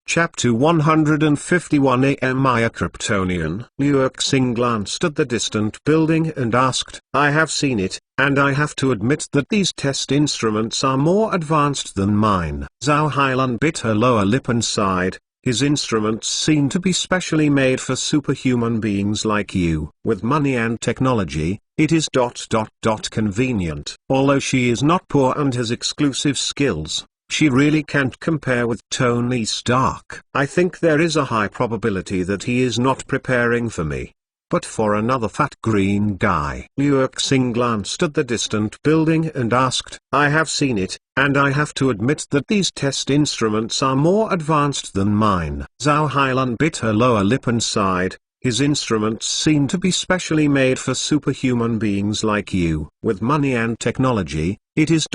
Chapter 151. Am I a Kryptonian? Liu Xing glanced at the distant building and asked, I have seen it, and I have to admit that these test instruments are more advanced than mine. Zhao Hailan bit her lower lip and sighed. His instruments seem to be specially made for superhuman beings like you. With money and technology, it is convenient. Although she is not poor and has exclusive skills, she really can't compare with Tony Stark. I think there is a high probability that he is not preparing for me, but for another fat green guy. Liu Xing glanced at the distant building and asked, I have seen it, and I have to admit that these test instruments are more advanced than mine. Zhao Hailan bit her lower lip and sighed. His instruments seem to be specially made for superhuman beings like you. With money and technology, it is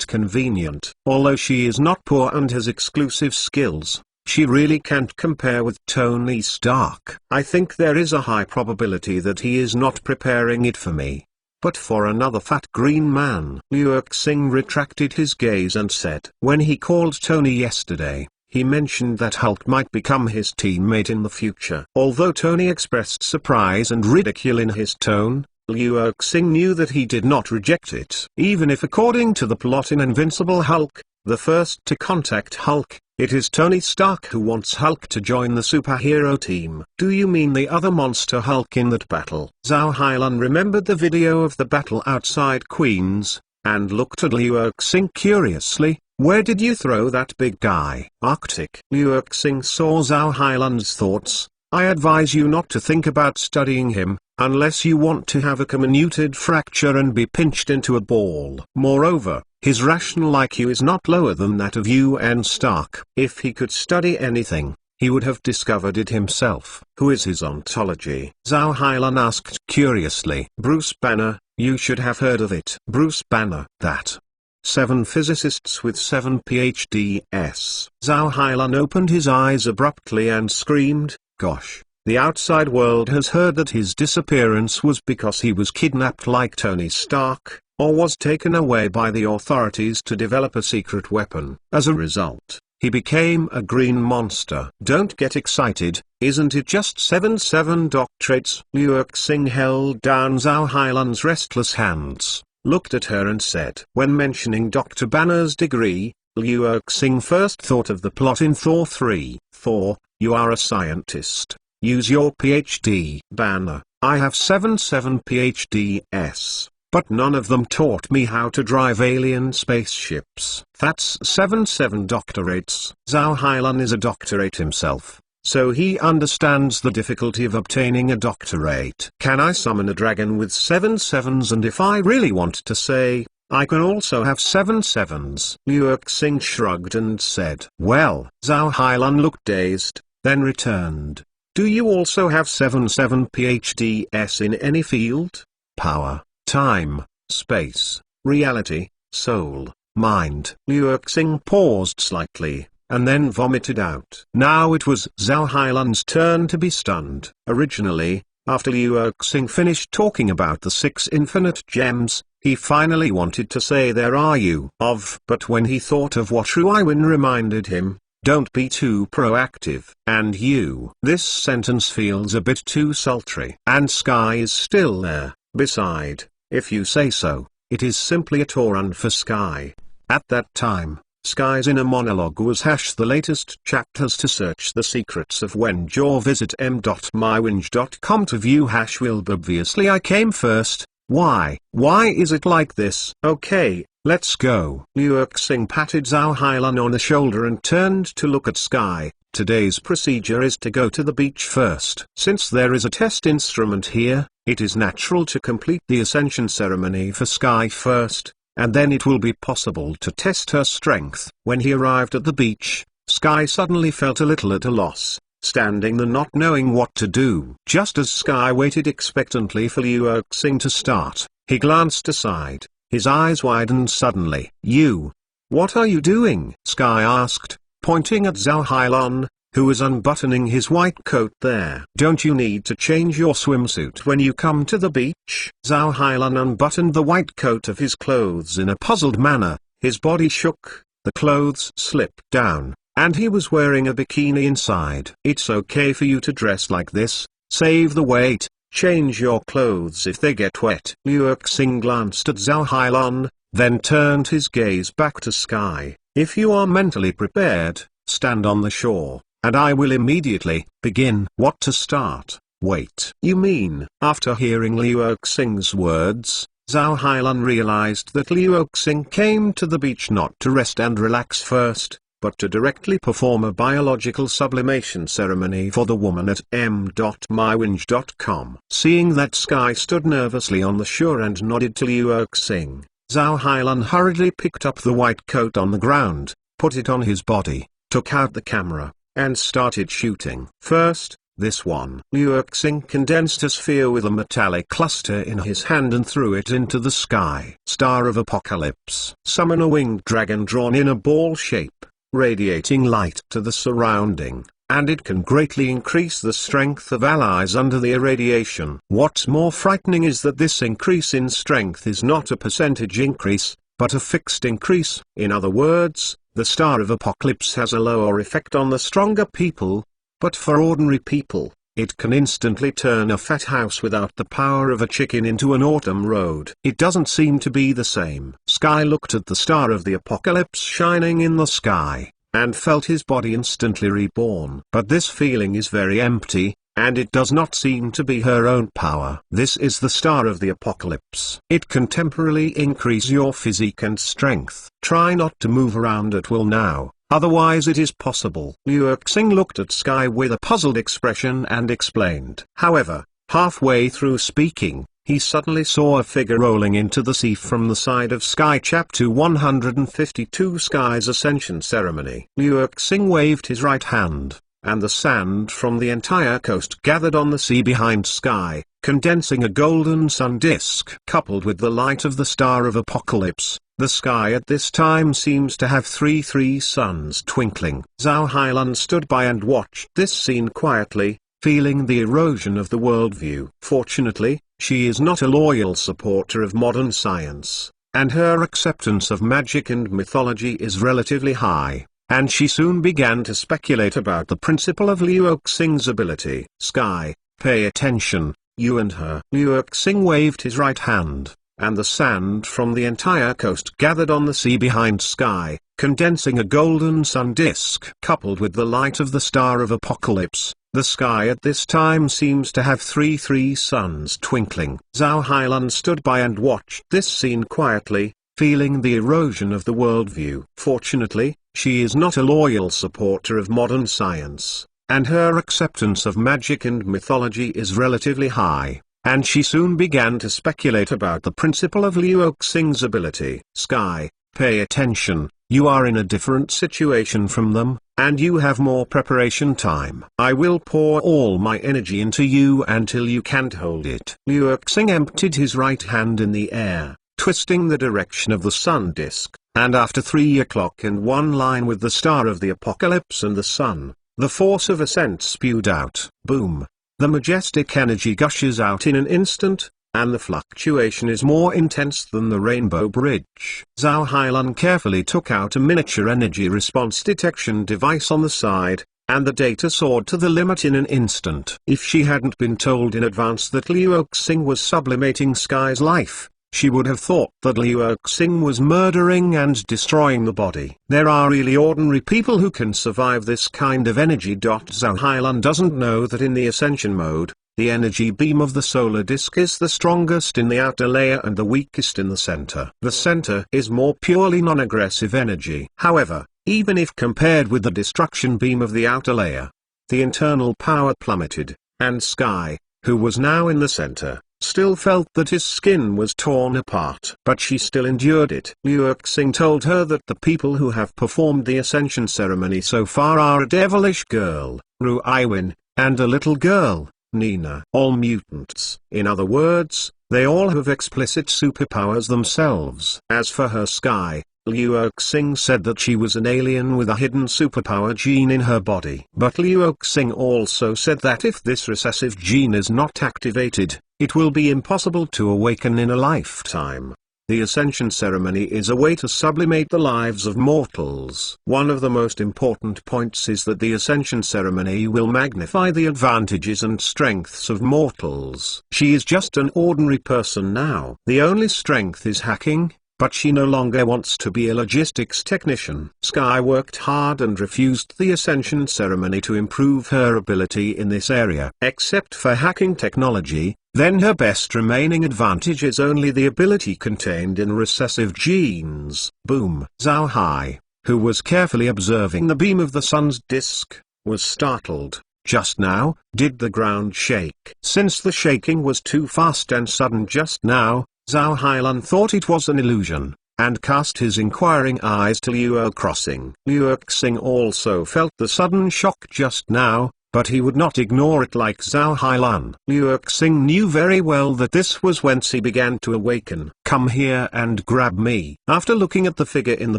convenient. Although she is not poor and has exclusive skills, she really can't compare with Tony Stark. I think there is a high probability that he is not preparing it for me, but for another fat green man. Liu Xing retracted his gaze and said, when he called Tony yesterday, he mentioned that Hulk might become his teammate in the future. Although Tony expressed surprise and ridicule in his tone, Liu Xing knew that he did not reject it. Even if according to the plot in Invincible Hulk, the first to contact Hulk, it is Tony Stark who wants Hulk to join the superhero team. Do you mean the other monster Hulk in that battle? Zhao Hailan remembered the video of the battle outside Queen's, and looked at Liu Xing curiously. Where did you throw that big guy? Arctic. Liu Xing saw Zhao Hailan's thoughts. I advise you not to think about studying him, unless you want to have a comminuted fracture and be pinched into a ball. Moreover, his rational IQ is not lower than that of you and Stark. If he could study anything, he would have discovered it himself. Who is his ontology? Zhao Hailan asked curiously. Bruce Banner, you should have heard of it. Bruce Banner, that 7 physicists with 7 PhDs. Zhao Hailan opened his eyes abruptly and screamed, gosh, the outside world has heard that his disappearance was because he was kidnapped like Tony Stark, or was taken away by the authorities to develop a secret weapon. As a result, he became a green monster. Don't get excited, isn't it just 7 doctorates? Liu Xing held down Zhao Hailan's restless hands, looked at her and said, when mentioning Dr. Banner's degree, Liu Xing first thought of the plot in Thor 3. Thor, you are a scientist. Use your PhD. Banner, I have 7 PhDs, but none of them taught me how to drive alien spaceships. That's 7 doctorates. Zhao Hailan is a doctorate himself, so he understands the difficulty of obtaining a doctorate. Can I summon a dragon with 7 sevens, and if I really want to say, I can also have 7 sevens? Liu Xing shrugged and said, well. Zhao Hailan looked dazed, then returned. Do you also have 7 PhDs in any field? Power, time, space, reality, soul, mind. Liu Xing paused slightly, and then vomited out. Now it was Zhao Hailan's turn to be stunned. Originally, after Liu Xing finished talking about the 6 infinite gems, he finally wanted to say there are you of, but when he thought of what Ruiwin reminded him, don't be too proactive. And you. This sentence feels a bit too sultry. And Skye is still there. Beside, if you say so, it is simply a Tauran for Skye. At that time, Skye's inner monologue was the latest chapters to search the secrets of Wenjor. Visit m.mywinge.com to view Wilb. Obviously I came first. Why is it like this? Okay, let's go. Liu Xing patted Zhao Hailan on the shoulder and turned to look at Skye. Today's procedure is to go to the beach first. Since there is a test instrument here, it is natural to complete the ascension ceremony for Skye first, and then it will be possible to test her strength. When he arrived at the beach, Skye suddenly felt a little at a loss, standing there not knowing what to do. Just as Skye waited expectantly for Liu Xing to start, he glanced aside. His eyes widened suddenly. You. What are you doing? Skye asked, pointing at Zhao Hailan, who was unbuttoning his white coat there. Don't you need to change your swimsuit when you come to the beach? Zhao Hailan unbuttoned the white coat of his clothes in a puzzled manner. His body shook, the clothes slipped down, and he was wearing a bikini inside. "It's okay for you to dress like this, save the weight, change your clothes if they get wet." Liu Xing glanced at Zhao Hailun, then turned his gaze back to Skye. "If you are mentally prepared, stand on the shore, and I will immediately begin." "What to start? Wait. You mean?" After hearing Liu Xing's words, Zhao Hailun realized that Liu Xing came to the beach not to rest and relax first, but to directly perform a biological sublimation ceremony for the woman at m.mywinge.com. Seeing that Skye stood nervously on the shore and nodded to Liu Xing, Zhao Hailun hurriedly picked up the white coat on the ground, put it on his body, took out the camera, and started shooting. "First, this one." Liu Xing condensed a sphere with a metallic cluster in his hand and threw it into the sky. "Star of Apocalypse." Summon a winged dragon drawn in a ball shape, radiating light to the surrounding, and it can greatly increase the strength of allies under the irradiation. What's more frightening is that this increase in strength is not a percentage increase, but a fixed increase. In other words, the Star of Apocalypse has a lower effect on the stronger people, but for ordinary people, it can instantly turn a fat house without the power of a chicken into an autumn road. It doesn't seem to be the same. Skye looked at the Star of the Apocalypse shining in the sky, and felt his body instantly reborn. But this feeling is very empty, and it does not seem to be her own power. "This is the Star of the Apocalypse. It can temporarily increase your physique and strength. Try not to move around at will now, otherwise it is possible." Liu Xing looked at Skye with a puzzled expression and explained. However, halfway through speaking, he suddenly saw a figure rolling into the sea from the side of Skye. Chapter 152 Skye's Ascension Ceremony. Liu Xing waved his right hand, and the sand from the entire coast gathered on the sea behind Skye, condensing a golden sun disk. Coupled with the light of the Star of Apocalypse, the sky at this time seems to have three suns twinkling. Zhao Hailun stood by and watched this scene quietly, feeling the erosion of the worldview. Fortunately, she is not a loyal supporter of modern science, and her acceptance of magic and mythology is relatively high, and she soon began to speculate about the principle of Liu Xing's ability. "Skye, pay attention, you and her." Liu Xing waved his right hand, and the sand from the entire coast gathered on the sea behind Skye, condensing a golden sun disk. Coupled with the light of the Star of Apocalypse, the sky at this time seems to have three suns twinkling. Zhao Hailun stood by and watched this scene quietly, feeling the erosion of the worldview. Fortunately, she is not a loyal supporter of modern science, and her acceptance of magic and mythology is relatively high, and she soon began to speculate about the principle of Liu Xing's ability. "Skye, pay attention, you are in a different situation from them, and you have more preparation time. I will pour all my energy into you until you can't hold it." Liu Xing emptied his right hand in the air, twisting the direction of the sun disk, and after 3 o'clock and one line with the Star of the Apocalypse and the sun, the force of ascent spewed out. Boom! The majestic energy gushes out in an instant, and the fluctuation is more intense than the Rainbow Bridge. Zhao Hailun carefully took out a miniature energy response detection device on the side, and the data soared to the limit in an instant. If she hadn't been told in advance that Liu Xing was sublimating Skye's life, she would have thought that Liu Xing was murdering and destroying the body. There are really ordinary people who can survive this kind of energy. Zhao Hailun doesn't know that in the ascension mode, the energy beam of the solar disk is the strongest in the outer layer and the weakest in the center. The center is more purely non-aggressive energy. However, even if compared with the destruction beam of the outer layer, the internal power plummeted, and Skye, who was now in the center, still felt that his skin was torn apart. But she still endured it. Liu Xing told her that the people who have performed the ascension ceremony so far are a devilish girl, Ru Iwin, and a little girl, Nina. All mutants. In other words, they all have explicit superpowers themselves. As for her Skye, Liu Xing said that she was an alien with a hidden superpower gene in her body. But Liu Xing also said that if this recessive gene is not activated, it will be impossible to awaken in a lifetime. The Ascension ceremony is a way to sublimate the lives of mortals. One of the most important points is that the Ascension ceremony will magnify the advantages and strengths of mortals. She is just an ordinary person now. The only strength is hacking, but she no longer wants to be a logistics technician. Skye worked hard and refused the Ascension ceremony to improve her ability in this area. Except for hacking technology, then her best remaining advantage is only the ability contained in recessive genes. Boom. Zhao Hai, who was carefully observing the beam of the sun's disk, was startled. Just now, did the ground shake? Since the shaking was too fast and sudden just now, Zhao Hailun thought it was an illusion, and cast his inquiring eyes to Luo crossing. Luo Xing also felt the sudden shock just now, but he would not ignore it like Zhao Hailun. Luo Xing knew very well that this was whence he began to awaken. Come here and grab me. After looking at the figure in the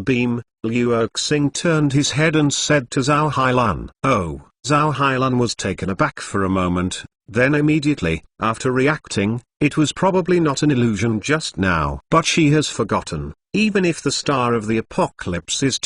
beam, Luo Xing turned his head and said to Zhao Hailun. Oh, Zhao Hailun was taken aback for a moment, then immediately, after reacting, it was probably not an illusion just now. But she has forgotten. Even if the Star of the Apocalypse is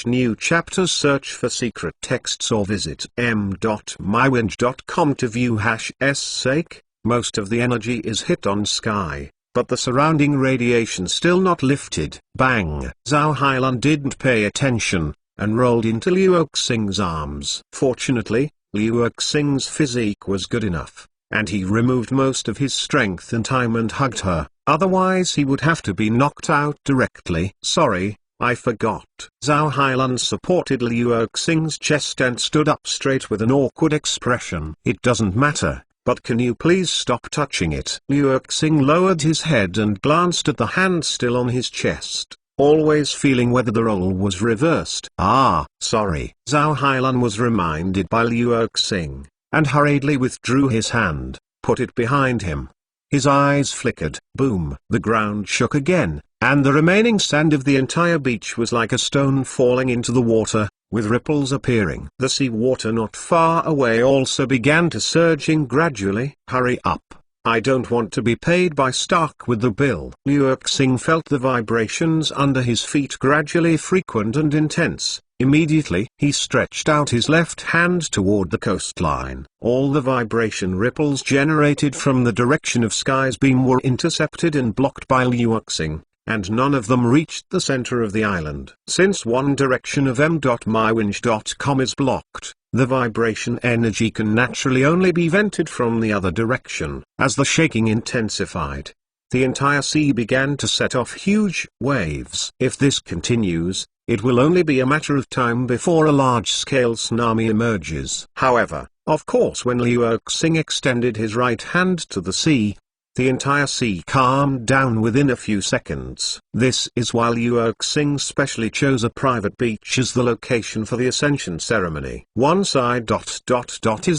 #new chapters, search for secret texts or visit m.mywinge.com to view #s sake. Most of the energy is hit on Skye, but the surrounding radiation still not lifted. Bang! Zhao Hailun didn't pay attention, and rolled into Luo Xing's arms. Fortunately, Luo Xing's physique was good enough, and he removed most of his strength in time and hugged her. Otherwise he would have to be knocked out directly. Sorry, I forgot. Zhao Hailun supported Luo Xing's chest and stood up straight with an awkward expression. It doesn't matter, but can you please stop touching it? Luo Xing lowered his head and glanced at the hand still on his chest, always feeling whether the role was reversed. Ah, sorry. Zhao Hailun was reminded by Luo Xing, and hurriedly withdrew his hand, put it behind him. His eyes flickered. Boom! The ground shook again, and the remaining sand of the entire beach was like a stone falling into the water, with ripples appearing. The sea water not far away also began to surging gradually. Hurry up! I don't want to be paid by Stark with the bill. Luo Xing felt the vibrations under his feet gradually frequent and intense. Immediately, he stretched out his left hand toward the coastline. All the vibration ripples generated from the direction of Skye's beam were intercepted and blocked by Luo Xing, and none of them reached the center of the island. Since one direction of m.mywinge.com is blocked, the vibration energy can naturally only be vented from the other direction. As the shaking intensified, the entire sea began to set off huge waves. If this continues, it will only be a matter of time before a large-scale tsunami emerges. However, of course, when Luo Xing extended his right hand to the sea, the entire sea calmed down within a few seconds. This is why Luo Xing specially chose a private beach as the location for the Ascension ceremony. One side ... is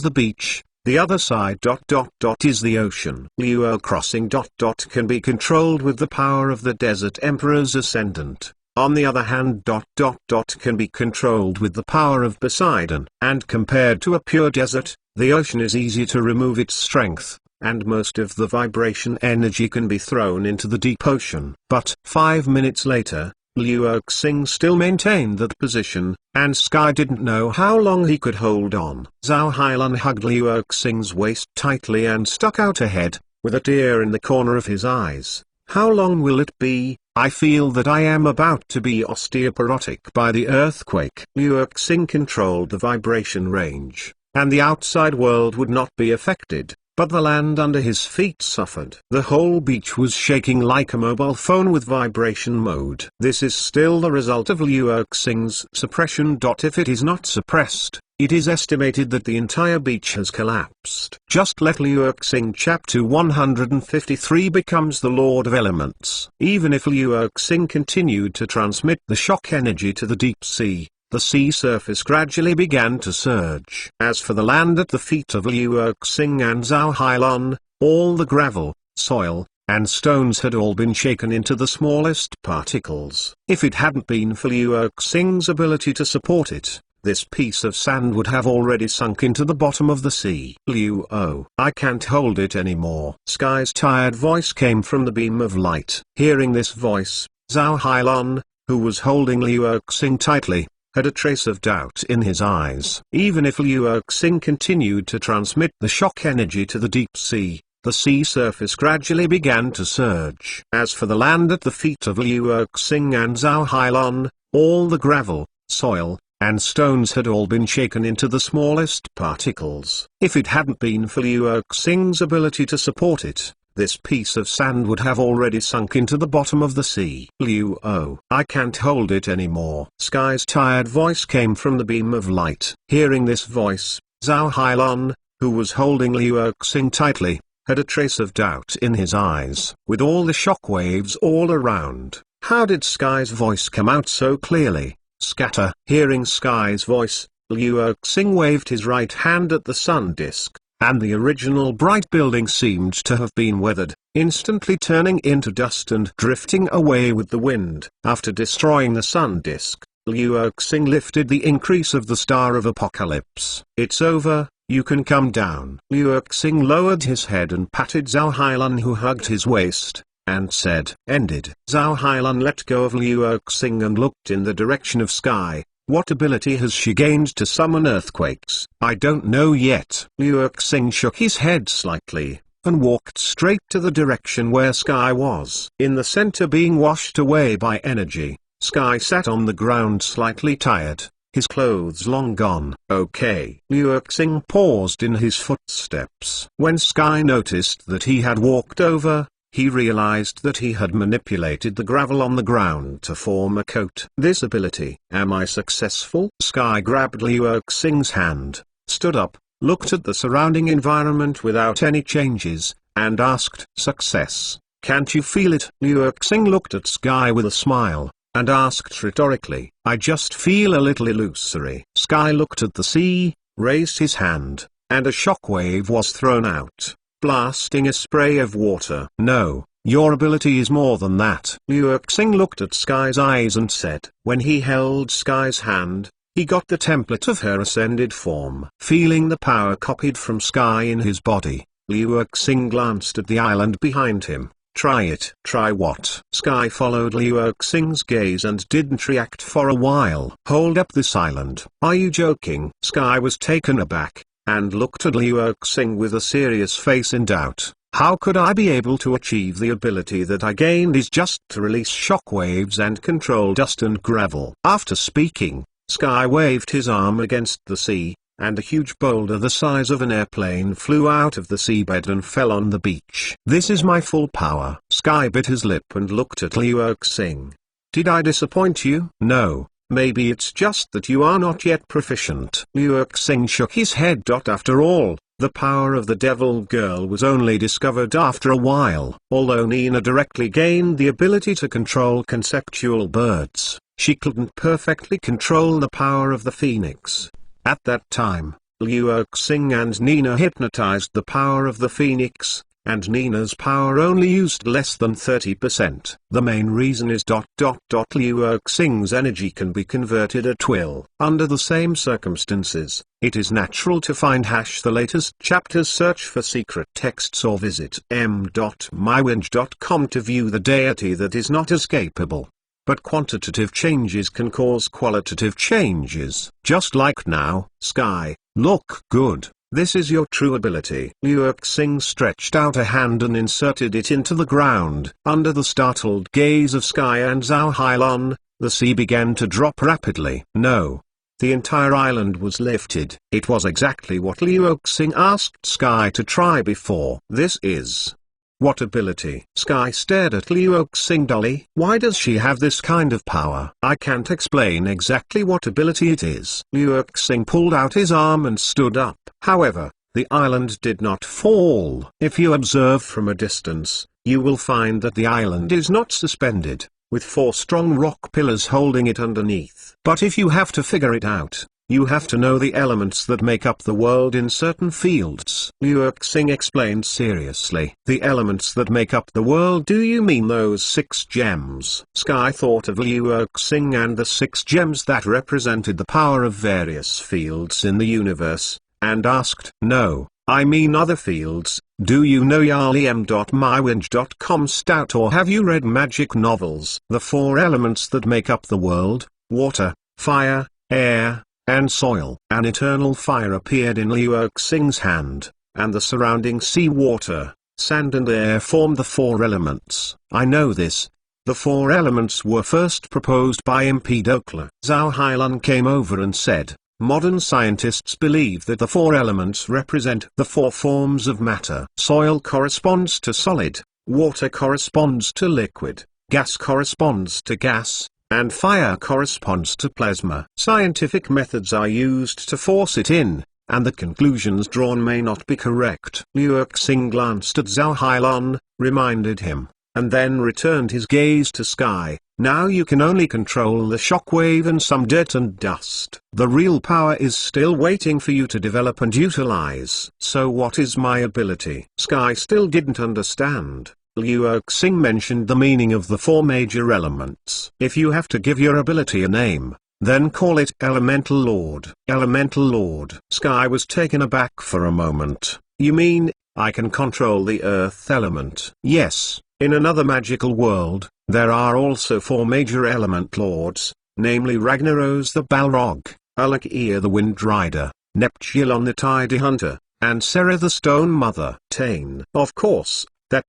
the beach, the other side ... is the ocean. Luo crossing ... can be controlled with the power of the Desert Emperor's Ascendant. On the other hand ... can be controlled with the power of Poseidon. And compared to a pure desert, the ocean is easier to remove its strength, and most of the vibration energy can be thrown into the deep ocean. But 5 minutes later, Luo Xing still maintained that position, and Skye didn't know how long he could hold on. Zhao Hailun hugged Luo Xing's waist tightly and stuck out a head, with a tear in the corner of his eyes. How long will it be? I feel that I am about to be osteoporotic by the earthquake. Luo Xing controlled the vibration range, and the outside world would not be affected, but the land under his feet suffered. The whole beach was shaking like a mobile phone with vibration mode. This is still the result of Luo Xing's suppression. If it is not suppressed, it is estimated that the entire beach has collapsed. Just let Luo Xing chapter 153 becomes the Lord of Elements. Even if Luo Xing continued to transmit the shock energy to the deep sea, the sea surface gradually began to surge. As for the land at the feet of Luo Xing and Zhao Hailun, all the gravel, soil, and stones had all been shaken into the smallest particles. If it hadn't been for Luo Xing's ability to support it, this piece of sand would have already sunk into the bottom of the sea. I can't hold it anymore. Skye's tired voice came from the beam of light. Hearing this voice, Zhao Hailun, who was holding Liu Erxing tightly, had a trace of doubt in his eyes. Even if Liu Erxing continued to transmit the shock energy to the deep sea, the sea surface gradually began to surge. As for the land at the feet of Liu Erxing and Zhao Hailun, all the gravel, soil, and stones had all been shaken into the smallest particles. If it hadn't been for Liu Erxing's ability to support it, this piece of sand would have already sunk into the bottom of the sea. I can't hold it anymore. Skye's tired voice came from the beam of light. Hearing this voice, Zhao Hailun, who was holding Liu Erxing tightly, had a trace of doubt in his eyes. With all the shock waves all around, how did Skye's voice come out so clearly? Scatter. Hearing Skye's voice, Liu Erxing waved his right hand at the sun disk, and the original bright building seemed to have been weathered, instantly turning into dust and drifting away with the wind. After destroying the sun disk, Liu Erxing lifted the increase of the Star of Apocalypse. It's over, you can come down. Liu Erxing lowered his head and patted Zhao Hailun, who hugged his waist, and said, ended. Zhao Hailun let go of Liu Erxing and looked in the direction of Skye. What ability has she gained to summon earthquakes? I don't know yet. Liu Erxing shook his head slightly, and walked straight to the direction where Skye was. In the center, being washed away by energy, Skye sat on the ground slightly tired, his clothes long gone. Okay. Liu Erxing paused in his footsteps. When Skye noticed that he had walked over, he realized that he had manipulated the gravel on the ground to form a coat. This ability. Am I successful? Skye grabbed Liu Erxing's hand, stood up, looked at the surrounding environment without any changes, and asked, success. Can't you feel it? Liu Erxing looked at Skye with a smile, and asked rhetorically, I just feel a little illusory. Skye looked at the sea, raised his hand, and a shockwave was thrown out, blasting a spray of water. No, your ability is more than that. Liu Erxing looked at Skye's eyes and said. When he held Skye's hand, he got the template of her ascended form. Feeling the power copied from Skye in his body, Liu Erxing glanced at the island behind him. Try it. Try what? Skye followed Liu Erxing's gaze and didn't react for a while. Hold up this island. Are you joking? Skye was taken aback, and looked at Liu Erxing with a serious face in doubt. How could I be able to achieve the ability that I gained is just to release shockwaves and control dust and gravel? After speaking, Skye waved his arm against the sea, and a huge boulder the size of an airplane flew out of the seabed and fell on the beach. This is my full power. Skye bit his lip and looked at Liu Erxing. Did I disappoint you? No. Maybe it's just that you are not yet proficient. Liu Erxing shook his head. After all, the power of the Devil Girl was only discovered after a while. Although Nina directly gained the ability to control conceptual birds, she couldn't perfectly control the power of the Phoenix. At that time, Liu Erxing and Nina hypnotized the power of the Phoenix, and Nina's power only used less than 30%. The main reason is Liu Erxing's energy can be converted at will. Under the same circumstances, it is natural to find the latest chapters, search for secret texts, or visit m.mywinge.com to view the deity that is not escapable. But quantitative changes can cause qualitative changes. Just like now. Skye, look good. This is your true ability. Liu Erxing stretched out a hand and inserted it into the ground. Under the startled gaze of Skye and Zhao Hailun, the sea began to drop rapidly. No. The entire island was lifted. It was exactly what Liu Erxing asked Skye to try before. This is... what ability? Skye stared at Liu Erxing dully. Why does she have this kind of power? I can't explain exactly what ability it is. Liu Erxing pulled out his arm and stood up. However, the island did not fall. If you observe from a distance, you will find that the island is not suspended, with 4 strong rock pillars holding it underneath. But if you have to figure it out, You have to know the elements that make up the world in certain fields. Liu Xing explained seriously. The elements that make up the world? Do you mean those 6 gems? Skye thought of Liu Xing and the 6 gems that represented the power of various fields in the universe, and asked, no, I mean other fields. Do you know yarlym.mywind.com stout, or have you read magic novels? The 4 elements that make up the world: water, fire, air, and soil. An eternal fire appeared in Liu Xing's hand, and the surrounding sea, water, sand and air formed the 4 elements. I know this. The 4 elements were first proposed by Empedocles. Zhao Hailun came over and said, modern scientists believe that the 4 elements represent the 4 forms of matter. Soil corresponds to solid, water corresponds to liquid, gas corresponds to gas, and fire corresponds to plasma. Scientific methods are used to force it in, and the conclusions drawn may not be correct. Liu Xing glanced at Zhao Hailun, reminded him, and then returned his gaze to Skye. Now you can only control the shockwave and some dirt and dust. The real power is still waiting for you to develop and utilize. So what is my ability? Skye still didn't understand. Liu Xing mentioned the meaning of the 4 major elements. If you have to give your ability a name, then call it Elemental Lord. Elemental Lord. Skye was taken aback for a moment. You mean, I can control the earth element? Yes, in another magical world, there are also 4 major element lords, namely Ragnaros the Balrog, Ulukea the Wind Rider, Neptulon the Tidy Hunter, and Sera the Stone Mother. Tane. Of course. That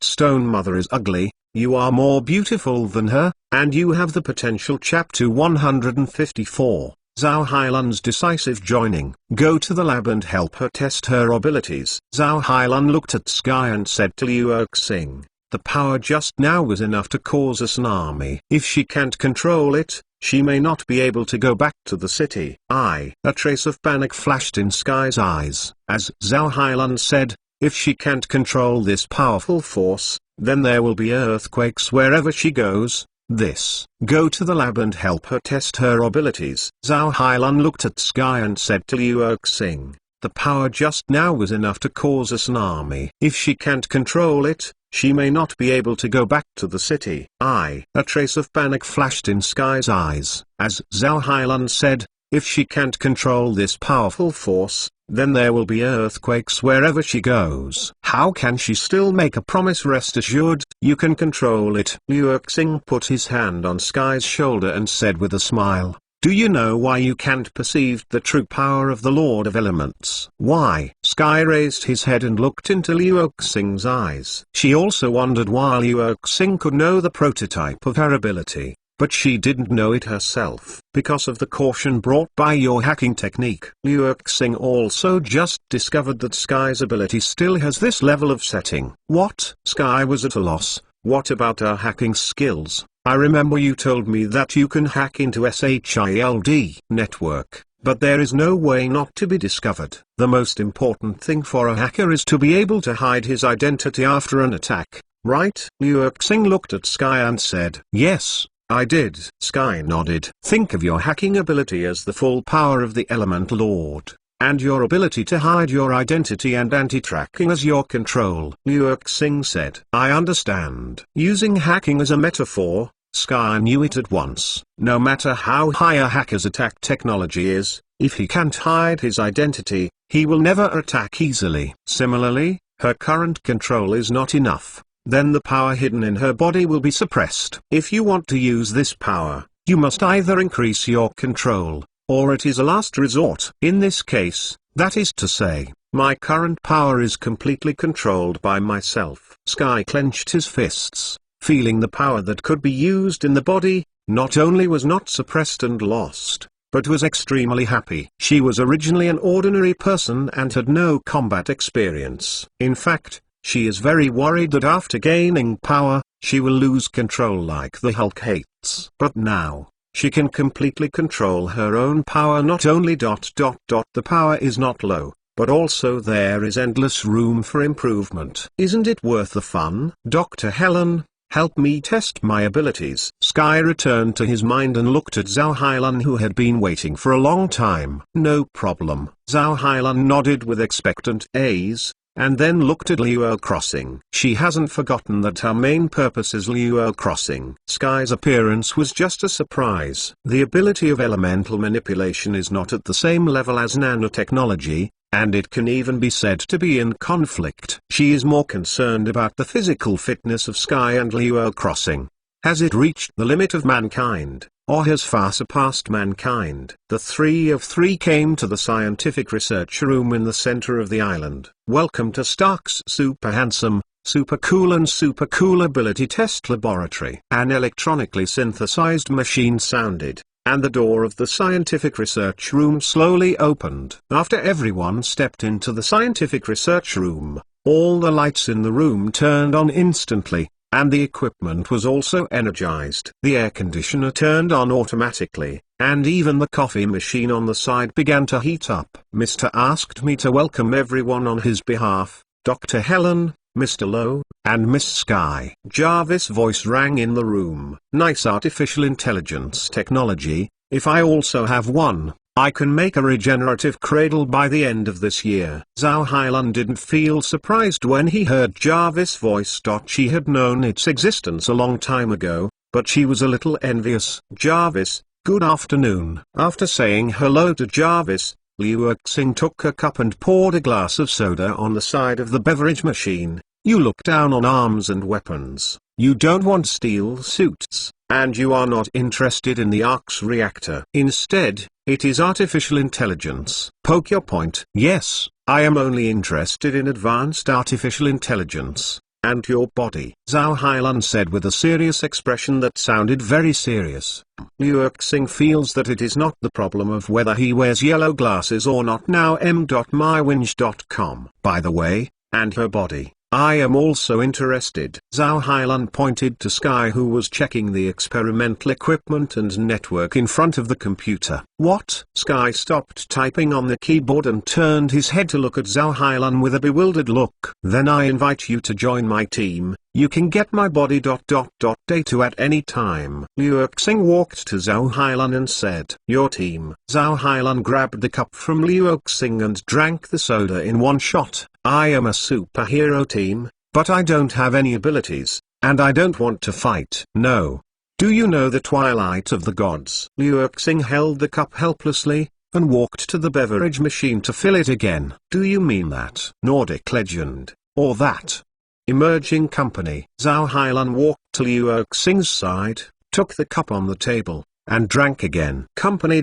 Stone Mother is ugly, you are more beautiful than her, and you have the potential. Chapter 154, Zhao Hailun's decisive joining. Go to the lab and help her test her abilities. Zhao Hailun looked at Skye and said to Liu Xing, the power just now was enough to cause a tsunami. If she can't control it, she may not be able to go back to the city. A trace of panic flashed in Skye's eyes, as Zhao Hailun said, if she can't control this powerful force, then there will be earthquakes wherever she goes. Go to the lab and help her test her abilities. Zhao Hailun looked at Skye and said to Liu Xing, the power just now was enough to cause a tsunami. If she can't control it, she may not be able to go back to the city. A trace of panic flashed in Skye's eyes, as Zhao Hailun said, if she can't control this powerful force, then there will be earthquakes wherever she goes. How can she still make a promise? Rest assured, you can control it. Liu Xing put his hand on Skye's shoulder and said with a smile, do you know why you can't perceive the true power of the Lord of Elements? Why? Skye raised his head and looked into Liu Xing's eyes. She also wondered why Liu Xing could know the prototype of her ability, but she didn't know it herself. Because of the caution brought by your hacking technique. Liu Xing also just discovered that Skye's ability still has this level of setting. What? Skye was at a loss. What about our hacking skills? I remember you told me that you can hack into SHIELD network, but there is no way not to be discovered. The most important thing for a hacker is to be able to hide his identity after an attack, right? Liu Xing looked at Skye and said, yes, I did. Skye nodded. Think of your hacking ability as the full power of the Elemental Lord, and your ability to hide your identity and anti-tracking as your control. Liu Xing said, I understand. Using hacking as a metaphor, Skye knew it at once. No matter how high a hacker's attack technology is, if he can't hide his identity, he will never attack easily. Similarly, her current control is not enough. Then the power hidden in her body will be suppressed. If you want to use this power, you must either increase your control, or it is a last resort. In this case, that is to say, my current power is completely controlled by myself. Skye clenched his fists, feeling the power that could be used in the body, not only was not suppressed and lost, but was extremely happy. She was originally an ordinary person and had no combat experience. In fact, she is very worried that after gaining power, she will lose control like the Hulk hates. But now, she can completely control her own power. Not only the power is not low, but also there is endless room for improvement. Isn't it worth the fun? Dr. Helen, Help me test my abilities. Skye returned to his mind and looked at Zhao Hailan, who had been waiting for a long time. No problem. Zhao Hailan nodded with expectant ease, and then looked at Luo Crossing. She hasn't forgotten that her main purpose is Luo Crossing. Skye's appearance was just a surprise. The ability of elemental manipulation is not at the same level as nanotechnology, and it can even be said to be in conflict. She is more concerned about the physical fitness of Skye and Luo Crossing. Has it reached the limit of mankind, or has far surpassed mankind? The three of three came to the scientific research room in the center of the island. Welcome to Stark's super handsome, super cool and super cool ability test laboratory. An electronically synthesized machine sounded, and the door of the scientific research room slowly opened. After everyone stepped into the scientific research room, all the lights in the room turned on instantly, and the equipment was also energized. The air conditioner turned on automatically, and even the coffee machine on the side began to heat up. Mr. asked me to welcome everyone on his behalf, Dr. Helen, Mr. Lowe, and Miss Skye. Jarvis' voice rang in the room. Nice artificial intelligence technology. If I also have one, I can make a regenerative cradle by the end of this year. Zhao Hailan didn't feel surprised when he heard Jarvis' voice. She had known its existence a long time ago, but she was a little envious. Jarvis, good afternoon. After saying hello to Jarvis, Liu Xing took a cup and poured a glass of soda on the side of the beverage machine. You look down on arms and weapons. You don't want steel suits, and you are not interested in the ARC's reactor. Instead, it is artificial intelligence. Poke your point. Yes, I am only interested in advanced artificial intelligence, and your body. Zhao Hailan said with a serious expression that sounded very serious. Liu Xing feels that it is not the problem of whether he wears yellow glasses or not now. m.mywinge.com. By the way, and her body. I am also interested. Zhao Hailan pointed to Skye, who was checking the experimental equipment and network in front of the computer. What? Skye stopped typing on the keyboard and turned his head to look at Zhao Hailan with a bewildered look. Then I invite you to join my team. You can get my body ... data at any time. Liu Xing walked to Zhao Hailan and said, your team. Zhao Hailan grabbed the cup from Liu Xing and drank the soda in one shot. I am a superhero team, but I don't have any abilities, and I don't want to fight. No. Do you know the Twilight of the Gods? Liu Xing held the cup helplessly, and walked to the beverage machine to fill it again. Do you mean that? Nordic legend, or that emerging company? Zhao Hailan walked to Liu Xing's side, took the cup on the table, and drank again. Company ...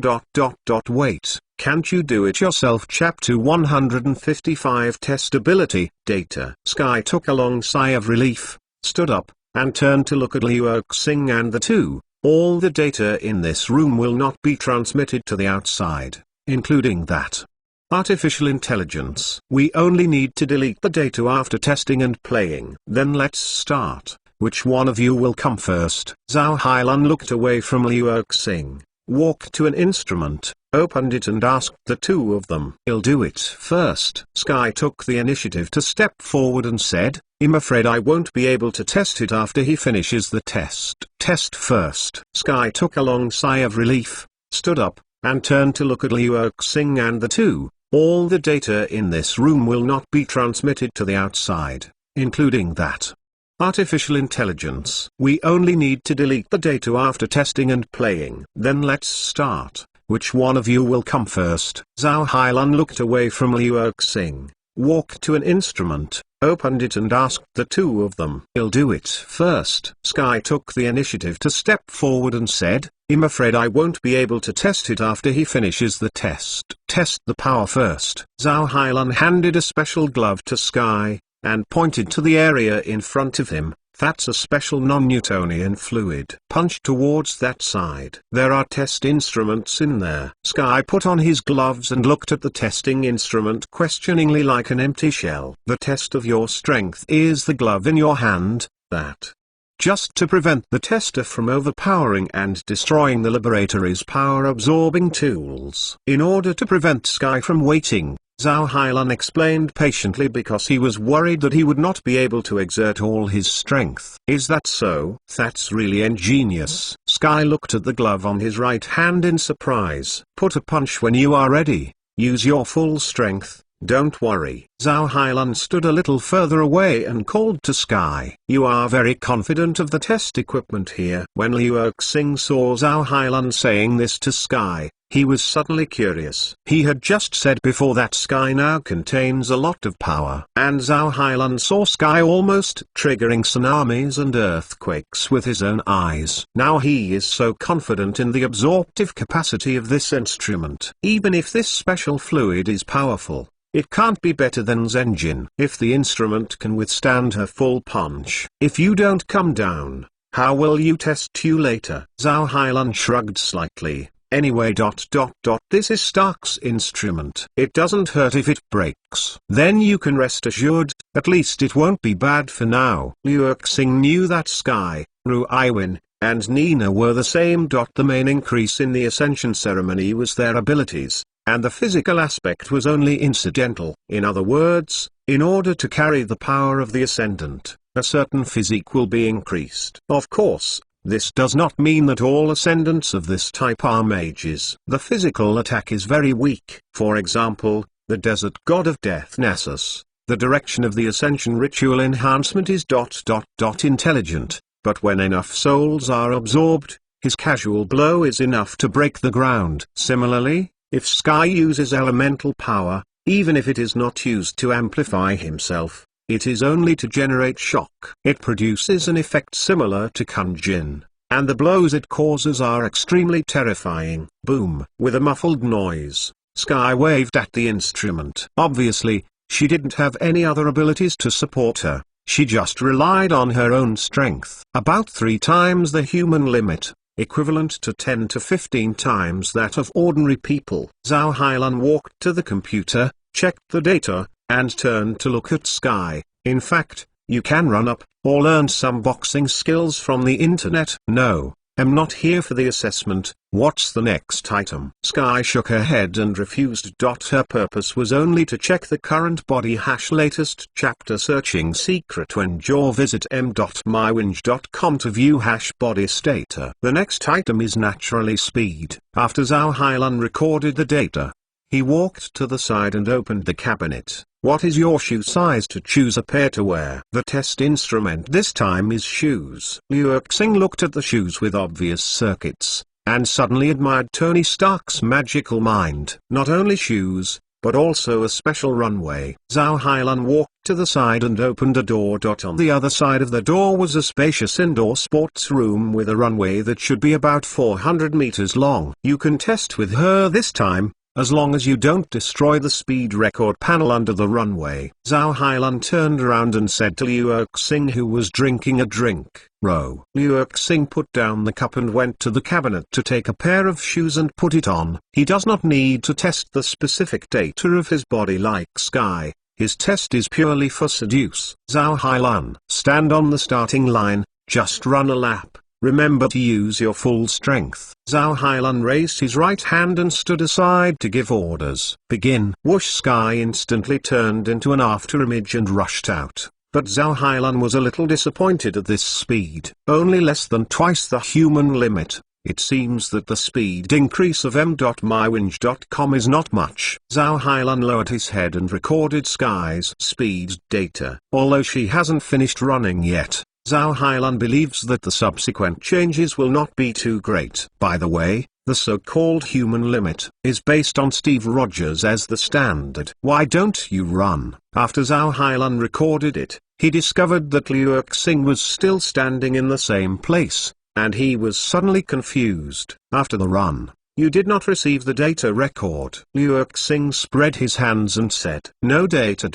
Wait, can't you do it yourself? Chapter 155 Testability, Data. Skye took a long sigh of relief, stood up, and turned to look at Liu Xing and the two. All the data in this room will not be transmitted to the outside, including that artificial intelligence. We only need to delete the data after testing and playing. Then let's start. Which one of you will come first? Zhao Hailan looked away from Liu Xing, walked to an instrument, opened it and asked the two of them. I'll do it first. Skye took the initiative to step forward and said, I'm afraid I won't be able to test it after he finishes the test. Test first. Skye took a long sigh of relief, stood up, and turned to look at Liu Xing and the two. All the data in this room will not be transmitted to the outside, including that artificial intelligence. We only need to delete the data after testing and playing. Then let's start. Which one of you will come first? Zhao Hailan looked away from Liu Xing, walked to an instrument, opened it and asked the two of them. I'll do it first. Skye took the initiative to step forward and said, I'm afraid I won't be able to test it after he finishes the test. Test the power first. Zhao Hailan handed a special glove to Skye, and pointed to the area in front of him. That's a special non-Newtonian fluid. Punch towards that side. There are test instruments in there. Skye put on his gloves and looked at the testing instrument questioningly like an empty shell. The test of your strength is the glove in your hand, that. Just to prevent the tester from overpowering and destroying the laboratory's power-absorbing tools. In order to prevent Skye from waiting, Zhao Hailan explained patiently because he was worried that he would not be able to exert all his strength. Is that so? That's really ingenious. Skye looked at the glove on his right hand in surprise. Put a punch when you are ready. Use your full strength. Don't worry. Zhao Hailan stood a little further away and called to Skye. You are very confident of the test equipment here. When Liu Erxing saw Zhao Hailan saying this to Skye, he was suddenly curious. He had just said before that Skye now contains a lot of power. And Zhao Hailan saw Skye almost triggering tsunamis and earthquakes with his own eyes. Now he is so confident in the absorptive capacity of this instrument. Even if this special fluid is powerful, it can't be better than Zenjin. If the instrument can withstand her full punch. If you don't come down, how will you test you later? Zhao Hailan shrugged slightly. Anyway, this is Stark's instrument. It doesn't hurt if it breaks. Then you can rest assured, at least it won't be bad for now. Liu Erxing knew that Skye, Ru Iwin, and Nina were the same. The main increase in the ascension ceremony was their abilities, and the physical aspect was only incidental. In other words, in order to carry the power of the ascendant, a certain physique will be increased. Of course, this does not mean that all ascendants of this type are mages. The physical attack is very weak. For example, the desert god of death Nessus. The direction of the ascension ritual enhancement is ... intelligent, but when enough souls are absorbed, his casual blow is enough to break the ground. Similarly, if Skye uses elemental power, even if it is not used to amplify himself, it is only to generate shock. It produces an effect similar to Kunjin, and the blows it causes are extremely terrifying. Boom! With a muffled noise, Skye waved at the instrument. Obviously, she didn't have any other abilities to support her. She just relied on her own strength. About 3 times the human limit, equivalent to 10 to 15 times that of ordinary people. Zhao Hailan walked to the computer, checked the data, and turned to look at Skye. In fact, you can run up, or learn some boxing skills from the internet. No, I'm not here for the assessment. What's the next item? Skye shook her head and refused. Her purpose was only to check the current body / latest chapter searching secret when Jaw visit m.mywinge.com to view / body data. The next item is naturally speed. After Zhao Hailan recorded the data, he walked to the side and opened the cabinet. What is your shoe size to choose a pair to wear? The test instrument this time is shoes. Liu Erxing looked at the shoes with obvious circuits, and suddenly admired Tony Stark's magical mind. Not only shoes, but also a special runway. Zhao Hailan walked to the side and opened a door. On the other side of the door was a spacious indoor sports room with a runway that should be about 400 meters long. You can test with her this time, as long as you don't destroy the speed record panel under the runway. Zhao Hailan turned around and said to Liu Erxing, who was drinking a drink, "Row." Liu Erxing put down the cup and went to the cabinet to take a pair of shoes and put it on. He does not need to test the specific data of his body like Skye. His test is purely for seduce. Zhao Hailan, stand on the starting line, just run a lap. Remember to use your full strength. Zhao Hailan raised his right hand and stood aside to give orders. Begin. Whoosh! Skye instantly turned into an afterimage and rushed out. But Zhao Hailan was a little disappointed at this speed. Only less than twice the human limit. It seems that the speed increase of m.mywinge.com is not much. Zhao Hailan lowered his head and recorded Skye's speed data. Although she hasn't finished running yet, Zhao Hailan believes that the subsequent changes will not be too great. By the way, the so-called human limit is based on Steve Rogers as the standard. Why don't you run? After Zhao Hailan recorded it, he discovered that Liu Erxing was still standing in the same place, and he was suddenly confused. After the run, you did not receive the data record. Liu Erxing spread his hands and said, no data.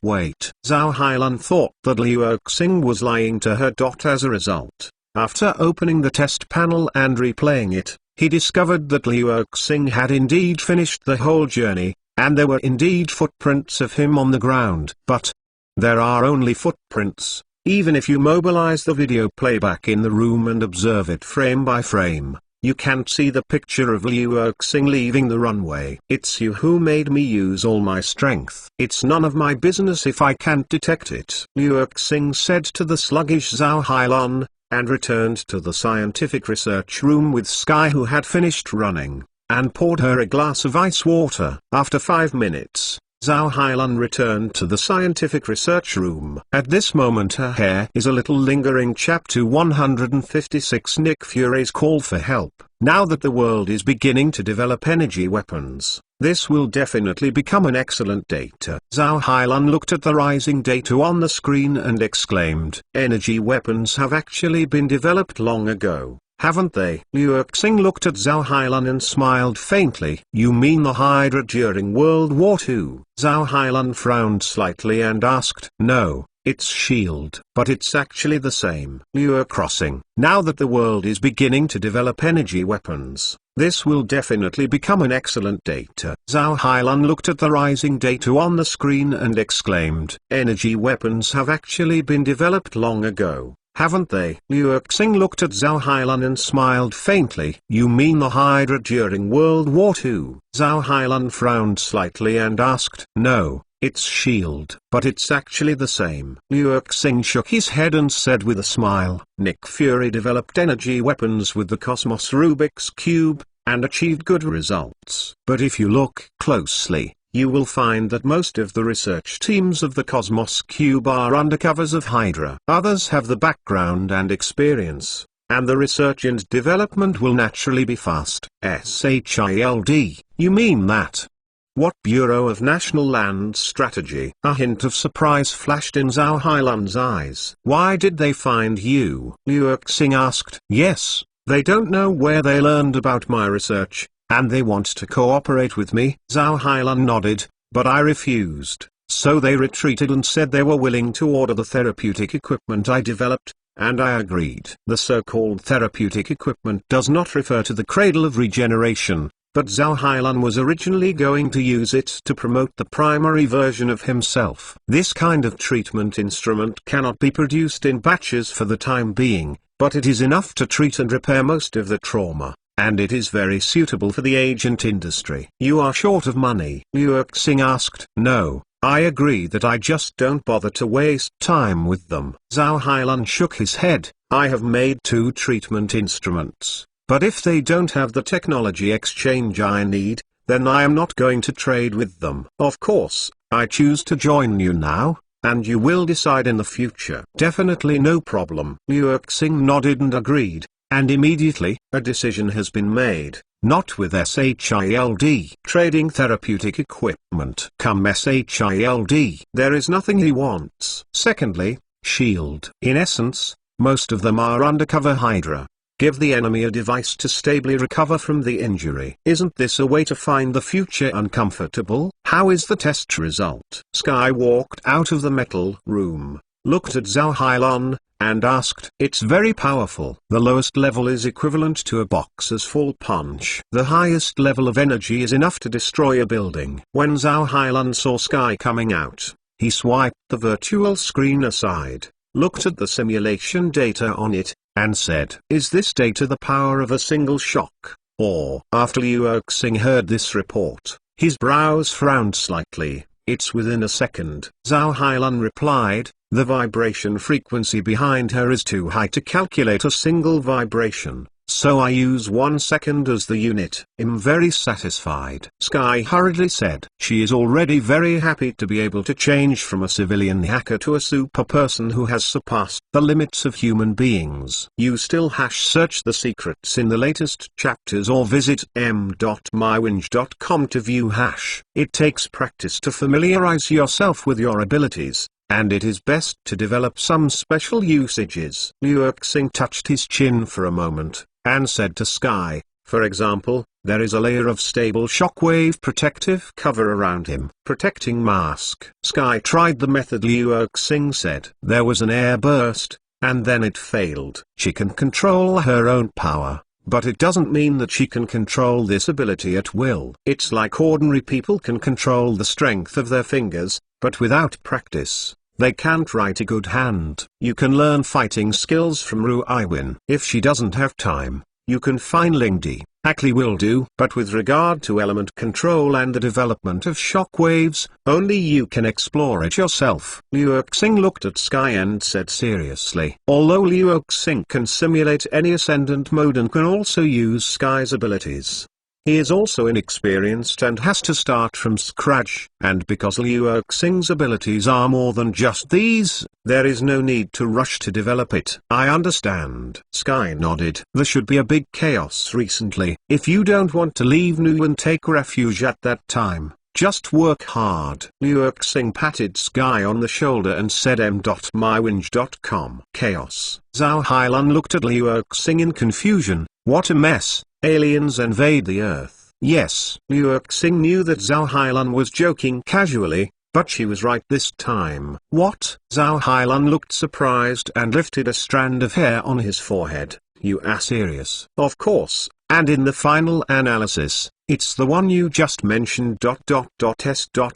Wait. Zhao Hailan thought that Liu Erxing was lying to her. As a result, after opening the test panel and replaying it, he discovered that Liu Erxing had indeed finished the whole journey, and there were indeed footprints of him on the ground. But there are only footprints, even if you mobilize the video playback in the room and observe it frame by frame. You can't see the picture of Liu Erxing leaving the runway. It's you who made me use all my strength. It's none of my business if I can't detect it, Liu Erxing said to the sluggish Zhao Hailun, and returned to the scientific research room with Skye, who had finished running, and poured her a glass of ice water. After 5 minutes, Zhao Hailun returned to the scientific research room. At this moment her hair is a little lingering. Chapter 156 Nick Fury's call for help. Now that the world is beginning to develop energy weapons, this will definitely become an excellent data. Zhao Hailun looked at the rising data on the screen and exclaimed, energy weapons have actually been developed long ago, haven't they? Liu Erxing looked at Zhao Hailun and smiled faintly. You mean the Hydra during World War II? Zhao Hailun frowned slightly and asked. No, it's S.H.I.E.L.D. But it's actually the same. Liu Erxing. Now that the world is beginning to develop energy weapons, this will definitely become an excellent data. Zhao Hailun looked at the rising data on the screen and exclaimed. Energy weapons have actually been developed long ago, haven't they? Liu Erxing looked at Zhao Hailun and smiled faintly. You mean the Hydra during World War II? Zhao Hailun frowned slightly and asked. No, it's S.H.I.E.L.D. But it's actually the same. Liu Erxing shook his head and said with a smile. Nick Fury developed energy weapons with the Cosmos Rubik's Cube, and achieved good results. But if you look closely, you will find that most of the research teams of the Cosmos Cube are undercovers of Hydra. Others have the background and experience, and the research and development will naturally be fast. S.H.I.E.L.D. You mean that? What Bureau of National Land Strategy? A hint of surprise flashed in Zhao Hailun's eyes. Why did they find you? Liu Erxing asked. Yes, they don't know where they learned about my research, and they want to cooperate with me. Zhao Hailun nodded, but I refused, so they retreated and said they were willing to order the therapeutic equipment I developed, and I agreed. The so-called therapeutic equipment does not refer to the Cradle of Regeneration, but Zhao Hailun was originally going to use it to promote the primary version of himself. This kind of treatment instrument cannot be produced in batches for the time being, but it is enough to treat and repair most of the trauma, and it is very suitable for the agent industry. You are short of money? Liu Erxing asked. No, I agree that I just don't bother to waste time with them. Zhao Hailun shook his head. I have made 2 treatment instruments, but if they don't have the technology exchange I need, then I am not going to trade with them. Of course, I choose to join you now, and you will decide in the future. Definitely no problem. Liu Erxing nodded and agreed, and immediately, a decision has been made. Not with S.H.I.E.L.D. trading therapeutic equipment. Come S.H.I.E.L.D. There is nothing he wants. Secondly, S.H.I.E.L.D. In essence, most of them are undercover Hydra. Give the enemy a device to stably recover from the injury. Isn't this a way to find the future uncomfortable? How is the test result? Skye walked out of the metal room, looked at Zhao Hailun, and asked. It's very powerful. The lowest level is equivalent to a boxer's full punch. The highest level of energy is enough to destroy a building. When Zhao Hailun saw Skye coming out, he swiped the virtual screen aside, looked at the simulation data on it, and said, is this data the power of a single shock, or? After Liu Erxing heard this report, his brows frowned slightly. It's within a second. Zhao Hailun replied, the vibration frequency behind her is too high to calculate a single vibration, so I use 1 second as the unit. I'm very satisfied. Skye hurriedly said. She is already very happy to be able to change from a civilian hacker to a super person who has surpassed the limits of human beings. You still #search the secrets in the latest chapters or visit m.mywinge.com to view #. It takes practice to familiarize yourself with your abilities, and it is best to develop some special usages. Liu Erxing touched his chin for a moment, and said to Skye, for example, there is a layer of stable shockwave protective cover around him. Protecting mask. Skye tried the method Liu Erxing said. There was an air burst, and then it failed. She can control her own power, but it doesn't mean that she can control this ability at will. It's like ordinary people can control the strength of their fingers, but without practice, they can't write a good hand. You can learn fighting skills from Ru Iwin. If she doesn't have time, you can finally D. Ackley will do. But with regard to element control and the development of shockwaves, only you can explore it yourself. Liu Xing looked at Skye and said seriously. Although Liu Xing can simulate any ascendant mode and can also use Skye's abilities, he is also inexperienced and has to start from scratch, and because Liu Xing's abilities are more than just these, there is no need to rush to develop it. I understand. Skye nodded. There should be a big chaos recently. If you don't want to leave Nu and take refuge at that time, just work hard. Liu Xing patted Skye on the shoulder and said m.mywinge.com. Chaos. Zhao Hailun looked at Liu Xing in confusion. What a mess. Aliens invade the Earth. Yes. Liu Xing knew that Zhao Hailun was joking casually, but she was right this time. What? Zhao Hailun looked surprised and lifted a strand of hair on his forehead. You are serious? Of course, and in the final analysis, it's the one you just mentioned. S.H.I.E.L.D.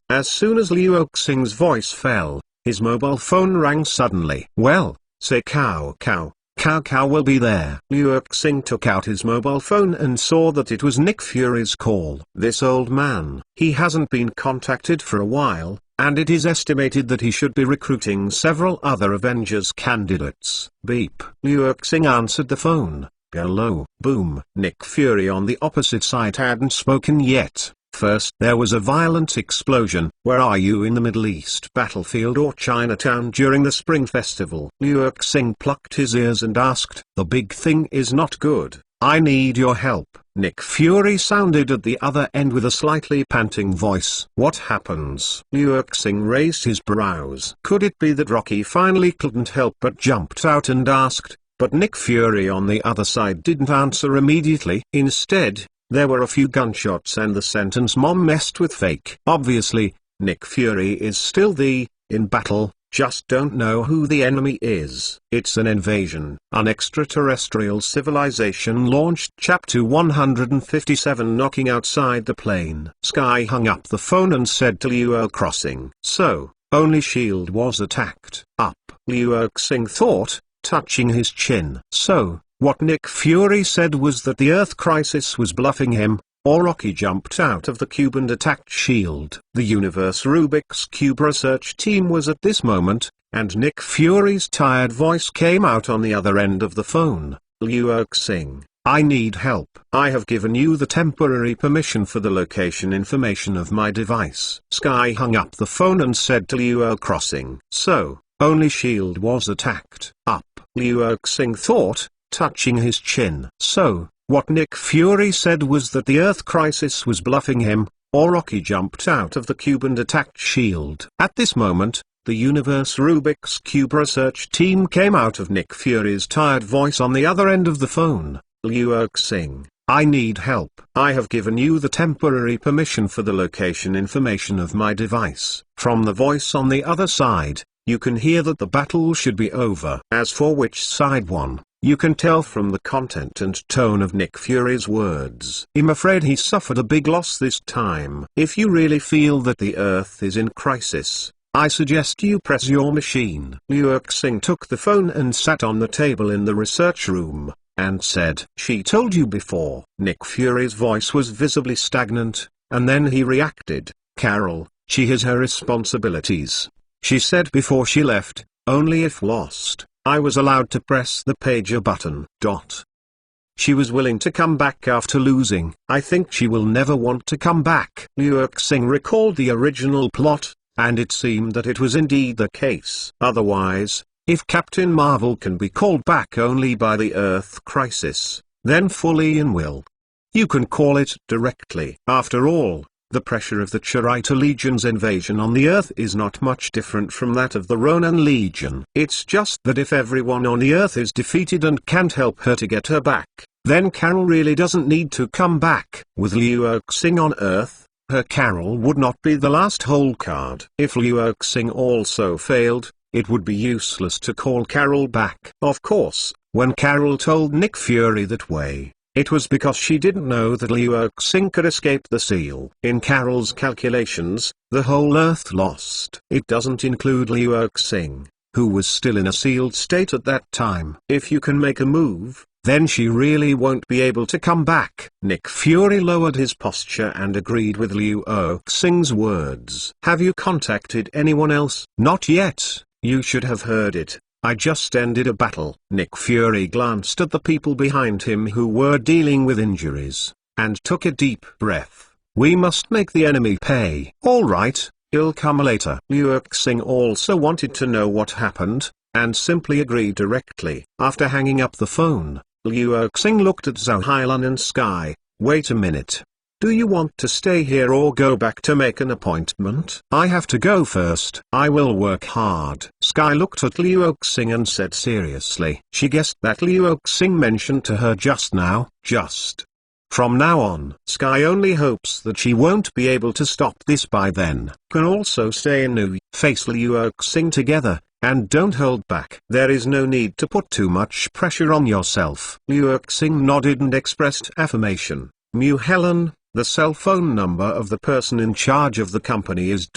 As soon as Liu Xing's voice fell, his mobile phone rang suddenly. Well, say Cao Cao. Cao Cao will be there. Liu Xing took out his mobile phone and saw that it was Nick Fury's call. This old man, he hasn't been contacted for a while, and it is estimated that he should be recruiting several other Avengers candidates. Beep. Liu Xing answered the phone. Hello. Boom. Nick Fury on the opposite side hadn't spoken yet. First there was a violent explosion. Where are you, in the Middle East battlefield or Chinatown during the Spring Festival? Liu Xing plucked his ears and asked. The big thing is not good. I need your help. Nick Fury sounded at the other end with a slightly panting voice. What happens? Liu Xing raised his brows. Could it be that Rocky finally couldn't help but jumped out and asked? But Nick Fury on the other side didn't answer immediately. Instead, there were a few gunshots and the sentence "Mom messed with fake." Obviously, Nick Fury is still in battle, just don't know who the enemy is. It's an invasion. An extraterrestrial civilization launched Chapter 157 knocking outside the plane. Skye hung up the phone and said to Liu Crossing. So, only S.H.I.E.L.D. was attacked. Up. Liu Xing thought, touching his chin. So, what Nick Fury said was that the Earth crisis was bluffing him, or Rocky jumped out of the cube and attacked S.H.I.E.L.D. The Universe Rubik's Cube research team was at this moment, and Nick Fury's tired voice came out on the other end of the phone. Liu Xing, I need help. I have given you the temporary permission for the location information of my device. Skye hung up the phone and said to Liu Crossing. So, only S.H.I.E.L.D. was attacked. Up. Liu Xing thought, touching his chin. So, what Nick Fury said was that the Earth crisis was bluffing him, or Rocky jumped out of the cube and attacked S.H.I.E.L.D. At this moment, the Universe Rubik's Cube research team came out of Nick Fury's tired voice on the other end of the phone. Liu Xing, I need help. I have given you the temporary permission for the location information of my device. From the voice on the other side, you can hear that the battle should be over. As for which side won, you can tell from the content and tone of Nick Fury's words. I'm afraid he suffered a big loss this time. If you really feel that the Earth is in crisis, I suggest you press your machine. Liu Xing took the phone and sat on the table in the research room, and said, She told you before. Nick Fury's voice was visibly stagnant, and then he reacted. Carol, she has her responsibilities. She said before she left, only if lost, I was allowed to press the pager button. She was willing to come back after losing. I think she will never want to come back. Liu Xing recalled the original plot, and it seemed that it was indeed the case. Otherwise, if Captain Marvel can be called back only by the Earth crisis, then fully in will, you can call it directly. After all, the pressure of the Charita Legion's invasion on the Earth is not much different from that of the Ronan Legion. It's just that if everyone on the Earth is defeated and can't help her to get her back, then Carol really doesn't need to come back. With Liu Xing on Earth, her Carol would not be the last hole card. If Liu Xing also failed, it would be useless to call Carol back. Of course, when Carol told Nick Fury that way, it was because she didn't know that Liu Xing could escape the seal. In Carol's calculations, the whole Earth lost. It doesn't include Liu Xing, who was still in a sealed state at that time. If you can make a move, then she really won't be able to come back. Nick Fury lowered his posture and agreed with Liu Xing's words. Have you contacted anyone else? Not yet, you should have heard it. I just ended a battle. Nick Fury glanced at the people behind him who were dealing with injuries, and took a deep breath. We must make the enemy pay. All right, it'll come later. Liu Xing also wanted to know what happened, and simply agreed directly. After hanging up the phone, Liu Xing looked at Zhao Hailan and Skye. Wait a minute. Do you want to stay here or go back to make an appointment? I have to go first. I will work hard. Skye looked at Liu Xing and said seriously. She guessed that Liu Xing mentioned to her just now, From now on, Skye only hopes that she won't be able to stop this by then. Can also stay in New face Liu Xing together, and don't hold back. There is no need to put too much pressure on yourself. Liu Xing nodded and expressed affirmation. Mu Helen, the cell phone number of the person in charge of the company is ...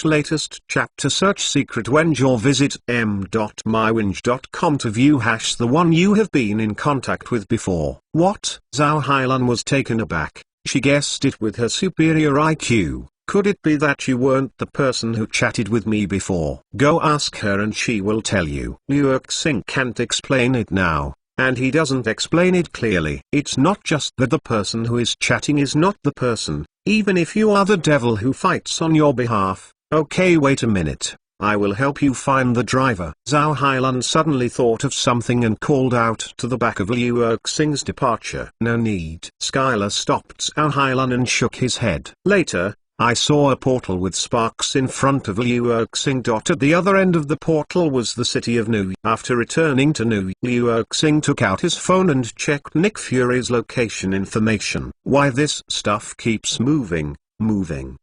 latest chapter search secret Wenge or visit m.mywinge.com to view # the one you have been in contact with before. What? Zhao Hailan was taken aback. She guessed it with her superior IQ. Could it be that you weren't the person who chatted with me before? Go ask her and she will tell you. Liu Xing can't explain it now, and he doesn't explain it clearly. It's not just that the person who is chatting is not the person, even if you are the devil who fights on your behalf. Okay, wait a minute. I will help you find the driver. Zhao Hailan suddenly thought of something and called out to the back of Liu Xing's departure. No need. Skylar stopped Zhao Hailan and shook his head. Later, I saw a portal with sparks in front of Liu Xing. At the other end of the portal was the city of Nu. After returning to Nu, Liu Xing took out his phone and checked Nick Fury's location information. Why this stuff keeps moving.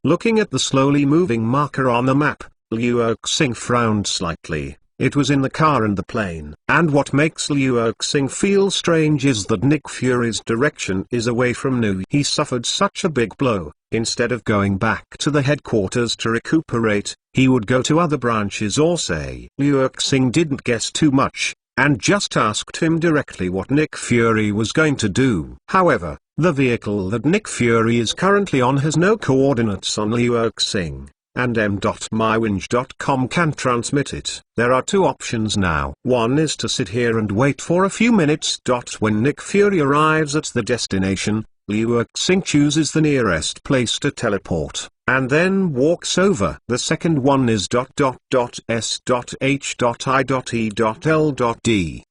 Looking at the slowly moving marker on the map, Liu Xing frowned slightly. It was in the car and the plane. And what makes Liu Xing feel strange is that Nick Fury's direction is away from Nu. He suffered such a big blow. Instead of going back to the headquarters to recuperate, he would go to other branches or say. Liu Xing didn't guess too much, and just asked him directly what Nick Fury was going to do. However, the vehicle that Nick Fury is currently on has no coordinates on Liu Xing, and m.mywinge.com can transmit it. There are two options now. One is to sit here and wait for a few minutes. When Nick Fury arrives at the destination, Liu Xing chooses the nearest place to teleport, and then walks over. The second one is s.h.i.e.l.d.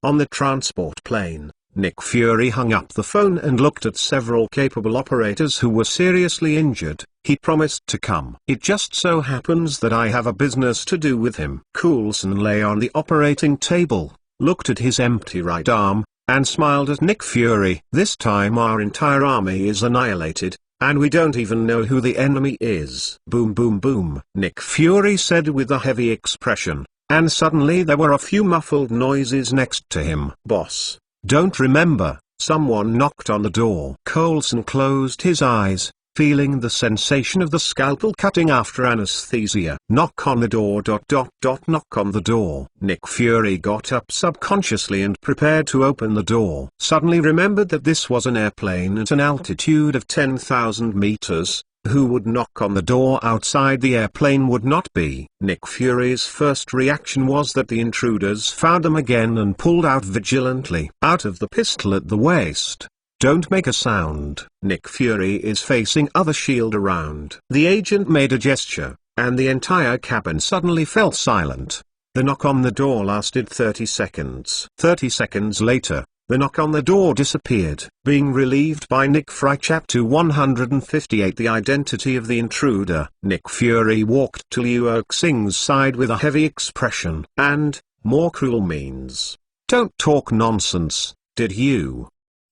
On the transport plane, Nick Fury hung up the phone and looked at several capable operators who were seriously injured. He promised to come. It just so happens that I have a business to do with him. Coulson lay on the operating table, looked at his empty right arm, and smiled at Nick Fury. This time our entire army is annihilated, and we don't even know who the enemy is. Boom boom boom, Nick Fury said with a heavy expression, and suddenly there were a few muffled noises next to him. Boss, don't remember, someone knocked on the door. Coulson closed his eyes, feeling the sensation of the scalpel cutting after anesthesia. Knock on the door. Knock on the door. Nick Fury got up subconsciously and prepared to open the door. Suddenly remembered that this was an airplane at an altitude of 10,000 meters. Who would knock on the door outside the airplane would not be. Nick Fury's first reaction was that the intruders found them again and pulled out vigilantly. Out of the pistol at the waist. Don't make a sound. Nick Fury is facing other shield around. The agent made a gesture, and the entire cabin suddenly fell silent. The knock on the door lasted 30 seconds. 30 seconds later, the knock on the door disappeared. Being relieved by Nick Fury. Chapter 158. The identity of the intruder. Nick Fury walked to Liu Xing's side with a heavy expression. And, more cruel means. Don't talk nonsense, did you?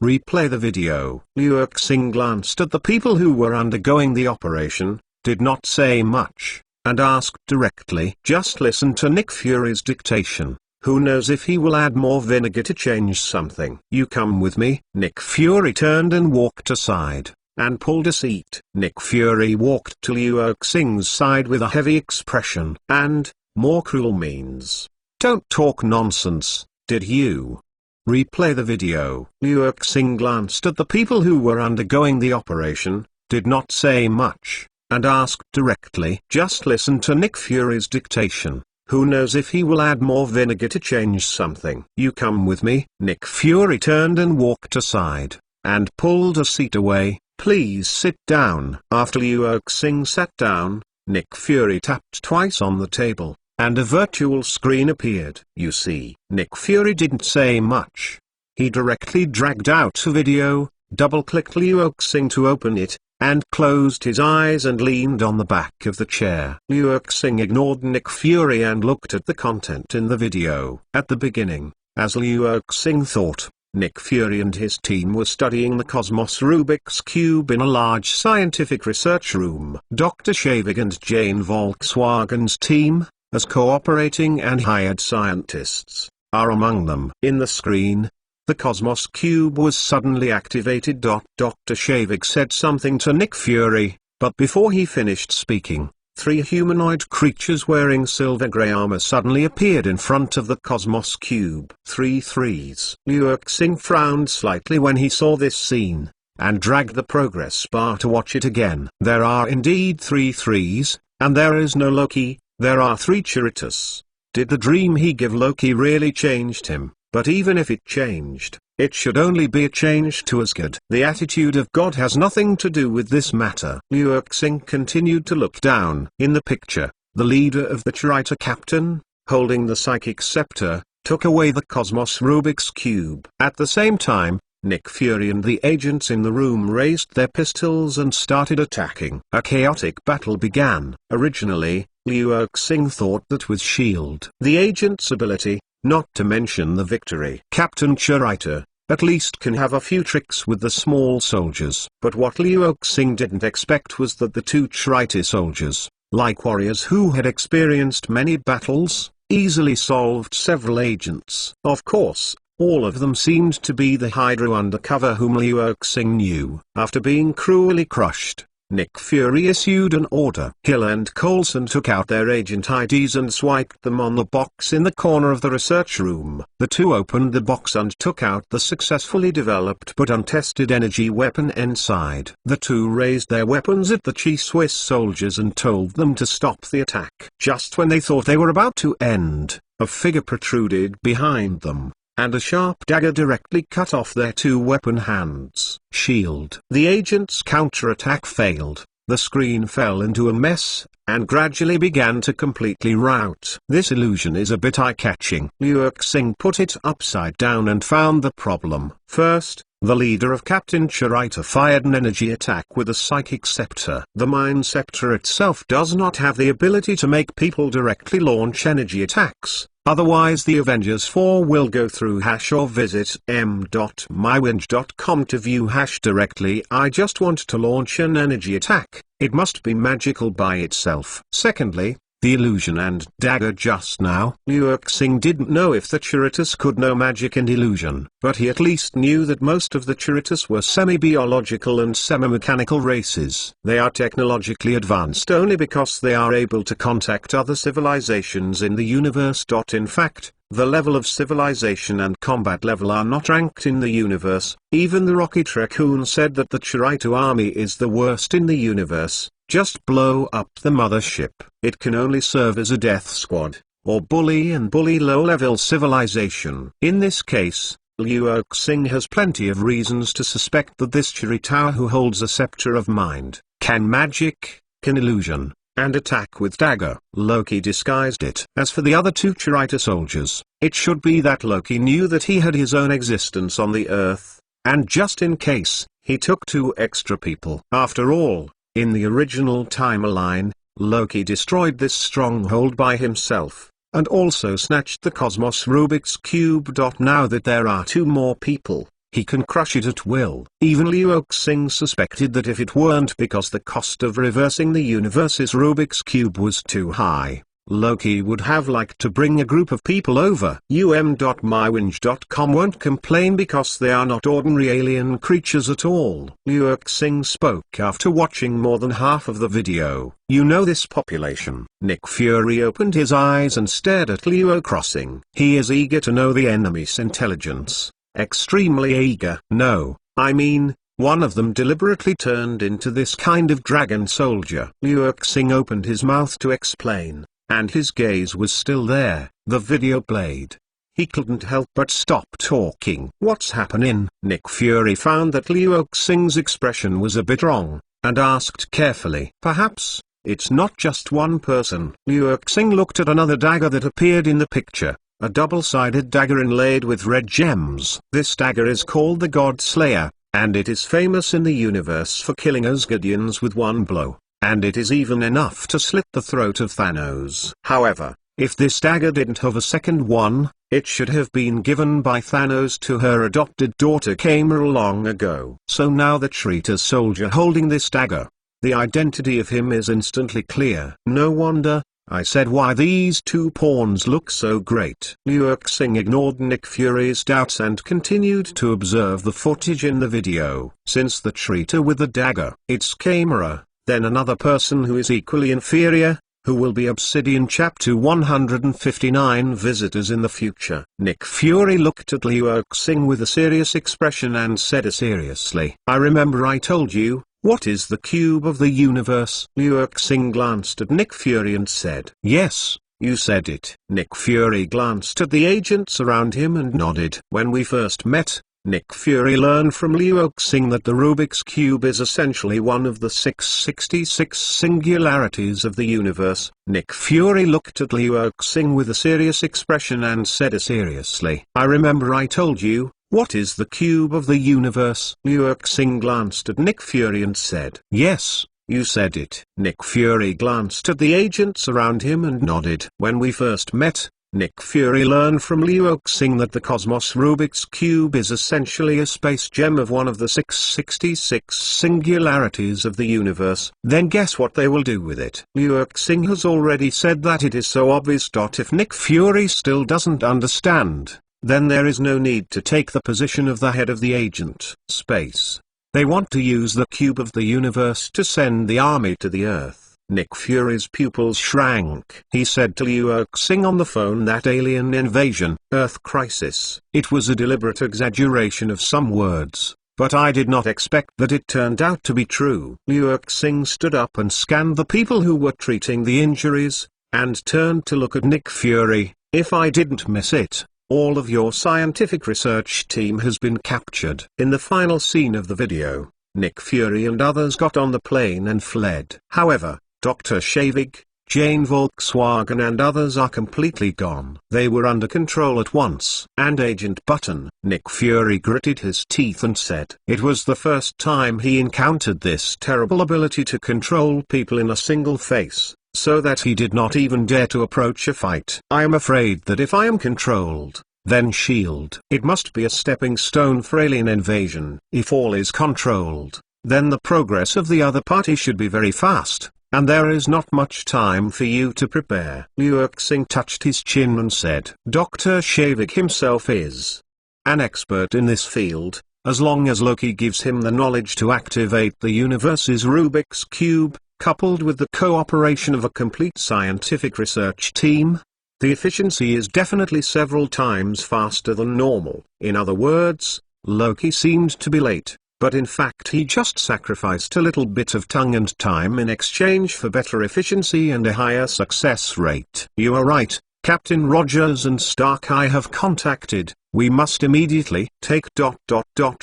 Replay the video. Liu Xing glanced at the people who were undergoing the operation, did not say much, and asked directly. Just listen to Nick Fury's dictation. Who knows if he will add more vinegar to change something. You come with me. Nick Fury turned and walked aside, and pulled a seat. Nick Fury walked to Liu Xing's side with a heavy expression, and, more cruel means. Don't talk nonsense, did you? Replay the video. Liu Xing glanced at the people who were undergoing the operation, did not say much, and asked directly. Just listen to Nick Fury's dictation. Who knows if he will add more vinegar to change something. You come with me. Nick Fury turned and walked aside, and pulled a seat away. Please sit down. After Liu Xing sat down, Nick Fury tapped twice on the table, and a virtual screen appeared. You see, Nick Fury didn't say much. He directly dragged out a video, double-clicked Liu Xing to open it, and closed his eyes and leaned on the back of the chair. Liu Xing ignored Nick Fury and looked at the content in the video. At the beginning, as Liu Xing thought, Nick Fury and his team were studying the Cosmos Rubik's Cube in a large scientific research room. Dr. Shavig and Jane Volkswagen's team, as cooperating and hired scientists, are among them. In the screen, the Cosmos Cube was suddenly activated. Dr. Shavig said something to Nick Fury, but before he finished speaking, 3 humanoid creatures wearing silver grey armor suddenly appeared in front of the Cosmos Cube. 3 threes. Liu Xing frowned slightly when he saw this scene, and dragged the progress bar to watch it again. There are indeed 3 threes, and there is no Loki, there are 3 Chiritas. Did the dream he gave Loki really changed him? But even if it changed, it should only be a change to Asgard. The attitude of God has nothing to do with this matter. Liu Xing continued to look down. In the picture, the leader of the Chirita captain, holding the psychic scepter, took away the Cosmos Rubik's Cube. At the same time, Nick Fury and the agents in the room raised their pistols and started attacking. A chaotic battle began. Originally, Liu Xing thought that with S.H.I.E.L.D., the agent's ability, not to mention the victory, Captain Chirita, at least can have a few tricks with the small soldiers. But what Liu Xing didn't expect was that the 2 Chirita soldiers, like warriors who had experienced many battles, easily solved several agents. Of course, all of them seemed to be the Hydra undercover whom Liu Xing knew. After being cruelly crushed, Nick Fury issued an order. Hill and Coulson took out their agent IDs and swiped them on the box in the corner of the research room. The 2 opened the box and took out the successfully developed but untested energy weapon inside. The 2 raised their weapons at the Chi-Swiss soldiers and told them to stop the attack. Just when they thought they were about to end, a figure protruded behind them, and a sharp dagger directly cut off their 2 weapon hands. S.H.I.E.L.D. The agent's counterattack failed, the screen fell into a mess, and gradually began to completely rout. This illusion is a bit eye-catching. Liu Xing put it upside down and found the problem. First, the leader of Captain Chirita fired an energy attack with a psychic scepter. The Mind Scepter itself does not have the ability to make people directly launch energy attacks. Otherwise the Avengers 4 will go through # or visit m.mywinge.com to view # directly. I just want to launch an energy attack. It must be magical by itself. Secondly, the illusion and dagger just now. Liu Xing didn't know if the Chiritas could know magic and illusion, but he at least knew that most of the Chiritas were semi-biological and semi-mechanical races. They are technologically advanced only because they are able to contact other civilizations in the universe. In fact, the level of civilization and combat level are not ranked in the universe. Even the Rocket Raccoon said that the Chirito army is the worst in the universe. Just blow up the mothership. It can only serve as a death squad, or bully low-level civilization. In this case, Liu Xing has plenty of reasons to suspect that this Chirita who holds a scepter of mind, can magic, can illusion, and attack with dagger. Loki disguised it. As for the other 2 Chirita soldiers, it should be that Loki knew that he had his own existence on the Earth, and just in case, he took 2 extra people. After all, in the original timeline, Loki destroyed this stronghold by himself, and also snatched the Cosmos Rubik's Cube. Now that there are 2 more people, he can crush it at will. Even Liu Xing suspected that if it weren't because the cost of reversing the universe's Rubik's Cube was too high, Loki would have liked to bring a group of people over. um.mywinge.com won't complain because they are not ordinary alien creatures at all. Reassuring spoke after watching more than half of the video. You know this population. Nick Fury opened his eyes and stared at Leo crossing. He is eager to know the enemy's intelligence. Extremely eager. No, I mean, one of them deliberately turned into this kind of dragon soldier. Reassuring opened his mouth to explain, and his gaze was still there. The video played. He couldn't help but stop talking. What's happening? Nick Fury found that Reassuring's expression was a bit wrong, and asked carefully. Perhaps it's not just one person. Reassuring looked at another dagger that appeared in the picture. A double-sided dagger inlaid with red gems. This dagger is called the God Slayer, and it is famous in the universe for killing Asgardians with one blow, and it is even enough to slit the throat of Thanos. However, if this dagger didn't have a second one, it should have been given by Thanos to her adopted daughter Kamala long ago. So now the traitor soldier holding this dagger, the identity of him is instantly clear. No wonder, I said, why these two pawns look so great. Reassuring ignored Nick Fury's doubts and continued to observe the footage in the video. Since the traitor with the dagger, it's Kamala, then another person who is equally inferior, who will be Obsidian Chapter 159 visitors in the future. Nick Fury looked at Reassuring with a serious expression and said seriously, I remember I told you. What is the cube of the universe? Reassuring glanced at Nick Fury and said, yes, you said it. Nick Fury glanced at the agents around him and nodded. When we first met, Nick Fury learned from Reassuring that the Rubik's Cube is essentially one of the 666 singularities of the universe. Nick Fury looked at Reassuring with a serious expression and said seriously, I remember I told you. What is the cube of the universe? Reassuring glanced at Nick Fury and said, yes, you said it. Nick Fury glanced at the agents around him and nodded. When we first met, Nick Fury learned from Reassuring that the Cosmos Rubik's Cube is essentially a space gem of one of the 666 singularities of the universe. Then guess what they will do with it? Reassuring has already said that it is so obvious. If Nick Fury still doesn't understand, then there is no need to take the position of the head of the agent space. They want to use the cube of the universe to send the army to the Earth. Nick Fury's pupils shrank. He said to Reassuring on the phone that alien invasion, Earth crisis. It was a deliberate exaggeration of some words, but I did not expect that it turned out to be true. Reassuring stood up and scanned the people who were treating the injuries, and turned to look at Nick Fury. If I didn't miss it, all of your scientific research team has been captured. In the final scene of the video, Nick Fury and others got on the plane and fled. However, Dr. Shavig, Jane Volkswagen and others are completely gone. They were under control at once. And Agent Button. Nick Fury gritted his teeth and said, it was the first time he encountered this terrible ability to control people in a single face, so that he did not even dare to approach a fight. I am afraid that if I am controlled, then S.H.I.E.L.D. It must be a stepping stone for alien invasion. If all is controlled, then the progress of the other party should be very fast, and there is not much time for you to prepare. Reassuring touched his chin and said, Dr. Shavik himself is an expert in this field. As long as Loki gives him the knowledge to activate the universe's Rubik's Cube, coupled with the cooperation of a complete scientific research team, the efficiency is definitely several times faster than normal. In other words, Loki seemed to be late, but in fact he just sacrificed a little bit of tongue and time in exchange for better efficiency and a higher success rate. You are right, Captain Rogers and Stark I have contacted. We must immediately take ...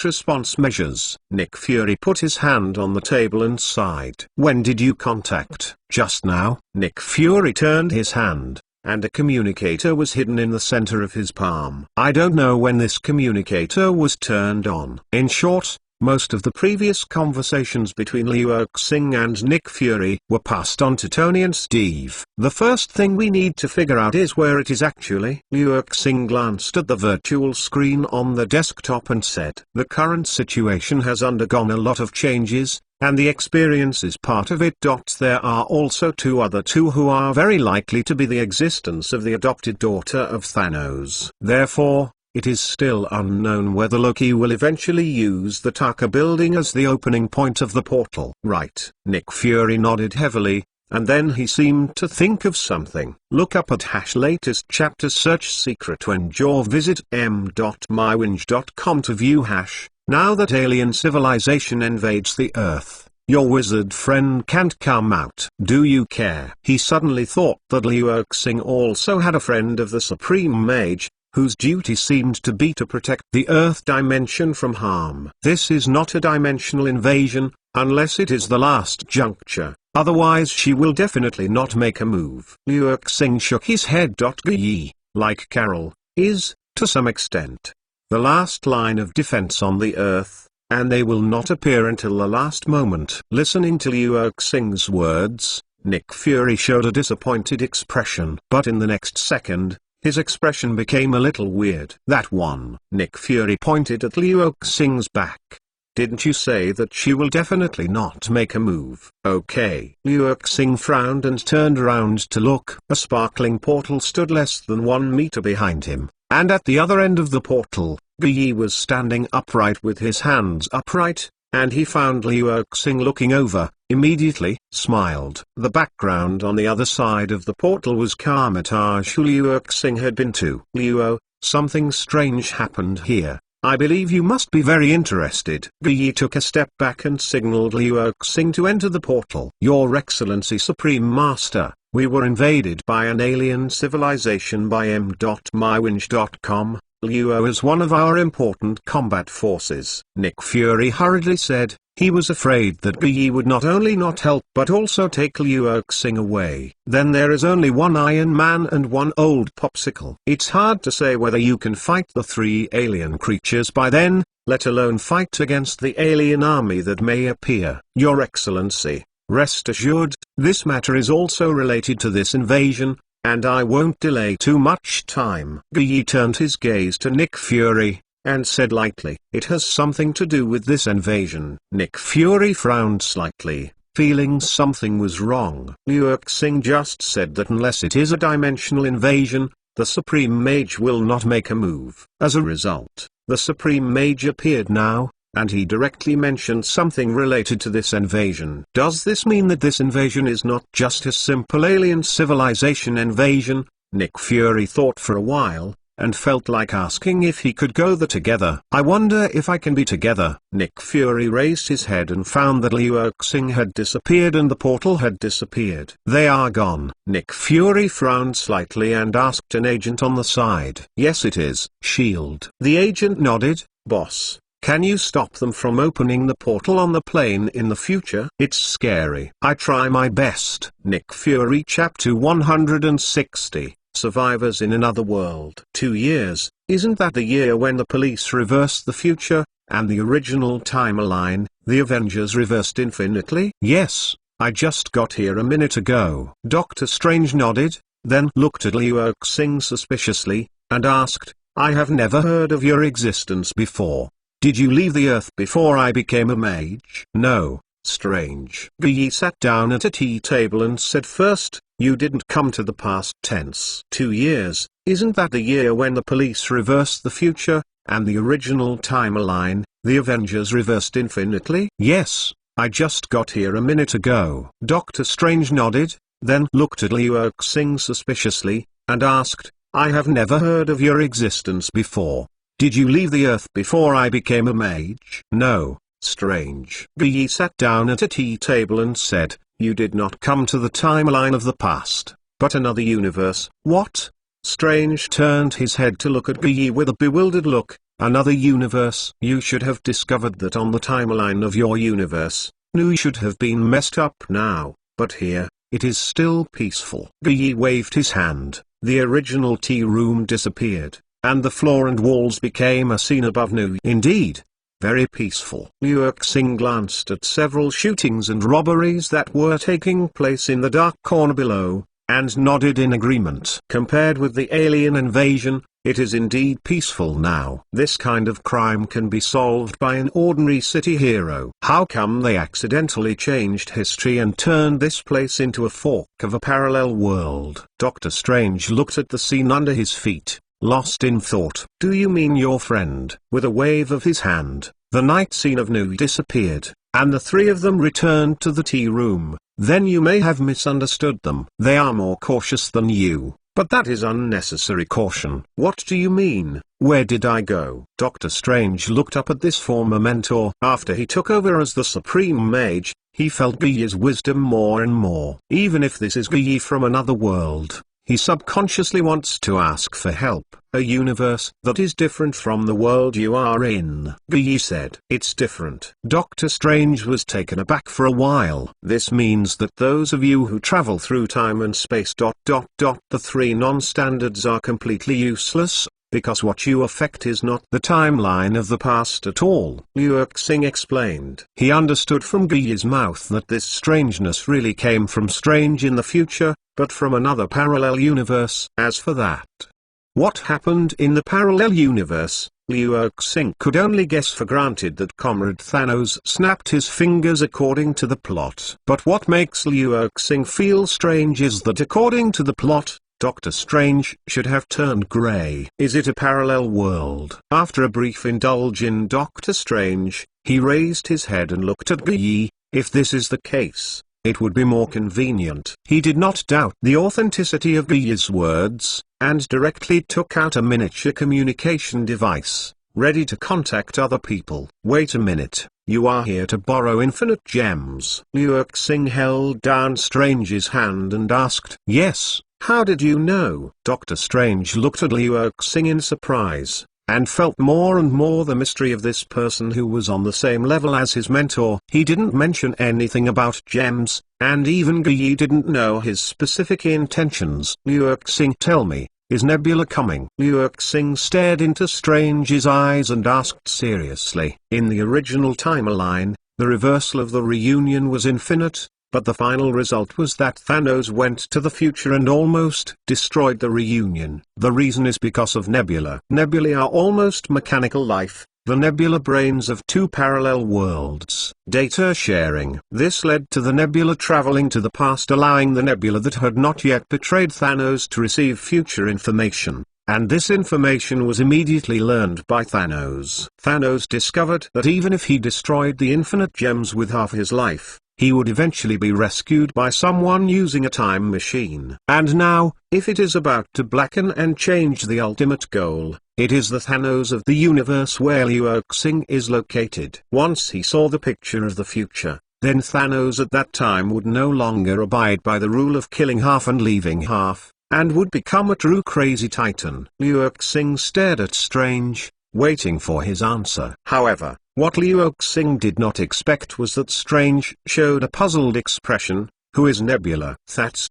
response measures. Nick Fury put his hand on the table and sighed. When did you contact? Just now. Nick Fury turned his hand, and a communicator was hidden in the center of his palm. I don't know when this communicator was turned on. In short, Most of the previous conversations between Liu Xing and Nick Fury were passed on to Tony and Steve. The first thing we need to figure out is where it is actually. Liu Xing glanced at the virtual screen on the desktop and said, "The current situation has undergone a lot of changes, and the experience is part of it. There are also two who are very likely to be the existence of the adopted daughter of Thanos. Therefore, it is still unknown whether Loki will eventually use the Taka building as the opening point of the portal." "Right." Nick Fury nodded heavily, and then he seemed to think of something. "Look up at latest chapters, search secret wenge or visit m.mywinge.com to view Now that alien civilization invades the Earth, your wizard friend can't come out. Do you care?" He suddenly thought that Liu Xing also had a friend of the Supreme Mage, whose duty seemed to be to protect the Earth dimension from harm. This is not a dimensional invasion, unless it is the last juncture, otherwise she will definitely not make a move. Liu Xing shook his head. Guyi, like Carol, is, to some extent, the last line of defense on the Earth, and they will not appear until the last moment. Listening to Liu Xing's words, Nick Fury showed a disappointed expression. But in the next second, his expression became a little weird. "That one." Nick Fury pointed at Liu Xing's back. "Didn't you say that she will definitely not make a move?" "Okay." Liu Xing frowned and turned around to look. A sparkling portal stood less than 1 meter behind him, and at the other end of the portal, Guyi was standing upright with his hands upright, and he found Liu Xing looking over, immediately smiled. The background on the other side of the portal was Carmitage, who Liu Xing had been to. "Liu, something strange happened here. I believe you must be very interested." Guyi took a step back and signaled Liu Xing to enter the portal. "Your Excellency Supreme Master, we were invaded by an alien civilization by m.mywinge.com. Liu is one of our important combat forces." Nick Fury hurriedly said. He was afraid that Guyi would not only not help but also take Liu Xing away. "Then there is only one Iron Man and one old popsicle. It's hard to say whether you can fight the 3 alien creatures by then, let alone fight against the alien army that may appear." "Your Excellency, rest assured, this matter is also related to this invasion, and I won't delay too much time." Guyi turned his gaze to Nick Fury, and said lightly, "It has something to do with this invasion." Nick Fury frowned slightly, feeling something was wrong. Liu Xing just said that unless it is a dimensional invasion, the Supreme Mage will not make a move. As a result, the Supreme Mage appeared now, and he directly mentioned something related to this invasion. Does this mean that this invasion is not just a simple alien civilization invasion? Nick Fury thought for a while, and felt like asking if he could go there together. "I wonder if I can be together." Nick Fury raised his head and found that Liu Xing had disappeared and the portal had disappeared. "They are gone." Nick Fury frowned slightly and asked an agent on the side. "Yes, it is. SHIELD." The agent nodded. "Boss, can you stop them from opening the portal on the plane in the future? It's scary." "I try my best." Nick Fury Chapter 160. Survivors in Another World. 2 years, isn't that the year when the police reversed the future, and the original timeline, the Avengers reversed infinitely? "Yes, I just got here a minute ago." Doctor Strange nodded, then looked at Liu Xing suspiciously, and asked, "I have never heard of your existence before. Did you leave the Earth before I became a mage?" "No, Strange." Guyi sat down at a tea table and said, "First, you didn't come to the past tense. 2 years, isn't that the year when the police reversed the future, and the original timeline, the Avengers reversed infinitely?" "Yes, I just got here a minute ago." Doctor Strange nodded, then looked at Liu Xing suspiciously, and asked, "I have never heard of your existence before. Did you leave the Earth before I became a mage?" "No, Strange." Guyi sat down at a tea table and said, "You did not come to the timeline of the past, but another universe." "What?" Strange turned his head to look at Guyi with a bewildered look. "Another universe? You should have discovered that on the timeline of your universe. You should have been messed up now, but here, it is still peaceful." Guyi waved his hand, the original tea room disappeared, and the floor and walls became a scene above new. Indeed, very peaceful. Liu Xing glanced at several shootings and robberies that were taking place in the dark corner below, and nodded in agreement. Compared with the alien invasion, it is indeed peaceful now. This kind of crime can be solved by an ordinary city hero. How come they accidentally changed history and turned this place into a fork of a parallel world? Doctor Strange looked at the scene under his feet, lost in thought. Do you mean your friend? With a wave of his hand, the night scene of Nu disappeared, and the three of them returned to the tea room. Then you may have misunderstood them. They are more cautious than you. But that is unnecessary caution. What do you mean? Where did I go? Doctor Strange looked up at this former mentor. After he took over as the Supreme Mage, he felt Guy's wisdom more and more. Even if this is Guy from another world, he subconsciously wants to ask for help. A universe that is different from the world you are in, Guy said. It's different. Doctor Strange was taken aback for a while. This means that those of you who travel through time and space ... The three non-standards are completely useless, because what you affect is not the timeline of the past at all. Liu Xing explained. He understood from Guy's mouth that this strangeness really came from Strange in the future, but from another parallel universe. As for that, what happened in the parallel universe, Liu Xing could only guess for granted that Comrade Thanos snapped his fingers according to the plot. But what makes Liu Xing feel strange is that according to the plot, Doctor Strange should have turned grey. Is it a parallel world? After a brief indulge in Doctor Strange, he raised his head and looked at Guy. If this is the case, it would be more convenient. He did not doubt the authenticity of Guy's words, and directly took out a miniature communication device, ready to contact other people. Wait a minute, you are here to borrow infinite gems. Liu Xing held down Strange's hand and asked. Yes, how did you know? Doctor Strange looked at Liu Xing in surprise, and felt more and more the mystery of this person who was on the same level as his mentor. He didn't mention anything about gems, and even Guy didn't know his specific intentions. Liu Xing, tell me, is Nebula coming? Liu Xing stared into Strange's eyes and asked seriously. In the original timeline, the reversal of the reunion was infinite, but the final result was that Thanos went to the future and almost destroyed the reunion. The reason is because of Nebula. Nebulae are almost mechanical life, the nebula brains of two parallel worlds. Data sharing. This led to the Nebula traveling to the past, allowing the Nebula that had not yet betrayed Thanos to receive future information. And this information was immediately learned by Thanos. Thanos discovered that even if he destroyed the infinite gems with half his life, he would eventually be rescued by someone using a time machine. And now, if it is about to blacken and change the ultimate goal, it is the Thanos of the universe where Liu Xing is located. Once he saw the picture of the future, then Thanos at that time would no longer abide by the rule of killing half and leaving half, and would become a true crazy titan. Liu Xing stared at Strange, waiting for his answer. However, what Liu Xing did not expect was that Strange showed a puzzled expression. Who is Nebula? That's ...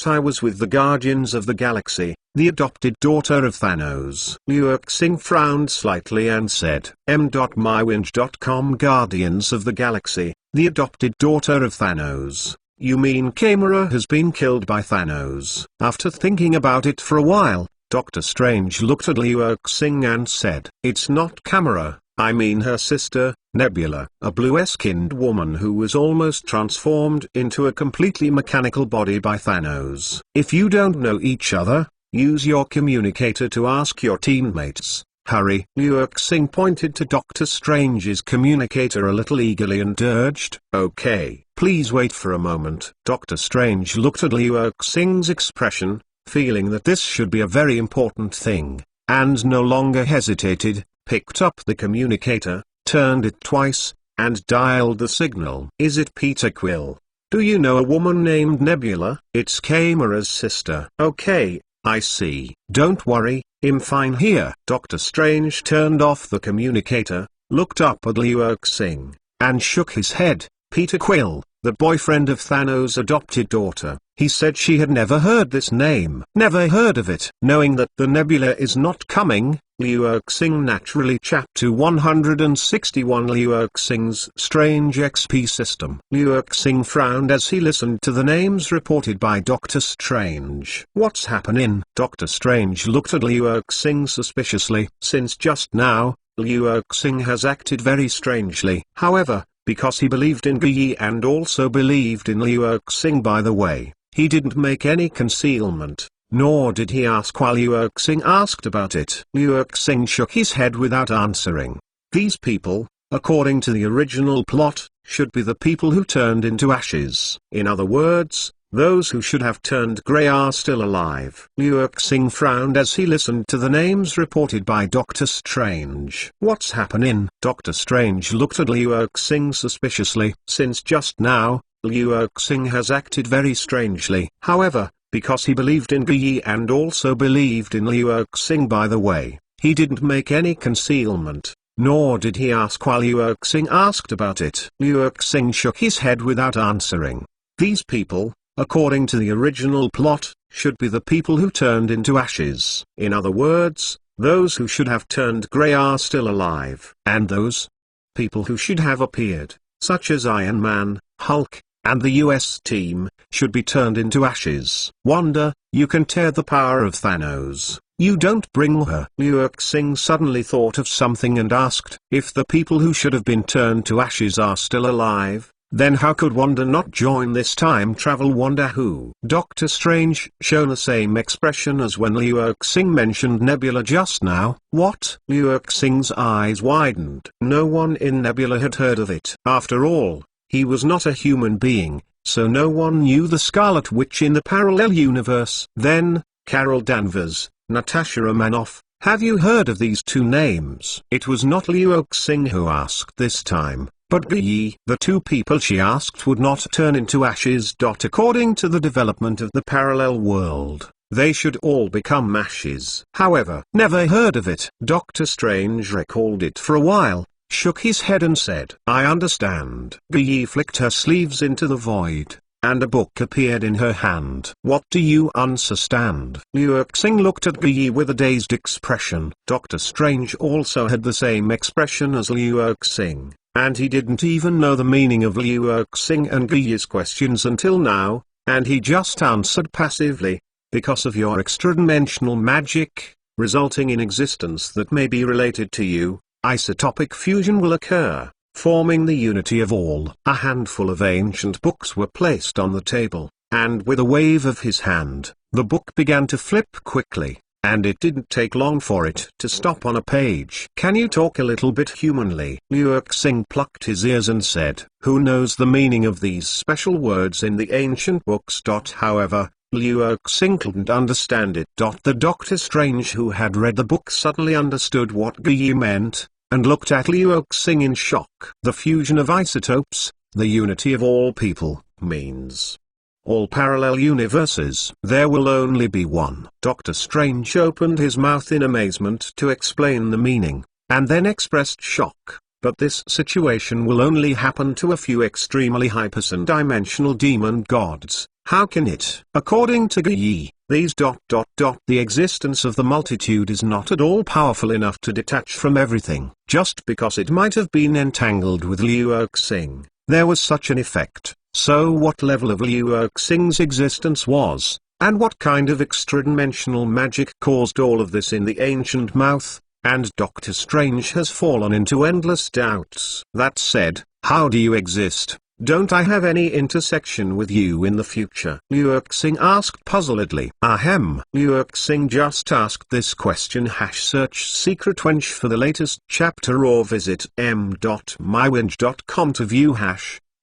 I was with the Guardians of the Galaxy, the adopted daughter of Thanos. Liu Xing frowned slightly and said, m.mywind.com. Guardians of the Galaxy, the adopted daughter of Thanos. You mean Gamora has been killed by Thanos? After thinking about it for a while, Doctor Strange looked at Liu Xing and said, it's not Gamora, I mean her sister, Nebula, a blue-skinned woman who was almost transformed into a completely mechanical body by Thanos. If you don't know each other, use your communicator to ask your teammates. Hurry. Liu Xing pointed to Doctor Strange's communicator a little eagerly and urged, okay, please wait for a moment. Doctor Strange looked at Liu Xing's expression, feeling that this should be a very important thing, and no longer hesitated, picked up the communicator, turned it twice, and dialed the signal. Is it Peter Quill? Do you know a woman named Nebula? It's Gamora's sister. Okay, I see. Don't worry, I'm fine here. Doctor Strange turned off the communicator, looked up at Liu Xing, and shook his head. Peter Quill, the boyfriend of Thanos' adopted daughter. He said she had never heard this name. Never heard of it. Knowing that the nebula is not coming, Liu Erxing naturally chapped to 161 Liu Erxing's strange XP system. Liu Erxing frowned as he listened to the names reported by Doctor Strange. What's happening? Doctor Strange looked at Liu Erxing suspiciously. Since just now, Liu Erxing has acted very strangely. However, because he believed in Skye and also believed in Liu Erxing by the way, he didn't make any concealment, nor did he ask while Liu Erxing asked about it. Liu Erxing shook his head without answering. These people, according to the original plot, should be the people who turned into ashes. In other words, those who should have turned grey are still alive. Liu Erxing frowned as he listened to the names reported by Doctor Strange. What's happening? Doctor Strange looked at Liu Erxing suspiciously. Since just now, Liu Erxing has acted very strangely. However, because he believed in Skye and also believed in Liu Erxing by the way, he didn't make any concealment, nor did he ask while Liu Erxing asked about it. Liu Erxing shook his head without answering. These people, according to the original plot, should be the people who turned into ashes. In other words, those who should have turned grey are still alive. And those people who should have appeared, such as Iron Man, Hulk, and the US team, should be turned into ashes. Wanda, you can tear the power of Thanos. You don't bring her. Liu Erxing suddenly thought of something and asked, if the people who should have been turned to ashes are still alive, then how could Wanda not join this time travel? Wanda who? Doctor Strange shown the same expression as when Liu Erxing mentioned Nebula just now. What? Liu Erxing's eyes widened. No one in Nebula had heard of it. After all, he was not a human being, so no one knew the Scarlet Witch in the parallel universe. Then, Carol Danvers, Natasha Romanoff, have you heard of these two names? It was not Liu Erxing who asked this time, but Skye. The two people she asked would not turn into ashes. According to the development of the parallel world, they should all become ashes. However, never heard of it. Doctor Strange recalled it for a while, shook his head and said, I understand. Skye flicked her sleeves into the void, and a book appeared in her hand. What do you understand? Liu Erxing looked at Skye with a dazed expression. Doctor Strange also had the same expression as Liu Erxing, and he didn't even know the meaning of Liu Erxing and Skye's questions until now, and he just answered passively, because of your extra-dimensional magic, resulting in existence that may be related to you, isotopic fusion will occur, forming the unity of all. A handful of ancient books were placed on the table, and with a wave of his hand, the book began to flip quickly, and it didn't take long for it to stop on a page. Can you talk a little bit humanly? Liu Erxing plucked his ears and said, who knows the meaning of these special words in the ancient books? However, Liu Erxing couldn't understand it. The Doctor Strange who had read the book suddenly understood what Skye meant, and looked at Liu Erxing in shock. The fusion of isotopes, the unity of all people, means all parallel universes. There will only be one. Doctor Strange opened his mouth in amazement to explain the meaning, and then expressed shock. But this situation will only happen to a few extremely hyperdimensional demon gods. How can it? According to Skye, these ... the existence of the multitude is not at all powerful enough to detach from everything. Just because it might have been entangled with Liu Erxing, there was such an effect. So what level of Liu Erxing's existence was, and what kind of extra-dimensional magic caused all of this in the ancient mouth, and Doctor Strange has fallen into endless doubts. That said, how do you exist? Don't I have any intersection with you in the future? Liu Erxing asked puzzledly. Ahem. Liu Erxing just asked this question. Search secret wench for the latest chapter or visit m.mywinch.com to view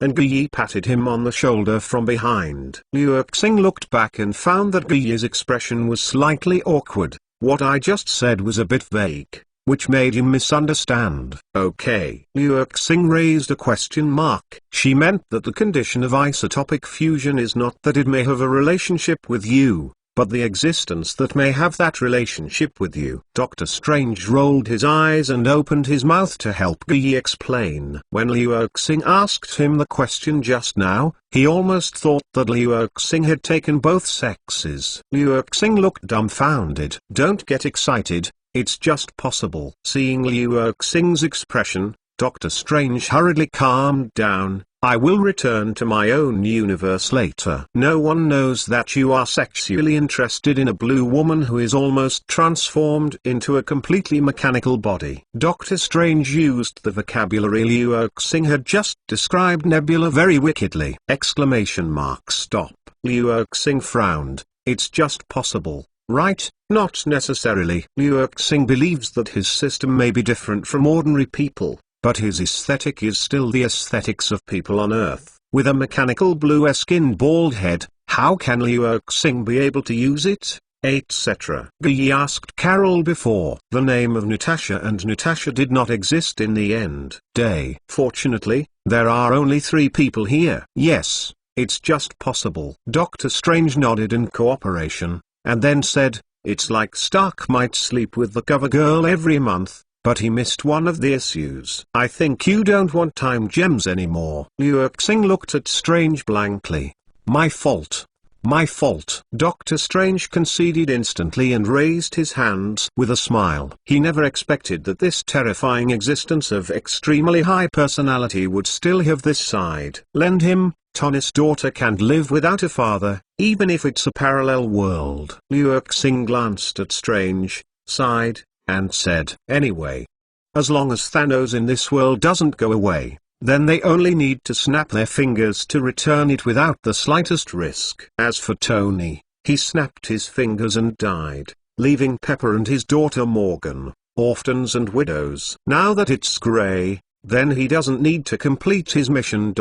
and Skye patted him on the shoulder from behind. Liu Erxing looked back and found that Skye's expression was slightly awkward. What I just said was a bit vague, which made him misunderstand. Okay. Liu Erxing raised a question mark. She meant that the condition of isotopic fusion is not that it may have a relationship with you, but the existence that may have that relationship with you. Doctor Strange rolled his eyes and opened his mouth to help Skye explain. When Liu Xing asked him the question just now, he almost thought that Liu Xing had taken both sexes. Liu Xing looked dumbfounded. Don't get excited, it's just possible. Seeing Liu Xing's expression, Doctor Strange hurriedly calmed down. I will return to my own universe later. No one knows that you are sexually interested in a blue woman who is almost transformed into a completely mechanical body. Doctor Strange used the vocabulary Liu Xing had just described Nebula very wickedly. Stop. Liu Xing frowned. It's just possible, right? Not necessarily. Liu Xing believes that his system may be different from ordinary people, but his aesthetic is still the aesthetics of people on Earth. With a mechanical blue skin bald head, how can Liu Xing be able to use it, etc.? Skye asked Carol before. The name of Natasha and Natasha did not exist in the end. Fortunately, there are only 3 people here. Yes, it's just possible. Doctor Strange nodded in cooperation, and then said, it's like Stark might sleep with the cover girl every month, but he missed one of the issues. I think you don't want time gems anymore. Liu Xing looked at Strange blankly. My fault. My fault. Doctor Strange conceded instantly and raised his hands with a smile. He never expected that this terrifying existence of extremely high personality would still have this side. Lend him. Tony's daughter can't live without a father, even if it's a parallel world. Liu Xing glanced at Strange, sighed, and said, anyway, as long as Thanos in this world doesn't go away, then they only need to snap their fingers to return it without the slightest risk. As for Tony, he snapped his fingers and died, leaving Pepper and his daughter Morgan, orphans and widows. Now that it's gray, then he doesn't need to complete his mission.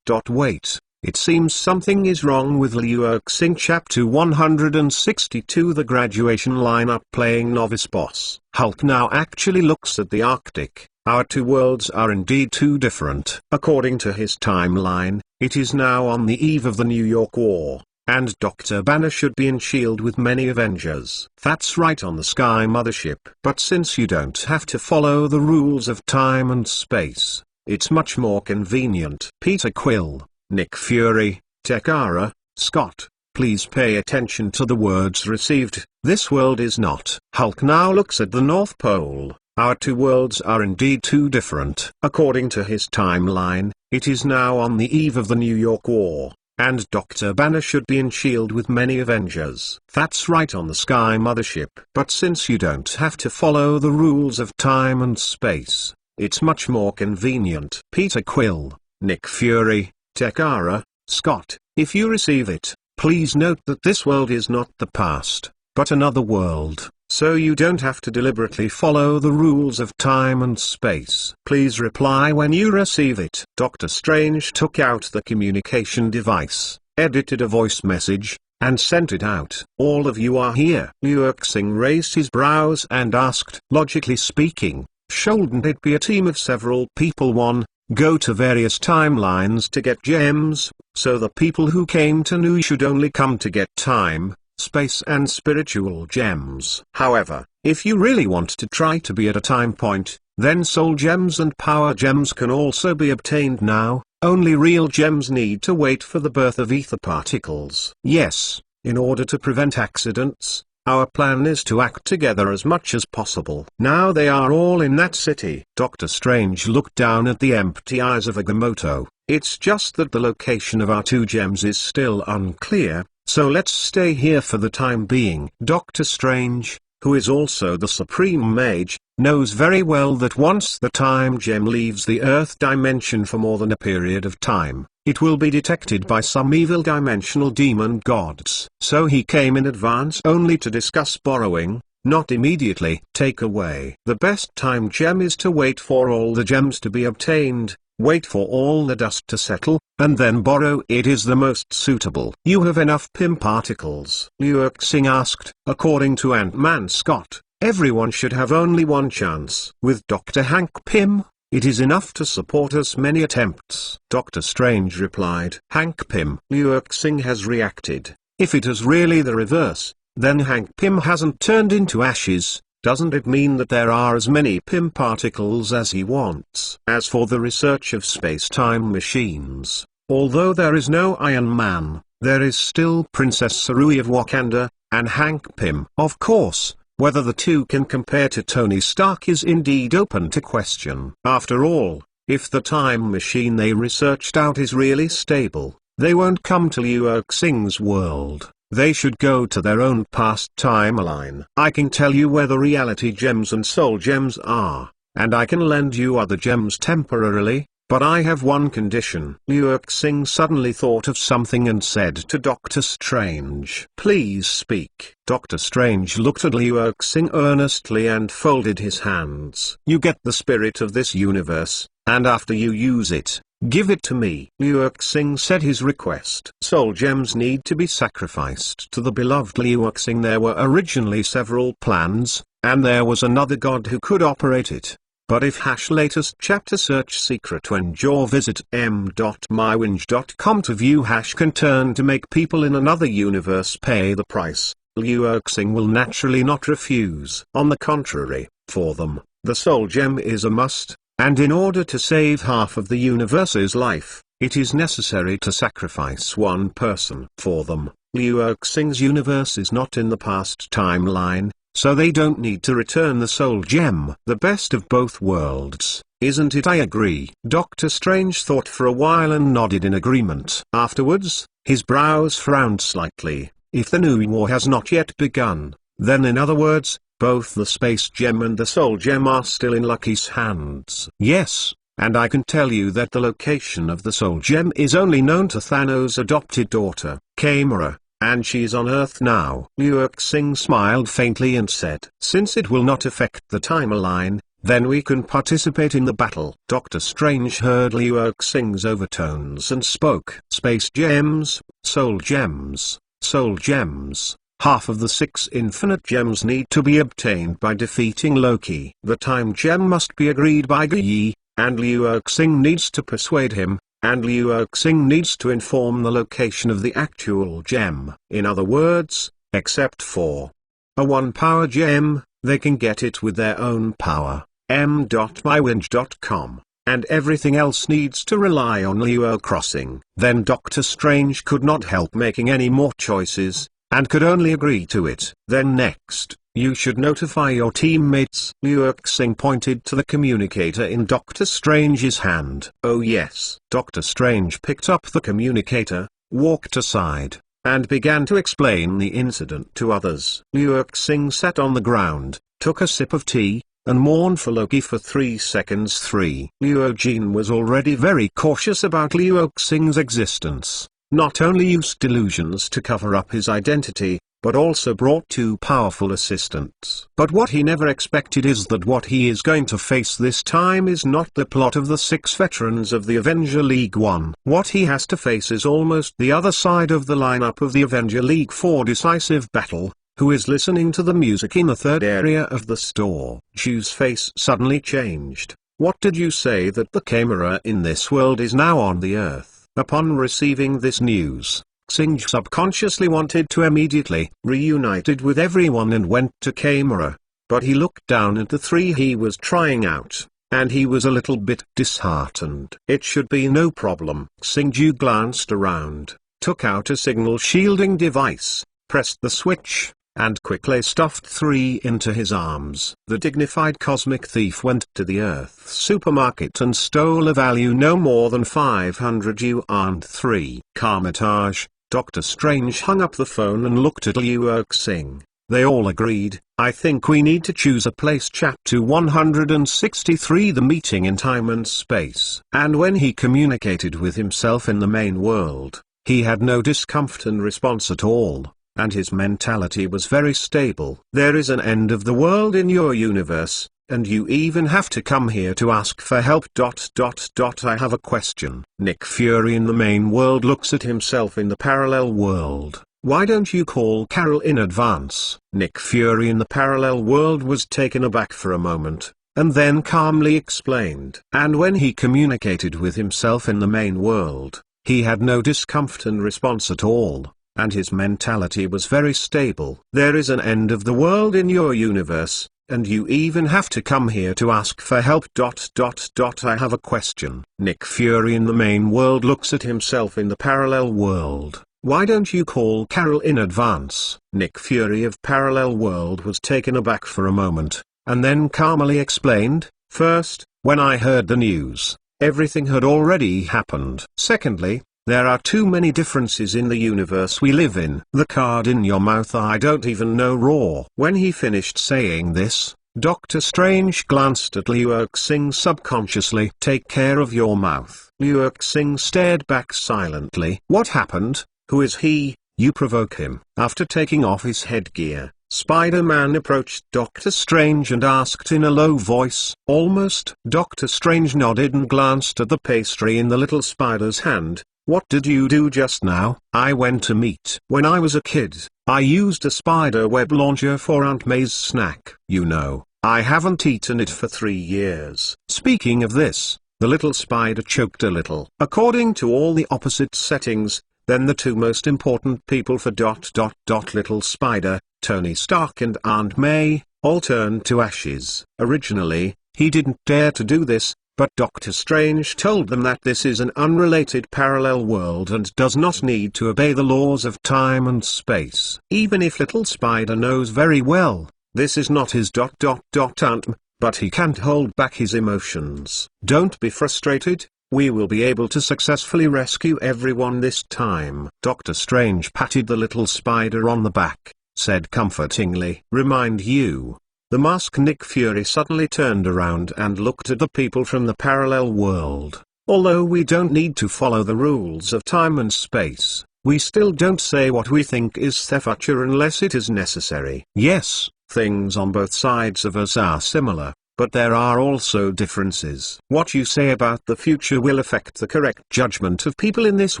Wait. It seems something is wrong with Liu Xing. Chapter 162. The graduation lineup playing novice boss. Hulk now actually looks at the Arctic. Our 2 worlds are indeed too different. According to his timeline, it is now on the eve of the New York War, and Dr. Banner should be in S.H.I.E.L.D. with many Avengers. That's right, on the Skye mothership. But since you don't have to follow the rules of time and space, it's much more convenient. Peter Quill, Nick Fury, Tekara, Scott, please pay attention to the words received. This world is not. Hulk now looks at the North Pole. Our 2 worlds are indeed too different. According to his timeline, it is now on the eve of the New York War, and Dr. Banner should be in S.H.I.E.L.D. with many Avengers. That's right, on the Skye mothership. But since you don't have to follow the rules of time and space, it's much more convenient. Peter Quill, Nick Fury, Tekara, Scott, if you receive it, please note that this world is not the past, but another world, so you don't have to deliberately follow the rules of time and space. Please reply when you receive it. Doctor Strange took out the communication device, edited a voice message, and sent it out. All of you are here. Liu Xing raised his brows and asked, logically speaking, shouldn't it be a team of several people? Go to various timelines to get gems, so the people who came to New should only come to get time, space and spiritual gems. However, if you really want to try to be at a time point, then soul gems and power gems can also be obtained now. Only real gems need to wait for the birth of ether particles. Yes, in order to prevent accidents, our plan is to act together as much as possible. Now they are all in that city. Doctor Strange looked down at the empty eyes of Agamotto. It's just that the location of our 2 gems is still unclear, so let's stay here for the time being. Doctor Strange, who is also the Supreme Mage, knows very well that once the time gem leaves the Earth dimension for more than a period of time, it will be detected by some evil dimensional demon gods. So he came in advance only to discuss borrowing, not immediately take away. The best time gem is to wait for all the gems to be obtained, wait for all the dust to settle, and then borrow. It is the most suitable. You have enough PIM particles? Liu Xing asked. According to Ant-Man Scott, everyone should have only one chance. With Dr. Hank Pym, it is enough to support us many attempts. Doctor Strange replied. Hank Pym. Liu Xing has reacted. If it is really the reverse, then Hank Pym hasn't turned into ashes. Doesn't it mean that there are as many Pym particles as he wants? As for the research of space-time machines, although there is no Iron Man, there is still Princess Sarui of Wakanda, and Hank Pym. Of course, whether the two can compare to Tony Stark is indeed open to question. After all, if the time machine they researched out is really stable, they won't come to Liu Xing's world. They should go to their own past timeline. I can tell you where the reality gems and soul gems are, and I can lend you other gems temporarily, but I have one condition. Liu Xing suddenly thought of something and said to Doctor Strange, "Please speak." Doctor Strange looked at Liu Xing earnestly and folded his hands. "You get the spirit of this universe, and after you use it, give it to me." Liu Xing said his request. Soul gems need to be sacrificed to the beloved Liu Xing. There were originally several plans, and there was another god who could operate it. But if latest chapter search secret when or visit m.mywinge.com to view can turn to make people in another universe pay the price, Liu Xing will naturally not refuse. On the contrary, for them, the soul gem is a must. And in order to save half of the universe's life, it is necessary to sacrifice one person. For them, Liu Xing's universe is not in the past timeline, so they don't need to return the soul gem. The best of both worlds, isn't it? I agree. Doctor Strange thought for a while and nodded in agreement. Afterwards, his brows frowned slightly. If the new war has not yet begun, then in other words, both the space gem and the soul gem are still in Lucky's hands. Yes, and I can tell you that the location of the soul gem is only known to Thanos' adopted daughter, Gamora, and she's on Earth now. Liu Xing smiled faintly and said, "Since it will not affect the timeline, then we can participate in the battle." Doctor Strange heard Liu Xing's overtones and spoke. "Space gems, soul gems, soul gems. Half of the 6 infinite gems need to be obtained by defeating Loki. The time gem must be agreed by Yi, and Liu Xing needs to persuade him, and Liu Xing needs to inform the location of the actual gem. In other words, except for a 1-power gem, they can get it with their own power. m.mywinge.com. And everything else needs to rely on Liu crossing." Then Doctor Strange could not help making any more choices, and could only agree to it. "Then next, you should notify your teammates." Liu Xing pointed to the communicator in Doctor Strange's hand. "Oh yes." Doctor Strange picked up the communicator, walked aside, and began to explain the incident to others. Liu Xing sat on the ground, took a sip of tea, and mourned for Loki for 3 seconds. Liu Jin was already very cautious about Liu Xing's existence. Not only used delusions to cover up his identity, but also brought 2 powerful assistants. But what he never expected is that what he is going to face this time is not the plot of the 6 veterans of the Avenger League 1. What he has to face is almost the other side of the lineup of the Avenger League 4 decisive battle, who is listening to the music in the third area of the store. Ju's face suddenly changed. "What did you say that the camera in this world is now on the Earth?" Upon receiving this news, Xing subconsciously wanted to immediately reunited with everyone and went to Gamora, but he looked down at the 3 he was trying out, and he was a little bit disheartened. "It should be no problem." Xingju glanced around, took out a signal shielding device, pressed the switch, and quickly stuffed 3 into his arms. The dignified cosmic thief went to the Earth supermarket and stole a value no more than 500 yuan. 3 Carmitage. Doctor Strange hung up the phone and looked at Liu Xing. They all agreed, "I think we need to choose a place." Chapter 163. The meeting in time and space. And when he communicated with himself in the main world, he had no discomfort and response at all, and his mentality was very stable. "There is an end of the world in your universe, and you even have to come here to ask for help. I have a question." Nick Fury in the main world looks at himself in the parallel world. "Why don't you call Carol in advance?" Nick Fury in the parallel world was taken aback for a moment, and then calmly explained. And when he communicated with himself in the main world, he had no discomfort and response at all, and his mentality was very stable. There is an end of the world in your universe, and you even have to come here to ask for help. I have a question. Nick Fury in the main world looks at himself in the parallel world. Why don't you call Carol in advance? Nick Fury of parallel world was taken aback for a moment, and then calmly explained, first, when I heard the news, everything had already happened. Secondly, there are too many differences in the universe we live in. The card in your mouth I don't even know raw. When he finished saying this, Doctor Strange glanced at Liu Xing subconsciously. Take care of your mouth. Liu Xing stared back silently. What happened? Who is he? You provoke him. After taking off his headgear, Spider-Man approached Doctor Strange and asked in a low voice, almost. Doctor Strange nodded and glanced at the pastry in the little spider's hand. What did you do just now? I went to meet. When I was a kid, I used a spider web launcher for Aunt May's snack. You know, I haven't eaten it for 3 years. Speaking of this, the little spider choked a little. According to all the opposite settings, then the two most important people for little spider, Tony Stark and Aunt May, all turned to ashes. Originally, he didn't dare to do this, but Doctor Strange told them that this is an unrelated parallel world and does not need to obey the laws of time and space. Even if little spider knows very well, this is not his Aunt M, but he can't hold back his emotions. Don't be frustrated. We will be able to successfully rescue everyone this time. Doctor Strange patted the little spider on the back, said comfortingly. Remind you. The mask. Nick Fury suddenly turned around and looked at the people from the parallel world. Although we don't need to follow the rules of time and space, we still don't say what we think is the future unless it is necessary. Yes, things on both sides of us are similar, but there are also differences. What you say about the future will affect the correct judgment of people in this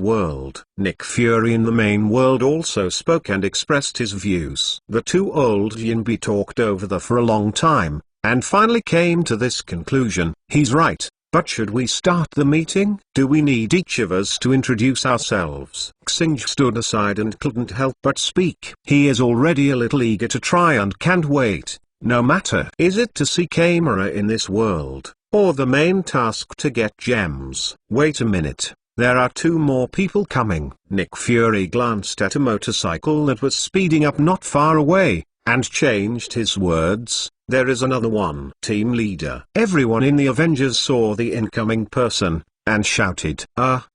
world. Nick Fury in the main world also spoke and expressed his views. The two old Yinbi talked over there for a long time, and finally came to this conclusion. He's right, but should we start the meeting? Do we need each of us to introduce ourselves? Xing stood aside and couldn't help but speak. He is already a little eager to try and can't wait. No matter is it to see camera in this world, or the main task to get gems. Wait a minute, there are 2 more people coming. Nick Fury glanced at a motorcycle that was speeding up not far away, and changed his words. There is another one. Team leader. Everyone in the Avengers saw the incoming person, and shouted,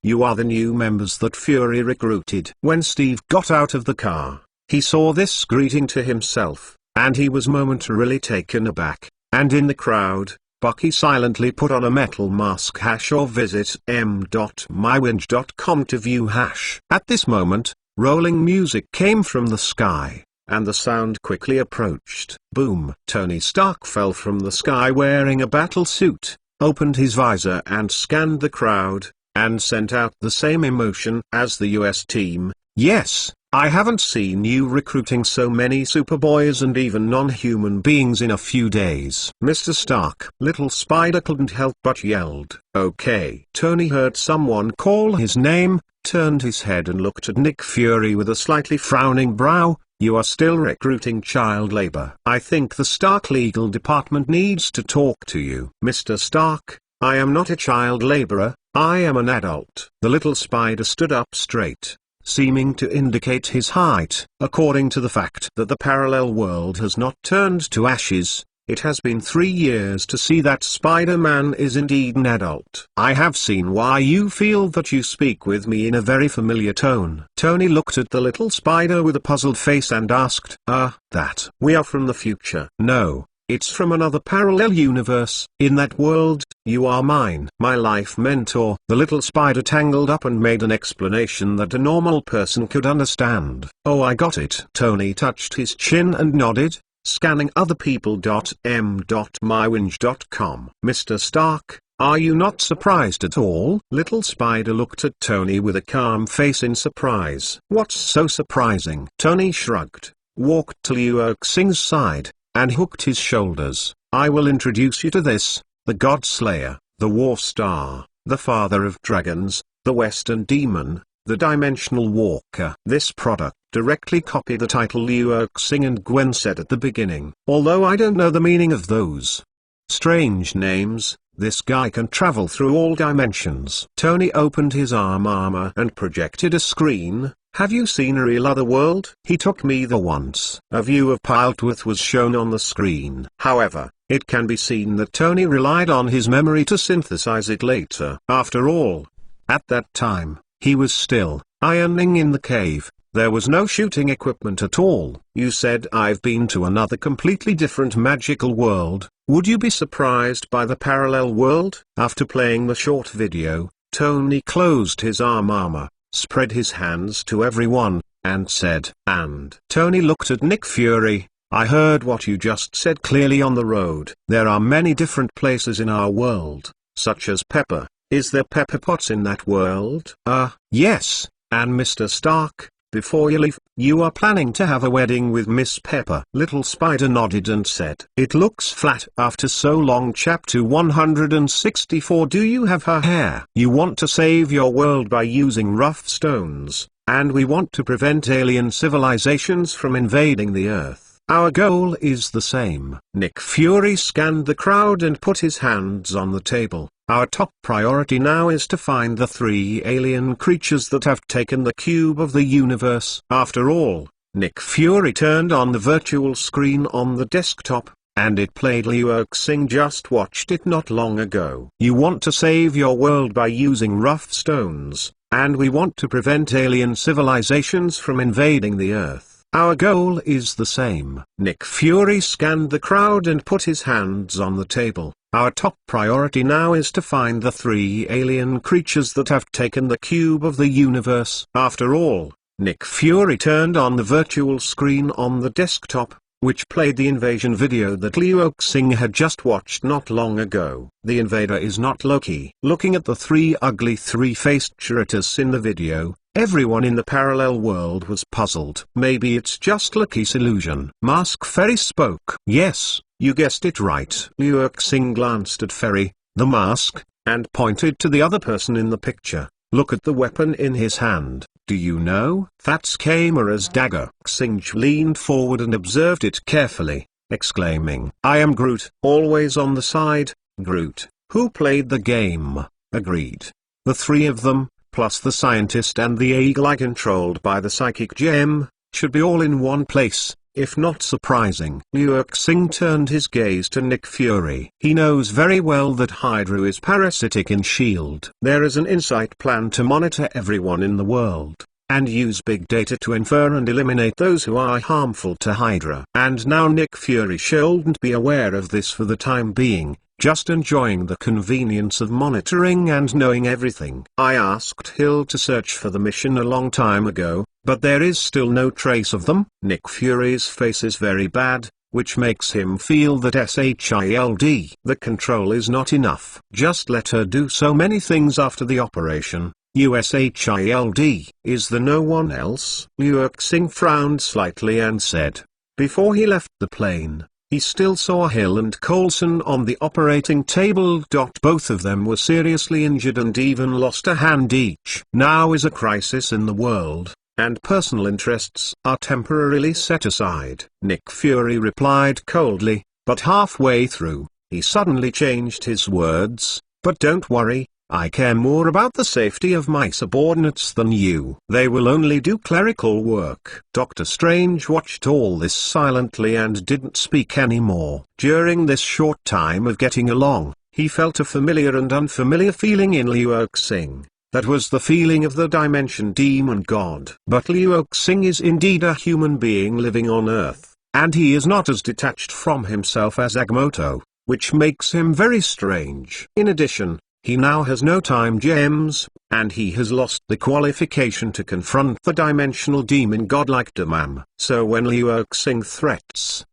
you are the new members that Fury recruited. When Steve got out of the car, he saw this greeting to himself, and he was momentarily taken aback. And in the crowd, Bucky silently put on a metal mask. Or visit m.mywinge.com to view hash. At this moment, rolling music came from the sky, and the sound quickly approached. Boom! Tony Stark fell from the sky wearing a battle suit, opened his visor and scanned the crowd, and sent out the same emotion as the US team. Yes, I haven't seen you recruiting so many superboys and even non-human beings in a few days. Mr. Stark. Little spider couldn't help but yelled. Okay. Tony heard someone call his name, turned his head and looked at Nick Fury with a slightly frowning brow. You are still recruiting child labor. I think the Stark legal department needs to talk to you. Mr. Stark, I am not a child laborer, I am an adult. The little spider stood up straight, seeming to indicate his height. According to the fact that the parallel world has not turned to ashes, it has been 3 years to see that Spider-Man is indeed an adult. I have seen why you feel that you speak with me in a very familiar tone. Tony looked at the little spider with a puzzled face and asked, that we are from the future. No, it's from another parallel universe. In that world, you are mine. My life mentor. The little spider tangled up and made an explanation that a normal person could understand. Oh, I got it. Tony touched his chin and nodded, scanning other people. m.mywinge.com. Mr. Stark, are you not surprised at all? Little spider looked at Tony with a calm face in surprise. What's so surprising? Tony shrugged, walked to Liu Xing's side, and hooked his shoulders. I will introduce you to this, the God Slayer, the War Star, the Father of Dragons, the Western Demon, The Dimensional Walker. This product directly copied the title Reassuring and Gwen said at the beginning. Although I don't know the meaning of those strange names, this guy can travel through all dimensions. Tony opened his armor and projected a screen. Have you seen a real other world? He took me there once. A view of Piltworth was shown on the screen. However, it can be seen that Tony relied on his memory to synthesize it later. After all, at that time, he was still ironing in the cave. There was no shooting equipment at all. You said I've been to another completely different magical world. Would you be surprised by the parallel world? After playing the short video, Tony closed his armor, spread his hands to everyone, and said, and Tony looked at Nick Fury. I heard what you just said clearly on the road. There are many different places in our world, such as Pepper. Is there pepper pots in that world? Yes, and Mr. Stark, before you leave, you are planning to have a wedding with Miss Pepper. Little Spider nodded and said, it looks flat after so long. Chapter 164. Do you have her hair? You want to save your world by using rough stones, and we want to prevent alien civilizations from invading the Earth. Our goal is the same. Nick Fury scanned the crowd and put his hands on the table. Our top priority now is to find the 3 alien creatures that have taken the cube of the universe. After all, Nick Fury turned on the virtual screen on the desktop, and it played Reassuring. Just watched it not long ago. You want to save your world by using rough stones, and we want to prevent alien civilizations from invading the Earth. Our goal is the same. Nick Fury scanned the crowd and put his hands on the table. Our top priority now is to find the 3 alien creatures that have taken the cube of the universe. After all, Nick Fury turned on the virtual screen on the desktop, which played the invasion video that Reassuring had just watched not long ago. The invader is not Loki. Looking at the 3 ugly 3-faced traitors in the video, everyone in the parallel world was puzzled. Maybe it's just Loki's illusion. Mask Fairy spoke. Yes, you guessed it right. Reassuring glanced at Fairy, the mask, and pointed to the other person in the picture. Look at the weapon in his hand. Do you know? That's Chimera's dagger. Xingj leaned forward and observed it carefully, exclaiming, I am Groot. Always on the side, Groot. Who played the game? Agreed. The 3 of them, plus the scientist and the eagle eye controlled by the psychic gem, should be all in one place. If not surprising. Reassuring turned his gaze to Nick Fury. He knows very well that Hydra is parasitic in S.H.I.E.L.D. There is an insight plan to monitor everyone in the world, and use big data to infer and eliminate those who are harmful to Hydra. And now Nick Fury shouldn't be aware of this for the time being, just enjoying the convenience of monitoring and knowing everything. I asked Hill to search for the mission a long time ago, but there is still no trace of them. Nick Fury's face is very bad, which makes him feel that SHIELD. The control is not enough. Just let her do so many things after the operation. USHIELD. Is there no one else? Reassuring frowned slightly and said. Before he left the plane, he still saw Hill and Coulson on the operating table. Both of them were seriously injured and even lost a hand each. Now is a crisis in the world, and personal interests are temporarily set aside. Nick Fury replied coldly, but halfway through, he suddenly changed his words. But don't worry, I care more about the safety of my subordinates than you. They will only do clerical work. Doctor Strange watched all this silently and didn't speak anymore. During this short time of getting along, he felt a familiar and unfamiliar feeling in Reassuring. That was the feeling of the Dimension Demon God. But Reassuring is indeed a human being living on Earth, and he is not as detached from himself as Agamotto, which makes him very strange. In addition, he now has no time gems, and he has lost the qualification to confront the dimensional demon god like Damam. So when Reassuring threats,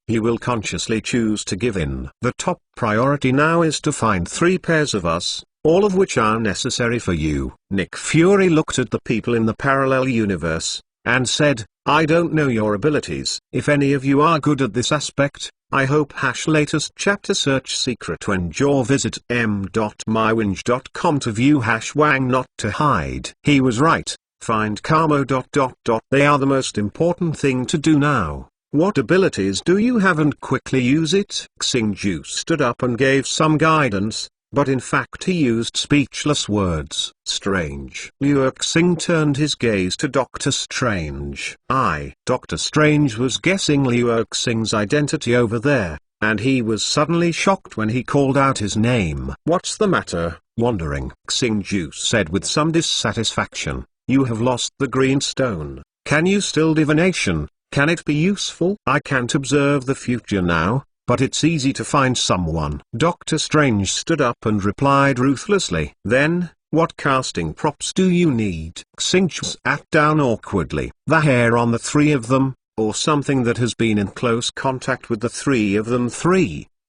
he will consciously choose to give in. The top priority now is to find 3 pairs of us, all of which are necessary for you. Nick Fury looked at the people in the parallel universe, and said, I don't know your abilities. If any of you are good at this aspect, I hope latest chapter search secret when your visit m.mywinge.com to view Wang not to hide. He was right, find Kamo. They are the most important thing to do now. What abilities do you have and quickly use it? Xingju stood up and gave some guidance, but in fact he used speechless words. Strange. Liu Xing turned his gaze to Doctor Strange. Doctor Strange was guessing Liu Xing's identity over there, and he was suddenly shocked when he called out his name. What's the matter? Wondering, Xingju said with some dissatisfaction. You have lost the green stone. Can you still divination? Can it be useful? I can't observe the future now, but it's easy to find someone. Doctor Strange stood up and replied ruthlessly. Then, what casting props do you need? Xingqiu sat down awkwardly. The hair on the three of them, or something that has been in close contact with the three of them.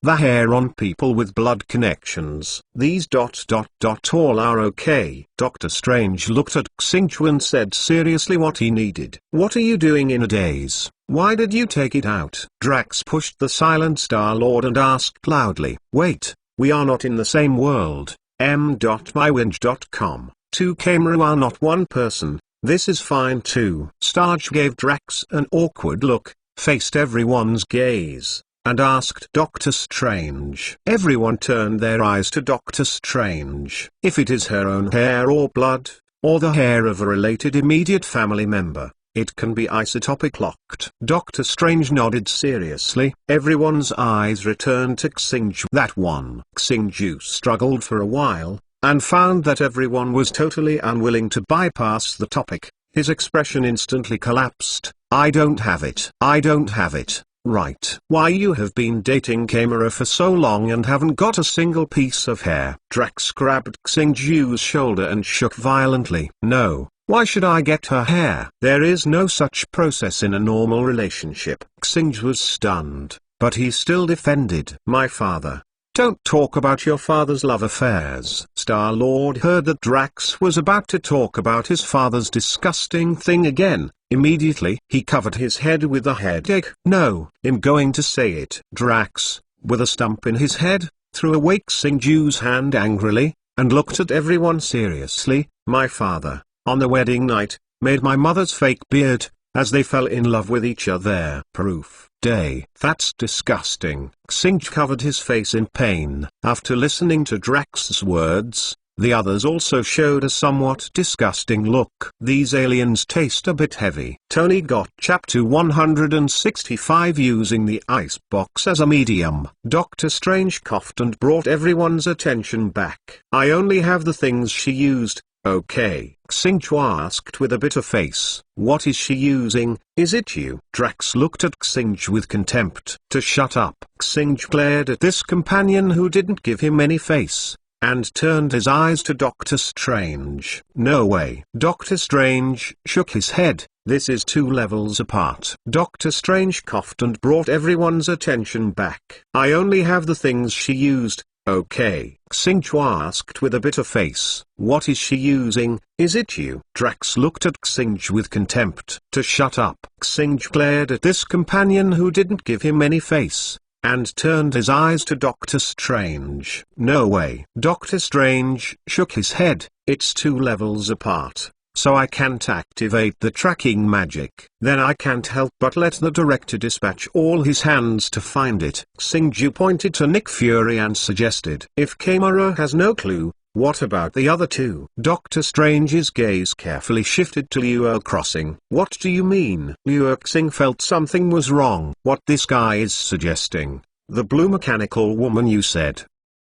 The hair on people with blood connections. These ... all are okay. Doctor Strange looked at Xingqiu and said seriously what he needed. What are you doing in a daze? Why did you take it out? Drax pushed the silent Star-Lord and asked loudly. Wait, we are not in the same world. m.mywinge.com. Two Kamaru are not one person. This is fine too. Starch gave Drax an awkward look, faced everyone's gaze, and asked Doctor Strange. Everyone turned their eyes to Doctor Strange. If it is her own hair or blood, or the hair of a related immediate family member, it can be isotopic locked. Doctor Strange nodded seriously. Everyone's eyes returned to Xingju. That one. Xingju struggled for a while, and found that everyone was totally unwilling to bypass the topic. His expression instantly collapsed. I don't have it. I don't have it. Right. Why you have been dating Kamara for so long and haven't got a single piece of hair? Drax grabbed Xingju's shoulder and shook violently. No, why should I get her hair? There is no such process in a normal relationship. Xingju was stunned, but he still defended. My father. Don't talk about your father's love affairs. Star-Lord heard that Drax was about to talk about his father's disgusting thing again. Immediately, he covered his head with a headache. No, I'm going to say it. Drax, with a stump in his head, threw away Xingju's hand angrily, and looked at everyone seriously. My father, on the wedding night, made my mother's fake beard, as they fell in love with each other. Proof. Day. That's disgusting. Xingju covered his face in pain. After listening to Drax's words, the others also showed a somewhat disgusting look. These aliens taste a bit heavy. Tony got chapter 165 using the ice box as a medium. Doctor Strange coughed and brought everyone's attention back. I only have the things she used. Okay. Xingqiu asked with a bitter face. What is she using? Is it you? Drax looked at Xingqiu with contempt. To shut up. Xingqiu glared at this companion who didn't give him any face, and turned his eyes to Doctor Strange. No way. Doctor Strange shook his head. This is 2 levels apart. Doctor Strange coughed and brought everyone's attention back. I only have the things she used. Okay. Xingqiu asked with a bitter face. What is she using? Is it you? Drax looked at Xingqiu with contempt. To shut up. Xingqiu glared at this companion who didn't give him any face, and turned his eyes to Doctor Strange. No way. Doctor Strange shook his head. It's 2 levels apart, so I can't activate the tracking magic. Then I can't help but let the director dispatch all his hands to find it. Xingqiu pointed to Nick Fury and suggested, if Kamara has no clue, what about the other 2? Doctor Strange's gaze carefully shifted to Liu Crossing. What do you mean? Liu Xing felt something was wrong. What this guy is suggesting. The blue mechanical woman you said.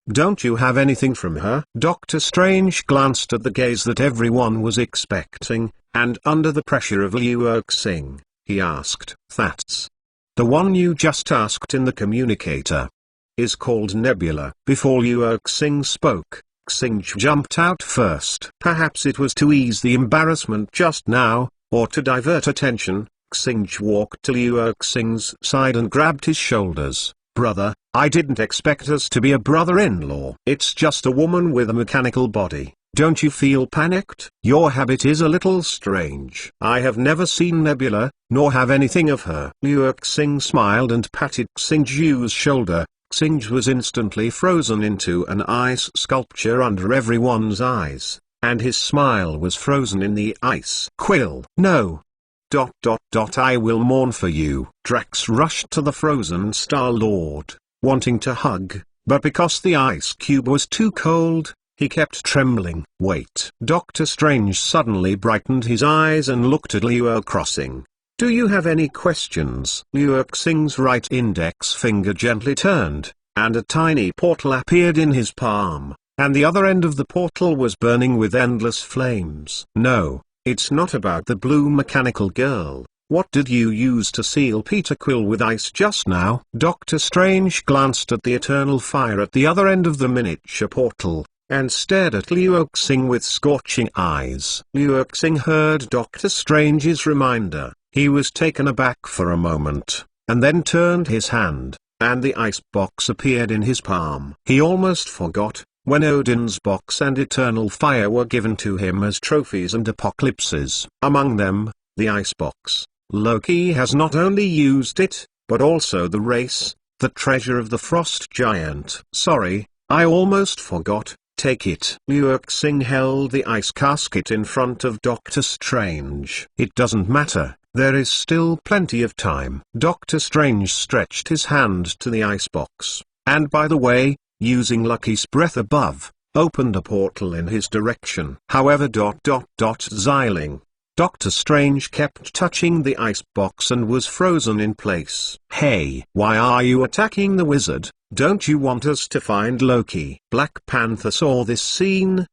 Don't you have anything from her? Doctor Strange glanced at the gaze that everyone was expecting, and under the pressure of Liu Xing, he asked. That's the one you just asked in the communicator. Is called Nebula. Before Liu Xing spoke, Xingqiu jumped out first. Perhaps it was to ease the embarrassment just now, or to divert attention. Xingqiu walked to Liu Xing's side and grabbed his shoulders. Brother, I didn't expect us to be a brother-in-law. It's just a woman with a mechanical body. Don't you feel panicked? Your habit is a little strange. I have never seen Nebula, nor have anything of her. Liu Xing smiled and patted Xingju's shoulder. Xing was instantly frozen into an ice sculpture under everyone's eyes, and his smile was frozen in the ice. Quill. No. I will mourn for you. Drax rushed to the frozen Star-Lord, wanting to hug, but because the ice cube was too cold, he kept trembling. Wait. Doctor Strange suddenly brightened his eyes and looked at Liu Crossing. Do you have any questions? Liu Xing's right index finger gently turned, and a tiny portal appeared in his palm, and the other end of the portal was burning with endless flames. No, it's not about the blue mechanical girl. What did you use to seal Peter Quill with ice just now? Doctor Strange glanced at the eternal fire at the other end of the miniature portal, and stared at Liu Xing with scorching eyes. Liu Xing heard Doctor Strange's reminder. He was taken aback for a moment, and then turned his hand, and the ice box appeared in his palm. He almost forgot, when Odin's box and eternal fire were given to him as trophies and apocalypses. Among them, the ice box. Loki has not only used it, but also the race, the treasure of the frost giant. Sorry, I almost forgot. Take it. Liu Xing held the ice casket in front of Doctor Strange. It doesn't matter, there is still plenty of time. Doctor Strange stretched his hand to the icebox, and by the way, using Lucky's breath above, opened a portal in his direction. However, Xiling. Doctor Strange kept touching the icebox and was frozen in place. Hey, why are you attacking the wizard? Don't you want us to find Loki? Black Panther saw this scene.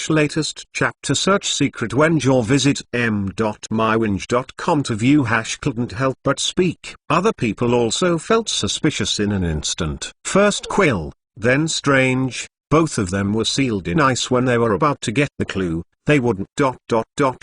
latest chapter search secret Wenger visit m.mywinge.com to view couldn't help but speak. Other people also felt suspicious in an instant. First Quill, then Strange, both of them were sealed in ice when they were about to get the clue. They wouldn't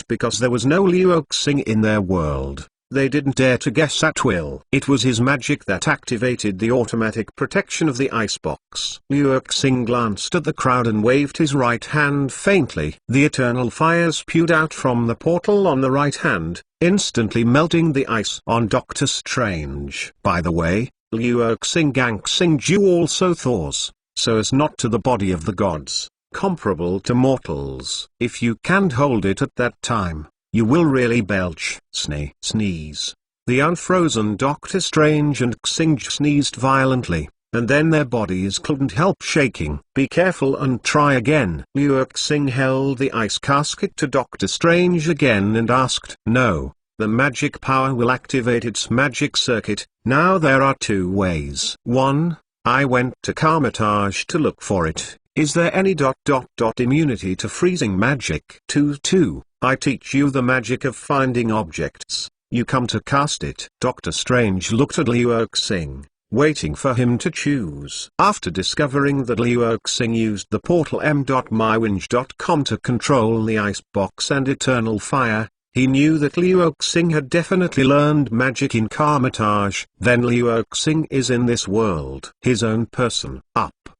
because there was no Liu Xing in their world. They didn't dare to guess at Will. It was his magic that activated the automatic protection of the icebox. Liu Xing glanced at the crowd and waved his right hand faintly. The eternal fire spewed out from the portal on the right hand, instantly melting the ice on Doctor Strange. By the way, Liu Xing ganked Xingju also Thor's, so as not to the body of the gods, comparable to mortals. If you can't hold it at that time, you will really belch. Sneeze. The unfrozen Doctor Strange and Xingju sneezed violently, and then their bodies couldn't help shaking. Be careful and try again. Liu Xing held the ice casket to Doctor Strange again and asked, No, the magic power will activate its magic circuit. Now there are two ways. 1, I went to Carmitage to look for it. Is there any immunity to freezing magic? 2, I teach you the magic of finding objects. You come to cast it. Doctor Strange looked at Liu Xing, waiting for him to choose. After discovering that Liu Xing used the portal m.mywinge.com to control the icebox and eternal fire, he knew that Liu Xing had definitely learned magic in Carmitage. Then Liu Xing is in this world, his own person.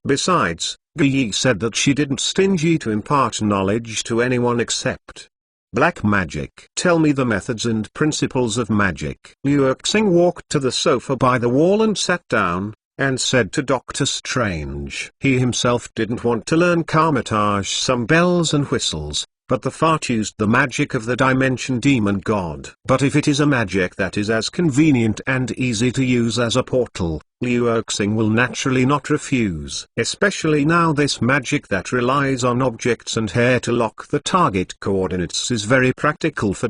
Besides, Skye said that she didn't stingy to impart knowledge to anyone except black magic. Tell me the methods and principles of magic. Liu Xing walked to the sofa by the wall and sat down, and said to Doctor Strange. He himself didn't want to learn Carmitage some bells and whistles, but the fart used the magic of the dimension demon god. But if it is a magic that is as convenient and easy to use as a portal, Liu Xing will naturally not refuse. Especially now this magic that relies on objects and hair to lock the target coordinates is very practical for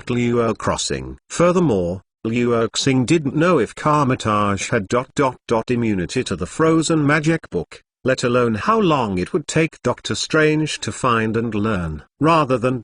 Liu Crossing. Furthermore, Liu Xing didn't know if Carmitage had immunity to the frozen magic book, let alone how long it would take Doctor Strange to find and learn. Rather than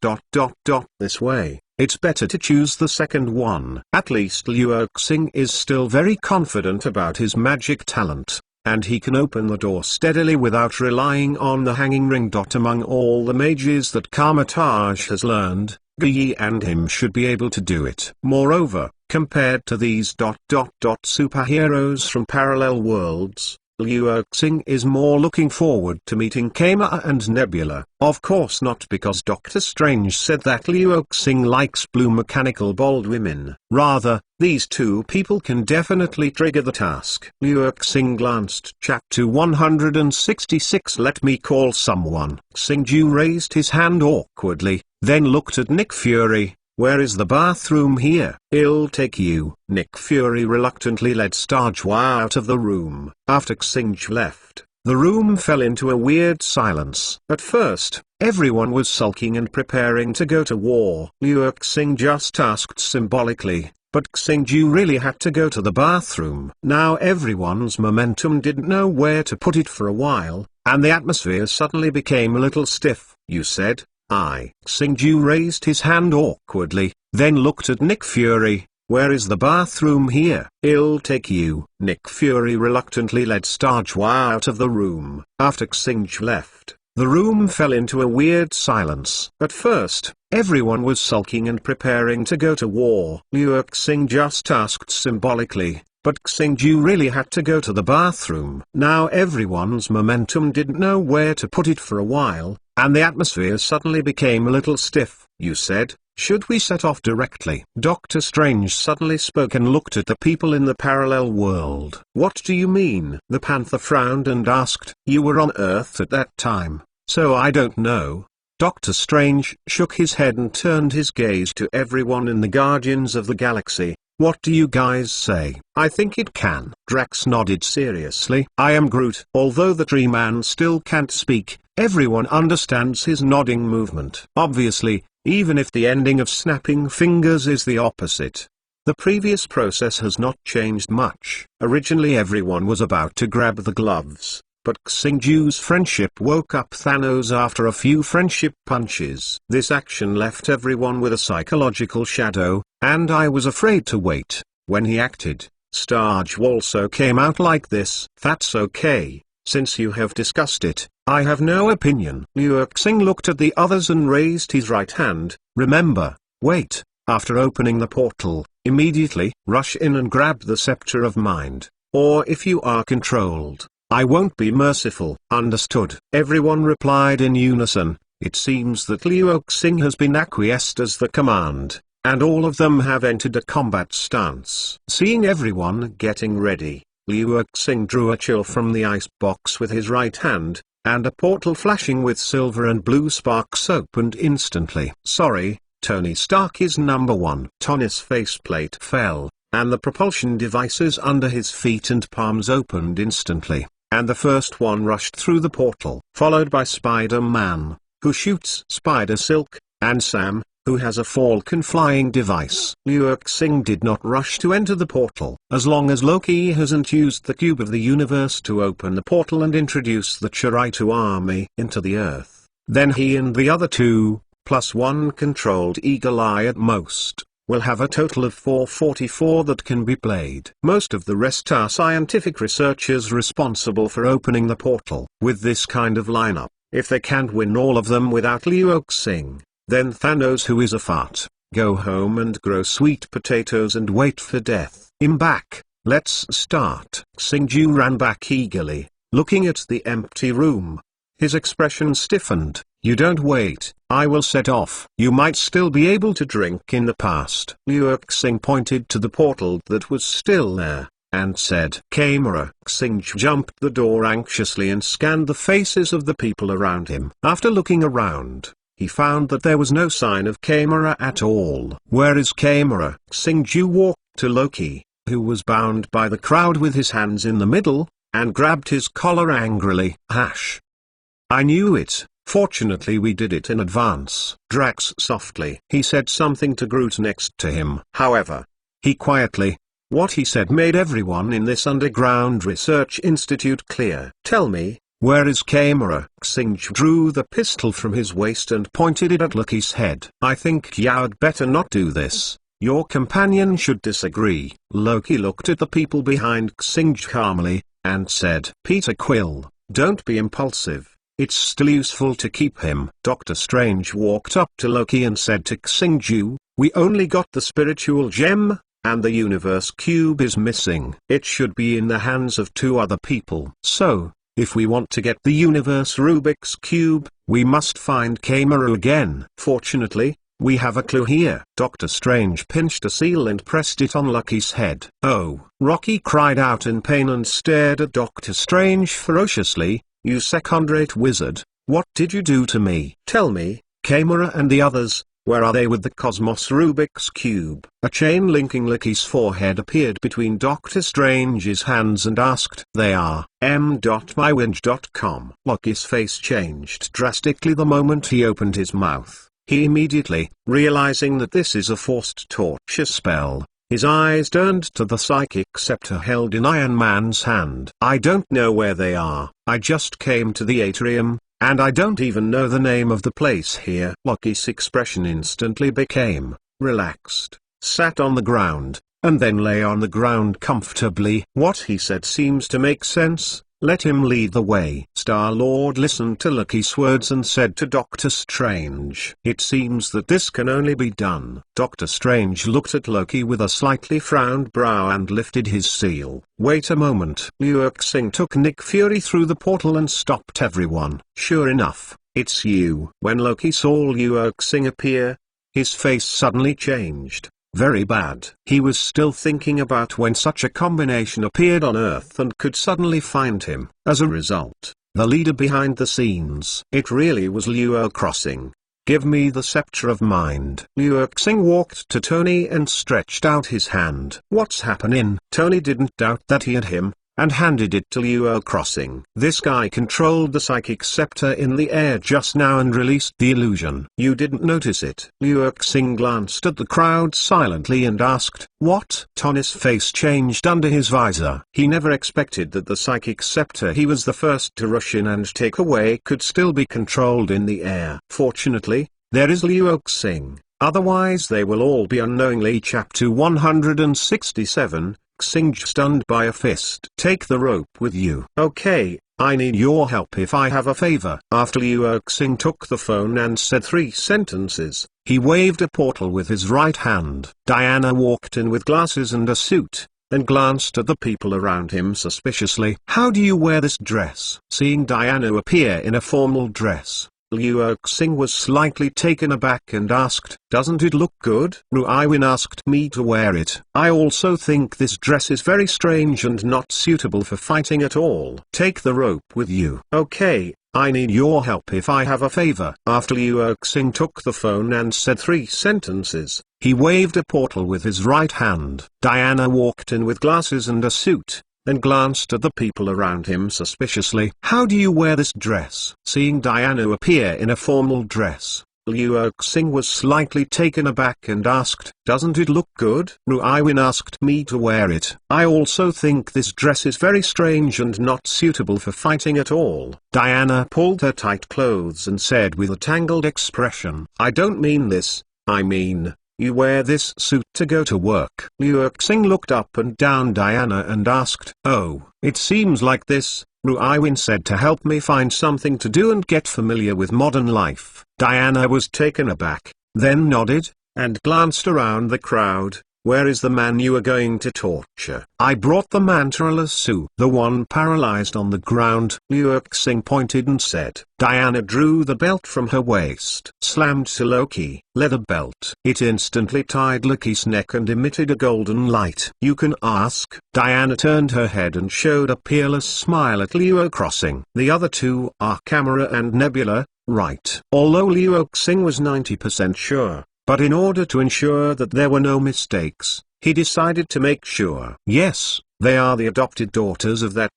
this way, it's better to choose the second one. At least Liu Xing is still very confident about his magic talent, and he can open the door steadily without relying on the hanging ring. Among all the mages that Carmitage has learned, Skye and him should be able to do it. Moreover, compared to these superheroes from parallel worlds, Liu Xing is more looking forward to meeting Kamera and Nebula. Of course not, because Doctor Strange said that Liu Xing likes blue mechanical bold women. Rather, these two people can definitely trigger the task. Liu Xing glanced chat to 166. Let me call someone. Xingju raised his hand awkwardly, then looked at Nick Fury. Where is the bathroom here? I'll take you. Nick Fury reluctantly led Starjwa out of the room. After Xingju left, the room fell into a weird silence. At first, everyone was sulking and preparing to go to war. Liu Xing just asked symbolically, but Xingju really had to go to the bathroom. Now everyone's momentum didn't know where to put it for a while, and the atmosphere suddenly became a little stiff. You said? Xingju raised his hand awkwardly, then looked at Nick Fury. Where is the bathroom here? I'll take you. Nick Fury reluctantly led Starjwa out of the room. After Xingju left, the room fell into a weird silence. At first, everyone was sulking and preparing to go to war. Liu Xing just asked symbolically, but Xingju really had to go to the bathroom. Now everyone's momentum didn't know where to put it for a while, and the atmosphere suddenly became a little stiff. You said, should we set off directly? Doctor Strange suddenly spoke and looked at the people in the parallel world. What do you mean? The Panther frowned and asked. You were on Earth at that time, so I don't know. Doctor Strange shook his head and turned his gaze to everyone in the Guardians of the Galaxy. What do you guys say? I think it can. Drax nodded seriously. I am Groot. Although the Tree Man still can't speak, everyone understands his nodding movement. Obviously, even if the ending of snapping fingers is the opposite. The previous process has not changed much. Originally everyone was about to grab the gloves, but Xingju's friendship woke up Thanos after a few friendship punches. This action left everyone with a psychological shadow, and I was afraid to wait. When he acted, Starj also came out like this. That's okay, since you have discussed it, I have no opinion. Liu Xing looked at the others and raised his right hand. Remember, wait, after opening the portal, immediately rush in and grab the Scepter of Mind, or if you are controlled, I won't be merciful. Understood. Everyone replied in unison. It seems that Liu Xing has been acquiesced as the command, and all of them have entered a combat stance. Seeing everyone getting ready, Liu Xing drew a chill from the ice box with his right hand, and a portal flashing with silver and blue sparks opened instantly. Sorry, Tony Stark is number one. Tony's faceplate fell, and the propulsion devices under his feet and palms opened instantly, and the first one rushed through the portal, followed by Spider-Man, who shoots Spider Silk, and Sam, who has a Falcon flying device. Liu Xing did not rush to enter the portal. As long as Loki hasn't used the cube of the universe to open the portal and introduce the Charitu army into the Earth, then he and the other two, plus one controlled Eagle Eye at most, will have a total of 444 that can be played. Most of the rest are scientific researchers responsible for opening the portal. With this kind of lineup, if they can't win all of them without Liu Xing, then Thanos, who is a fart, go home and grow sweet potatoes and wait for death. I'm back, let's start. Xingju ran back eagerly, looking at the empty room. His expression stiffened. You don't wait, I will set off. You might still be able to drink in the past. Liu Xing pointed to the portal that was still there, and said, Kamera. Xingju jumped the door anxiously and scanned the faces of the people around him. After looking around, he found that there was no sign of Kamera at all. Where is Kamera? Xingju walked to Loki, who was bound by the crowd with his hands in the middle, and grabbed his collar angrily. I knew it. Fortunately we did it in advance. Drax softly. He said something to Groot next to him. However, he quietly. What he said made everyone in this underground research institute clear. Tell me, where is Kamera? Xingju drew the pistol from his waist and pointed it at Loki's head. I think you'd better not do this. Your companion should disagree. Loki looked at the people behind Xingju calmly, and said, Peter Quill, don't be impulsive. It's still useful to keep him. Doctor Strange walked up to Loki and said to Xingju, we only got the spiritual gem, and the universe cube is missing. It should be in the hands of two other people. So, if we want to get the universe Rubik's Cube, we must find Kamara again. Fortunately, we have a clue here. Doctor Strange pinched a seal and pressed it on Loki's head. Oh! Rocky cried out in pain and stared at Doctor Strange ferociously. You second-rate wizard, what did you do to me? Tell me, Kamara and the others, where are they with the Cosmos Rubik's Cube? A chain linking Loki's forehead appeared between Doctor Strange's hands and asked, They are, m.mywinge.com. Loki's face changed drastically the moment he opened his mouth. He immediately, realizing that this is a forced torture spell, his eyes turned to the psychic scepter held in Iron Man's hand. I don't know where they are, I just came to the atrium, and I don't even know the name of the place here. Loki's expression instantly became relaxed, sat on the ground, and then lay on the ground comfortably. What he said seems to make sense. Let him lead the way. Star-Lord listened to Loki's words and said to Doctor Strange, It seems that this can only be done. Doctor Strange looked at Loki with a slightly frowned brow and lifted his seal. Wait a moment. Reassuring took Nick Fury through the portal and stopped everyone. Sure enough, it's you. When Loki saw Reassuring appear, his face suddenly changed. Very bad. He was still thinking about when such a combination appeared on Earth and could suddenly find him. As a result, the leader behind the scenes. It really was Reassuring. Give me the scepter of mind. Reassuring walked to Tony and stretched out his hand. What's happening? Tony didn't doubt that he had him, and handed it to Reassuring. This guy controlled the psychic scepter in the air just now and released the illusion. You didn't notice it. Reassuring glanced at the crowd silently and asked, What? Tony's face changed under his visor. He never expected that the psychic scepter he was the first to rush in and take away could still be controlled in the air. Fortunately, there is Reassuring. Otherwise they will all be unknowingly Chapter 167. Singed stunned by a fist. Take the rope with you. Okay, I need your help if I have a favor. After Reassuring took the phone and said 3 sentences, he waved a portal with his right hand. Diana walked in with glasses and a suit, and glanced at the people around him suspiciously. How do you wear this dress? Seeing Diana appear in a formal dress, Reassuring was slightly taken aback and asked, Doesn't it look good? Reassuring asked me to wear it. I also think this dress is very strange and not suitable for fighting at all. Take the rope with you. Okay, I need your help if I have a favor. After Reassuring took the phone and said 3 sentences, he waved a portal with his right hand. Diana walked in with glasses and a suit, and glanced at the people around him suspiciously. How do you wear this dress? Seeing Diana appear in a formal dress, Reassuring was slightly taken aback and asked, Doesn't it look good? Reassuring asked me to wear it. I also think this dress is very strange and not suitable for fighting at all. Diana pulled her tight clothes and said with a tangled expression, I don't mean this, I mean, you wear this suit to go to work. Reassuring looked up and down Diana and asked, Oh, it seems like this, Reassuring said, to help me find something to do and get familiar with modern life. Diana was taken aback, then nodded, and glanced around the crowd. Where is the man you are going to torture? I brought the man to Lasso. The one paralyzed on the ground. Reassuring pointed and said. Diana drew the belt from her waist. Slammed to Loki. Leather belt. It instantly tied Loki's neck and emitted a golden light. You can ask. Diana turned her head and showed a peerless smile at Reassuring. The other two are Kamara and Nebula, right? Although Reassuring was 90% sure, but in order to ensure that there were no mistakes, he decided to make sure. Yes, they are the adopted daughters of that ...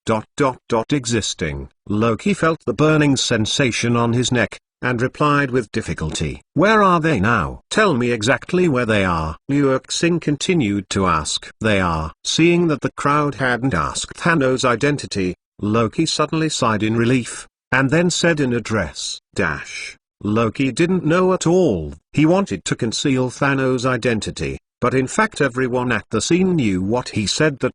existing. Loki felt the burning sensation on his neck, and replied with difficulty. Where are they now? Tell me exactly where they are. Reassuring continued to ask. They are. Seeing that the crowd hadn't asked Thanos' identity, Loki suddenly sighed in relief, and then said in address, Loki didn't know at all. He wanted to conceal Thanos' identity, but in fact everyone at the scene knew what he said, that ...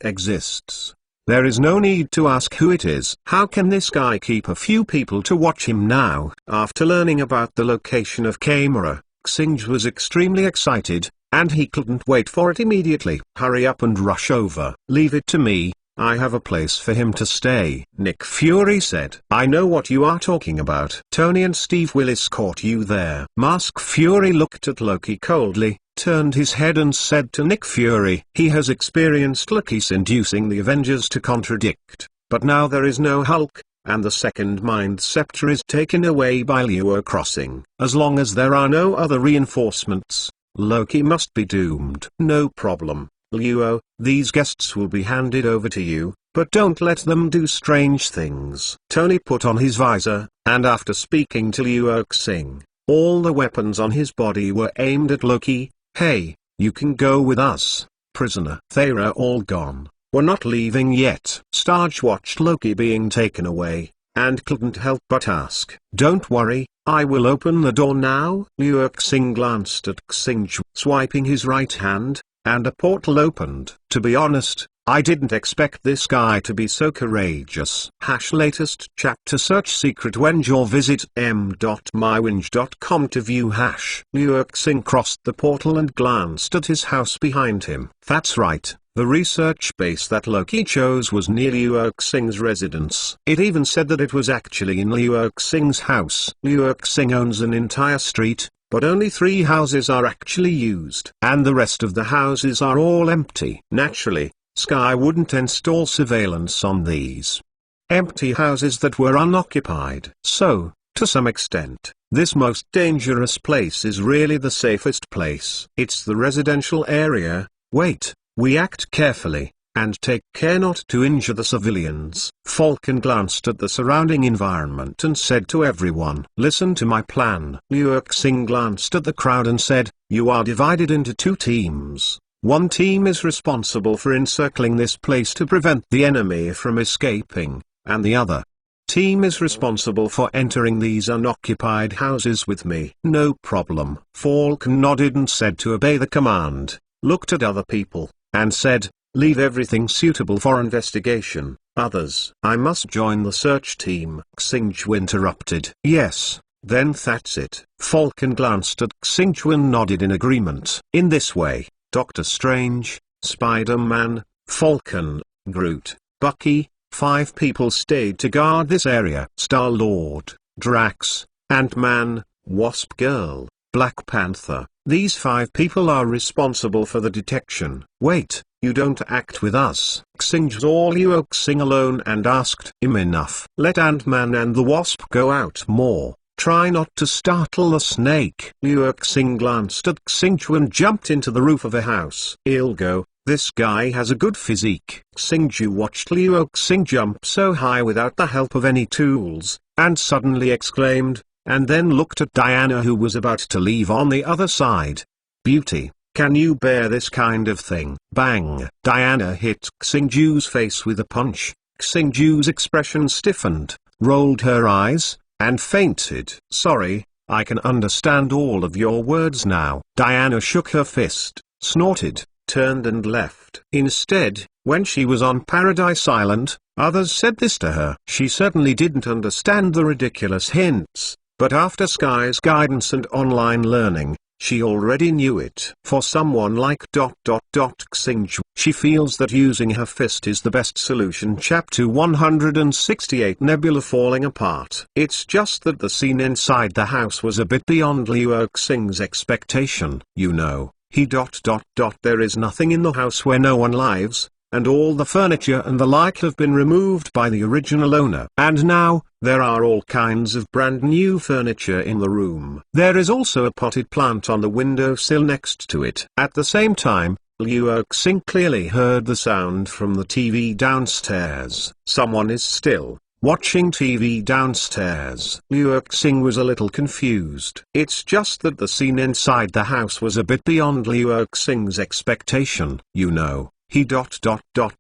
exists. There is no need to ask who it is. How can this guy keep a few people to watch him now? After learning about the location of Kamara, Xinj was extremely excited, and he couldn't wait for it immediately. Hurry up and rush over. Leave it to me. I have a place for him to stay. Nick Fury said. I know what you are talking about. Tony and Steve will escort you there. Mask Fury looked at Loki coldly, turned his head and said to Nick Fury, he has experienced Loki's inducing the Avengers to contradict, but now there is no Hulk, and the second mind scepter is taken away by Luo crossing. As long as there are no other reinforcements, Loki must be doomed. No problem, Luo, these guests will be handed over to you, but don't let them do strange things. Tony put on his visor, and after speaking to Luo Xing, all the weapons on his body were aimed at Loki. Hey, you can go with us, prisoner. They are all gone. We're not leaving yet. Starge watched Loki being taken away, and couldn't help but ask. Don't worry, I will open the door now. Luo Xing glanced at Xingju, swiping his right hand, and a portal opened. To be honest, I didn't expect this guy to be so courageous. Latest chapter. Search secret Wenge or visit m.mywinge.com to view Luo Xing crossed the portal and glanced at his house behind him. That's right, the research base that Loki chose was near Luo Xing's residence. It even said that it was actually in Luo Xing's house. Luo Xing owns an entire street, but only 3 houses are actually used, and the rest of the houses are all empty. Naturally, Skye wouldn't install surveillance on these empty houses that were unoccupied. So, to some extent, this most dangerous place is really the safest place. It's the residential area. Wait, we act carefully, and take care not to injure the civilians. Falcon glanced at the surrounding environment and said to everyone, listen to my plan. Luo Xing glanced at the crowd and said, you are divided into 2 teams. One team is responsible for encircling this place to prevent the enemy from escaping, and the other team is responsible for entering these unoccupied houses with me. No problem. Falcon nodded and said to obey the command, looked at other people, and said, leave everything suitable for investigation. Others, I must join the search team. Xingju interrupted. Yes, then that's it. Falcon glanced at Xingju and nodded in agreement. In this way, Doctor Strange, Spider-Man, Falcon, Groot, Bucky, 5 people stayed to guard this area. Star-Lord, Drax, Ant-Man, Wasp Girl, Black Panther. These 5 people are responsible for the detection. Wait, you don't act with us. Xingju saw Luo Xing alone and asked him enough. Let Ant-Man and the Wasp go out more. Try not to startle the snake. Luo Xing glanced at Xingju and jumped into the roof of a house. Ilgo, this guy has a good physique. Xingju watched Luo Xing jump so high without the help of any tools, and suddenly exclaimed, and then looked at Diana who was about to leave on the other side. Beauty, can you bear this kind of thing? Bang! Diana hit Xingju's face with a punch. Xingju's expression stiffened, rolled her eyes, and fainted. Sorry, I can understand all of your words now. Diana shook her fist, snorted, turned and left. Instead, when she was on Paradise Island, others said this to her. She certainly didn't understand the ridiculous hints, but after Skye's guidance and online learning, she already knew it. For someone like Xingju, she feels that using her fist is the best solution. Chapter 168. Nebula falling apart. It's just that the scene inside the house was a bit beyond Luo Xing's expectation. You know, there is nothing in the house where no one lives, and all the furniture and the like have been removed by the original owner. And now, there are all kinds of brand new furniture in the room. There is also a potted plant on the windowsill next to it. At the same time, Luo Xing clearly heard the sound from the TV downstairs. Someone is still watching TV downstairs. Luo Xing was a little confused. It's just that the scene inside the house was a bit beyond Luo Xing's expectation. You know,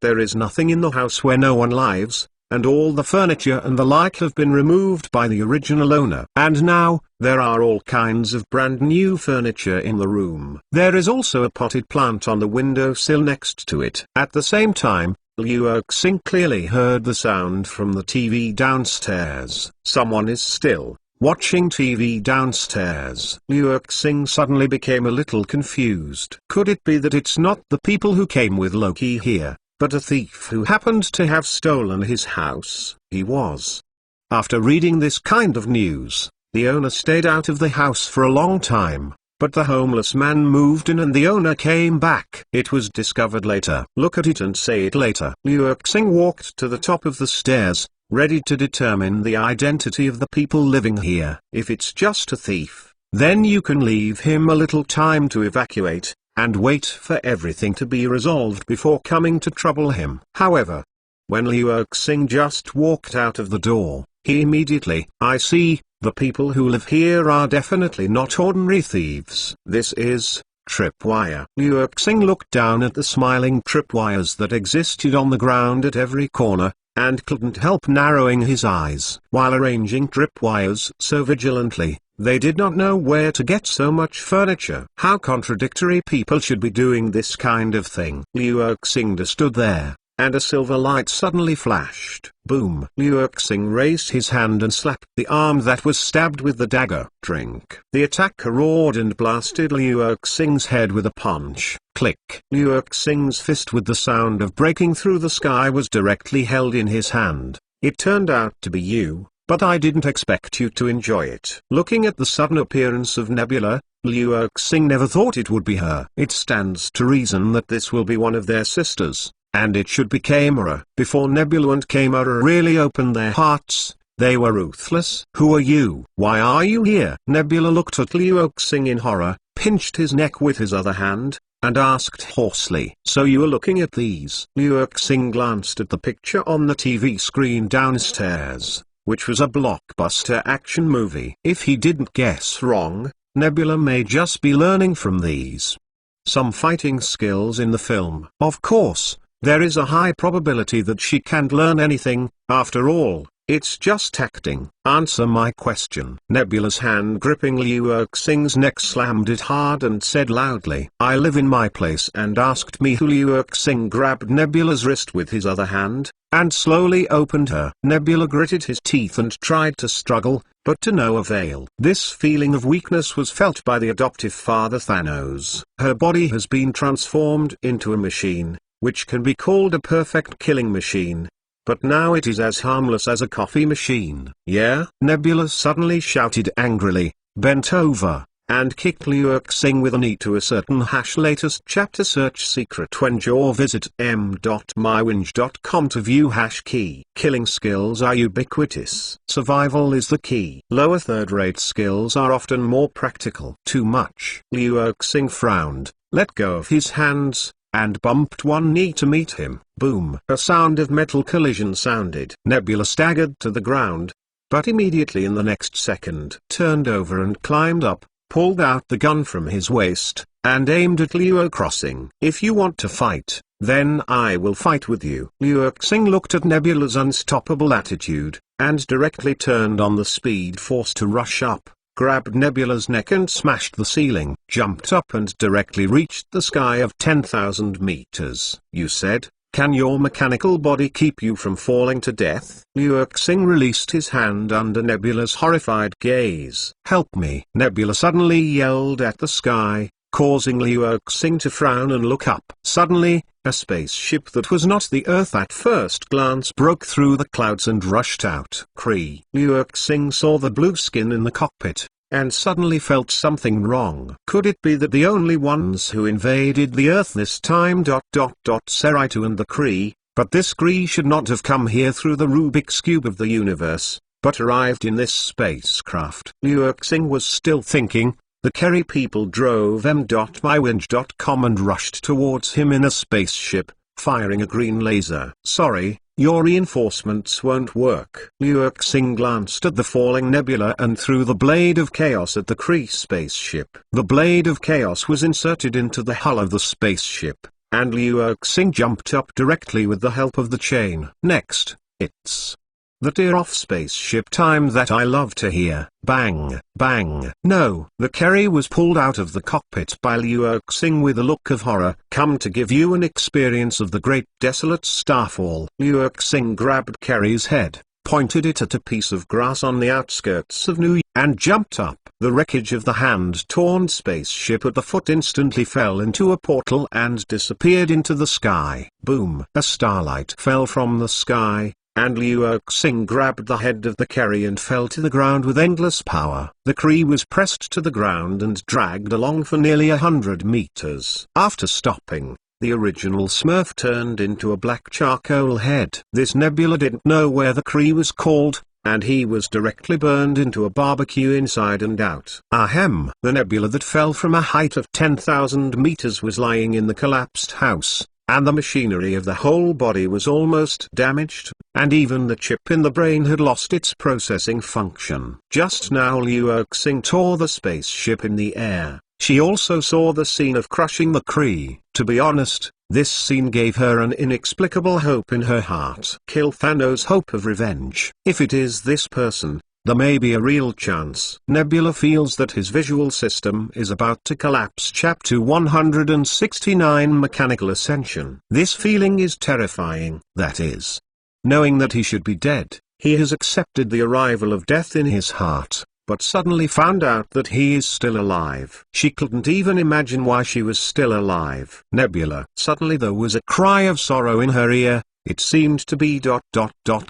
there is nothing in the house where no one lives, and all the furniture and the like have been removed by the original owner. And now, there are all kinds of brand new furniture in the room. There is also a potted plant on the windowsill next to it. At the same time, Luo Xing clearly heard the sound from the TV downstairs. Someone is still watching TV downstairs. Liu Xing suddenly became a little confused. Could it be that it's not the people who came with Loki here, but a thief who happened to have stolen his house? He was. After reading this kind of news, the owner stayed out of the house for a long time, but the homeless man moved in and the owner came back. It was discovered later. Look at it and say it later. Liu Xing walked to the top of the stairs, ready to determine the identity of the people living here. If it's just a thief, then you can leave him a little time to evacuate, and wait for everything to be resolved before coming to trouble him. However, when Liu Xing just walked out of the door, he immediately, I see, the people who live here are definitely not ordinary thieves. This is tripwire. Liu Xing looked down at the smiling tripwires that existed on the ground at every corner, and couldn't help narrowing his eyes. While arranging tripwires so vigilantly, they did not know where to get so much furniture. How contradictory people should be doing this kind of thing. Liu Xing stood there, and a silver light suddenly flashed. Boom! Liu Xing raised his hand and slapped the arm that was stabbed with the dagger. Drink. The attacker roared and blasted Liu Xing's head with a punch. Click. Liu Xing's fist with the sound of breaking through the sky was directly held in his hand. It turned out to be you, but I didn't expect you to enjoy it. Looking at the sudden appearance of Nebula, Liu Xing never thought it would be her. It stands to reason that this will be one of their sisters, and it should be Kamara. Before Nebula and Kamara really opened their hearts, they were ruthless. Who are you? Why are you here? Nebula looked at Liu Xing in horror, pinched his neck with his other hand, and asked hoarsely, so you are looking at these? Liu Xing glanced at the picture on the TV screen downstairs, which was a blockbuster action movie. If he didn't guess wrong, Nebula may just be learning from these. Some fighting skills in the film. Of course, there is a high probability that she can't learn anything. After all, it's just acting. Answer my question. Nebula's hand gripping Liu Xing's neck slammed it hard and said loudly, I live in my place, and asked me who. Liu Xing grabbed Nebula's wrist with his other hand, and slowly opened her. Nebula gritted his teeth and tried to struggle, but to no avail. This feeling of weakness was felt by the adoptive father Thanos. Her body has been transformed into a machine, which can be called a perfect killing machine. But now it is as harmless as a coffee machine. Yeah? Nebula suddenly shouted angrily, bent over, and kicked Liu Xing with a knee to a certain hash. Latest chapter. Search secret wenge or visit m.mywinge.com to view hash key. Killing skills are ubiquitous. Survival is the key. Lower third-rate skills are often more practical. Too much. Liu Xing frowned, let go of his hands, and bumped one knee to meet him. Boom! A sound of metal collision sounded. Nebula staggered to the ground, but immediately in the next second turned over and climbed up, pulled out the gun from his waist, and aimed at Liu Xing. If you want to fight, then I will fight with you. Liu Xing looked at Nebula's unstoppable attitude, and directly turned on the speed force to rush up, grabbed Nebula's neck and smashed the ceiling, jumped up and directly reached the sky of 10,000 meters. You said, can your mechanical body keep you from falling to death? Liu Xing released his hand under Nebula's horrified gaze. Help me! Nebula suddenly yelled at the sky, causing Liu Xing to frown and look up. Suddenly, a spaceship that was not the Earth at first glance broke through the clouds and rushed out. Liu Xing saw the blue skin in the cockpit, and suddenly felt something wrong. Could it be that the only ones who invaded the Earth this time Seritu and the Kree, but this Kree should not have come here through the Rubik's Cube of the universe, but arrived in this spacecraft. Liu Xing was still thinking. The Kerry people drove m.mywinge.com and rushed towards him in a spaceship, firing a green laser. Sorry, your reinforcements won't work. Liu Xing glanced at the falling Nebula and threw the Blade of Chaos at the Kree spaceship. The Blade of Chaos was inserted into the hull of the spaceship, and Liu Xing jumped up directly with the help of the chain. Next, it's the tear-off spaceship time that I love to hear. Bang, bang. No. The Kerry was pulled out of the cockpit by Liu Xing with a look of horror. Come to give you an experience of the great desolate starfall. Liu Xing grabbed Kerry's head, pointed it at a piece of grass on the outskirts of New York, and jumped up. The wreckage of the hand-torn spaceship at the foot instantly fell into a portal and disappeared into the sky. Boom! A starlight fell from the sky, and Liu Xing grabbed the head of the Kerry and fell to the ground with endless power. The Kree was pressed to the ground and dragged along for nearly 100 meters. After stopping, the original Smurf turned into a black charcoal head. This Nebula didn't know where the Kree was called, and he was directly burned into a barbecue inside and out. Ahem! The Nebula that fell from a height of 10,000 meters was lying in the collapsed house, and the machinery of the whole body was almost damaged, and even the chip in the brain had lost its processing function. Just now Liu Xing tore the spaceship in the air. She also saw the scene of crushing the Kree. To be honest, this scene gave her an inexplicable hope in her heart. Kill Thanos' hope of revenge. If it is this person, there may be a real chance. Nebula feels that his visual system is about to collapse. Chapter 169 Mechanical Ascension. This feeling is terrifying. That is, knowing that he should be dead, he has accepted the arrival of death in his heart, but suddenly found out that he is still alive. She couldn't even imagine why she was still alive. Nebula. Suddenly there was a cry of sorrow in her ear. It seemed to be ...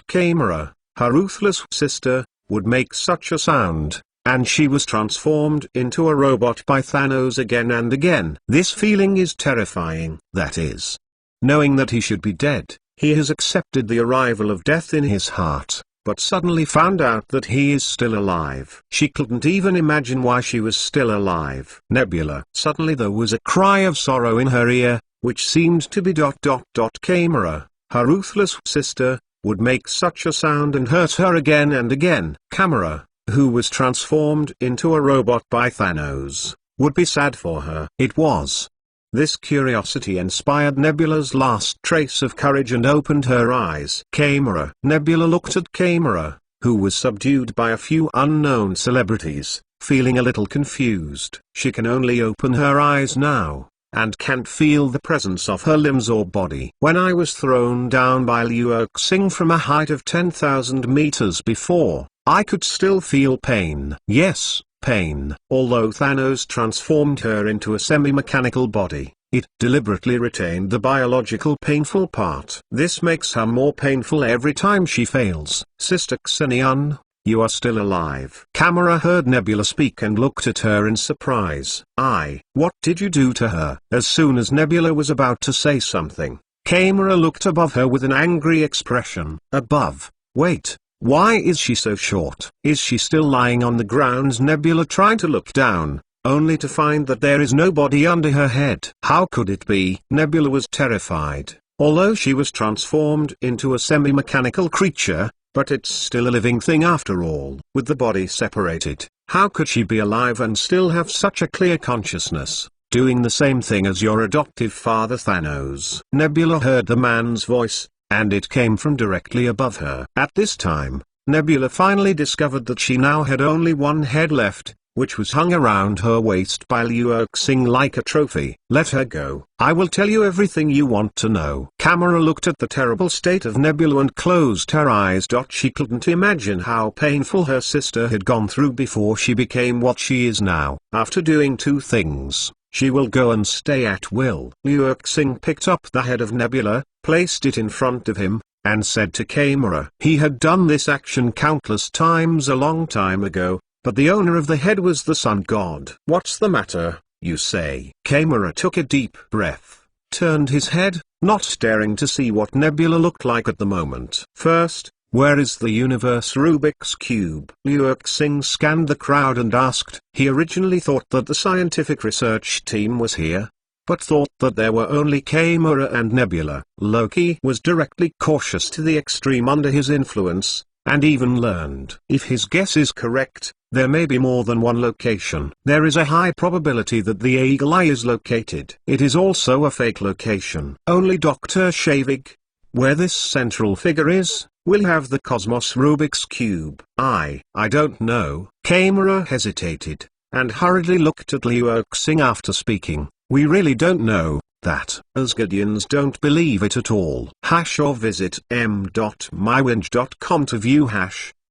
Camera, her ruthless sister, would make such a sound, and she was transformed into a robot by Thanos again and again. This feeling is terrifying. That is, knowing that he should be dead, he has accepted the arrival of death in his heart, but suddenly found out that he is still alive. She couldn't even imagine why she was still alive. Nebula. Suddenly there was a cry of sorrow in her ear, which seemed to be ... Camera, her ruthless sister, would make such a sound and hurt her again and again. Camera, who was transformed into a robot by Thanos, would be sad for her. It was. This curiosity inspired Nebula's last trace of courage and opened her eyes. Camera. Nebula looked at Camera, who was subdued by a few unknown celebrities, feeling a little confused. She can only open her eyes now, and can't feel the presence of her limbs or body. When I was thrown down by Liu Xing from a height of 10,000 meters before, I could still feel pain. Yes, pain. Although Thanos transformed her into a semi-mechanical body, it deliberately retained the biological painful part. This makes her more painful every time she fails. Sister Xenian, you are still alive. Camera heard Nebula speak and looked at her in surprise. What did you do to her? As soon as Nebula was about to say something, Camera looked above her with an angry expression. Above? Wait. Why is she so short? Is she still lying on the ground? Nebula tried to look down, only to find that there is nobody under her head. How could it be? Nebula was terrified. Although she was transformed into a semi-mechanical creature, but it's still a living thing after all. With the body separated, how could she be alive and still have such a clear consciousness, doing the same thing as your adoptive father Thanos? Nebula heard the man's voice, and it came from directly above her. At this time, Nebula finally discovered that she now had only one head left, which was hung around her waist by Liu Xing like a trophy. Let her go. I will tell you everything you want to know. Camera looked at the terrible state of Nebula and closed her eyes. She couldn't imagine how painful her sister had gone through before she became what she is now. After doing two things, she will go and stay at will. Liu Xing picked up the head of Nebula, placed it in front of him, and said to Camera. He had done this action countless times a long time ago, but the owner of the head was the sun god. What's the matter, you say? Camera took a deep breath, turned his head, not daring to see what Nebula looked like at the moment. First, where is the universe Rubik's Cube? Liu Xing scanned the crowd and asked. He originally thought that the scientific research team was here, but thought that there were only Camera and Nebula. Loki was directly cautious to the extreme under his influence, and even learned. If his guess is correct, there may be more than one location. There is a high probability that the Eagle Eye is located. It is also a fake location. Only Dr. Shavig, where this central figure is, will have the Cosmos Rubik's Cube. I don't know. Camera hesitated. and hurriedly looked at Liu Xing after speaking. We really don't know that. Asgardians don't believe it at all. Or visit m.mywinge.com to view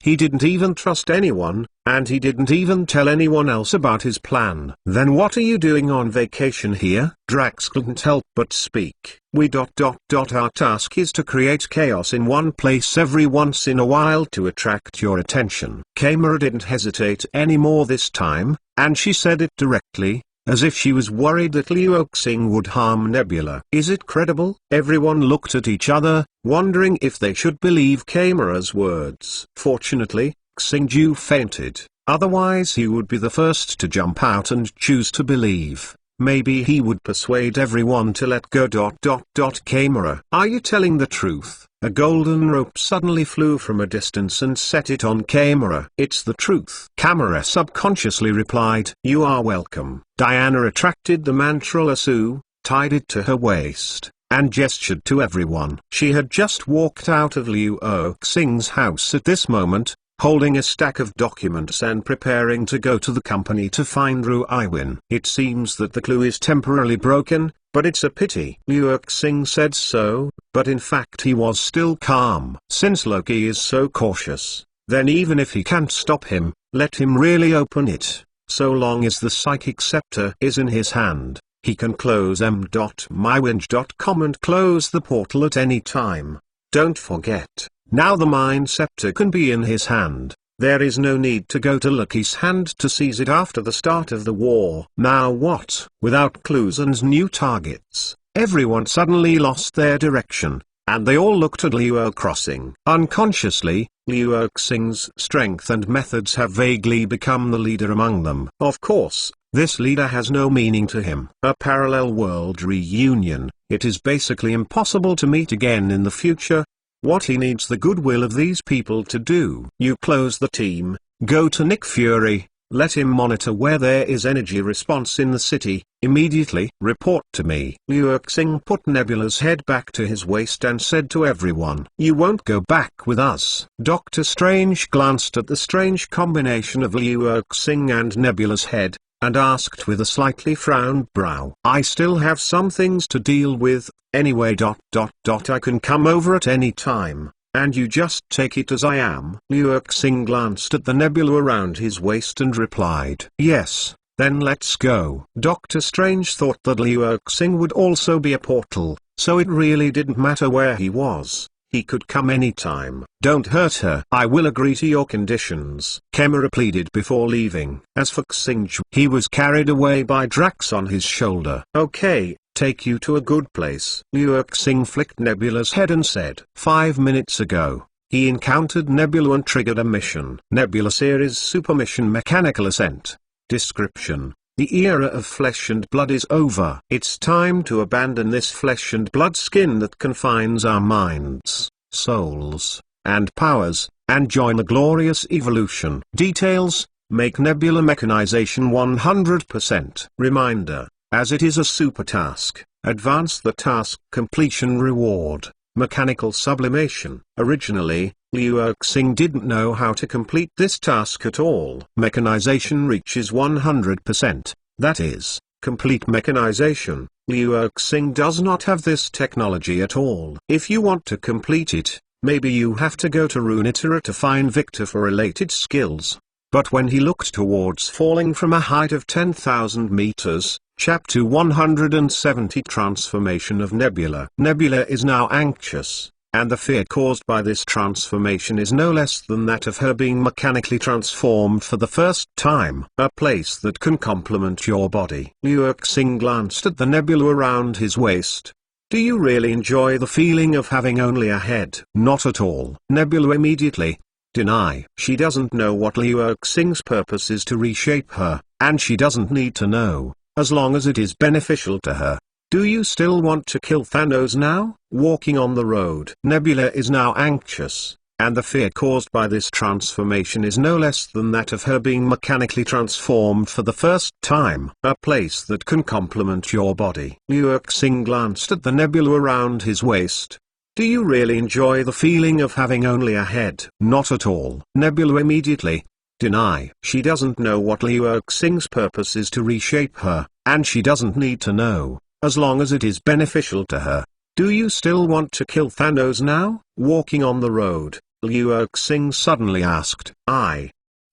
He didn't even trust anyone, and he didn't even tell anyone else about his plan. Then what are you doing on vacation here? Drax couldn't help but speak. Our task is to create chaos in one place every once in a while to attract your attention. Kamera didn't hesitate anymore this time, and she said it directly, as if she was worried that Liu Xing would harm Nebula. Is it credible? Everyone looked at each other, wondering if they should believe Kamera's words. Fortunately, Xingju fainted, otherwise he would be the first to jump out and choose to believe. Maybe he would persuade everyone to let go. Kamera. Are you telling the truth? A golden rope suddenly flew from a distance and set it on Kamera. It's the truth. Kamera subconsciously replied. You are welcome. Diana retracted the mantra lasso, tied it to her waist, and gestured to everyone. She had just walked out of Liu Xing's house at this moment, holding a stack of documents and preparing to go to the company to find Ru Iwin. It seems that the clue is temporarily broken, but it's a pity. Liu Xing said so, but in fact he was still calm. Since Loki is so cautious, then even if he can't stop him, let him really open it. So long as the psychic scepter is in his hand, he can close m.mywinge.com and close the portal at any time. Don't forget. Now the mind scepter can be in his hand. There is no need to go to Loki's hand to seize it after the start of the war. Now what? Without clues and new targets, everyone suddenly lost their direction, and they all looked at Liu Crossing. Unconsciously, Liu Xing's strength and methods have vaguely become the leader among them. Of course, this leader has no meaning to him. A parallel world reunion. It is basically impossible to meet again in the future. What he needs the goodwill of these people to do. You close the team, go to Nick Fury, let him monitor where there is energy response in the city, immediately report to me. Liu Xing put Nebula's head back to his waist and said to everyone, you won't go back with us. Doctor Strange glanced at the strange combination of Liu Xing and Nebula's head, and asked with a slightly frowned brow. I still have some things to deal with, anyway. I can come over at any time, and you just take it as I am. Liu Xing glanced at the nebula around his waist and replied, yes, then let's go. Doctor Strange thought that Liu Xing would also be a portal, so it really didn't matter where he was. He could come anytime. Don't hurt her. I will agree to your conditions. Kamera pleaded before leaving. As for Xingju, he was carried away by Drax on his shoulder. Okay, take you to a good place. Liu Xing flicked Nebula's head and said, 5 minutes ago, he encountered Nebula and triggered a mission. Nebula Series Super Mission Mechanical Ascent. Description. The era of flesh and blood is over. It's time to abandon this flesh and blood skin that confines our minds, souls, and powers, and join the glorious evolution. Details: make Nebula mechanization 100%. Reminder: as it is a super task, advance the task completion reward. Mechanical sublimation. Originally, Liu Xing didn't know how to complete this task at all. Mechanization reaches 100%, that is, complete mechanization. Liu Xing does not have this technology at all. If you want to complete it, maybe you have to go to Runeterra to find Victor for related skills. But when he looked towards falling from a height of 10,000 meters, Chapter 170 Transformation of Nebula. Nebula is now anxious, and the fear caused by this transformation is no less than that of her being mechanically transformed for the first time. A place that can complement your body. Liu Xing glanced at the nebula around his waist. Do you really enjoy the feeling of having only a head? Not at all. Nebula immediately deny. She doesn't know what Liu Xing's purpose is to reshape her, and she doesn't need to know, as long as it is beneficial to her. Do you still want to kill Thanos now? Walking on the road. Nebula is now anxious, and the fear caused by this transformation is no less than that of her being mechanically transformed for the first time. A place that can complement your body. Liu Xing glanced at the nebula around his waist. Do you really enjoy the feeling of having only a head? Not at all. Nebula immediately deny. She doesn't know what Liu Xing's purpose is to reshape her, and she doesn't need to know, as long as it is beneficial to her. Do you still want to kill Thanos now? Walking on the road, Liu Xing suddenly asked.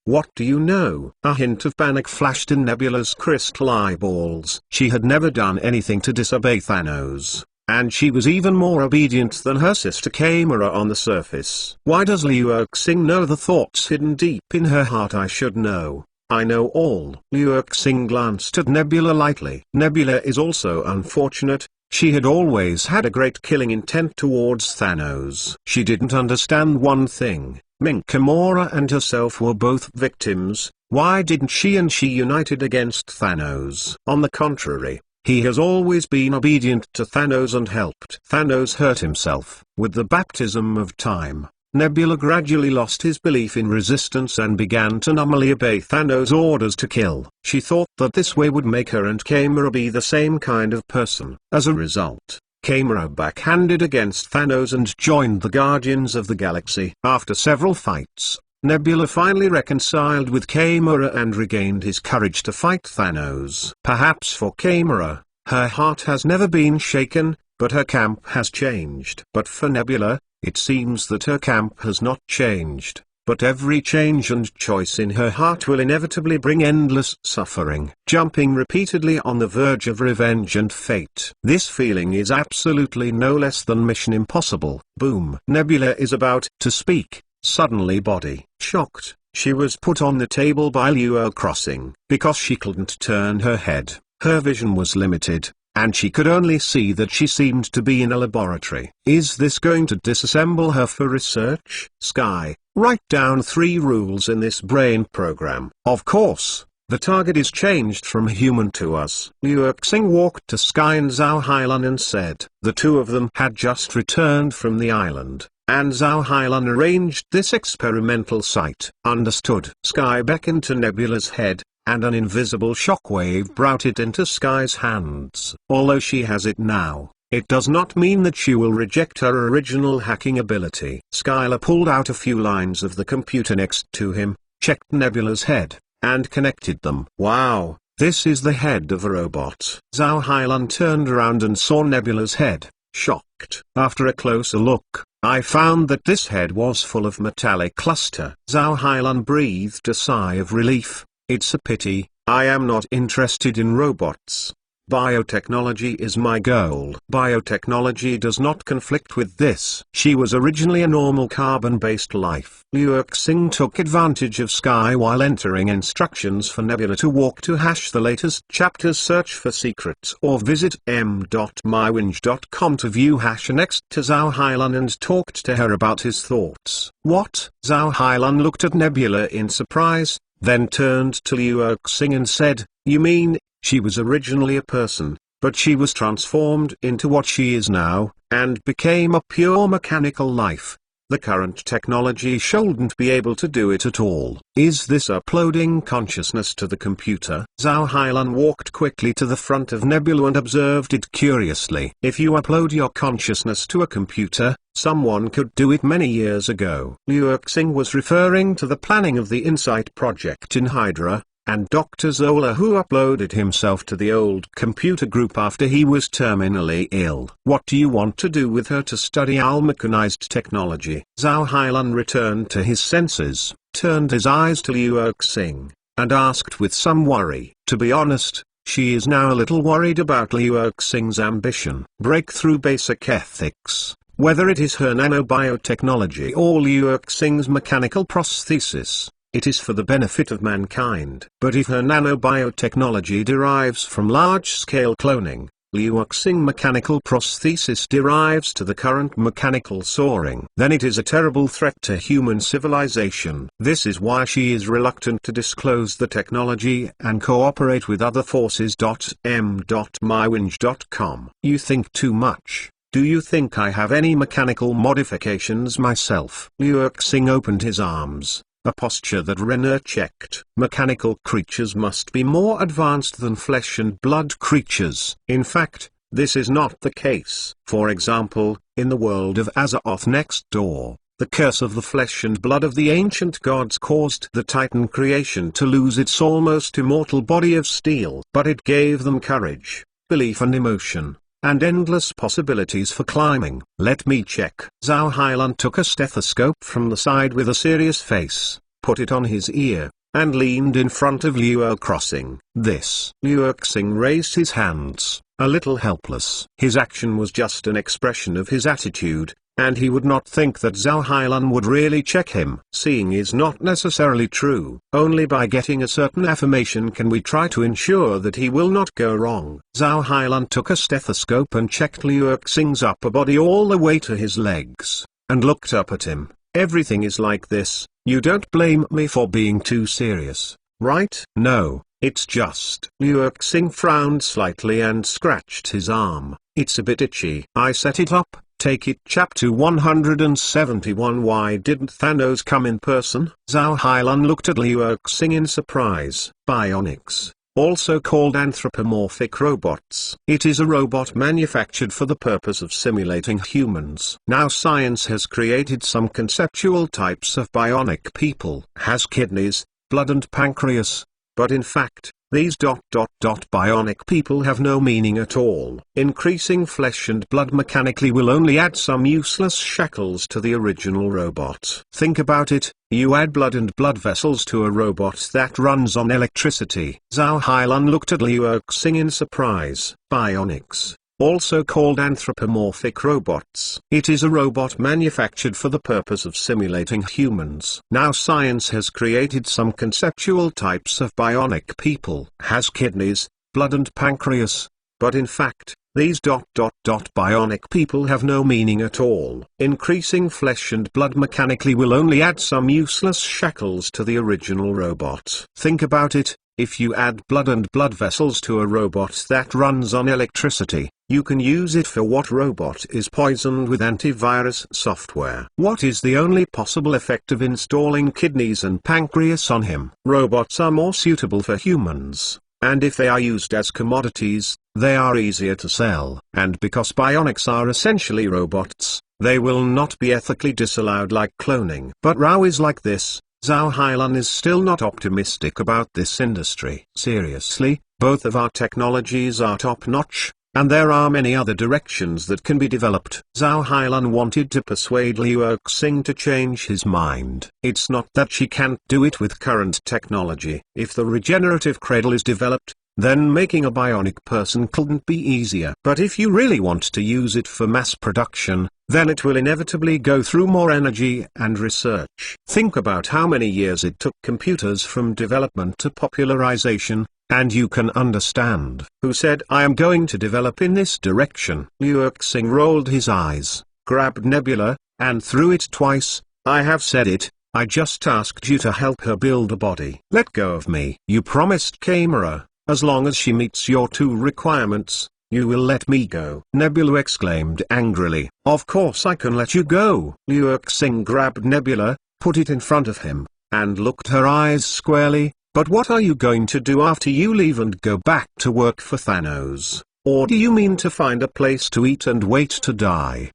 What do you know? A hint of panic flashed in Nebula's crystal eyeballs. She had never done anything to disobey Thanos, and she was even more obedient than her sister Kamora on the surface. Why does Liu Xing know the thoughts hidden deep in her heart? I should know. I know all. Liu Xing glanced at Nebula lightly. Nebula is also unfortunate. She had always had a great killing intent towards Thanos. She didn't understand one thing. Kamora and herself were both victims. Why didn't she united against Thanos? On the contrary, he has always been obedient to Thanos and helped Thanos hurt himself. With the baptism of time, Nebula gradually lost his belief in resistance and began to numbly obey Thanos' orders to kill. She thought that this way would make her and Kamora be the same kind of person. As a result, Kamora backhanded against Thanos and joined the Guardians of the Galaxy. After several fights, Nebula finally reconciled with Kamora and regained his courage to fight Thanos. Perhaps for Kamora, her heart has never been shaken, but her camp has changed. But for Nebula, it seems that her camp has not changed. But every change and choice in her heart will inevitably bring endless suffering, jumping repeatedly on the verge of revenge and fate. This feeling is absolutely no less than Mission Impossible. Boom. Nebula is about to speak. Suddenly body shocked, she was put on the table by Liu Crossing. Because she couldn't turn her head, her vision was limited, and she could only see that she seemed to be in a laboratory. Is this going to disassemble her for research? Skye, write down 3 rules in this brain program. Of course, the target is changed from human to us. Liu Xing walked to Skye and Zhao Hailan and said. The two of them had just returned from the island, and Zhao Hailan arranged this experimental site. Understood. Skye beckoned to Nebula's head, and an invisible shockwave brought it into Skye's hands. Although she has it now, it does not mean that she will reject her original hacking ability. Skye pulled out a few lines of the computer next to him, checked Nebula's head, and connected them. Wow, this is the head of a robot. Zhao Hailan turned around and saw Nebula's head, shocked. After a closer look, I found that this head was full of metallic cluster. Zhao Hailan breathed a sigh of relief. It's a pity, I am not interested in robots. Biotechnology is my goal. Biotechnology does not conflict with this. She was originally a normal carbon-based life. Liu Xing took advantage of Skye while entering instructions for Nebula to walk to the latest chapters, search for secrets, or visit m.mywinge.com to view next to Zhao Hailan and talked to her about his thoughts. What? Zhao Hailan looked at Nebula in surprise, then turned to Liu Xing and said, you mean, she was originally a person, but she was transformed into what she is now, and became a pure mechanical life. The current technology shouldn't be able to do it at all. Is this uploading consciousness to the computer? Zhao Hailan walked quickly to the front of Nebula and observed it curiously. If you upload your consciousness to a computer, someone could do it many years ago. Liu Xing was referring to the planning of the Insight project in Hydra, and Dr. Zola, who uploaded himself to the old computer group after he was terminally ill. What do you want to do with her? To study all-mechanized technology. Zhao Hailan returned to his senses, turned his eyes to Liu Xing, and asked with some worry. To be honest, she is now a little worried about Liu Xing's ambition. Breakthrough basic ethics. Whether it is her nanobiotechnology or Liu Xing's mechanical prosthesis, it is for the benefit of mankind. But if her nanobiotechnology derives from large-scale cloning, Liu Xing mechanical prosthesis derives to the current mechanical soaring, then it is a terrible threat to human civilization. This is why she is reluctant to disclose the technology and cooperate with other forces. m.mywinge.com. You think too much. Do you think I have any mechanical modifications myself? Liu Xing opened his arms, a posture that Renner checked. Mechanical creatures must be more advanced than flesh and blood creatures. In fact, this is not the case. For example, in the world of Azeroth next door, The curse of the flesh and blood of the ancient gods caused the Titan creation to lose its almost immortal body of steel. But it gave them courage, belief and emotion, and endless possibilities for climbing. Let me check. Zhao Hailan took a stethoscope from the side with a serious face, put it on his ear, and leaned in front of Liu Erxing. This. Liu Erxing raised his hands, a little helpless. His action was just an expression of his attitude, and he would not think that Zhao Hailan would really check him. Seeing is not necessarily true. Only by getting a certain affirmation can we try to ensure that he will not go wrong. Zhao Hailan took a stethoscope and checked Liu Erxing's upper body all the way to his legs, and looked up at him. Everything is like this. You don't blame me for being too serious, right? No, it's just. Liu Erxing frowned slightly and scratched his arm. It's a bit itchy. I set it up. Take it. Chapter 171. Why didn't Thanos come in person? Zhao Hailan looked at Liu Erxing in surprise. Bionics, also called anthropomorphic robots. It is a robot manufactured for the purpose of simulating humans. Now science has created some conceptual types of bionic people. Has kidneys, blood and pancreas, but in fact, these bionic people have no meaning at all. Increasing flesh and blood mechanically will only add some useless shackles to the original robot. Think about it, you add blood and blood vessels to a robot that runs on electricity. Zhao Hailan looked at Liu Erxing in surprise. Bionics, also called anthropomorphic robots. It is a robot manufactured for the purpose of simulating humans. Now science has created some conceptual types of bionic people. Has kidneys, blood and pancreas, but in fact, these bionic people have no meaning at all. Increasing flesh and blood mechanically will only add some useless shackles to the original robot. Think about it, if you add blood and blood vessels to a robot that runs on electricity, you can use it for what robot is poisoned with antivirus software? What is the only possible effect of installing kidneys and pancreas on him? Robots are more suitable for humans, and if they are used as commodities, they are easier to sell. And because bionics are essentially robots, they will not be ethically disallowed like cloning. But Rao is like this. Zhao Hailan is still not optimistic about this industry. Seriously, both of our technologies are top-notch, and there are many other directions that can be developed. Zhao Hailan wanted to persuade Liu Erxing to change his mind. It's not that she can't do it with current technology. If the regenerative cradle is developed, then making a bionic person couldn't be easier. But if you really want to use it for mass production, then it will inevitably go through more energy and research. Think about how many years it took computers from development to popularization, and you can understand. Who said I am going to develop in this direction? Liu Erxing rolled his eyes, grabbed Nebula, and threw it twice. I have said it. I just asked you to help her build a body. Let go of me. You promised Kamara, as long as she meets your 2 requirements, you will let me go. Nebula exclaimed angrily. Of course I can let you go. Liu Erxing grabbed Nebula, put it in front of him, and looked her eyes squarely. But what are you going to do after you leave and go back to work for Thanos? Or do you mean to find a place to eat and wait to die?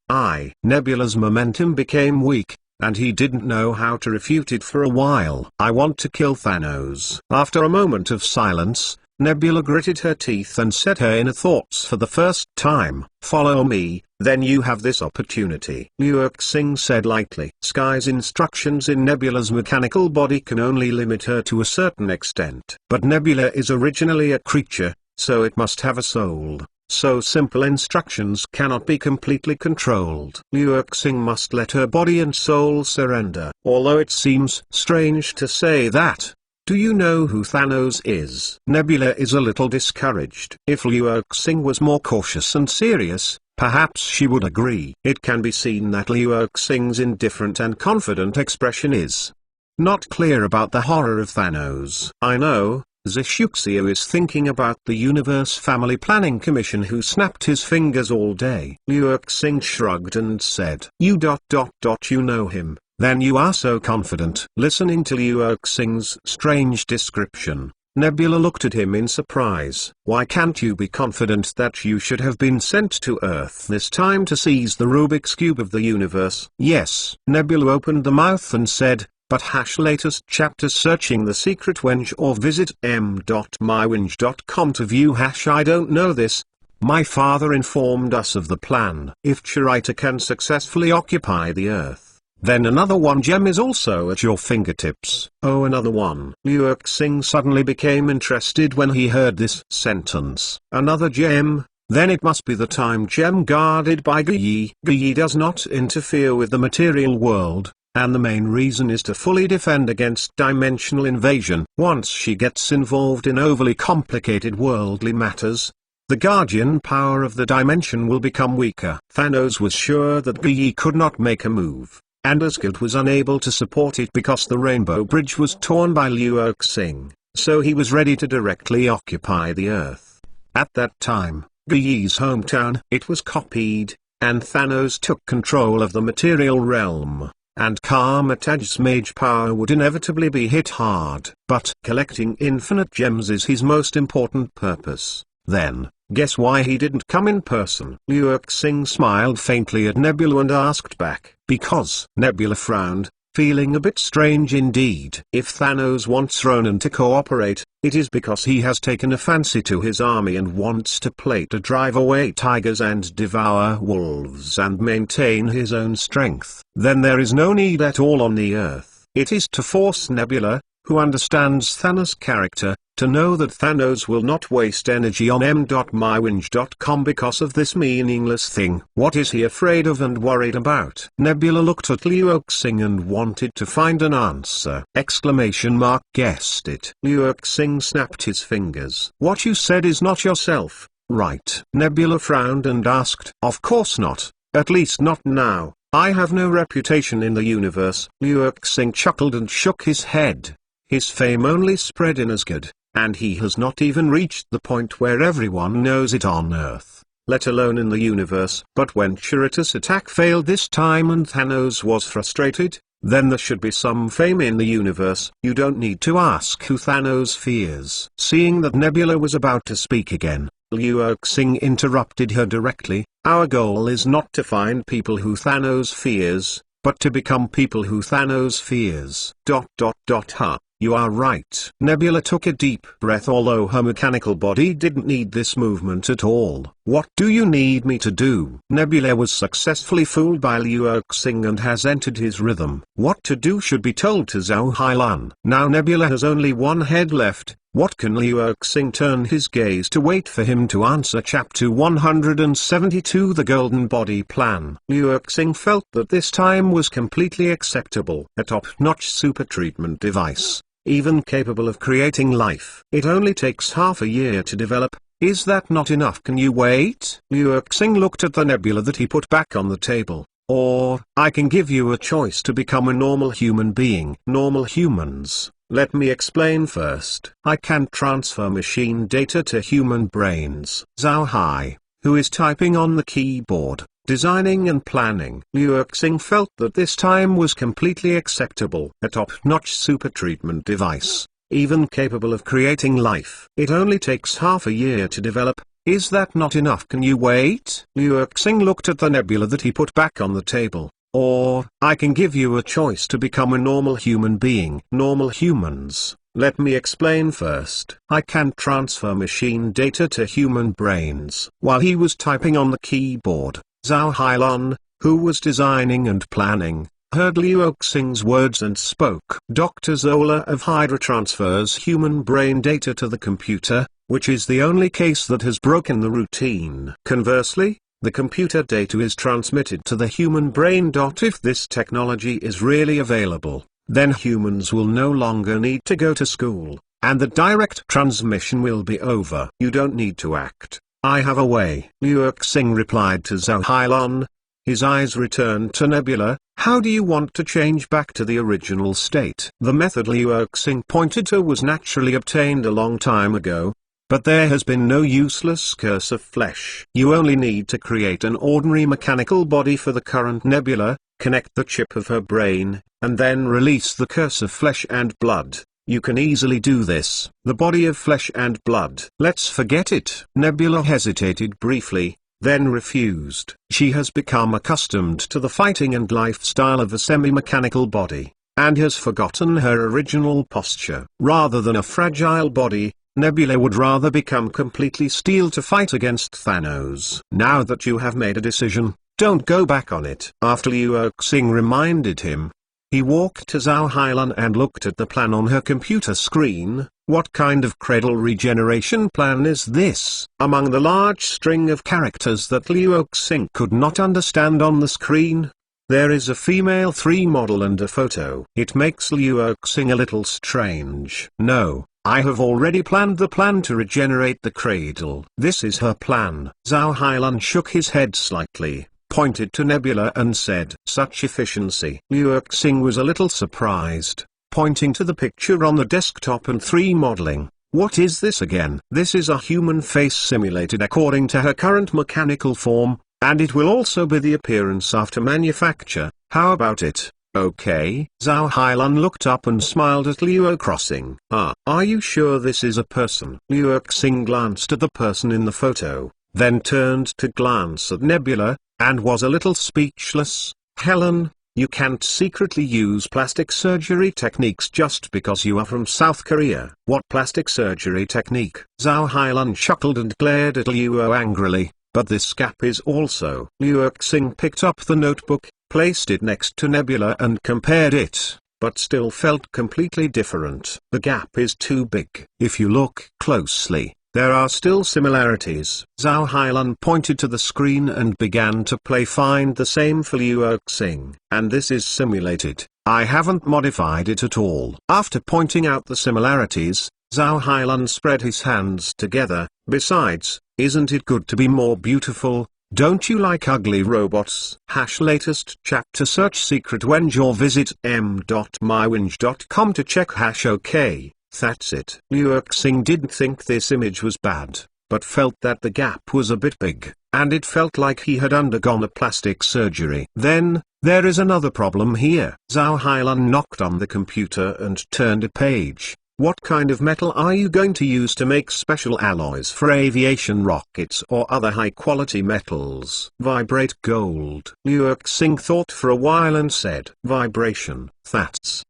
Nebula's momentum became weak, and he didn't know how to refute it for a while. I want to kill Thanos. After a moment of silence, Nebula gritted her teeth and said her inner thoughts for the first time. Follow me, then you have this opportunity. Liu Erxing said lightly. Skye's instructions in Nebula's mechanical body can only limit her to a certain extent. But Nebula is originally a creature, so it must have a soul. So simple instructions cannot be completely controlled. Liu Erxing must let her body and soul surrender. Although it seems strange to say that, do you know who Thanos is? Nebula is a little discouraged. If Liu Erxing was more cautious and serious, perhaps she would agree. It can be seen that Liu Erxing's indifferent and confident expression is not clear about the horror of Thanos. I know, Zishuxia is thinking about the Universe Family Planning Commission who snapped his fingers all day. Liu Erxing shrugged and said, You know him. Then you are so confident. Listening to Liu Erxing's strange description, Nebula looked at him in surprise. Why can't you be confident that you should have been sent to Earth this time to seize the Rubik's Cube of the universe? Yes. Nebula opened the mouth and said, but latest chapter searching the secret wenge or visit m.mywinge.com to view I don't know this. My father informed us of the plan. If Chirita can successfully occupy the Earth, then another one gem is also at your fingertips. Oh, another one. Liu Xing suddenly became interested when he heard this sentence. Another gem? Then it must be the time gem guarded by Skye. Skye does not interfere with the material world, and the main reason is to fully defend against dimensional invasion. Once she gets involved in overly complicated worldly matters, the guardian power of the dimension will become weaker. Thanos was sure that Skye could not make a move, and Asgard was unable to support it because the Rainbow Bridge was torn by Liu Xing, so he was ready to directly occupy the Earth. At that time, Skye's hometown, it was copied, and Thanos took control of the material realm, and Karmataj's mage power would inevitably be hit hard. But collecting infinite gems is his most important purpose. Then, guess why he didn't come in person? Liu Xing smiled faintly at Nebula and asked back. Because. Nebula frowned, feeling a bit strange indeed. If Thanos wants Ronan to cooperate, it is because he has taken a fancy to his army and wants to play to drive away tigers and devour wolves and maintain his own strength. Then there is no need at all on the Earth. It is to force Nebula, who understands Thanos' character, to know that Thanos will not waste energy on m.mywinge.com because of this meaningless thing. What is he afraid of and worried about? Nebula looked at Liu Xing and wanted to find an answer. Guessed it. Liu Xing snapped his fingers. What you said is not yourself, right? Nebula frowned and asked. Of course not, at least not now. I have no reputation in the universe. Liu Xing chuckled and shook his head. His fame only spread in Asgard, and he has not even reached the point where everyone knows it on Earth, let alone in the universe. But when Chirita's attack failed this time and Thanos was frustrated, then there should be some fame in the universe. You don't need to ask who Thanos fears. Seeing that Nebula was about to speak again, Liu Xing interrupted her directly. Our goal is not to find people who Thanos fears, but to become people who Thanos fears. Huh. You are right. Nebula took a deep breath, although her mechanical body didn't need this movement at all. What do you need me to do? Nebula was successfully fooled by Liu Xing and has entered his rhythm. What to do should be told to Zhao Hailan. Now Nebula has only one head left. What can Liu Xing turn his gaze to wait for him to answer? Chapter 172 The Golden Body Plan. Liu Xing felt that this time was completely acceptable. A top-notch super treatment device, even capable of creating life. It only takes half a year to develop. Is that not enough? Can you wait? Liu Xing looked at the nebula that he put back on the table. Or, I can give you a choice to become a normal human being. Normal humans. Let me explain first. I can transfer machine data to human brains. Zhao Hai, who is typing on the keyboard, designing and planning. Liu Xing felt that this time was completely acceptable. A top-notch super treatment device, even capable of creating life. It only takes half a year to develop. Is that not enough? Can you wait? Liu Xing looked at the nebula that he put back on the table. Or, I can give you a choice to become a normal human being. Normal humans. Let me explain first. I can transfer machine data to human brains. While he was typing on the keyboard, Zhao Hailan, who was designing and planning, heard Liu Xing's words and spoke. Dr. Zola of Hydra transfers human brain data to the computer, which is the only case that has broken the routine. Conversely, the computer data is transmitted to the human brain. If this technology is really available, then humans will no longer need to go to school, and the direct transmission will be over. You don't need to act. I have a way. Liu Xing replied to Zhao Hailan. His eyes returned to Nebula. How do you want to change back to the original state? The method Liu Xing pointed to was naturally obtained a long time ago. But there has been no useless curse of flesh. You only need to create an ordinary mechanical body for the current nebula, connect the chip of her brain, and then release the curse of flesh and blood. You can easily do this. The body of flesh and blood. Let's forget it. Nebula hesitated briefly, then refused. She has become accustomed to the fighting and lifestyle of a semi-mechanical body, and has forgotten her original posture. Rather than a fragile body, Nebula would rather become completely steel to fight against Thanos. Now that you have made a decision, don't go back on it. After Liu Xing reminded him, he walked to Zhao Hailan and looked at the plan on her computer screen. What kind of cradle regeneration plan is this? Among the large string of characters that Liu Xing could not understand on the screen, there is a female 3 model and a photo. It makes Liu Xing a little strange. No, I have already planned the plan to regenerate the cradle. This is her plan. Zhao Hailan shook his head slightly, pointed to Nebula and said, "Such efficiency." Liu Xing was a little surprised, pointing to the picture on the desktop and 3 modeling. What is this again? This is a human face simulated according to her current mechanical form, and it will also be the appearance after manufacture. How about it? Okay. Zhao Hailan looked up and smiled at Liu Xing. Are you sure this is a person? Liu Xing glanced at the person in the photo, then turned to glance at Nebula, and was a little speechless. Helen, you can't secretly use plastic surgery techniques just because you are from South Korea. What plastic surgery technique? Zhao Hailan chuckled and glared at Liu angrily, but this gap is also. Liu Xing picked up the notebook, placed it next to Nebula and compared it, but still felt completely different. The gap is too big. If you look closely, there are still similarities. Zhao Hailan pointed to the screen and began to play Find the Same for Liu Xing. And this is simulated. I haven't modified it at all. After pointing out the similarities, Zhao Hailan spread his hands together. Besides, isn't it good to be more beautiful? Don't you like ugly robots? latest chapter search secret wenge or visit m.mywinge.com to check OK. That's it. Liu Xing didn't think this image was bad, but felt that the gap was a bit big, and it felt like he had undergone a plastic surgery. Then, there is another problem here. Zhao Hailan knocked on the computer and turned a page. What kind of metal are you going to use to make special alloys for aviation rockets or other high-quality metals? Vibrate gold. Liu Xing thought for a while and said, vibration. That's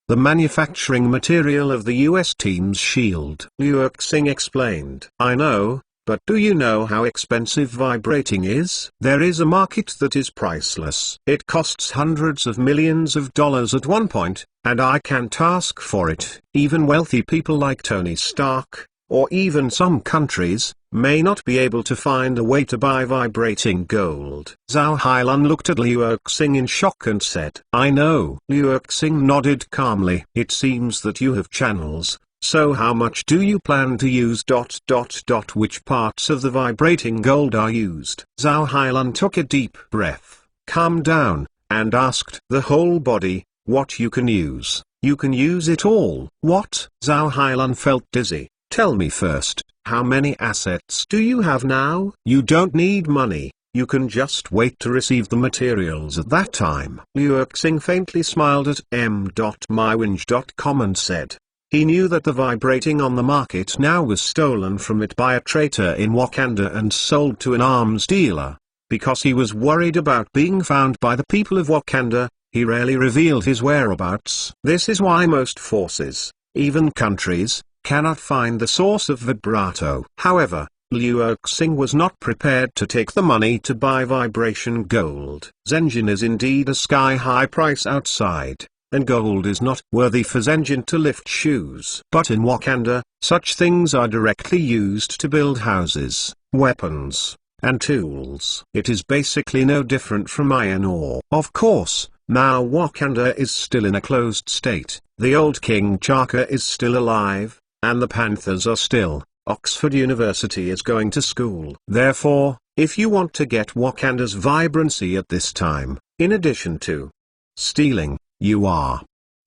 the manufacturing material of the US team's shield. Liu Xing explained. I know, but do you know how expensive vibrating is? There is a market that is priceless. It costs hundreds of millions of dollars at one point, and I can't ask for it. Even wealthy people like Tony Stark, or even some countries, may not be able to find a way to buy vibrating gold. Zhao Hailan looked at Liu Xing in shock and said, I know. Liu Xing nodded calmly. It seems that you have channels, so how much do you plan to use? Which parts of the vibrating gold are used? Zhao Hailan took a deep breath, calmed down, and asked, the whole body. What you can use? You can use it all. What? Zhao Hailan felt dizzy. Tell me first, how many assets do you have now? You don't need money, you can just wait to receive the materials at that time. Liu Xing faintly smiled at m.mywinge.com and said, he knew that the vibrating on the market now was stolen from it by a traitor in Wakanda and sold to an arms dealer. Because he was worried about being found by the people of Wakanda, he rarely revealed his whereabouts. This is why most forces, even countries, cannot find the source of vibrato. However, Liu Xing was not prepared to take the money to buy vibration gold. Zengin is indeed a sky-high price outside, and gold is not worthy for Zengin to lift shoes. But in Wakanda, such things are directly used to build houses, weapons, and tools. It is basically no different from iron ore. Of course, now Wakanda is still in a closed state, the old King T'Chaka is still alive, and the Panthers are still. Oxford University is going to school. Therefore, if you want to get Wakanda's vibrancy at this time, in addition to stealing, you are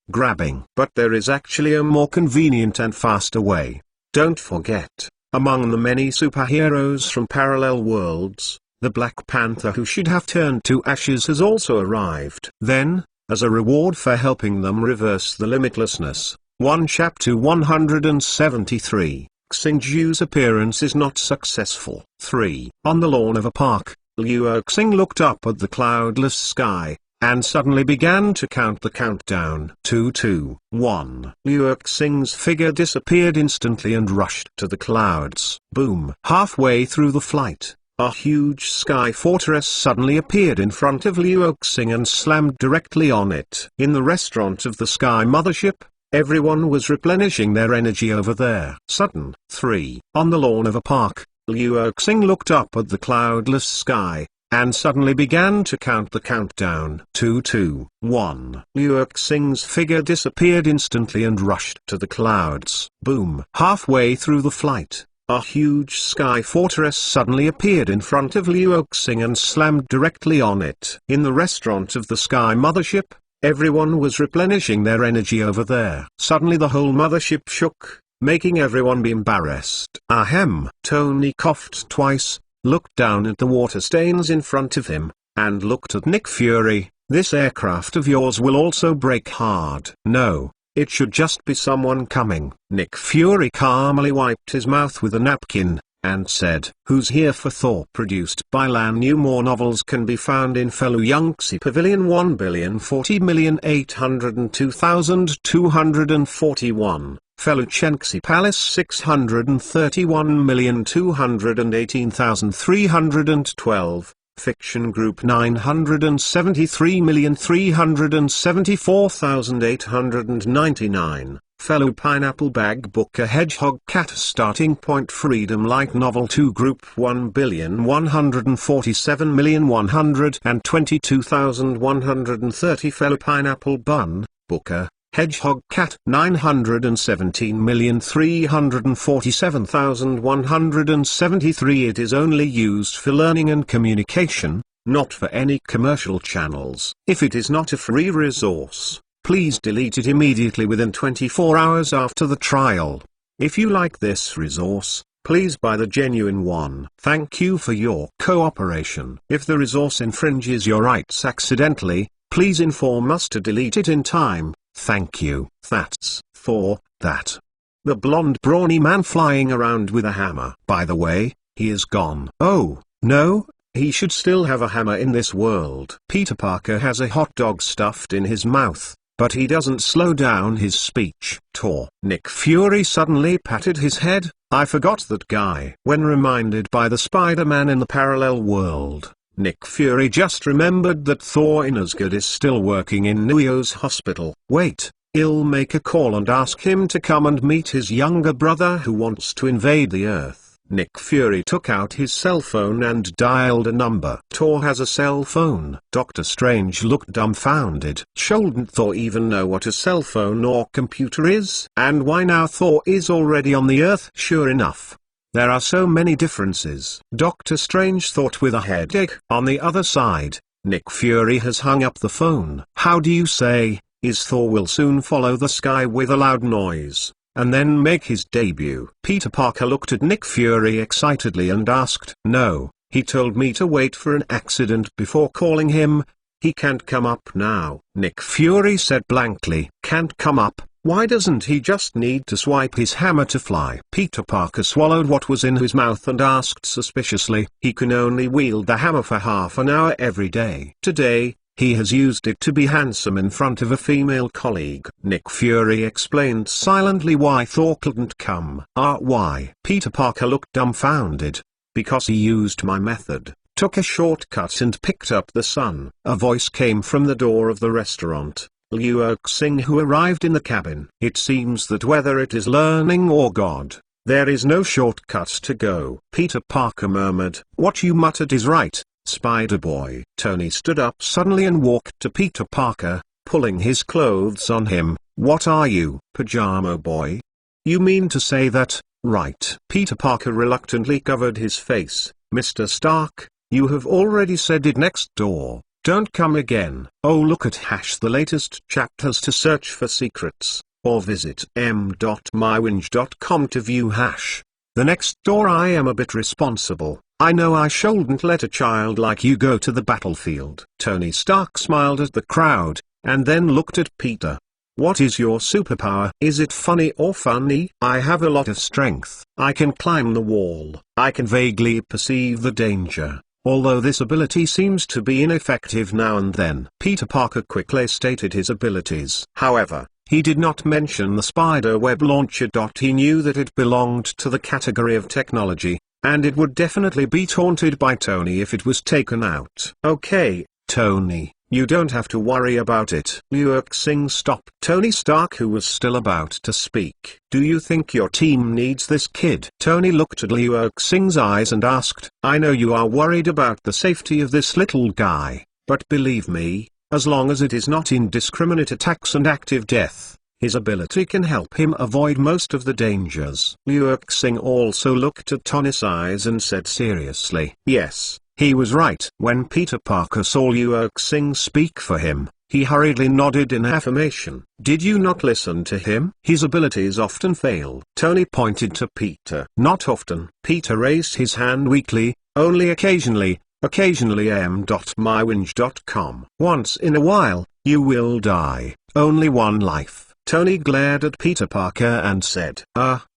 grabbing. But there is actually a more convenient and faster way. Don't forget, among the many superheroes from parallel worlds, the Black Panther who should have turned to ashes has also arrived. Then, as a reward for helping them reverse the limitlessness, 1 Chapter 173, Xingju's appearance is not successful. 3. On the lawn of a park, Liu Xing looked up at the cloudless sky, and suddenly began to count the countdown. 2 2 1. Liu Xing's figure disappeared instantly and rushed to the clouds. Boom. Halfway through the flight, a huge sky fortress suddenly appeared in front of Liu Xing and slammed directly on it. In the restaurant of the Sky mothership, everyone was replenishing their energy over there. Sudden. 3. On the lawn of a park, Liu Xing looked up at the cloudless sky, and suddenly began to count the countdown. 2 2 1. Liu Xing's figure disappeared instantly and rushed to the clouds. Boom. Halfway through the flight, a huge sky fortress suddenly appeared in front of Liu Xing and slammed directly on it. In the restaurant of the Sky mothership, everyone was replenishing their energy over there. Suddenly the whole mothership shook, making everyone be embarrassed. Ahem. Tony coughed twice, looked down at the water stains in front of him, and looked at Nick Fury. This aircraft of yours will also break hard. No, it should just be someone coming. Nick Fury calmly wiped his mouth with a napkin, and said, "Who's here for Thor?" Produced by Lan Yu. More novels can be found in Fellow Yangtze Pavilion 1,040,802,241, Fellow Chenxi Palace 631,218,312, Fiction Group 973,374,899, Fellow Pineapple Bag Booker Hedgehog Cat Starting Point Freedom Light Novel 2 Group 1,147,122,130, Fellow Pineapple Bun, Booker, Hedgehog Cat 917,347,173. It is only used for learning and communication, not for any commercial channels. If it is not a free resource, please delete it immediately within 24 hours after the trial. If you like this resource, please buy the genuine one. Thank you for your cooperation. If the resource infringes your rights accidentally, please inform us to delete it in time. Thank you. That's Thor, that. The blonde brawny man flying around with a hammer. By the way, he is gone. Oh, no, he should still have a hammer in this world. Peter Parker has a hot dog stuffed in his mouth, but he doesn't slow down his speech. Thor. Nick Fury suddenly patted his head. I forgot that guy. When reminded by the Spider-Man in the parallel world, Nick Fury just remembered that Thor in Asgard is still working in Nuyo's hospital. Wait, I'll make a call and ask him to come and meet his younger brother who wants to invade the Earth. Nick Fury took out his cell phone and dialed a number. Thor has a cell phone. Doctor Strange looked dumbfounded. Shouldn't Thor even know what a cell phone or computer is? And why now? Thor is already on the Earth. Sure enough, there are so many differences. Doctor Strange thought with a headache. On the other side, Nick Fury has hung up the phone. How do you say, is Thor will soon follow the sky with a loud noise, and then make his debut? Peter Parker looked at Nick Fury excitedly and asked, No, he told me to wait for an accident before calling him. He can't come up now. Nick Fury said blankly, Can't come up? Why doesn't he just need to swipe his hammer to fly? Peter Parker swallowed what was in his mouth and asked suspiciously, He can only wield the hammer for half an hour every day. Today, he has used it to be handsome in front of a female colleague. Nick Fury explained silently why Thor couldn't come. Why? Peter Parker looked dumbfounded. Because he used my method, took a shortcut and picked up the sun. A voice came from the door of the restaurant. Liu Xing, who arrived in the cabin. It seems that whether it is learning or God, there is no shortcut to go. Peter Parker murmured, What you muttered is right, Spider-Boy. Tony stood up suddenly and walked to Peter Parker, pulling his clothes on him. What are you, Pajama Boy? You mean to say that, right? Peter Parker reluctantly covered his face. Mr. Stark, you have already said it next door. Don't come again. Oh, look at the latest chapters to search for secrets, or visit m.mywinge.com to view the next door. I am a bit responsible. I know I shouldn't let a child like you go to the battlefield. Tony Stark smiled at the crowd, and then looked at Peter. What is your superpower? Is it funny or funny? I have a lot of strength. I can climb the wall. I can vaguely perceive the danger, although this ability seems to be ineffective now and then. Peter Parker quickly stated his abilities. However, he did not mention the spider web launcher. He knew that it belonged to the category of technology, and it would definitely be taunted by Tony if it was taken out. Okay, Tony, you don't have to worry about it. Liu Xing stopped Tony Stark, who was still about to speak. Do you think your team needs this kid? Tony looked at Liu Xing's eyes and asked, I know you are worried about the safety of this little guy, but believe me, as long as it is not indiscriminate attacks and active death, his ability can help him avoid most of the dangers. Liu Xing also looked at Tony's eyes and said seriously, yes, he was right. When Peter Parker saw Liu Xing speak for him, he hurriedly nodded in affirmation. Did you not listen to him? His abilities often fail. Tony pointed to Peter. Not often. Peter raised his hand weakly, only occasionally. Occasionally m.mywinge.com. Once in a while, you will die. Only one life. Tony glared at Peter Parker and said,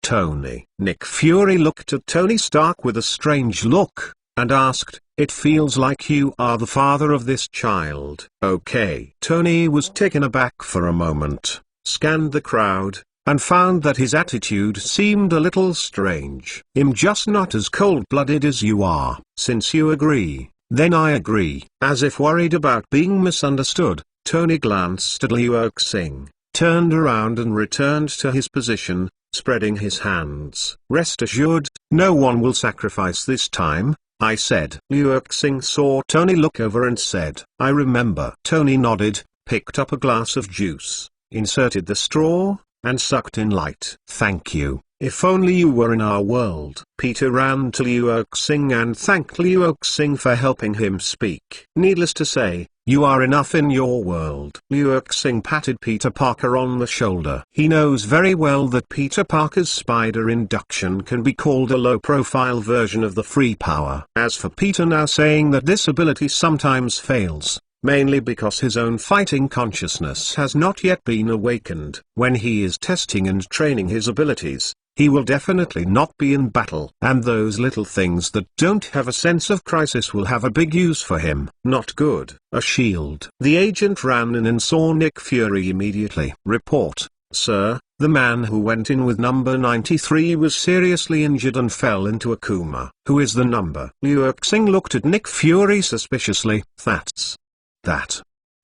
Tony. Nick Fury looked at Tony Stark with a strange look, and asked, it feels like you are the father of this child. Okay. Tony was taken aback for a moment, scanned the crowd, and found that his attitude seemed a little strange. I'm just not as cold-blooded as you are. Since you agree, then I agree. As if worried about being misunderstood, Tony glanced at Liu Xing, turned around and returned to his position, spreading his hands. Rest assured, no one will sacrifice this time, I said. Liu Xing saw Tony look over and said, I remember. Tony nodded, picked up a glass of juice, inserted the straw, and sucked in light. Thank you. If only you were in our world. Peter ran to Liu Xing and thanked Liu Xing for helping him speak. Needless to say, you are enough in your world. Liu Xing patted Peter Parker on the shoulder. He knows very well that Peter Parker's spider induction can be called a low-profile version of the free power. As for Peter now saying that this ability sometimes fails, mainly because his own fighting consciousness has not yet been awakened. When he is testing and training his abilities, he will definitely not be in battle. And those little things that don't have a sense of crisis will have a big use for him. Not good. A shield. The agent ran in and saw Nick Fury immediately. Report, sir. The man who went in with number 93 was seriously injured and fell into a coma. Who is the number? Liu Xing looked at Nick Fury suspiciously. That's that.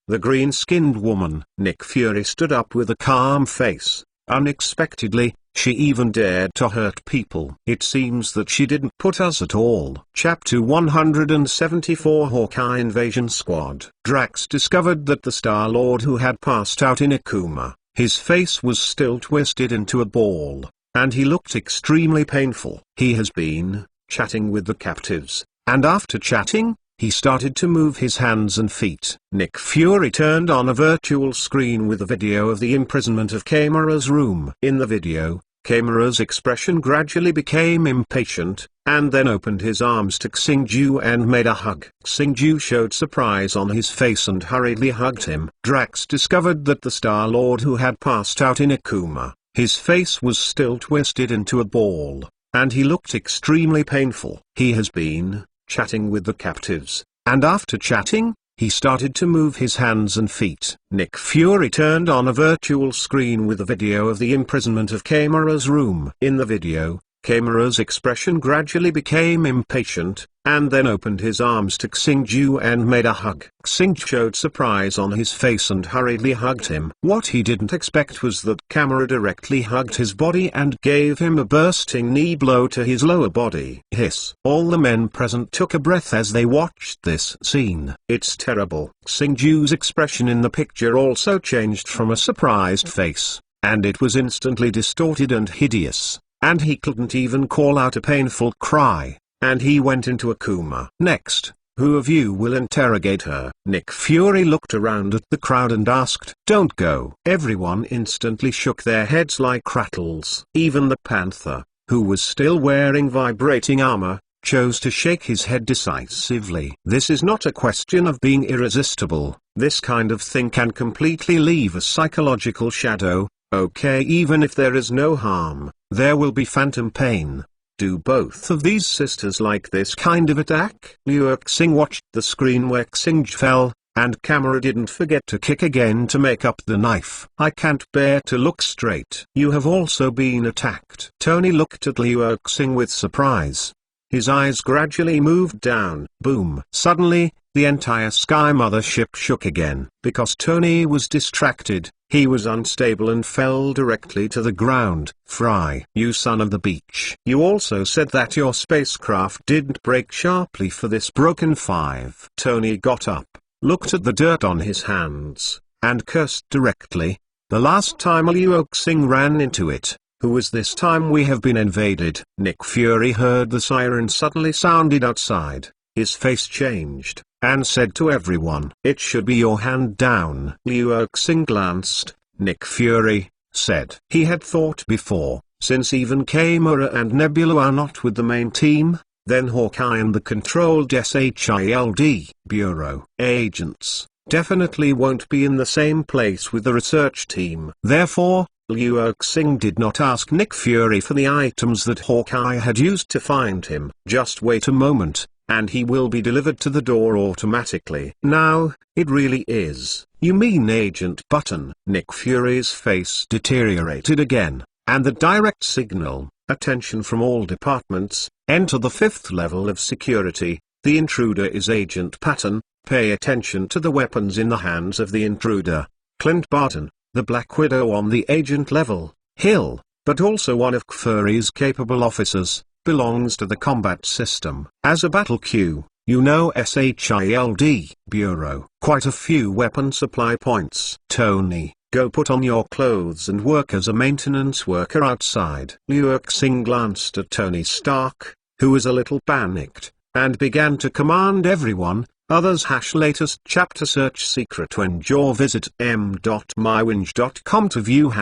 The green-skinned woman. Nick Fury stood up with a calm face. Unexpectedly, she even dared to hurt people. It seems that she didn't put us at all. Chapter 174 Hawkeye Invasion Squad. Drax discovered that the Star-Lord who had passed out in a coma, his face was still twisted into a ball, and he looked extremely painful. He has been chatting with the captives, and after chatting, he started to move his hands and feet. Nick Fury turned on a virtual screen with a video of the imprisonment of Kamara's room. In the video, Kamara's expression gradually became impatient, and then opened his arms to Xingju and made a hug. Xingju showed surprise on his face and hurriedly hugged him. Drax discovered that the Star-Lord who had passed out in a coma, his face was still twisted into a ball, and he looked extremely painful. He has been chatting with the captives, and after chatting, he started to move his hands and feet. Nick Fury turned on a virtual screen with a video of the imprisonment of Kamara's room. In the video, Kamara's expression gradually became impatient, and then opened his arms to Xingju and made a hug. Xingju showed surprise on his face and hurriedly hugged him. What he didn't expect was that Kamara directly hugged his body and gave him a bursting knee blow to his lower body. Hiss. All the men present took a breath as they watched this scene. It's terrible. Xingju's expression in the picture also changed from a surprised face, and it was instantly distorted and hideous, and he couldn't even call out a painful cry, and he went into a coma. Next, who of you will interrogate her? Nick Fury looked around at the crowd and asked. Don't go. Everyone instantly shook their heads like rattles. Even the Panther, who was still wearing vibrating armor, chose to shake his head decisively. This is not a question of being irresistible, This kind of thing can completely leave a psychological shadow. Okay, even if there is no harm, there will be phantom pain. Do both of these sisters like this kind of attack? Liu Xing watched the screen where Xingj fell, and camera didn't forget to kick again to make up the knife. I can't bear to look straight. You have also been attacked. Tony looked at Liu Xing with surprise. His eyes gradually moved down. Boom. Suddenly, the entire Skye mothership shook again. Because Tony was distracted, he was unstable and fell directly to the ground. Fry, you son of the beach. You also said that your spacecraft didn't break sharply for this broken 5. Tony got up, looked at the dirt on his hands, and cursed directly. The last time Liu Xing ran into it, who was this time we have been invaded. Nick Fury heard the siren suddenly sounded outside. His face changed, and said to everyone, "It should be your hand down." Liu Xing glanced. Nick Fury said he had thought before, since even Gamora and Nebula are not with the main team, then Hawkeye and the controlled SHIELD Bureau agents definitely won't be in the same place with the research team. Therefore, Liu Xing did not ask Nick Fury for the items that Hawkeye had used to find him. Just wait a moment, and he will be delivered to the door automatically. Now, it really is. You mean Agent Button? Nick Fury's face deteriorated again, and the direct signal, attention from all departments, enter the 5th level of security. The intruder is Agent Patton. Pay attention to the weapons in the hands of the intruder. Clint Barton, the Black Widow on the agent level, Hill, but also one of Fury's capable officers, belongs to the combat system. As a battle queue, you know SHIELD Bureau. Quite a few weapon supply points. Tony, go put on your clothes and work as a maintenance worker outside. Liu Xing glanced at Tony Stark, who was a little panicked, and began to command everyone. Others latest chapter search secret when your visit m.mywinge.com to view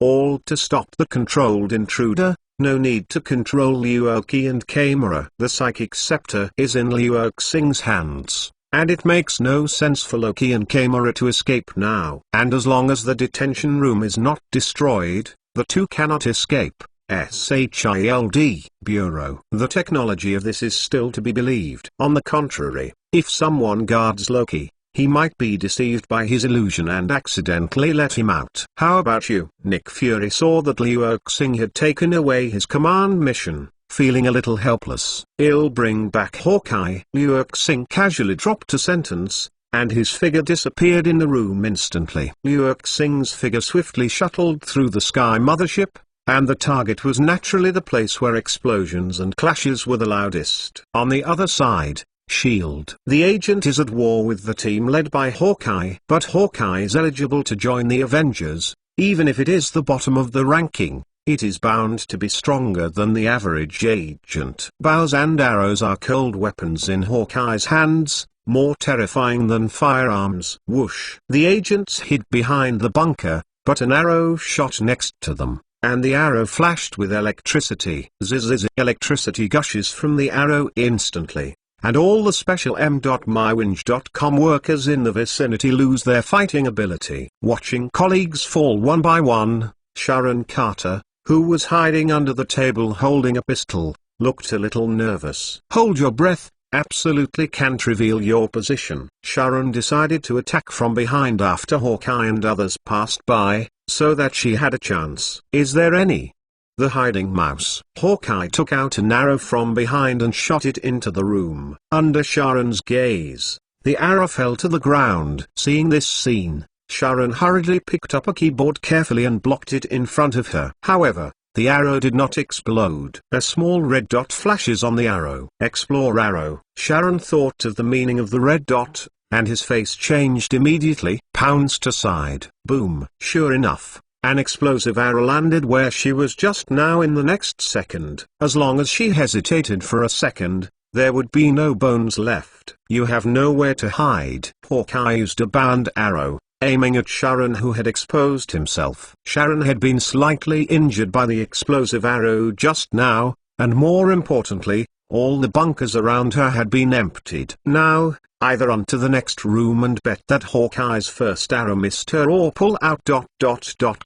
all to stop the controlled intruder. No need to control Liu Xing and Gamora. The psychic scepter is in Liu Xing's hands, and it makes no sense for Loki and Gamora to escape now. And as long as the detention room is not destroyed, the two cannot escape. SHIELD Bureau. The technology of this is still to be believed. On the contrary, if someone guards Loki, he might be deceived by his illusion and accidentally let him out. How about you? Nick Fury saw that Liu Xing had taken away his command mission, feeling a little helpless. "I'll bring back Hawkeye." Liu Xing casually dropped a sentence, and his figure disappeared in the room instantly. Liu Xing's figure swiftly shuttled through the Skye mothership, and the target was naturally the place where explosions and clashes were the loudest. On the other side, S.H.I.E.L.D. The agent is at war with the team led by Hawkeye. But Hawkeye is eligible to join the Avengers. Even if it is the bottom of the ranking, it is bound to be stronger than the average agent. Bows and arrows are cold weapons in Hawkeye's hands, more terrifying than firearms. Whoosh! The agents hid behind the bunker, but an arrow shot next to them, and the arrow flashed with electricity. Zzz, electricity gushes from the arrow instantly, and all the special m.mywinge.com workers in the vicinity lose their fighting ability. Watching colleagues fall one by one, Sharon Carter, who was hiding under the table holding a pistol, looked a little nervous. "Hold your breath, absolutely can't reveal your position." Sharon decided to attack from behind after Hawkeye and others passed by, so that she had a chance. "Is there any?" The hiding mouse. Hawkeye took out an arrow from behind and shot it into the room. Under Sharon's gaze, the arrow fell to the ground. Seeing this scene, Sharon hurriedly picked up a keyboard carefully and blocked it in front of her. However, the arrow did not explode. A small red dot flashes on the arrow. Explore arrow. Sharon thought of the meaning of the red dot, and his face changed immediately. Pounced aside. Boom. Sure enough, an explosive arrow landed where she was just now. In the next second, as long as she hesitated for a second, there would be no bones left. You have nowhere to hide. Hawkeye used a bound arrow, aiming at Sharon, who had exposed himself. Sharon had been slightly injured by the explosive arrow just now, and more importantly, all the bunkers around her had been emptied. Now, either onto the next room and bet that Hawkeye's first arrow missed her, or pull out ...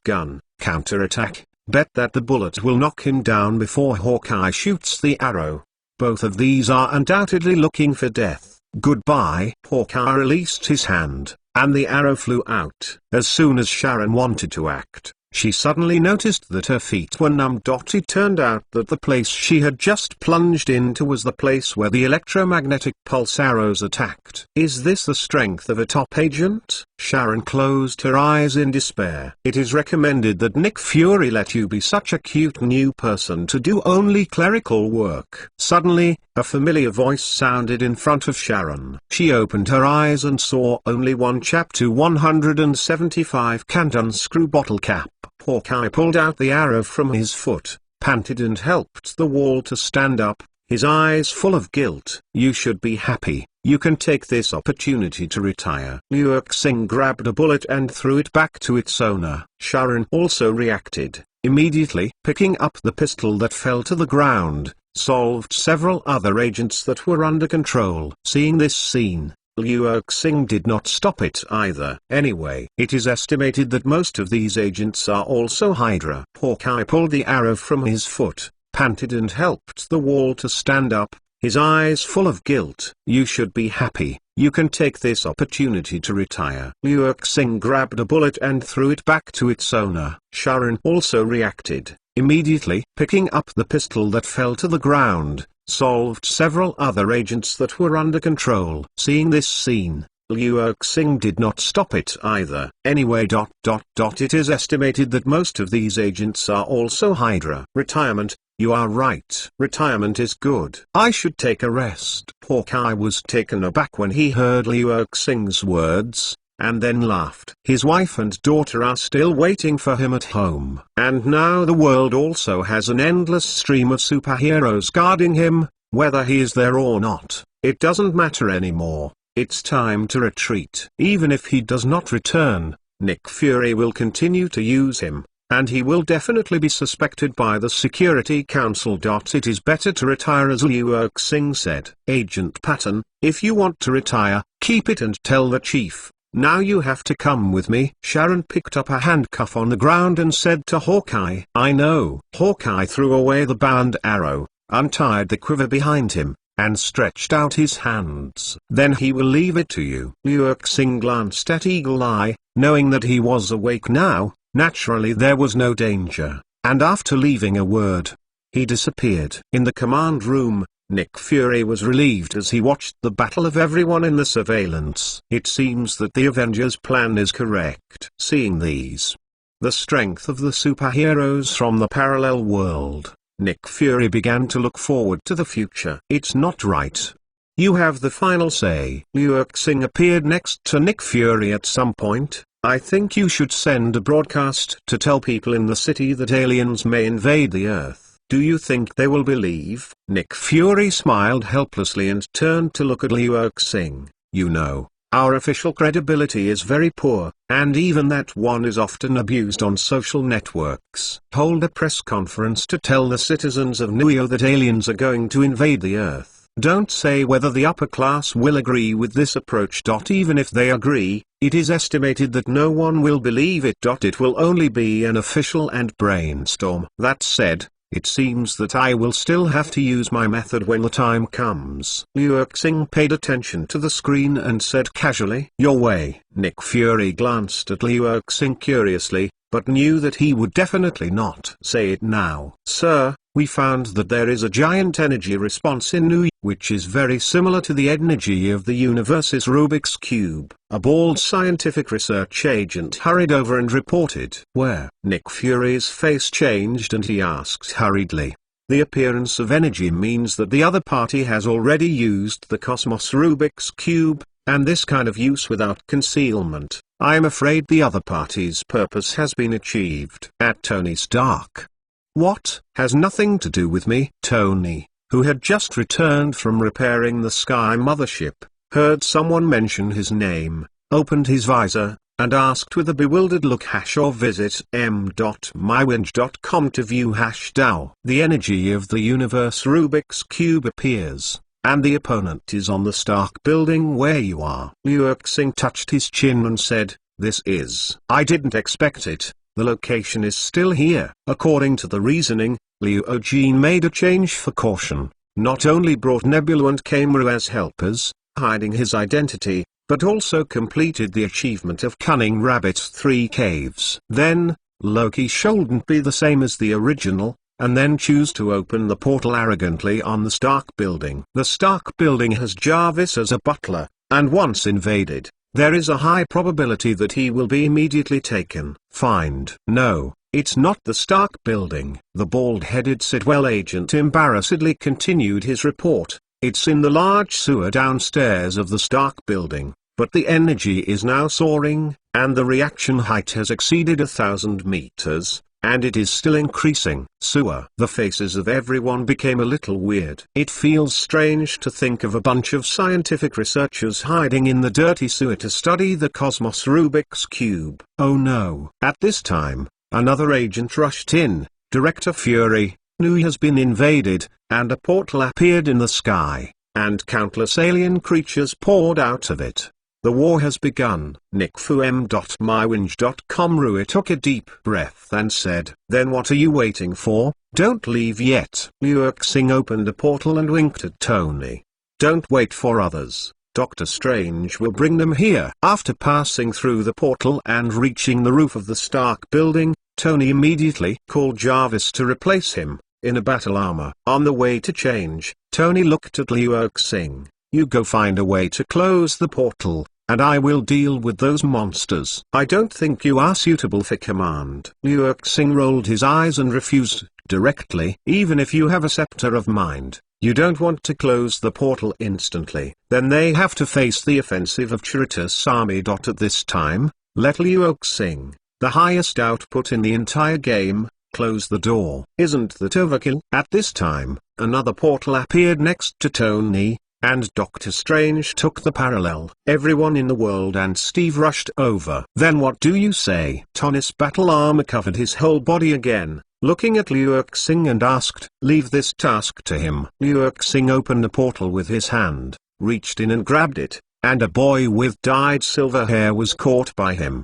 gun, counterattack, bet that the bullet will knock him down before Hawkeye shoots the arrow. Both of these are undoubtedly looking for death. Goodbye. Hawkeye released his hand, and the arrow flew out. As soon as Sharon wanted to act, she suddenly noticed that her feet were numb. It turned out that the place she had just plunged into was the place where the electromagnetic pulse arrows attacked. Is this the strength of a top agent? Sharon closed her eyes in despair. It is recommended that Nick Fury let you be such a cute new person to do only clerical work. Suddenly, a familiar voice sounded in front of Sharon. She opened her eyes and saw only one chap to 175 can't unscrew bottle cap. Hawkeye pulled out the arrow from his foot, panted and helped the wall to stand up, his eyes full of guilt. You should be happy. You can take this opportunity to retire. Liu Xing grabbed a bullet and threw it back to its owner. Sharon also reacted, immediately picking up the pistol that fell to the ground, solved several other agents that were under control. Seeing this scene, Liu Xing did not stop it either. Anyway, it is estimated that most of these agents are also Hydra. Hawkeye pulled the arrow from his foot, panted and helped the wall to stand up, his eyes full of guilt. You should be happy. You can take this opportunity to retire. Liu Xing grabbed a bullet and threw it back to its owner. Sharon also reacted, immediately picking up the pistol that fell to the ground, solved several other agents that were under control. Seeing this scene, Liu Xing did not stop it either. Anyway, it is estimated that most of these agents are also Hydra. Retirement. You are right. Retirement is good. I should take a rest. Hawkeye was taken aback when he heard Liu Xing's words, and then laughed. His wife and daughter are still waiting for him at home. And now the world also has an endless stream of superheroes guarding him, whether he is there or not. It doesn't matter anymore. It's time to retreat. Even if he does not return, Nick Fury will continue to use him, and he will definitely be suspected by the Security Council. It is better to retire, as Liu Xing said. Agent Patton, if you want to retire, keep it and tell the chief. Now you have to come with me. Sharon picked up a handcuff on the ground and said to Hawkeye, I know. Hawkeye threw away the bound arrow, untied the quiver behind him, and stretched out his hands. Then he will leave it to you. Liu Xing glanced at Eagle Eye, knowing that he was awake now. Naturally there was no danger, and after leaving a word, he disappeared. In the command room, Nick Fury was relieved as he watched the battle of everyone in the surveillance. It seems that the Avengers' plan is correct. Seeing the strength of the superheroes from the parallel world, Nick Fury began to look forward to the future. It's not right. You have the final say. Liu Xing appeared next to Nick Fury at some point. I think you should send a broadcast to tell people in the city that aliens may invade the Earth. Do you think they will believe? Nick Fury smiled helplessly and turned to look at Liu Xing. You know, our official credibility is very poor, and even that one is often abused on social networks. Hold a press conference to tell the citizens of New York that aliens are going to invade the Earth. Don't say whether the upper class will agree with this approach. Even if they agree, it is estimated that no one will believe it. It will only be an official and brainstorm. That said, it seems that I will still have to use my method when the time comes. Liu Xing paid attention to the screen and said casually, Your way. Nick Fury glanced at Liu Xing curiously, but knew that he would definitely not say it now. Sir, we found that there is a giant energy response in New York, which is very similar to the energy of the universe's Rubik's Cube. A bald scientific research agent hurried over and reported. Where? Nick Fury's face changed and he asked hurriedly. The appearance of energy means that the other party has already used the Cosmos Rubik's Cube, and this kind of use without concealment. I'm afraid the other party's purpose has been achieved. At Tony Stark. What? Has nothing to do with me? Tony, who had just returned from repairing the Skye mothership, heard someone mention his name, opened his visor, and asked with a bewildered look or visit m.mywinge.com to view #DAO. The energy of the universe Rubik's Cube appears. and the opponent is on the Stark building where you are. Liu Xing touched his chin and said, I didn't expect it. The location is still here. According to the reasoning, Liu Jin made a change for caution, not only brought Nebula and Kameru as helpers, hiding his identity, but also completed the achievement of Cunning Rabbit's 3 caves. Then, Loki shouldn't be the same as the original, and then choose to open the portal arrogantly on the Stark building. The Stark building has Jarvis as a butler, and once invaded, there is a high probability that he will be immediately taken. No, it's not the Stark building. The bald-headed Sidwell agent embarrassedly continued his report. It's in the large sewer downstairs of the Stark building, but the energy is now soaring, and the reaction height has exceeded 1,000 meters, and it is still increasing. Sewer. The faces of everyone became a little weird. It feels strange to think of a bunch of scientific researchers hiding in the dirty sewer to study the cosmos Rubik's Cube. Oh no. At this time, another agent rushed in, Director Fury, who has been invaded, and a portal appeared in the sky, and countless alien creatures poured out of it. The war has begun. nickfum.mywinge.com. Rui took a deep breath and said, then what are you waiting for? Don't leave yet. Liu Xing opened a portal and winked at Tony. Don't wait for others. Doctor Strange will bring them here. After passing through the portal and reaching the roof of the Stark building, Tony immediately called Jarvis to replace him, in a battle armor. On the way to change, Tony looked at Liu Xing. You go find a way to close the portal, and I will deal with those monsters. I don't think you are suitable for command. Liu Xing rolled his eyes and refused, directly. Even if you have a scepter of mind, you don't want to close the portal instantly. Then they have to face the offensive of Chiritas' army. At this time, let Liu Xing, the highest output in the entire game, close the door. Isn't that overkill? At this time, another portal appeared next to Tony, and Doctor Strange took the parallel. Everyone in the world and Steve rushed over. Then what do you say? Tony's battle armor covered his whole body again, looking at Liu Xing and asked, leave this task to him. Liu Xing opened a portal with his hand, reached in and grabbed it, and a boy with dyed silver hair was caught by him.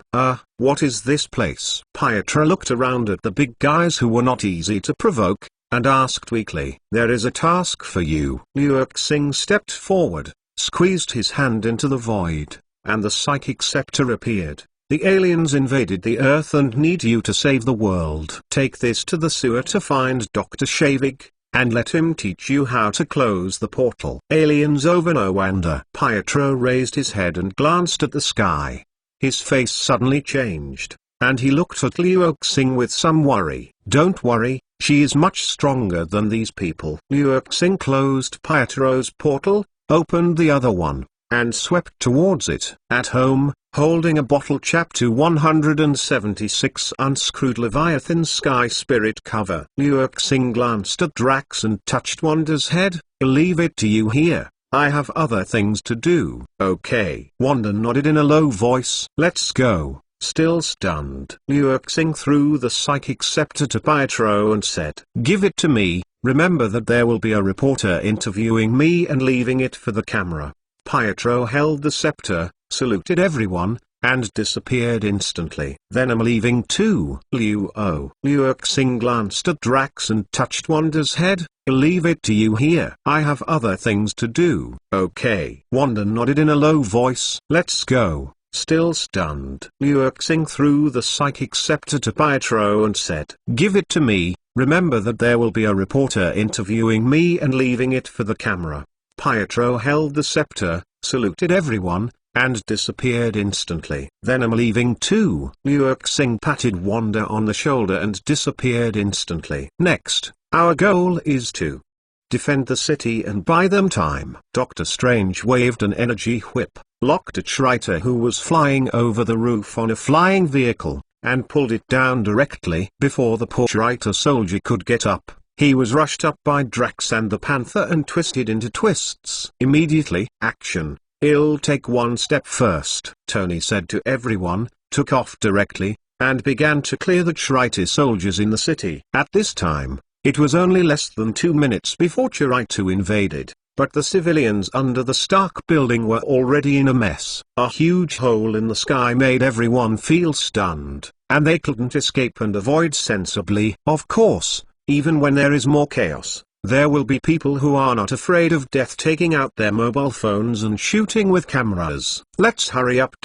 What is this place? Pietro looked around at the big guys who were not easy to provoke, and asked weakly, there is a task for you. Liu Xing stepped forward, squeezed his hand into the void, and the psychic scepter appeared. The aliens invaded the Earth and need you to save the world. Take this to the sewer to find Dr. Shavig, and let him teach you how to close the portal. Aliens over no Wanda. Pietro raised his head and glanced at the sky. His face suddenly changed, and he looked at Liu Xing with some worry. Don't worry, she is much stronger than these people. Liu Xing closed Pietro's portal, opened the other one, and swept towards it. At home, holding a bottle. Chapter 176 unscrewed Leviathan's Skye spirit cover. Liu Xing glanced at Drax and touched Wanda's head. Leave it to you here. I have other things to do. Okay. Wanda nodded in a low voice. Let's go. Still stunned, Liu Xing threw the psychic scepter to Pietro and said, give it to me. Remember that there will be a reporter interviewing me and leaving it for the camera. Pietro held the scepter, saluted everyone, and disappeared instantly. Then I'm leaving too. Liu Xing glanced at Drax and touched Wanda's head. Leave it to you here. I have other things to do. Okay. Wanda nodded in a low voice. Let's go. Still stunned, Liu Xing threw the psychic scepter to Pietro and said, give it to me. Remember that there will be a reporter interviewing me and leaving it for the camera. Pietro held the scepter, saluted everyone, and disappeared instantly. Then I'm leaving too. Liu Xing patted Wanda on the shoulder and disappeared instantly. Next, our goal is to defend the city and buy them time. Doctor Strange waved an energy whip, locked at Shriter who was flying over the roof on a flying vehicle, and pulled it down directly. Before the poor Shriter soldier could get up, he was rushed up by Drax and the Panther and twisted into twists. Immediately, action. I'll take one step first, Tony said to everyone, took off directly, and began to clear the Shriter soldiers in the city. At this time, it was only less than 2 minutes before Chiritu invaded. but the civilians under the Stark building were already in a mess. A huge hole in the sky made everyone feel stunned, and they couldn't escape and avoid sensibly. Of course, even when there is more chaos, there will be people who are not afraid of death, taking out their mobile phones and shooting with cameras. Let's hurry up.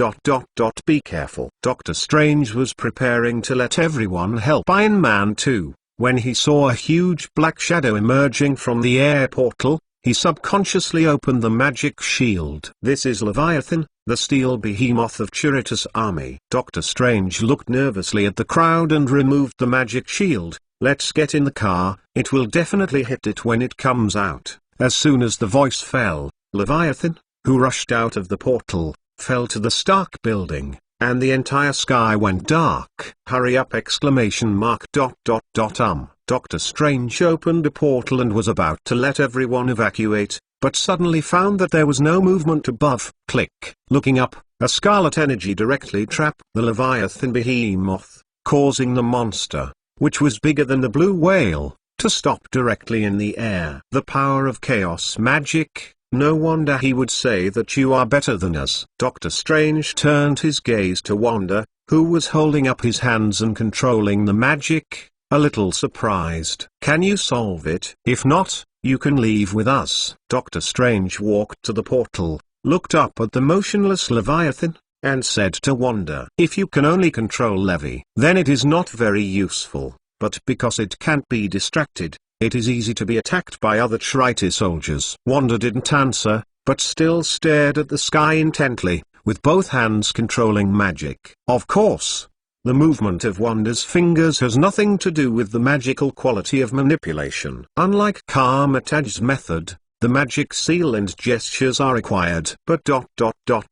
Be careful. Doctor Strange was preparing to let everyone help Iron Man 2, when he saw a huge black shadow emerging from the air portal. He subconsciously opened the magic shield. This is Leviathan, the steel behemoth of Chirrut's army. Doctor Strange looked nervously at the crowd and removed the magic shield. Let's get in the car, it will definitely hit it when it comes out. As soon as the voice fell, Leviathan, who rushed out of the portal, fell to the Stark building, and the entire sky went dark. Hurry up! Doctor Strange opened a portal and was about to let everyone evacuate, but suddenly found that there was no movement above. Click. Looking up, a scarlet energy directly trapped the Leviathan behemoth, causing the monster, which was bigger than the blue whale, to stop directly in the air. The power of chaos magic. No wonder he would say that you are better than us. Doctor Strange turned his gaze to Wanda, who was holding up his hands and controlling the magic, a little surprised. Can you solve it? If not, you can leave with us. Doctor Strange walked to the portal, looked up at the motionless Leviathan, and said to Wanda, if you can only control Levi, then it is not very useful, but because it can't be distracted, it is easy to be attacked by other Shirite soldiers. Wanda didn't answer, but still stared at the sky intently, with both hands controlling magic. Of course, the movement of Wanda's fingers has nothing to do with the magical quality of manipulation. Unlike Karmataj's method, the magic seal and gestures are required. But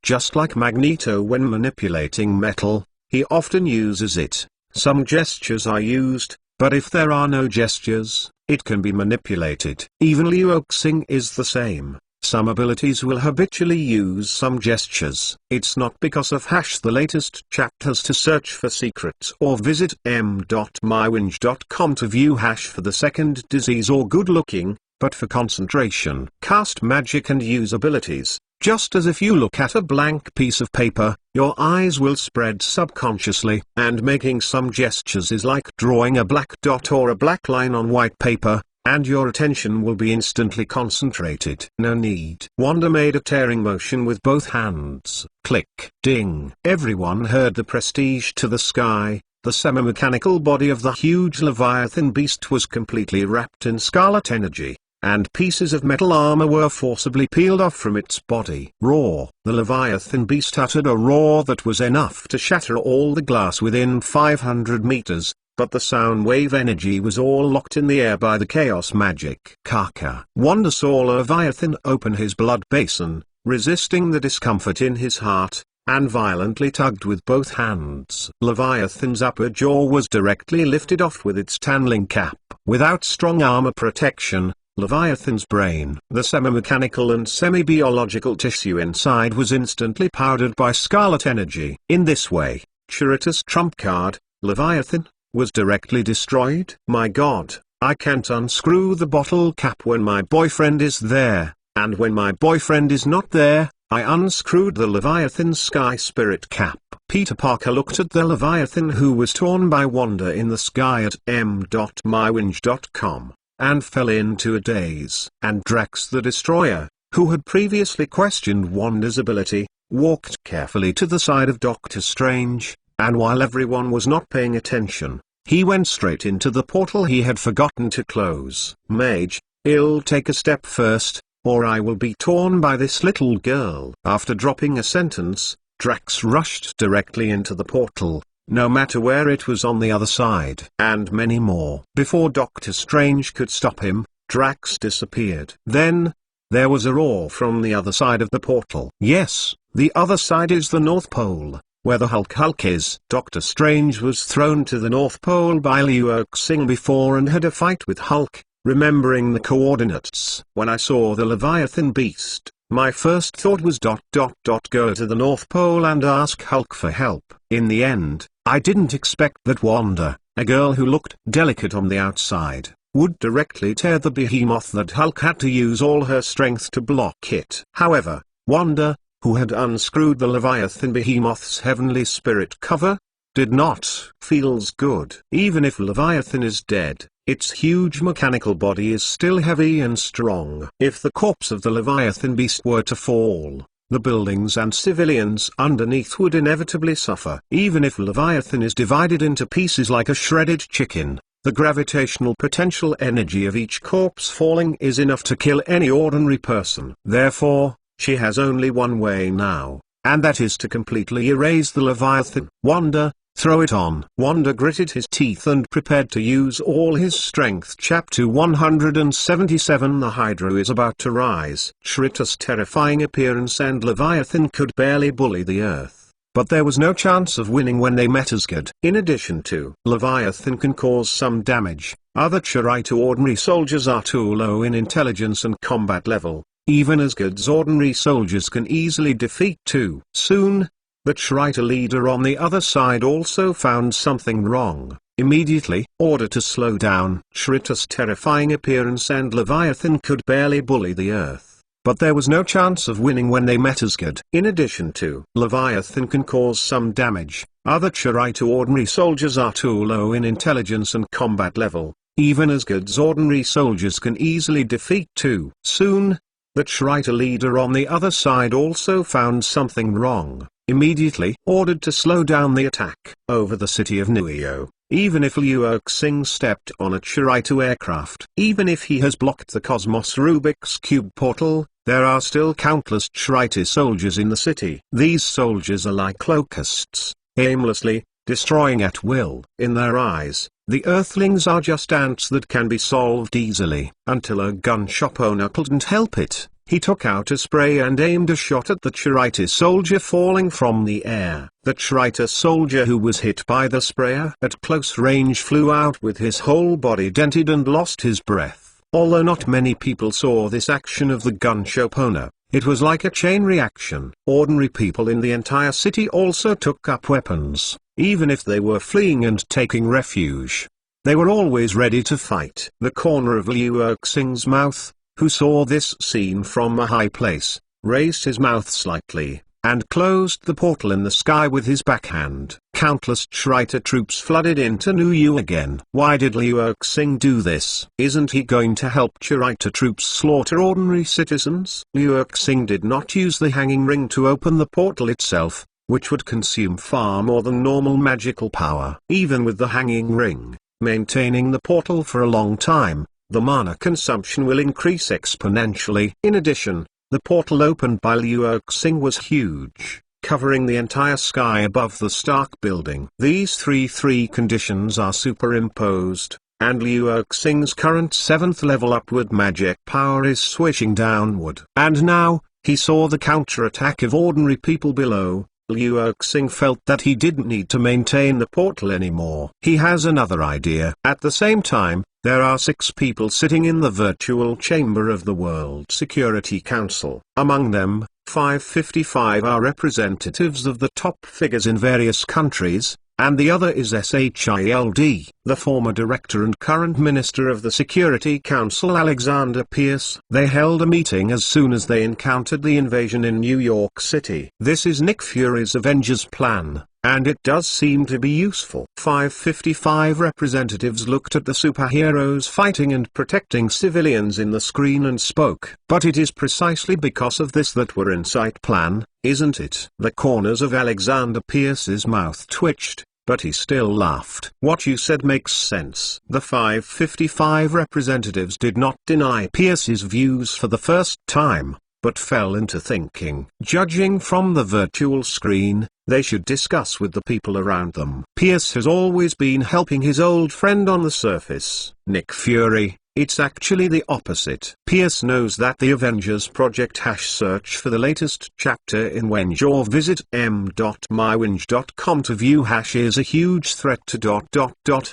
just like Magneto when manipulating metal, he often uses it. Some gestures are used, but if there are no gestures, it can be manipulated. Even Reassuring is the same. Some abilities will habitually use some gestures. It's not because of the latest chapters to search for secrets or visit m.mywinge.com to view for the second disease or good looking, but for concentration. Cast magic and use abilities. Just as if you look at a blank piece of paper, your eyes will spread subconsciously, and making some gestures is like drawing a black dot or a black line on white paper, and your attention will be instantly concentrated. No need. Wanda made a tearing motion with both hands. Click. Ding. Everyone heard the prestige to the sky. The semi-mechanical body of the huge Leviathan beast was completely wrapped in scarlet energy, and pieces of metal armor were forcibly peeled off from its body. Roar! The Leviathan beast uttered a roar that was enough to shatter all the glass within 500 meters, but the sound wave energy was all locked in the air by the chaos magic. Kaka. Wanda saw Leviathan open his blood basin, resisting the discomfort in his heart, and violently tugged with both hands. Leviathan's upper jaw was directly lifted off with its tanling cap. Without strong armor protection, Leviathan's brain, the semi-mechanical and semi-biological tissue inside, was instantly powdered by scarlet energy. In this way, Chirrut's trump card, Leviathan, was directly destroyed. My god, I can't unscrew the bottle cap when my boyfriend is there, and when my boyfriend is not there, I unscrewed the Leviathan's sky spirit cap. Peter Parker looked at the Leviathan who was torn by Wanda in the sky at m.mywinge.com, and fell into a daze. And Drax the Destroyer, who had previously questioned Wanda's ability, walked carefully to the side of Doctor Strange, and while everyone was not paying attention, he went straight into the portal he had forgotten to close. Mage, I'll take a step first, or I will be torn by this little girl. After dropping a sentence, Drax rushed directly into the portal, no matter where it was on the other side. And many more. Before Doctor Strange could stop him, Drax disappeared. Then, there was a roar from the other side of the portal. Yes, the other side is the North Pole, where the Hulk is. Doctor Strange was thrown to the North Pole by Reassuring before and had a fight with Hulk, remembering the coordinates. When I saw the Leviathan beast, my first thought was go to the North Pole and ask Hulk for help. In the end, I didn't expect that Wanda, a girl who looked delicate on the outside, would directly tear the behemoth that Hulk had to use all her strength to block it. However, Wanda, who had unscrewed the Leviathan behemoth's heavenly spirit cover, did not feels good. Even if Leviathan is dead, its huge mechanical body is still heavy and strong. If the corpse of the Leviathan beast were to fall, the buildings and civilians underneath would inevitably suffer. Even if Leviathan is divided into pieces like a shredded chicken, the gravitational potential energy of each corpse falling is enough to kill any ordinary person. Therefore, she has only one way now, and that is to completely erase the Leviathan. Wanda, throw it on. Wanda gritted his teeth and prepared to use all his strength. Chapter 177. The Hydra is about to rise. Shritta's terrifying appearance and Leviathan could barely bully the Earth, but there was no chance of winning when they met Asgard. In addition to Leviathan can cause some damage, other Chirite ordinary soldiers are too low in intelligence and combat level. Even Asgard's ordinary soldiers can easily defeat too. Soon, the Chirite leader on the other side also found something wrong. Immediately ordered to slow down. Shritta's terrifying appearance and Leviathan could barely bully the Earth, but there was no chance of winning when they met Asgard. In addition to Leviathan can cause some damage, other Chirite ordinary soldiers are too low in intelligence and combat level. Even Asgard's ordinary soldiers can easily defeat too. Soon, the Chirite leader on the other side also found something wrong. Immediately ordered to slow down the attack over the city of Nuio. Even if Liu Xing stepped on a Chirite aircraft, even if he has blocked the Cosmos Rubik's Cube portal, there are still countless Chirite soldiers in the city. These soldiers are like locusts, aimlessly destroying at will. In their eyes, the Earthlings are just ants that can be solved easily. Until a gun shop owner couldn't help it. He took out a spray and aimed a shot at the Chirite soldier falling from the air. The Chirite soldier who was hit by the sprayer at close range flew out with his whole body dented and lost his breath. Although not many people saw this action of the gun shop owner, it was like a chain reaction. Ordinary people in the entire city also took up weapons, even if they were fleeing and taking refuge. They were always ready to fight. The corner of Liu Xing's mouth, who saw this scene from a high place, raised his mouth slightly, and closed the portal in the sky with his backhand. Countless Chirite troops flooded into Nuyu again. Why did Liu Xing do this? Isn't he going to help Chirite troops slaughter ordinary citizens? Liu Xing did not use the hanging ring to open the portal itself, which would consume far more than normal magical power. Even with the hanging ring, maintaining the portal for a long time, the mana consumption will increase exponentially. In addition, the portal opened by Liu Xing was huge, covering the entire sky above the Stark building. These three conditions are superimposed, and Liu Xing's current 7th level upward magic power is switching downward. And now, he saw the counterattack of ordinary people below. Liu Xing felt that he didn't need to maintain the portal anymore. He has another idea. At the same time, there are 6 people sitting in the virtual chamber of the World Security Council. Among them, 555 are representatives of the top figures in various countries, and the other is Shield, the former director and current minister of the Security Council Alexander Pierce. They held a meeting as soon as they encountered the invasion in New York City. This is Nick Fury's Avengers plan, and it does seem to be useful. 555 representatives looked at the superheroes fighting and protecting civilians in the screen and spoke. But it is precisely because of this that we're Insight plan, isn't it? The corners of Alexander Pierce's mouth twitched, but he still laughed. What you said makes sense. The 555 representatives did not deny Pierce's views for the first time, but fell into thinking. Judging from the virtual screen, they should discuss with the people around them. Pierce has always been helping his old friend on the surface, Nick Fury. It's actually the opposite. Pierce knows that the Avengers Project #search for the latest chapter in Wenge or visit m.mywinge.com to view # is a huge threat to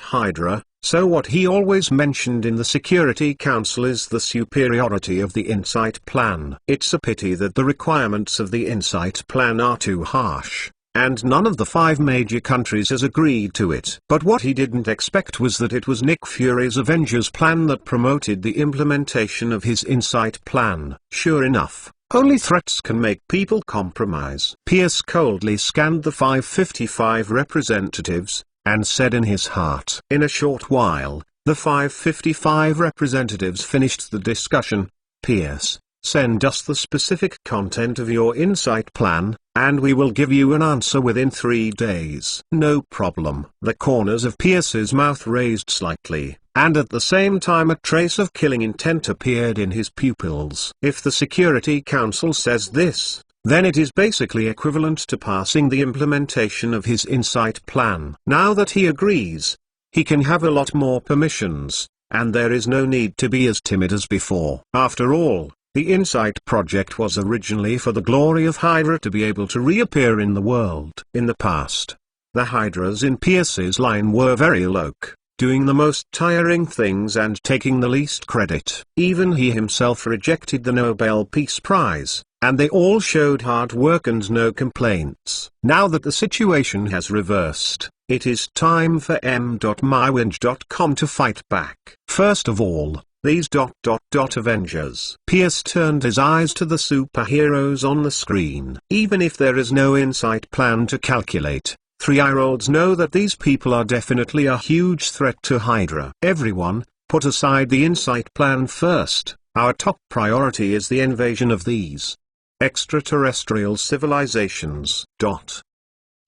Hydra. So what he always mentioned in the Security Council is the superiority of the Insight plan. It's a pity that the requirements of the Insight plan are too harsh. and none of the 5 major countries has agreed to it. But what he didn't expect was that it was Nick Fury's Avengers plan that promoted the implementation of his Insight plan. Sure enough, only threats can make people compromise. Pierce coldly scanned the 555 representatives, and said in his heart. In a short while, the 555 representatives finished the discussion. Pierce, send us the specific content of your Insight plan, and we will give you an answer within 3 days. No problem. The corners of Pierce's mouth raised slightly, and at the same time a trace of killing intent appeared in his pupils. If the Security Council says this, then it is basically equivalent to passing the implementation of his Insight plan. Now that he agrees, he can have a lot more permissions, and there is no need to be as timid as before. After all, the Insight project was originally for the glory of Hydra to be able to reappear in the world. In the past, the Hydras in Pierce's line were very low, doing the most tiring things and taking the least credit. Even he himself rejected the Nobel Peace Prize, and they all showed hard work and no complaints. Now that the situation has reversed, it is time for m.mywind.com to fight back. First of all, these Avengers. Pierce turned his eyes to the superheroes on the screen. Even if there is no Insight plan to calculate, 3-year-olds know that these people are definitely a huge threat to Hydra. Everyone, put aside the Insight plan first. Our top priority is the invasion of these extraterrestrial civilizations.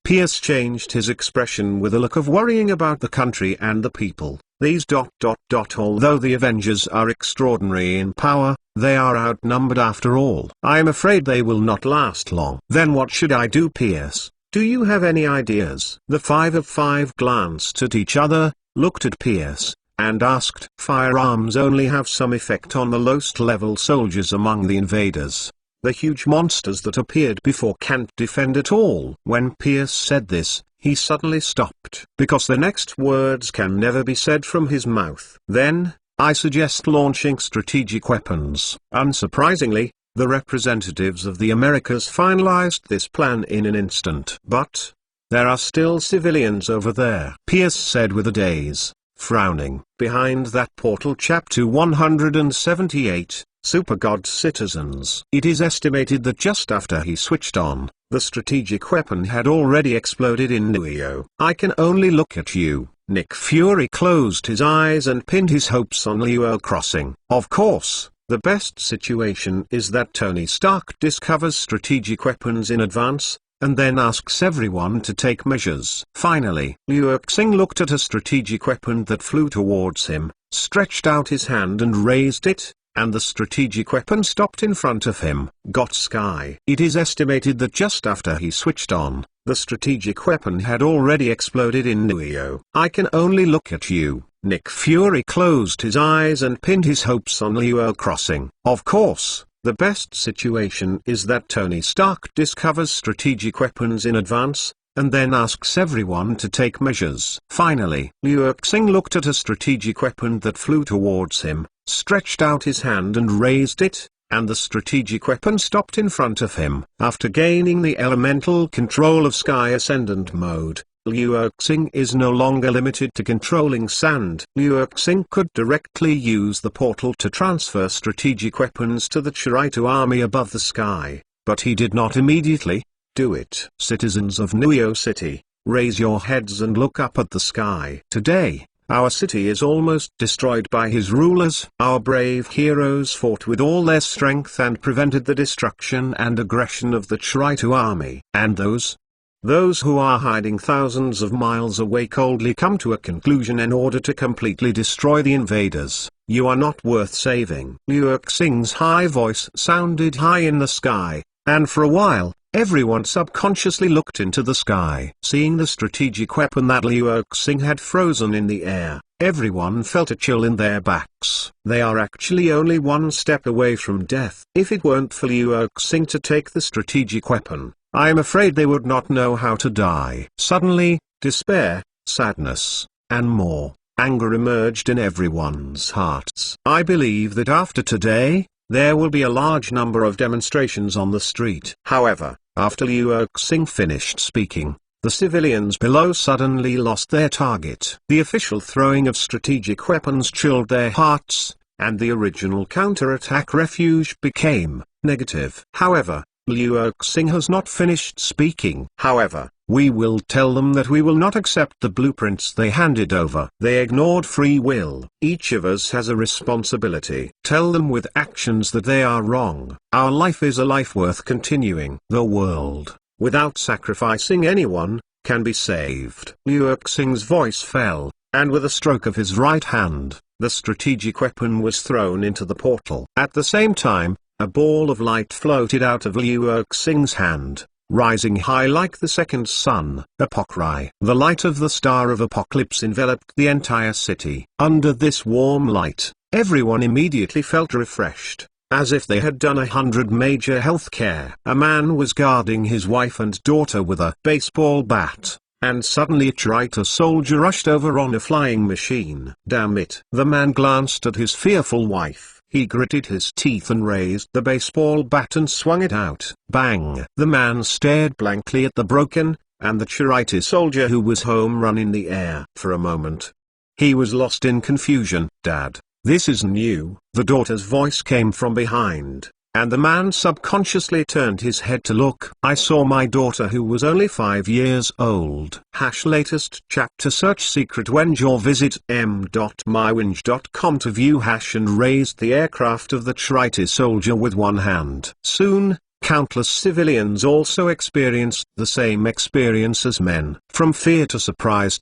Pierce changed his expression with a look of worrying about the country and the people. These Although the Avengers are extraordinary in power, they are outnumbered after all. I am afraid they will not last long. Then what should I do, Pierce? Do you have any ideas? The 5 of 5 glanced at each other, looked at Pierce, and asked. Firearms only have some effect on the lowest level soldiers among the invaders. The huge monsters that appeared before can't defend at all. When Pierce said this, he suddenly stopped, because the next words can never be said from his mouth. Then, I suggest launching strategic weapons. Unsurprisingly, the representatives of the Americas finalized this plan in an instant. But there are still civilians over there, Pierce said with a daze, frowning. Behind that portal, chapter 178. Supergod citizens. It is estimated that just after he switched on, the strategic weapon had already exploded in New York. I can only look at you. Nick Fury closed his eyes and pinned his hopes on Leo Crossing. Of course, the best situation is that Tony Stark discovers strategic weapons in advance, and then asks everyone to take measures. Finally, Liu Xing looked at a strategic weapon that flew towards him, stretched out his hand and raised it, and the strategic weapon stopped in front of him. Got Skye. It is estimated that just after he switched on, the strategic weapon had already exploded in New York. I can only look at you. Nick Fury closed his eyes and pinned his hopes on Leo Crossing. Of course, the best situation is that Tony Stark discovers strategic weapons in advance, and then asks everyone to take measures. Finally, Liu Xing looked at a strategic weapon that flew towards him, stretched out his hand and raised it, and the strategic weapon stopped in front of him. After gaining the elemental control of Skye Ascendant mode, Liu Xing is no longer limited to controlling sand. Liu Xing could directly use the portal to transfer strategic weapons to the Chiritu army above the sky, but he did not immediately do it. Citizens of New York City, raise your heads and look up at the sky. Today, our city is almost destroyed by his rulers. Our brave heroes fought with all their strength and prevented the destruction and aggression of the Chiritu army. And those who are hiding thousands of miles away coldly come to a conclusion in order to completely destroy the invaders. You are not worth saving. Liu Xing's high voice sounded high in the sky, and for a while, everyone subconsciously looked into the sky. Seeing the strategic weapon that Liu Xing had frozen in the air, everyone felt a chill in their backs. They are actually only one step away from death. If it weren't for Liu Xing to take the strategic weapon, I am afraid they would not know how to die. Suddenly, despair, sadness, and more anger emerged in everyone's hearts. I believe that after today, there will be a large number of demonstrations on the street. However, After Liu Xing finished speaking, the civilians below suddenly lost their target. The official throwing of strategic weapons chilled their hearts, and the original counterattack refuge became negative. However, Liu Xing has not finished speaking. However, we will tell them that we will not accept the blueprints they handed over. They ignored free will. Each of us has a responsibility. Tell them with actions that they are wrong. Our life is a life worth continuing. The world, without sacrificing anyone, can be saved. Liu Xing's voice fell, and with a stroke of his right hand, the strategic weapon was thrown into the portal. At the same time, a ball of light floated out of Liu Xing's hand, rising high like the second sun. Apocalypse. The light of the Star of Apocalypse enveloped the entire city. Under this warm light, everyone immediately felt refreshed, as if they had done 100 major health care. A man was guarding his wife and daughter with a baseball bat, and suddenly a traitor soldier rushed over on a flying machine. Damn it! The man glanced at his fearful wife. He gritted his teeth and raised the baseball bat and swung it out. Bang! The man stared blankly at the broken, and the traitor soldier who was home run in the air. For a moment, he was lost in confusion. Dad, this is new. The daughter's voice came from behind, and the man subconsciously turned his head to look. I saw my daughter who was only 5 years old. Latest chapter. Search secret Wenger. Visit m.mywinge.com to view and raised the aircraft of the traitor soldier with one hand. Soon, countless civilians also experienced the same experience as men. From fear to surprise.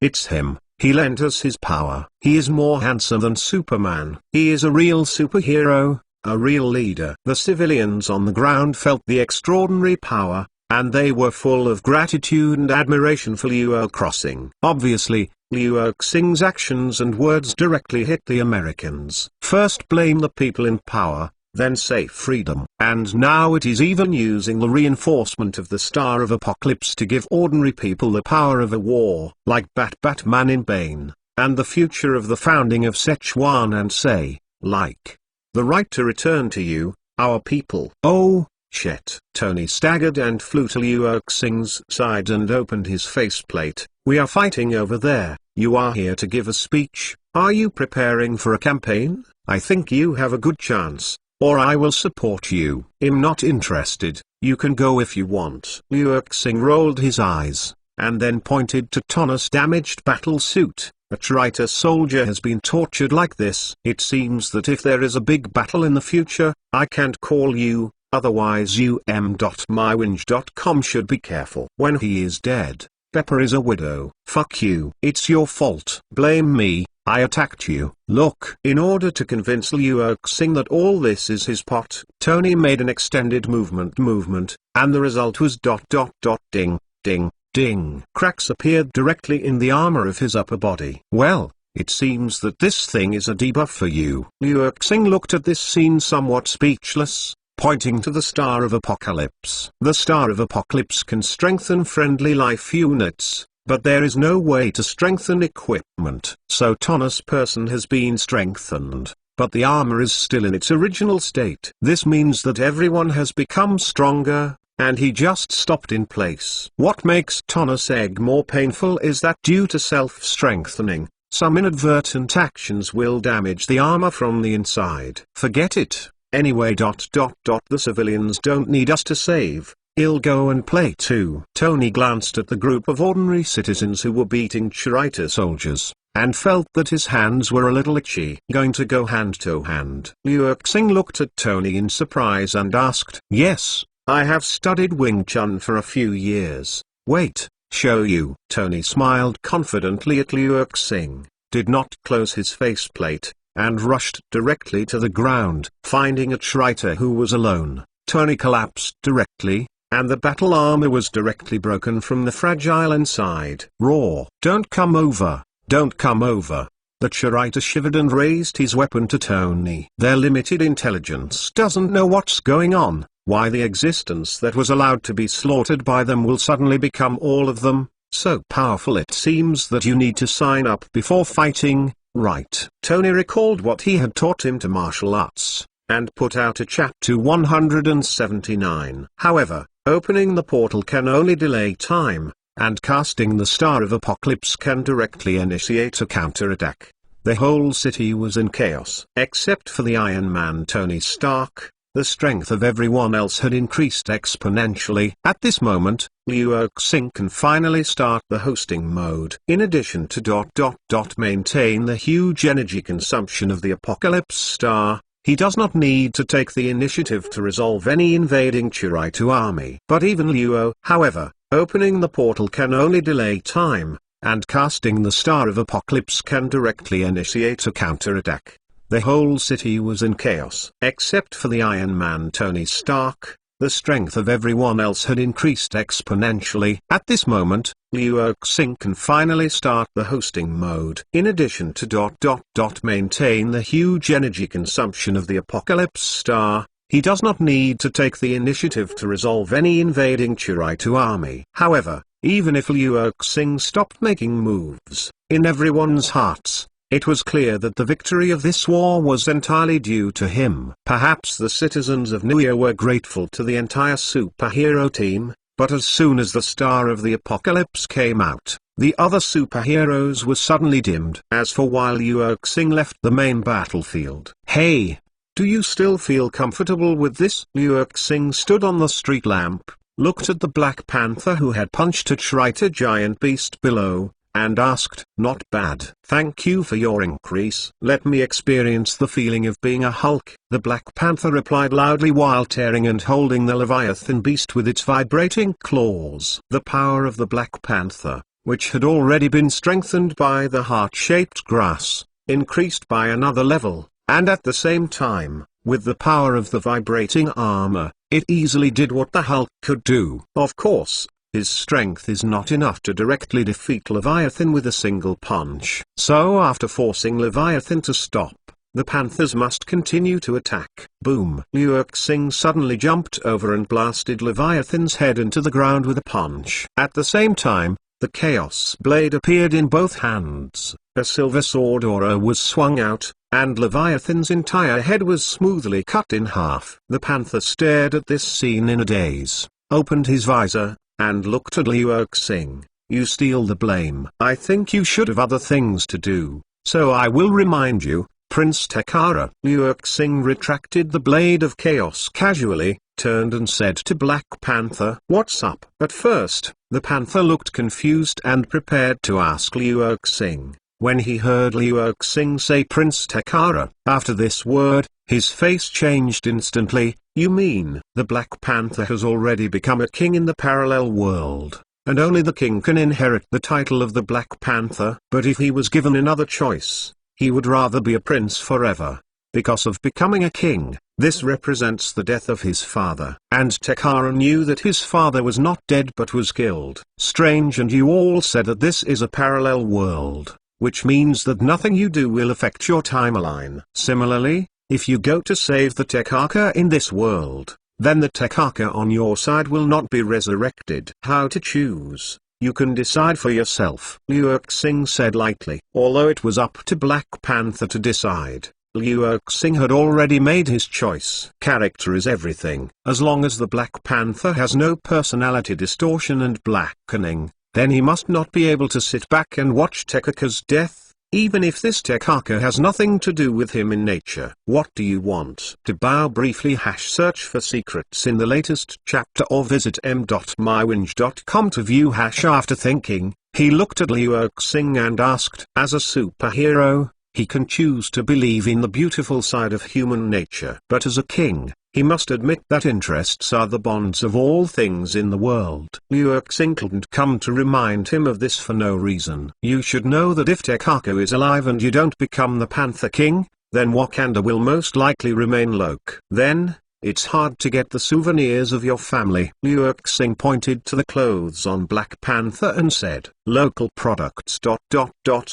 It's him. He lent us his power. He is more handsome than Superman. He is a real superhero. A real leader. The civilians on the ground felt the extraordinary power, and they were full of gratitude and admiration for Liu Xing. Obviously, Liu Xing's actions and words directly hit the Americans. First blame the people in power, then say freedom. And now it is even using the reinforcement of the Star of Apocalypse to give ordinary people the power of a war, like Batman in Bane, and the future of the founding of Sichuan and say, like, the right to return to you, our people. Oh, shit. Tony staggered and flew to Liu Xing's side and opened his faceplate. We are fighting over there. You are here to give a speech. Are you preparing for a campaign? I think you have a good chance, or I will support you. I'm not interested. You can go if you want. Liu Xing rolled his eyes, and then pointed to Tonna's damaged battle suit. A traitor soldier has been tortured like this. It seems that if there is a big battle in the future, I can't call you, otherwise m.mywinge.com should be careful. When he is dead, Pepper is a widow. Fuck you. It's your fault. Blame me. I attacked you. Look. In order to convince Liu Xing that all this is his pot, Tony made an extended movement, and the result was ... ding, ding. Ding. Cracks appeared directly in the armor of his upper body. Well, it seems that this thing is a debuff for you. Liu Xing looked at this scene somewhat speechless, pointing to the Star of Apocalypse. The Star of Apocalypse can strengthen friendly life units, but there is no way to strengthen equipment. So Tonna's person has been strengthened, but the armor is still in its original state. This means that everyone has become stronger, and he just stopped in place. What makes Tonna's egg more painful is that due to self-strengthening, some inadvertent actions will damage the armor from the inside. Forget it. Anyway. The civilians don't need us to save. I'll go and play too. Tony glanced at the group of ordinary citizens who were beating traitor soldiers, and felt that his hands were a little itchy. Going to go hand to hand. Liu Xing looked at Tony in surprise and asked, Yes. I have studied Wing Chun for a few years. Wait, show you. Tony smiled confidently at Liu Xing, did not close his faceplate, and rushed directly to the ground. Finding a traitor who was alone, Tony collapsed directly, and the battle armor was directly broken from the fragile inside. Roar! Don't come over! Don't come over! The traitor shivered and raised his weapon to Tony. Their limited intelligence doesn't know what's going on. Why the existence that was allowed to be slaughtered by them will suddenly become all of them, so powerful it seems that you need to sign up before fighting, right? Tony recalled what he had taught him to martial arts, and put out a chapter 179. However, opening the portal can only delay time, and casting the Star of Apocalypse can directly initiate a counterattack. The whole city was in chaos. Except for the Iron Man Tony Stark, the strength of everyone else had increased exponentially. At this moment, Liu Xing can finally start the hosting mode. In addition to maintain the huge energy consumption of the Apocalypse Star, he does not need to take the initiative to resolve any invading Chiritu army. But even Liu, however, opening the portal can only delay time, and casting the Star of Apocalypse can directly initiate a counterattack. The whole city was in chaos. Except for the Iron Man Tony Stark, the strength of everyone else had increased exponentially. At this moment, Liu Xing can finally start the hosting mode. In addition to maintain the huge energy consumption of the Apocalypse Star, he does not need to take the initiative to resolve any invading Chiritu army. However, even if Liu Xing stopped making moves, in everyone's hearts, it was clear that the victory of this war was entirely due to him. Perhaps the citizens of New Year were grateful to the entire superhero team, but as soon as the Star of the Apocalypse came out, the other superheroes were suddenly dimmed. As for while Liu Xing left the main battlefield, "Hey! Do you still feel comfortable with this?" Liu Xing stood on the street lamp, looked at the Black Panther who had punched a Chiritu giant beast below, and asked, "Not bad. Thank you for your increase. Let me experience the feeling of being a Hulk." The Black Panther replied loudly while tearing and holding the Leviathan beast with its vibrating claws. The power of the Black Panther, which had already been strengthened by the heart-shaped grass, increased by another level, and at the same time, with the power of the vibrating armor, it easily did what the Hulk could do. Of course, his strength is not enough to directly defeat Leviathan with a single punch. So after forcing Leviathan to stop, the Panthers must continue to attack. Boom! Liu Xing suddenly jumped over and blasted Leviathan's head into the ground with a punch. At the same time, the Chaos Blade appeared in both hands, a silver sword aura was swung out, and Leviathan's entire head was smoothly cut in half. The Panther stared at this scene in a daze, opened his visor, and looked at Liu Xing. "You steal the blame. I think you should have other things to do, so I will remind you, Prince Tekara." Liu Xing retracted the Blade of Chaos casually, turned and said to Black Panther, "What's up?" At first, the Panther looked confused and prepared to ask Liu Xing. When he heard Liu Xing say Prince Tekara, after this word, his face changed instantly. "You mean, the Black Panther has already become a king in the parallel world, and only the king can inherit the title of the Black Panther? But if he was given another choice, he would rather be a prince forever. Because of becoming a king, this represents the death of his father. And Tekara knew that his father was not dead but was killed. Strange, and you all said that this is a parallel world, which means that nothing you do will affect your timeline. Similarly, if you go to save the Tekaka in this world, then the Tekaka on your side will not be resurrected. How to choose? You can decide for yourself," Liu Xing said lightly. Although it was up to Black Panther to decide, Liu Xing had already made his choice. Character is everything. As long as the Black Panther has no personality distortion and blackening, then he must not be able to sit back and watch Tekaka's death, even if this Tekaka has nothing to do with him in nature. What do you want? To bow briefly #search for secrets in the latest chapter or visit m.mywinge.com to view After thinking, he looked at Liu Xing and asked, as a superhero, he can choose to believe in the beautiful side of human nature. But as a king, he must admit that interests are the bonds of all things in the world. Liu Xing couldn't come to remind him of this for no reason. You should know that if Tekaka is alive and you don't become the Panther King, then Wakanda will most likely remain Loki. Then, it's hard to get the souvenirs of your family. Liu Xing pointed to the clothes on Black Panther and said, "Local products.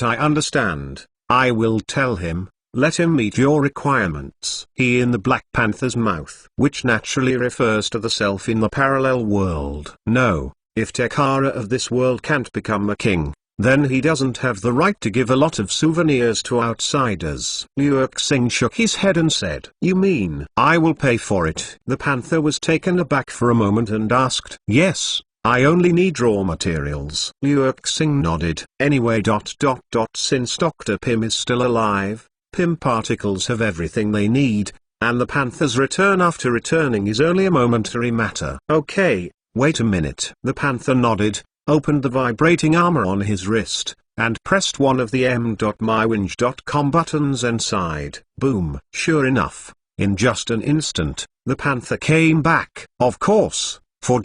I understand. I will tell him. Let him meet your requirements." He in the Black Panther's mouth, which naturally refers to the self in the parallel world. No, if Tekara of this world can't become a king, then he doesn't have the right to give a lot of souvenirs to outsiders. Reassuring shook his head and said, "You mean I will pay for it?" The panther was taken aback for a moment and asked, "Yes, I only need raw materials." Reassuring nodded. "Anyway, since Dr. Pym is still alive, Pym particles have everything they need, and the panther's return after returning is only a momentary matter." "Okay, wait a minute." The panther nodded, opened the vibrating armor on his wrist, and pressed one of the m.mywinge.com buttons and sighed. Boom. Sure enough, in just an instant, the panther came back. Of course, for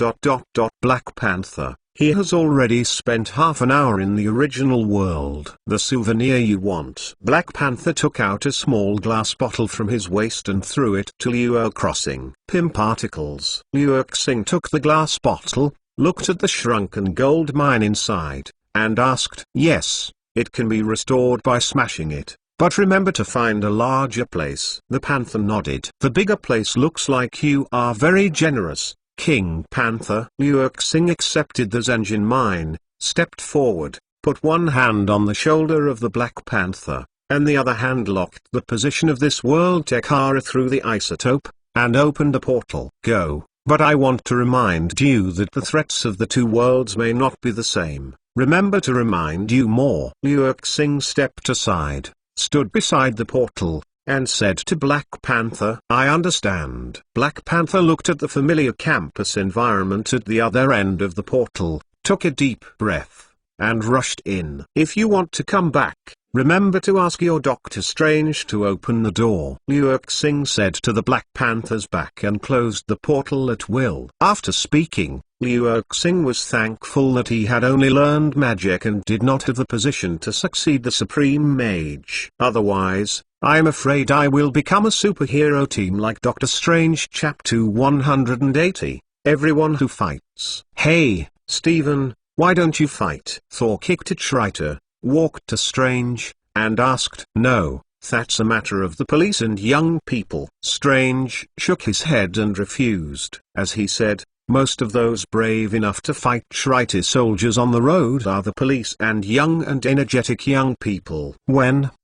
Black Panther, he has already spent half an hour in the original world. "The souvenir you want." Black Panther took out a small glass bottle from his waist and threw it to Liu Crossing. "Pym particles." Liu Xing took the glass bottle, looked at the shrunken gold mine inside, and asked, "Yes, it can be restored by smashing it, but remember to find a larger place." The panther nodded. "The bigger place looks like you are very generous, King Panther." Liu Xing accepted the Zengin mine, stepped forward, put one hand on the shoulder of the Black Panther, and the other hand locked the position of this world Tekara through the isotope, and opened a portal. "Go. But I want to remind you that the threats of the two worlds may not be the same. Remember to remind you more." Liu Xing stepped aside, stood beside the portal, and said to Black Panther, "I understand." Black Panther looked at the familiar campus environment at the other end of the portal, took a deep breath, and rushed in. "If you want to come back, remember to ask your Doctor Strange to open the door." Liu Xing said to the Black Panther's back and closed the portal at will. After speaking, Liu Xing was thankful that he had only learned magic and did not have the position to succeed the Supreme Mage. "Otherwise, I'm afraid I will become a superhero team like Doctor Strange." Chapter 180, Everyone Who Fights. "Hey, Stephen, why don't you fight?" Thor kicked a traitor, walked to Strange, and asked. "No, that's a matter of the police and young people." Strange shook his head and refused. As he said, most of those brave enough to fight traitor soldiers on the road are the police and young and energetic young people.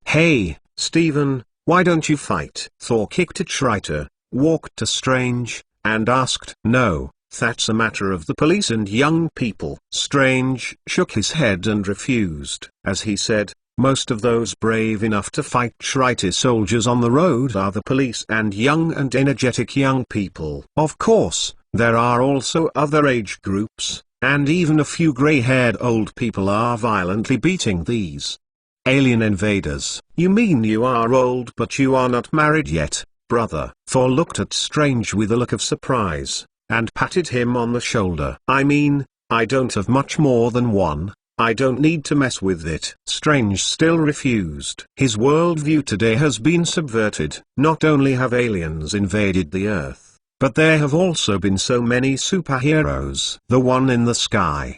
Hey, Stephen, why don't you fight?" Thor kicked a traitor, walked to Strange, and asked. "No, that's a matter of the police and young people." Strange shook his head and refused. As he said, most of those brave enough to fight traitor soldiers on the road are the police and young and energetic young people. Of course, there are also other age groups, and even a few gray-haired old people are violently beating these alien invaders. "You mean you are old but you are not married yet, brother?" Thor looked at Strange with a look of surprise, and patted him on the shoulder. "I mean, I don't have much more than one. I don't need to mess with it." Strange still refused. His worldview today has been subverted. Not only have aliens invaded the Earth, but there have also been so many superheroes. The one in the sky,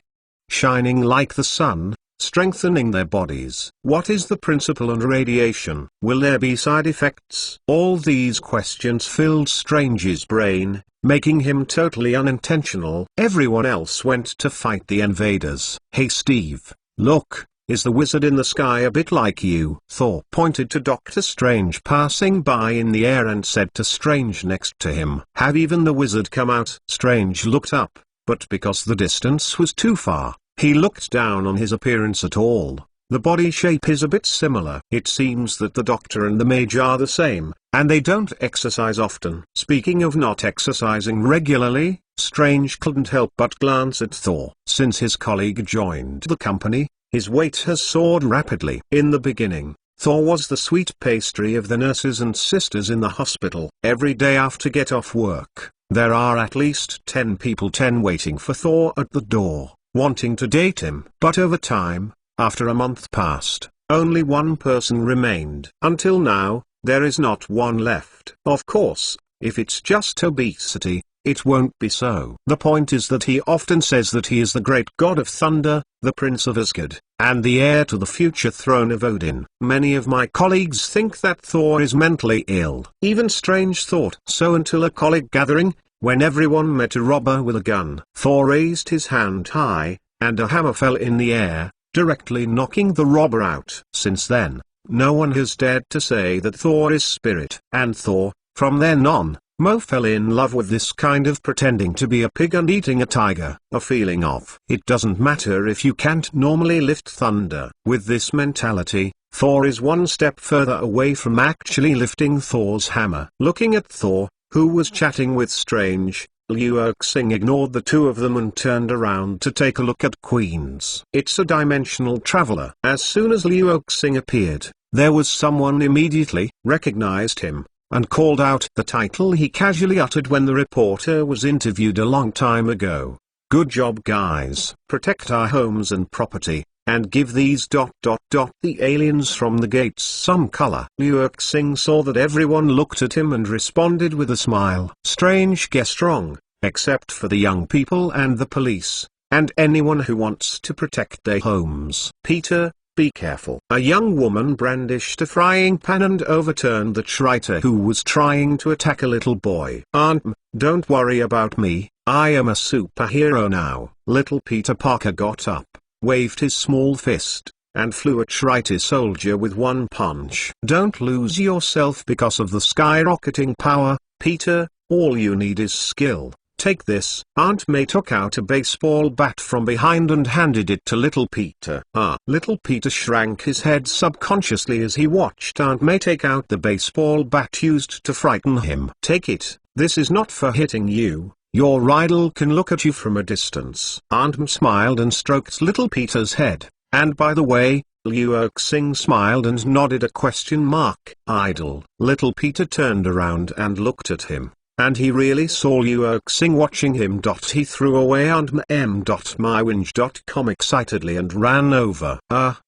shining like the sun, strengthening their bodies. What is the principle on radiation? Will there be side effects? All these questions filled Strange's brain, making him totally unintentional. Everyone else went to fight the invaders. "Hey Steve, look, is the wizard in the sky a bit like you?" Thor pointed to Doctor Strange passing by in the air and said to Strange next to him, "Have even the wizard come out?" Strange looked up, but because the distance was too far, he looked down on his appearance at all. The body shape is a bit similar. It seems that the Doctor and the Mage are the same, and they don't exercise often. Speaking of not exercising regularly, Strange couldn't help but glance at Thor. Since his colleague joined the company, his weight has soared rapidly. In the beginning, Thor was the sweet pastry of the nurses and sisters in the hospital. Every day after get off work, there are at least 10 people waiting for Thor at the door, wanting to date him. But over time, after a month passed, only one person remained. Until now, there is not one left. Of course, if it's just obesity, it won't be so. The point is that he often says that he is the great god of thunder, the prince of Asgard, and the heir to the future throne of Odin. Many of my colleagues think that Thor is mentally ill. Even Strange thought so until a colleague gathering, when everyone met a robber with a gun. Thor raised his hand high, and a hammer fell in the air, directly knocking the robber out. Since then, no one has dared to say that Thor is spirit. And Thor, from then on, fell in love with this kind of pretending to be a pig and eating a tiger. A feeling of, it doesn't matter if you can't normally lift thunder. With this mentality, Thor is one step further away from actually lifting Thor's hammer. Looking at Thor, who was chatting with Strange, Liu-Xing ignored the two of them and turned around to take a look at Queens. It's a dimensional traveler. As soon as Liu-Xing appeared, there was someone immediately recognized him, and called out the title he casually uttered when the reporter was interviewed a long time ago. Good job, guys. Protect our homes and property, and give these the aliens from the gates some color. Liu-Xing saw that everyone looked at him and responded with a smile. Strange guessed wrong, except for the young people and the police, and anyone who wants to protect their homes. Peter, be careful. A young woman brandished a frying pan and overturned the traitor who was trying to attack a little boy. Aunt M, don't worry about me, I am a superhero now. Little Peter Parker got up, waved his small fist, and flew a traitor soldier with one punch. Don't lose yourself because of the skyrocketing power, Peter, all you need is skill. Take this. Aunt May took out a baseball bat from behind and handed it to little Peter. Little Peter shrank his head subconsciously as he watched Aunt May take out the baseball bat used to frighten him. Take it, this is not for hitting you. Your idol can look at you from a distance. Aunt May smiled and stroked little Peter's head. And by the way, Liu-Xing smiled and nodded a question mark. Idol. Little Peter turned around and looked at him. And he really saw Liu-Xing watching him. He threw away auntm.mywinge.com excitedly and ran over.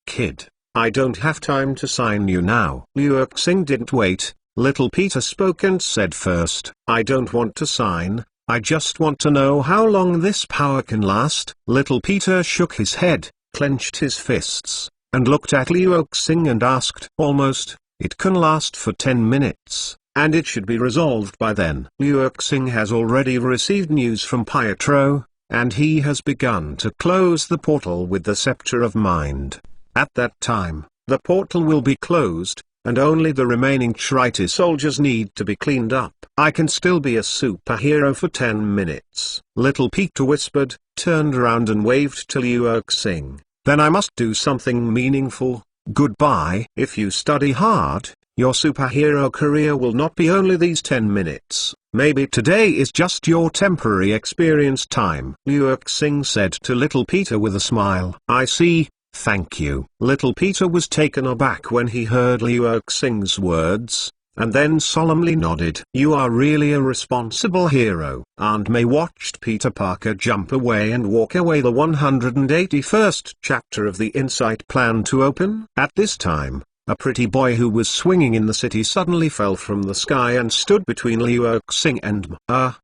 Kid, I don't have time to sign you now. Liu-Xing didn't wait. Little Peter spoke and said first, I don't want to sign, I just want to know how long this power can last. Little Peter shook his head, clenched his fists, and looked at Liu-Xing and asked, almost, it can last for 10 minutes. And it should be resolved by then. Liu-Xing has already received news from Pietro, and he has begun to close the portal with the Scepter of Mind. At that time, the portal will be closed, and only the remaining traitor soldiers need to be cleaned up. I can still be a superhero for 10 minutes. Little Peter whispered, turned around and waved to Liu-Xing. Then I must do something meaningful. Goodbye. If you study hard, your superhero career will not be only these 10 minutes. Maybe today is just your temporary experience time. Liu-Xing said to little Peter with a smile. I see, thank you. Little Peter was taken aback when he heard Liu-Xing's words, and then solemnly nodded. You are really a responsible hero. Aunt May watched Peter Parker jump away and walk away. The 181st chapter of the Insight plan to open. At this time, a pretty boy who was swinging in the city suddenly fell from the sky and stood between Liu-Xing and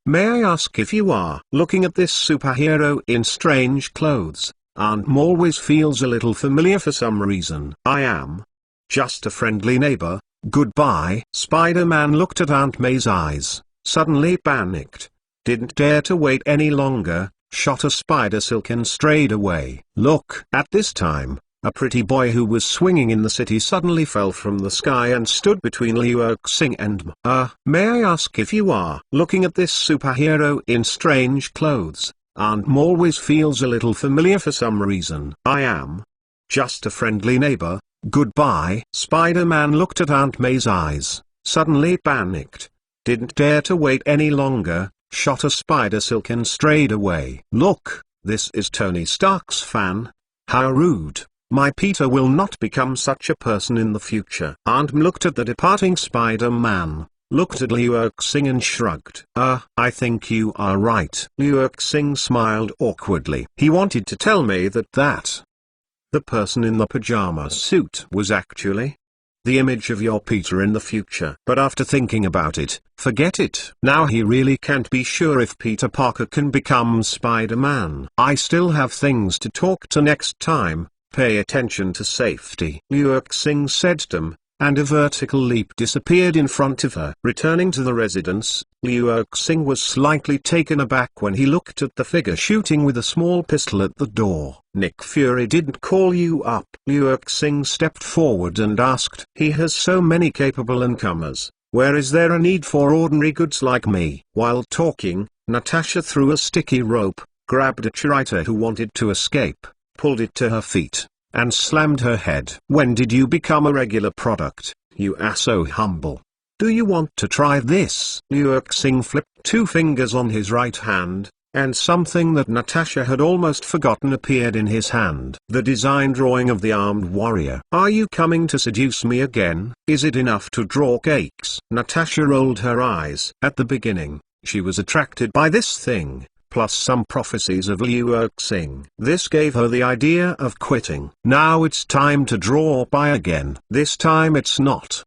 May I ask if you are looking at this superhero in strange clothes? Aunt May always feels a little familiar for some reason. I am just a friendly neighbor. Goodbye. Spider-Man looked at Aunt May's eyes, suddenly panicked, didn't dare to wait any longer, shot a spider silk and strayed away. Look. At this time, a pretty boy who was swinging in the city suddenly fell from the sky and stood between Liu-Xing and May I ask if you are looking at this superhero in strange clothes? Aunt May always feels a little familiar for some reason. I am just a friendly neighbor. Goodbye. Spider-Man looked at Aunt May's eyes, suddenly panicked, didn't dare to wait any longer, shot a spider silk and strayed away. Look, this is Tony Stark's fan. How rude. My Peter will not become such a person in the future. Aunt May looked at the departing Spider-Man, looked at Liu-Xing and shrugged. I think you are right. Liu-Xing smiled awkwardly. He wanted to tell me that the person in the pajama suit was actually the image of your Peter in the future. But after thinking about it, forget it. Now he really can't be sure if Peter Parker can become Spider-Man. I still have things to talk to next time. Pay attention to safety. Liu-Xing said to him, and a vertical leap disappeared in front of her. Returning to the residence, Liu Xing was slightly taken aback when he looked at the figure shooting with a small pistol at the door. Nick Fury didn't call you up. Liu Xing stepped forward and asked. He has so many capable incomers. Where is there a need for ordinary goods like me? While talking, Natasha threw a sticky rope, grabbed a cheerleader who wanted to escape, pulled it to her feet, and slammed her head. When did you become a regular product, you are so humble? Do you want to try this? Liu Xing flipped two fingers on his right hand, and something that Natasha had almost forgotten appeared in his hand. The design drawing of the armed warrior. Are you coming to seduce me again? Is it enough to draw cakes? Natasha rolled her eyes. At the beginning, she was attracted by this thing, plus some prophecies of Liu Xing. This gave her the idea of quitting. Now it's time to draw pie again. This time it's not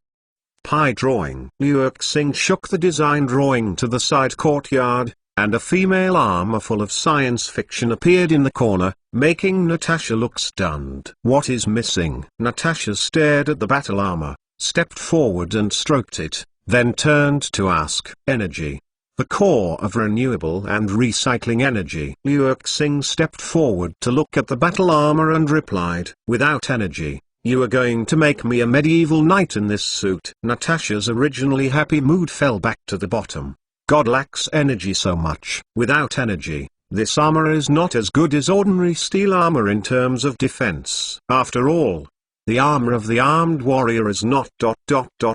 pie drawing. Liu Xing shook the design drawing to the side courtyard, and a female armor full of science fiction appeared in the corner, making Natasha look stunned. What is missing? Natasha stared at the battle armor, stepped forward and stroked it, then turned to ask. Energy. The core of renewable and recycling energy. Liu Xing stepped forward to look at the battle armor and replied. Without energy, you are going to make me a medieval knight in this suit. Natasha's originally happy mood fell back to the bottom. God lacks energy so much. Without energy, this armor is not as good as ordinary steel armor in terms of defense. After all, the armor of the armed warrior is not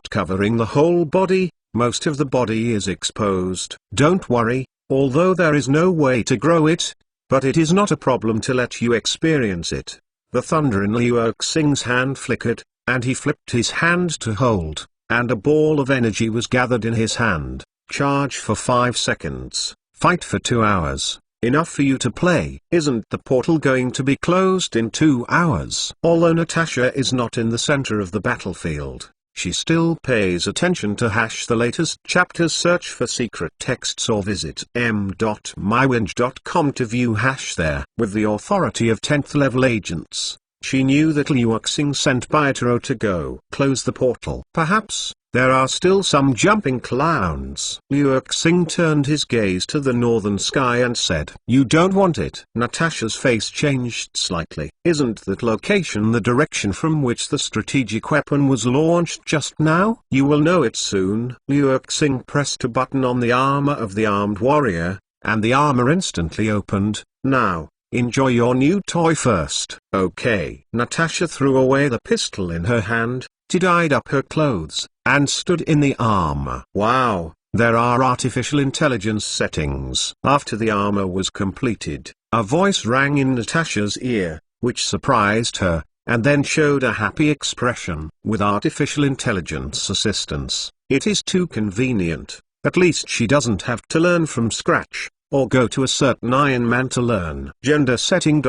covering the whole body, most of the body is exposed. Don't worry, although there is no way to grow it, but it is not a problem to let you experience it. The thunder in Liu Xing's hand flickered, and he flipped his hand to hold, and a ball of energy was gathered in his hand. Charge for 5 seconds, fight for 2 hours, enough for you to play. Isn't the portal going to be closed in 2 hours? Although Natasha is not in the center of the battlefield, she still pays attention to the latest chapters. Search for secret texts or visit m.mywinge.com to view there. With the authority of 10th level agents, she knew that Liu Xing sent Pietro to go close the portal. Perhaps there are still some jumping clowns. Liu Xing turned his gaze to the northern sky and said, You don't want it. Natasha's face changed slightly. Isn't that location the direction from which the strategic weapon was launched just now? You will know it soon. Liu Xing pressed a button on the armor of the armed warrior, and the armor instantly opened. Now, enjoy your new toy first. Okay. Natasha threw away the pistol in her hand, tidied up her clothes, and stood in the armor. Wow, there are artificial intelligence settings. After the armor was completed, a voice rang in Natasha's ear, which surprised her, and then showed a happy expression. With artificial intelligence assistance, it is too convenient. At least she doesn't have to learn from scratch, or go to a certain Iron Man to learn. Gender setting ...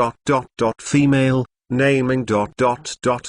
female. Naming ...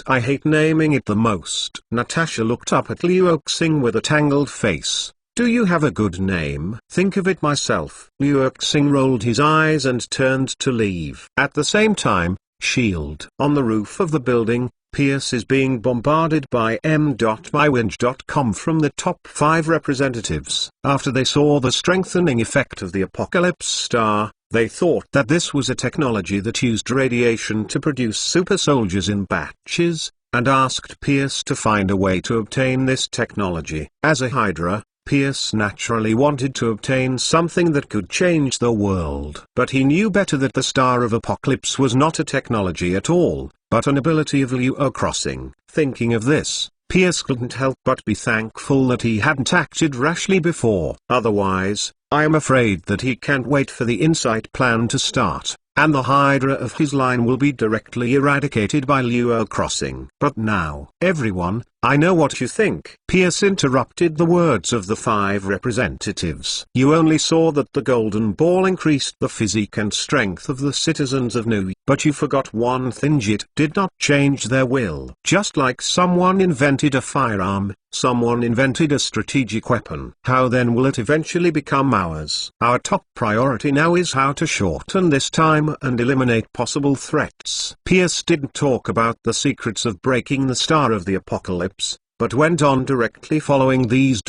I hate naming it the most. Natasha looked up at Liu Xing with a tangled face. Do you have a good name? Think of it myself. Liu Xing rolled his eyes and turned to leave. At the same time, shield. On the roof of the building, Pierce is being bombarded by m.mywinge.com from the top 5 representatives. After they saw the strengthening effect of the Apocalypse Star, they thought that this was a technology that used radiation to produce super soldiers in batches, and asked Pierce to find a way to obtain this technology. As a Hydra, Pierce naturally wanted to obtain something that could change the world. But he knew better that the Star of Apocalypse was not a technology at all, but an ability of Liu Crossing. Thinking of this, Pierce couldn't help but be thankful that he hadn't acted rashly before. Otherwise, I am afraid that he can't wait for the Insight plan to start, and the Hydra of his line will be directly eradicated by Liu Crossing. But now, everyone, I know what you think. Pierce interrupted the words of the 5 representatives. You only saw that the golden ball increased the physique and strength of the citizens of New York, but you forgot one thing: it did not change their will. Just like someone invented a firearm, someone invented a strategic weapon. How then will it eventually become ours? Our top priority now is how to shorten this time and eliminate possible threats. Pierce didn't talk about the secrets of breaking the Star of the Apocalypse, but went on directly following these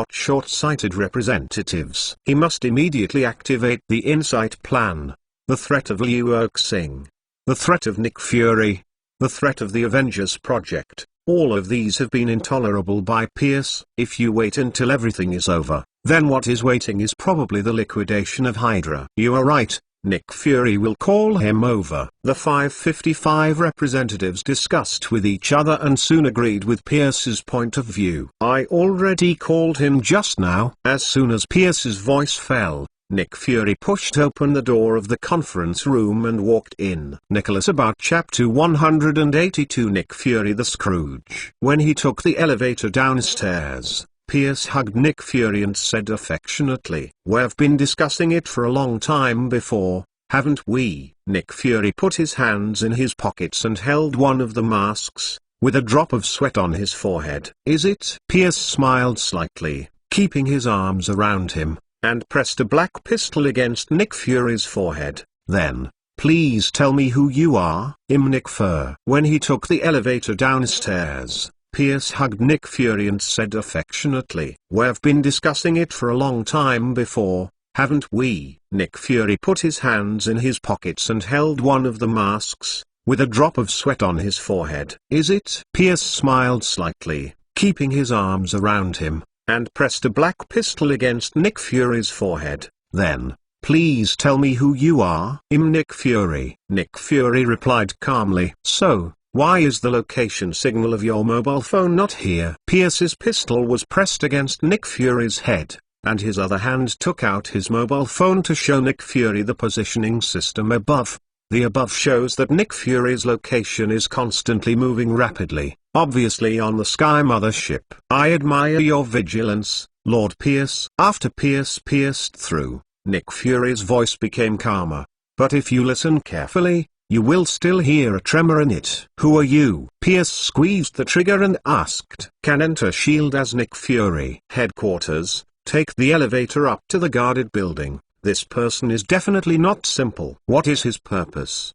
short-sighted representatives. He must immediately activate the Insight Plan. The threat of Liu Xing. The threat of Nick Fury. The threat of the Avengers project. All of these have been intolerable by Pierce. If you wait until everything is over, then what is waiting is probably the liquidation of Hydra. You are right. Nick Fury will call him over. The 555 representatives discussed with each other and soon agreed with Pierce's point of view. I already called him just now. As soon as Pierce's voice fell, Nick Fury pushed open the door of the conference room and walked in. Nicholas about Chapter 182 Nick Fury the Scrooge. When he took the elevator downstairs, Pierce hugged Nick Fury and said affectionately, "We've been discussing it for a long time before, haven't we?" Nick Fury put his hands in his pockets and held one of the masks, with a drop of sweat on his forehead. "Is it?" Pierce smiled slightly, keeping his arms around him, and pressed a black pistol against Nick Fury's forehead. Then, "Please tell me who you are." "I'm Nick Fury." When he took the elevator downstairs, Pierce hugged Nick Fury and said affectionately, "We've been discussing it for a long time before, haven't we?" Nick Fury put his hands in his pockets and held one of the masks, with a drop of sweat on his forehead. "Is it?" Pierce smiled slightly, keeping his arms around him, and pressed a black pistol against Nick Fury's forehead. Then, "Please tell me who you are." "I'm Nick Fury." Nick Fury replied calmly. "So, why is the location signal of your mobile phone not here?" Pierce's pistol was pressed against Nick Fury's head, and his other hand took out his mobile phone to show Nick Fury the positioning system above. The above shows that Nick Fury's location is constantly moving rapidly, obviously on the Skye mothership. "I admire your vigilance, Lord Pierce." After Pierce pierced through, Nick Fury's voice became calmer. "But if you listen carefully, you will still hear a tremor in it." "Who are you?" Pierce squeezed the trigger and asked. "Can enter shield as Nick Fury." "Headquarters, take the elevator up to the guarded building. This person is definitely not simple." "What is his purpose?"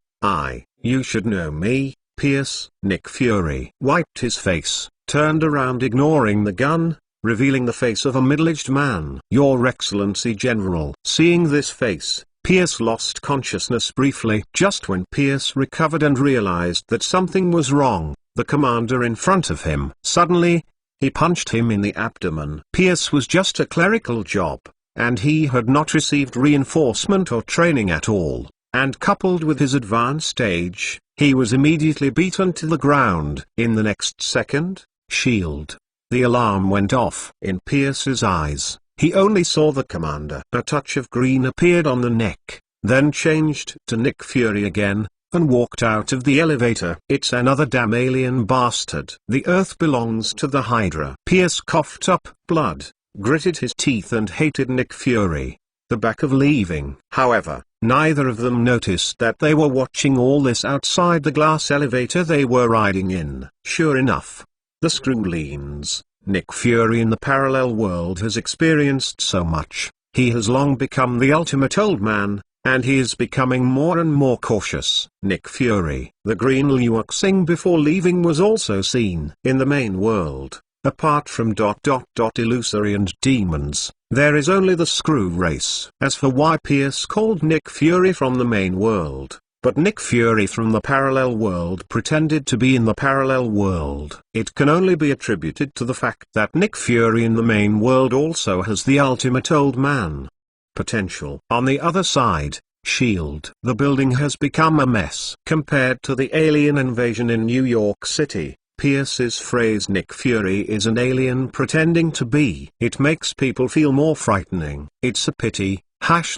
You should know me, Pierce." Nick Fury wiped his face, turned around ignoring the gun, revealing the face of a middle-aged man. "Your Excellency General." Seeing this face, Pierce lost consciousness briefly. Just when Pierce recovered and realized that something was wrong, the commander in front of him suddenly, he punched him in the abdomen. Pierce was just a clerical job, and he had not received reinforcement or training at all, and coupled with his advanced age, he was immediately beaten to the ground. In the next second, shield. The alarm went off. In Pierce's eyes, he only saw the commander. A touch of green appeared on the neck, then changed to Nick Fury again, and walked out of the elevator. "It's another damn alien bastard. The Earth belongs to the Hydra." Pierce coughed up blood, gritted his teeth and hated Nick Fury. The back of leaving. However, neither of them noticed that they were watching all this outside the glass elevator they were riding in. Sure enough, the screw leans. Nick Fury in the parallel world has experienced so much. He has long become the ultimate old man, and he is becoming more and more cautious. Nick Fury. The green Liu Xing before leaving was also seen. In the main world, apart from illusory and demons, there is only the screw race. As for why Pierce called Nick Fury from the main world, but Nick Fury from the parallel world pretended to be in the parallel world, it can only be attributed to the fact that Nick Fury in the main world also has the ultimate old man potential. On the other side, shield. The building has become a mess. Compared to the alien invasion in New York City, Pierce's phrase "Nick Fury is an alien pretending to be." It makes people feel more frightening. It's a pity.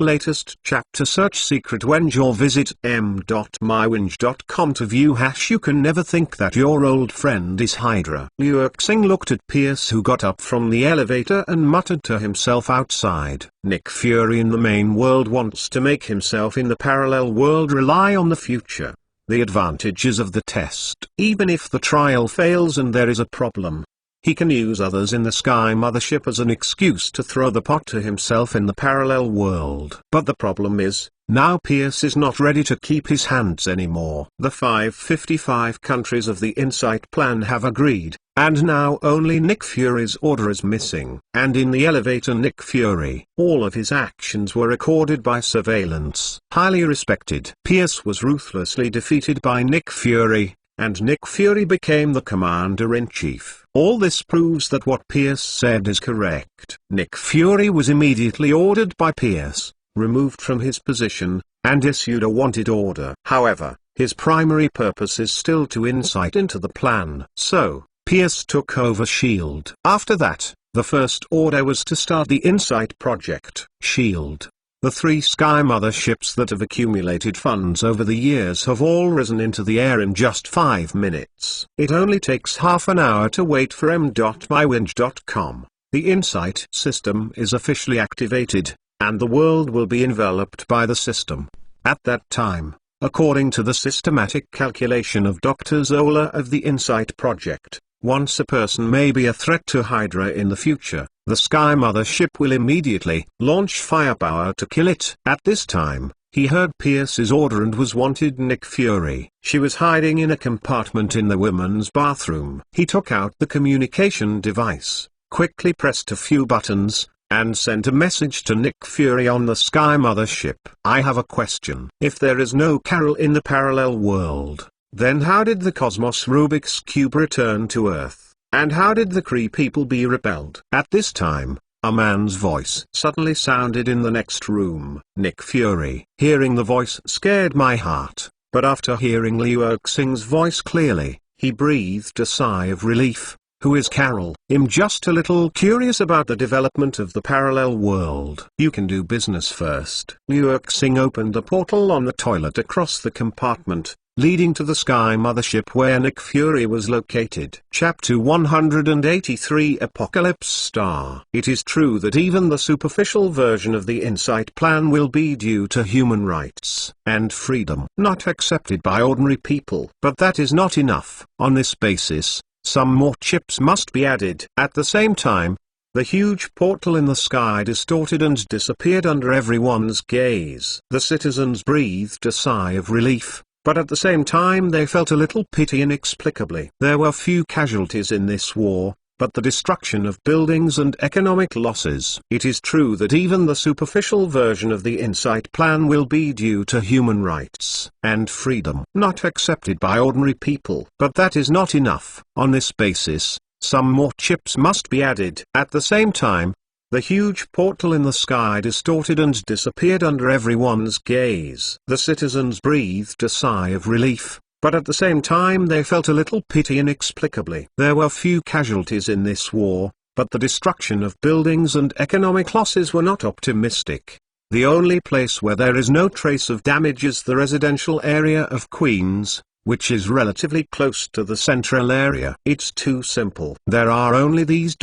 Latest chapter. Search secret wenge or visit m.mywinge.com to view. You can never think that your old friend is Hydra. Liu Xing looked at Pierce, who got up from the elevator and muttered to himself outside. Nick Fury in the main world wants to make himself in the parallel world rely on the future. The advantages of the test. Even if the trial fails and there is a problem, he can use others in the Skye mothership as an excuse to throw the pot to himself in the parallel world. But the problem is, now Pierce is not ready to keep his hands anymore. The 555 countries of the Insight Plan have agreed, And now only Nick Fury's order is missing. And in the elevator, Nick Fury, all of his actions were recorded by surveillance. Highly respected. Pierce was ruthlessly defeated by Nick Fury, and Nick Fury became the commander-in-chief. All this proves that what Pierce said is correct. Nick Fury was immediately ordered by Pierce, removed from his position, and issued a wanted order. However, his primary purpose is still to insight into the plan. So, Pierce took over S.H.I.E.L.D. After that, the first order was to start the Insight Project. S.H.I.E.L.D. The 3 Skye motherships that have accumulated funds over the years have all risen into the air in just 5 minutes. It only takes half an hour to wait for m.mywind.com. The Insight system is officially activated, and the world will be enveloped by the system. At that time, according to the systematic calculation of Dr. Zola of the Insight Project, once a person may be a threat to Hydra in the future, the Skye mothership will immediately launch firepower to kill it. At this time, he heard Pierce's order and was wanted Nick Fury. She was hiding in a compartment in the women's bathroom. He took out the communication device, quickly pressed a few buttons, and sent a message to Nick Fury on the Skye mothership. I have a question. If there is no Carol in the parallel world, then how did the Cosmos Rubik's Cube return to Earth? And how did the Kree people be repelled? At this time, a man's voice suddenly sounded in the next room. Nick Fury. Hearing the voice scared my heart, but after hearing Liu Xing's voice clearly, he breathed a sigh of relief. Who is Carol? I'm just a little curious about the development of the parallel world. You can do business first. Liu Xing opened a portal on the toilet across the compartment, leading to the Skye mothership where Nick Fury was located. Chapter 183 Apocalypse Star. It is true that even the superficial version of the Insight plan will be due to human rights and freedom, not accepted by ordinary people. But that is not enough. On this basis, some more chips must be added. At the same time, the huge portal in the sky distorted and disappeared under everyone's gaze. The citizens breathed a sigh of relief, but at the same time they felt a little pity inexplicably. There were few casualties in this war, but the destruction of buildings and economic losses. It is true that even the superficial version of the Insight plan will be due to human rights and freedom, not accepted by ordinary people. But that is not enough. On this basis, some more chips must be added. At the same time, the huge portal in the sky distorted and disappeared under everyone's gaze. The citizens breathed a sigh of relief, but at the same time they felt a little pity inexplicably. There were few casualties in this war, but the destruction of buildings and economic losses were not optimistic. The only place where there is no trace of damage is the residential area of Queens, which is relatively close to the central area. It's too simple. There are only these ...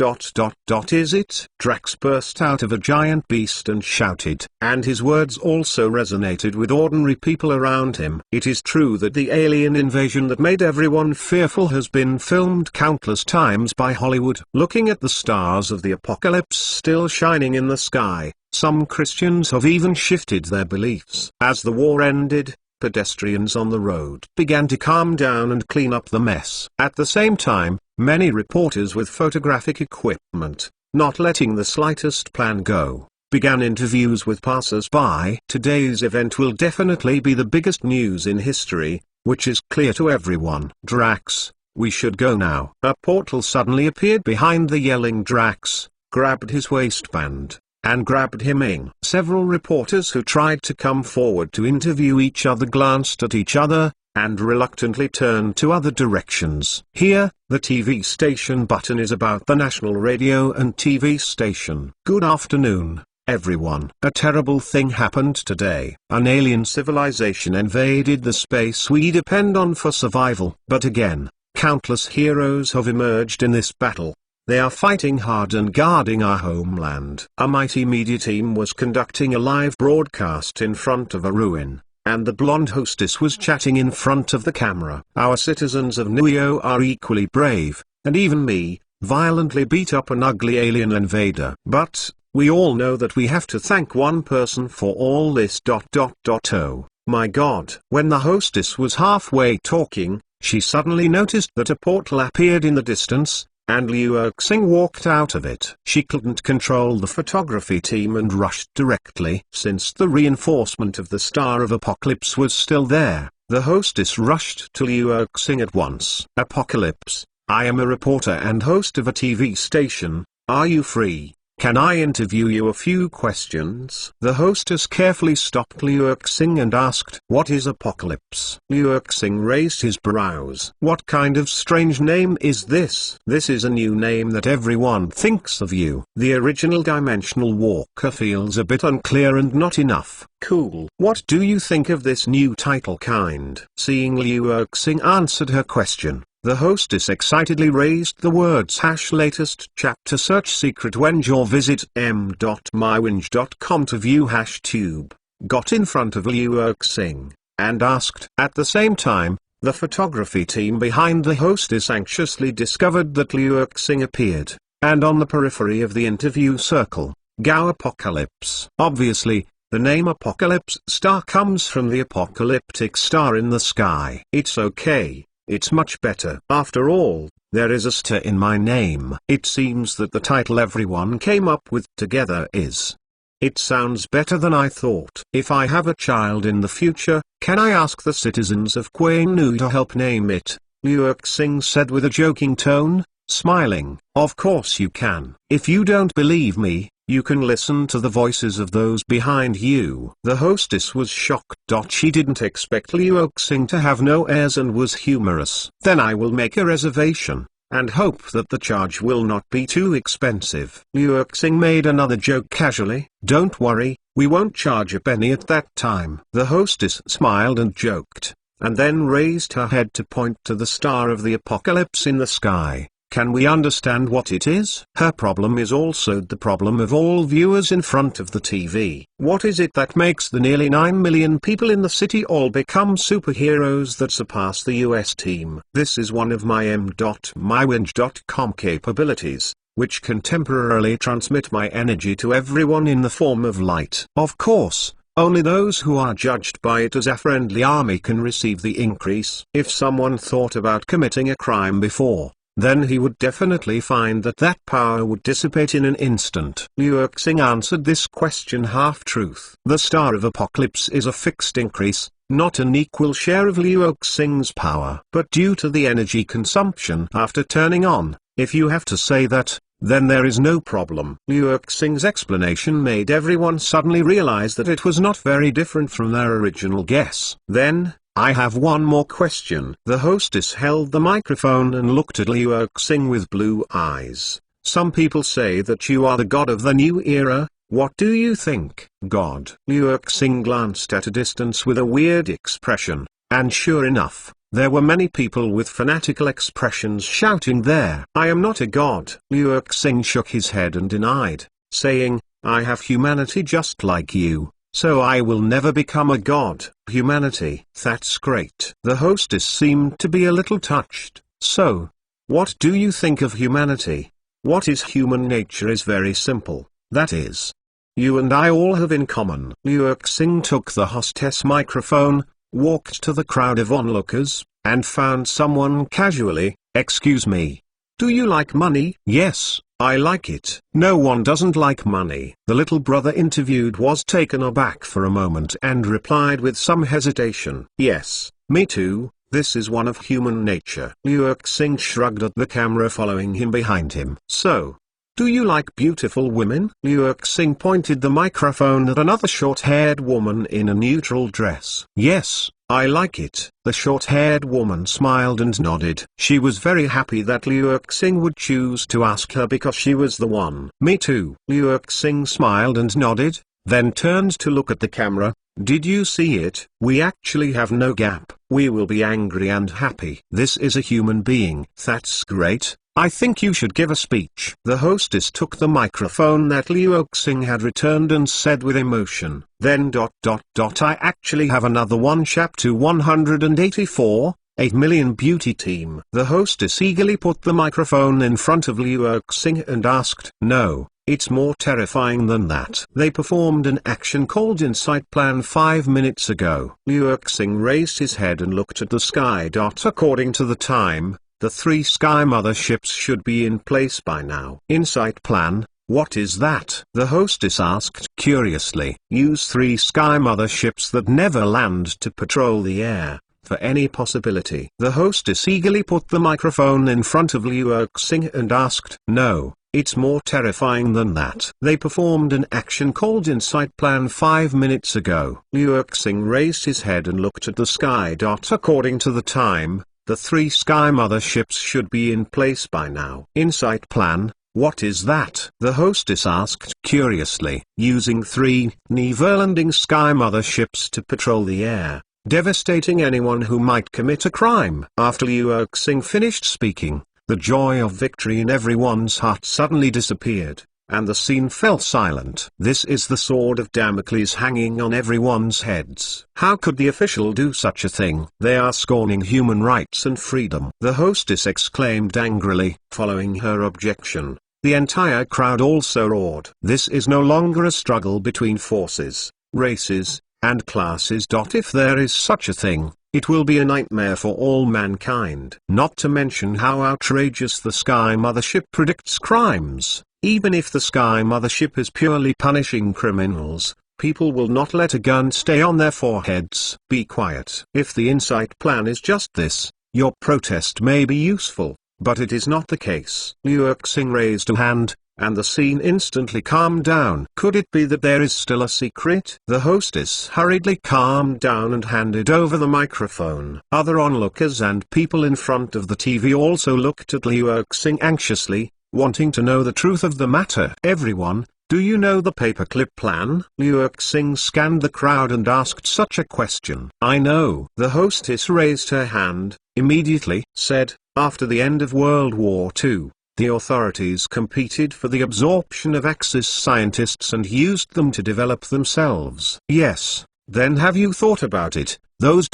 is it? Drax burst out of a giant beast and shouted, and his words also resonated with ordinary people around him. It is true that the alien invasion that made everyone fearful has been filmed countless times by Hollywood. Looking at the stars of the apocalypse still shining in the sky, some Christians have even shifted their beliefs. As the war ended, pedestrians on the road began to calm down and clean up the mess. At the same time, many reporters with photographic equipment, not letting the slightest plan go, began interviews with passers-by. Today's event will definitely be the biggest news in history, which is clear to everyone. Drax, we should go now. A portal suddenly appeared behind the yelling Drax, grabbed his waistband, and grabbed him in. Several reporters who tried to come forward to interview each other glanced at each other, and reluctantly turned to other directions. Here, the TV station button is about the national radio and TV station. Good afternoon, everyone. A terrible thing happened today. An alien civilization invaded the space we depend on for survival. But again, countless heroes have emerged in this battle. They are fighting hard and guarding our homeland. A mighty media team was conducting a live broadcast in front of a ruin, and the blonde hostess was chatting in front of the camera. Our citizens of Neo are equally brave, and even me, violently beat up an ugly alien invader. But, we all know that we have to thank one person for all this. Oh my god. When the hostess was halfway talking, she suddenly noticed that a portal appeared in the distance, and Liu Erxing walked out of it. She couldn't control the photography team and rushed directly. Since the reinforcement of the Star of Apocalypse was still there, the hostess rushed to Liu Erxing at once. "Apocalypse, I am a reporter and host of a TV station. Are you free? Can I interview you a few questions?" The hostess carefully stopped Liu Erxing and asked, "What is Apocalypse?" Liu Erxing raised his brows. "What kind of strange name is this?" "This is a new name that everyone thinks of you." The original dimensional walker feels a bit unclear and not enough cool. "What do you think of this new title kind?" Seeing Liu Erxing answered her question, the hostess excitedly raised the words #latest chapter search secret wenge or visit m.mywinge.com to view #tube, got in front of Liu Erxing, and asked. At the same time, the photography team behind the hostess anxiously discovered that Liu Erxing appeared, and on the periphery of the interview circle, Gao Apocalypse. Obviously, the name Apocalypse Star comes from the apocalyptic star in the sky. It's okay. It's much better. After all, there is a star in my name. It seems that the title everyone came up with together is. It sounds better than I thought. If I have a child in the future, can I ask the citizens of Quainu to help name it? Liu Erxing said with a joking tone, smiling. Of course you can. If you don't believe me, you can listen to the voices of those behind you. The hostess was shocked. She didn't expect Liu Erxing to have no airs and was humorous. Then I will make a reservation, and hope that the charge will not be too expensive. Liu Erxing made another joke casually. Don't worry, we won't charge a penny at that time. The hostess smiled and joked, and then raised her head to point to the star of the apocalypse in the sky. Can we understand what it is? Her problem is also the problem of all viewers in front of the TV. What is it that makes the nearly 9 million people in the city all become superheroes that surpass the US team? This is one of my m.mywinge.com capabilities, which can temporarily transmit my energy to everyone in the form of light. Of course, only those who are judged by it as a friendly army can receive the increase. If someone thought about committing a crime before, then he would definitely find that that power would dissipate in an instant. Liu Erxing answered this question half-truth. The Star of Apocalypse is a fixed increase, not an equal share of Liu Erxing's power. But due to the energy consumption after turning on, if you have to say that, then there is no problem. Liu Erxing's explanation made everyone suddenly realize that it was not very different from their original guess. Then, I have one more question. The hostess held the microphone and looked at Liu Erxing with blue eyes. Some people say that you are the god of the new era. What do you think? God. Liu Erxing glanced at a distance with a weird expression, and sure enough, there were many people with fanatical expressions shouting there. I am not a god. Liu Erxing shook his head and denied, saying, I have humanity just like you. So I will never become a god. Humanity. That's great. The hostess seemed to be a little touched. So, what do you think of humanity? What is human nature is very simple. That is, you and I all have in common. Liu Erxing took the hostess microphone, walked to the crowd of onlookers, and found someone casually. Excuse me. Do you like money? Yes, I like it. No one doesn't like money. The little brother interviewed was taken aback for a moment and replied with some hesitation. Yes, me too. This is one of human nature. Liu Erxing shrugged at the camera following him behind him. So, do you like beautiful women? Liu Erxing pointed the microphone at another short-haired woman in a neutral dress. Yes, I like it. The short-haired woman smiled and nodded. She was very happy that Liu Erxing would choose to ask her because she was the one. Me too. Liu Erxing smiled and nodded, then turned to look at the camera. Did you see it? We actually have no gap. We will be angry and happy. This is a human being. That's great. I think you should give a speech. The hostess took the microphone that Liu Erxing had returned and said with emotion. Then ... I actually have another one. Chapter 184, 8 million beauty team. The hostess eagerly put the microphone in front of Liu Erxing and asked. No, It's more terrifying than that. They performed an action called Insight Plan 5 minutes ago. Liu Xing raised his head and looked at the sky. According to the time, the 3 Skye motherships should be in place by now. Insight Plan? What is that? The hostess asked curiously. Use 3 Skye motherships that never land to patrol the air, for any possibility. The hostess eagerly put the microphone in front of Liu Xing and asked, No, it's more terrifying than that. They performed an action called Insight Plan 5 minutes ago. Liu Xing raised his head and looked at the sky. According to the time, the 3 Skye motherships should be in place by now. Insight Plan? What is that? The hostess asked curiously. Using 3 never-landing Skye motherships to patrol the air, devastating anyone who might commit a crime. After Liu Xing finished speaking, the joy of victory in everyone's heart suddenly disappeared, and the scene fell silent. This is the sword of Damocles hanging on everyone's heads. How could the official do such a thing? They are scorning human rights and freedom. The hostess exclaimed angrily, following her objection. The entire crowd also roared. This is no longer a struggle between forces, races, and classes. If there is such a thing, it will be a nightmare for all mankind. Not to mention how outrageous the Skye mothership predicts crimes. Even if the Skye mothership is purely punishing criminals, people will not let a gun stay on their foreheads. Be quiet. If the Insight Plan is just this, your protest may be useful, but it is not the case. Liu Xing raised a hand, and the scene instantly calmed down. Could it be that there is still a secret? The hostess hurriedly calmed down and handed over the microphone. Other onlookers and people in front of the TV also looked at Liu Xing anxiously, wanting to know the truth of the matter. Everyone, do you know the paperclip plan? Liu Xing scanned the crowd and asked such a question. I know. The hostess raised her hand, immediately said, after the end of World War II, the authorities competed for the absorption of Axis scientists and used them to develop themselves. Yes, then have you thought about it? Those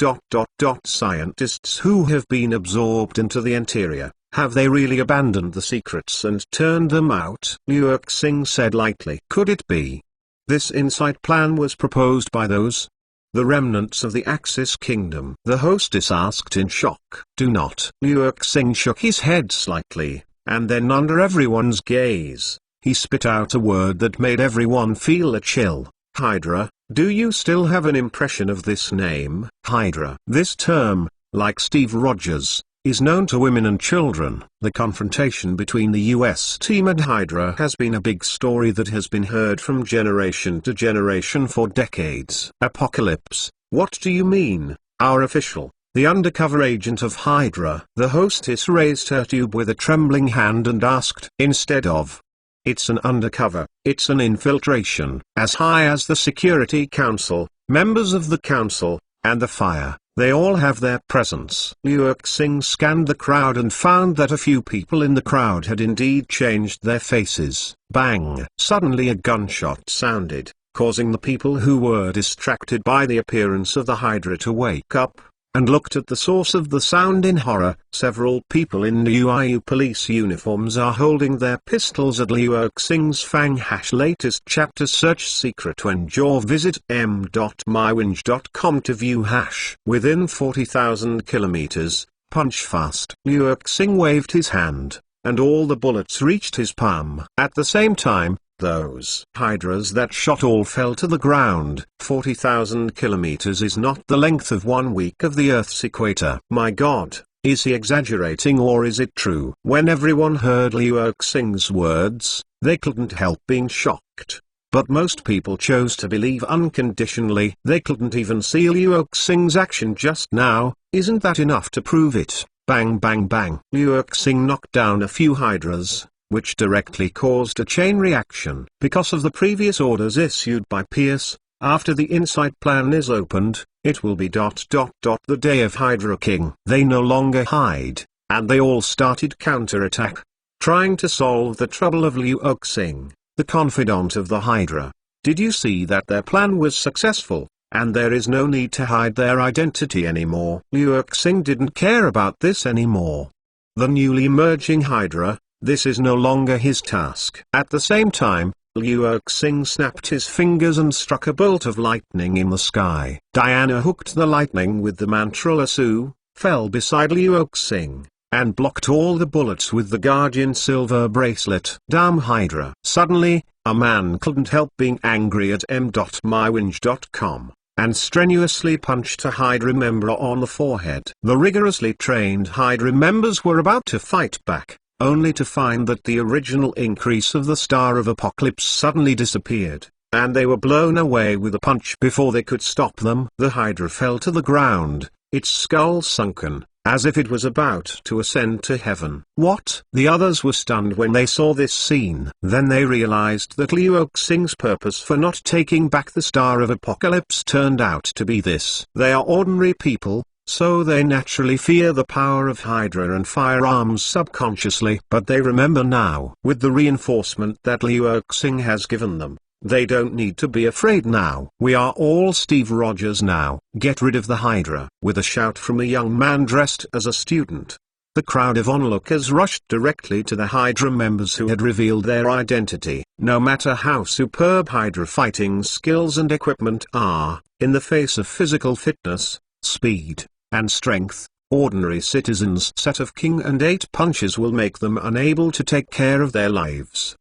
scientists who have been absorbed into the interior, have they really abandoned the secrets and turned them out? Liu Xing said lightly. Could it be? This Insight Plan was proposed by those, the remnants of the Axis kingdom. The hostess asked in shock. Do not. Liu Xing shook his head slightly, and then under everyone's gaze, he spit out a word that made everyone feel a chill. Hydra. Do you still have an impression of this name? Hydra. This term, like Steve Rogers, is known to women and children. The confrontation between the US team and Hydra has been a big story that has been heard from generation to generation for decades. Apocalypse. What do you mean? Our official, the undercover agent of Hydra. The hostess raised her tube with a trembling hand and asked, instead of, it's an undercover, it's an infiltration. As high as the Security Council, members of the Council, and the Fire, they all have their presence. Liu Xing scanned the crowd and found that a few people in the crowd had indeed changed their faces. Bang! Suddenly a gunshot sounded, causing the people who were distracted by the appearance of the Hydra to wake up, and looked at the source of the sound in horror. Several people in new police uniforms are holding their pistols at Liu Xing's Fang # latest chapter. Search secret when jaw. Visit m.mywinge.com to view # within 40,000 kilometers, punch fast. Liu Xing waved his hand, and all the bullets reached his palm. At the same time, those hydras that shot all fell to the ground. 40,000 kilometers is not the length of 1 week of the Earth's equator. My God, is he exaggerating or is it true? When everyone heard Liu Xing's words, they couldn't help being shocked. But most people chose to believe unconditionally. They couldn't even see Liu Xing's action just now. Isn't that enough to prove it? Bang bang bang. Liu Xing knocked down a few hydras, which directly caused a chain reaction. Because of the previous orders issued by Pierce, after the Insight Plan is opened, it will be the day of Hydra King. They no longer hide, and they all started counterattack, trying to solve the trouble of Liu Xing, the confidant of the Hydra. Did you see that their plan was successful, and there is no need to hide their identity anymore? Liu Xing didn't care about this anymore. The newly emerging Hydra, This is no longer his task. At the same time, Liu Xing snapped his fingers and struck a bolt of lightning in the sky. Diana hooked the lightning with the mantra lasso, fell beside Liu Xing, and blocked all the bullets with the Guardian silver bracelet. Damn Hydra. Suddenly, a man couldn't help being angry at m.mywinge.com, and strenuously punched a Hydra member on the forehead. The rigorously trained Hydra members were about to fight back, only to find that the original increase of the Star of Apocalypse suddenly disappeared, and they were blown away with a punch before they could stop them. The Hydra fell to the ground, its skull sunken, as if it was about to ascend to heaven. What? The others were stunned when they saw this scene. Then they realized that Liu Xing's purpose for not taking back the Star of Apocalypse turned out to be this. They are ordinary people, so they naturally fear the power of Hydra and firearms subconsciously. But they remember now, with the reinforcement that Liu Xing has given them, they don't need to be afraid now. We are all Steve Rogers now. Get rid of the Hydra. With a shout from a young man dressed as a student, the crowd of onlookers rushed directly to the Hydra members who had revealed their identity. No matter how superb Hydra fighting skills and equipment are, in the face of physical fitness, speed, and strength, ordinary citizens' set of king and 8 punches will make them unable to take care of their lives.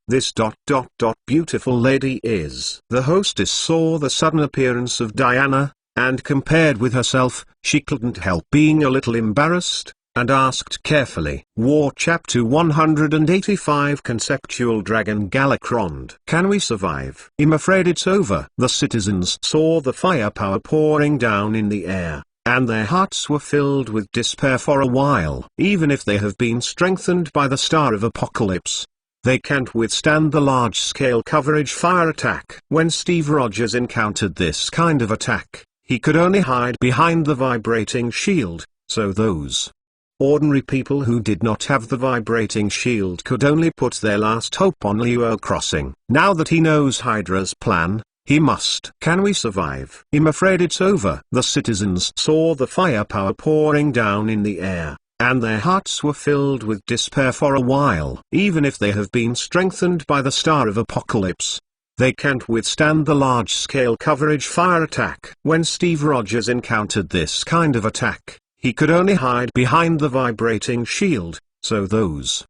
This beautiful lady is. The hostess saw the sudden appearance of Diana, and compared with herself, she couldn't help being a little embarrassed, and asked carefully. War Chapter 185 Conceptual Dragon Galakrond. Can we survive? I'm afraid it's over. The citizens saw the firepower pouring down in the air, and their hearts were filled with despair for a while. Even if they have been strengthened by the Star of Apocalypse, they can't withstand the large-scale coverage fire attack. When Steve Rogers encountered this kind of attack, he could only hide behind the vibrating shield, so those ordinary people who did not have the vibrating shield could only put their last hope on Liu Crossing. Now that he knows Hydra's plan, he must. Can we survive? I'm afraid it's over. The citizens saw the firepower pouring down in the air, and their hearts were filled with despair for a while. Even if they have been strengthened by the Star of Apocalypse, they can't withstand the large-scale coverage fire attack. When Steve Rogers encountered this kind of attack, he could only hide behind the vibrating shield, so those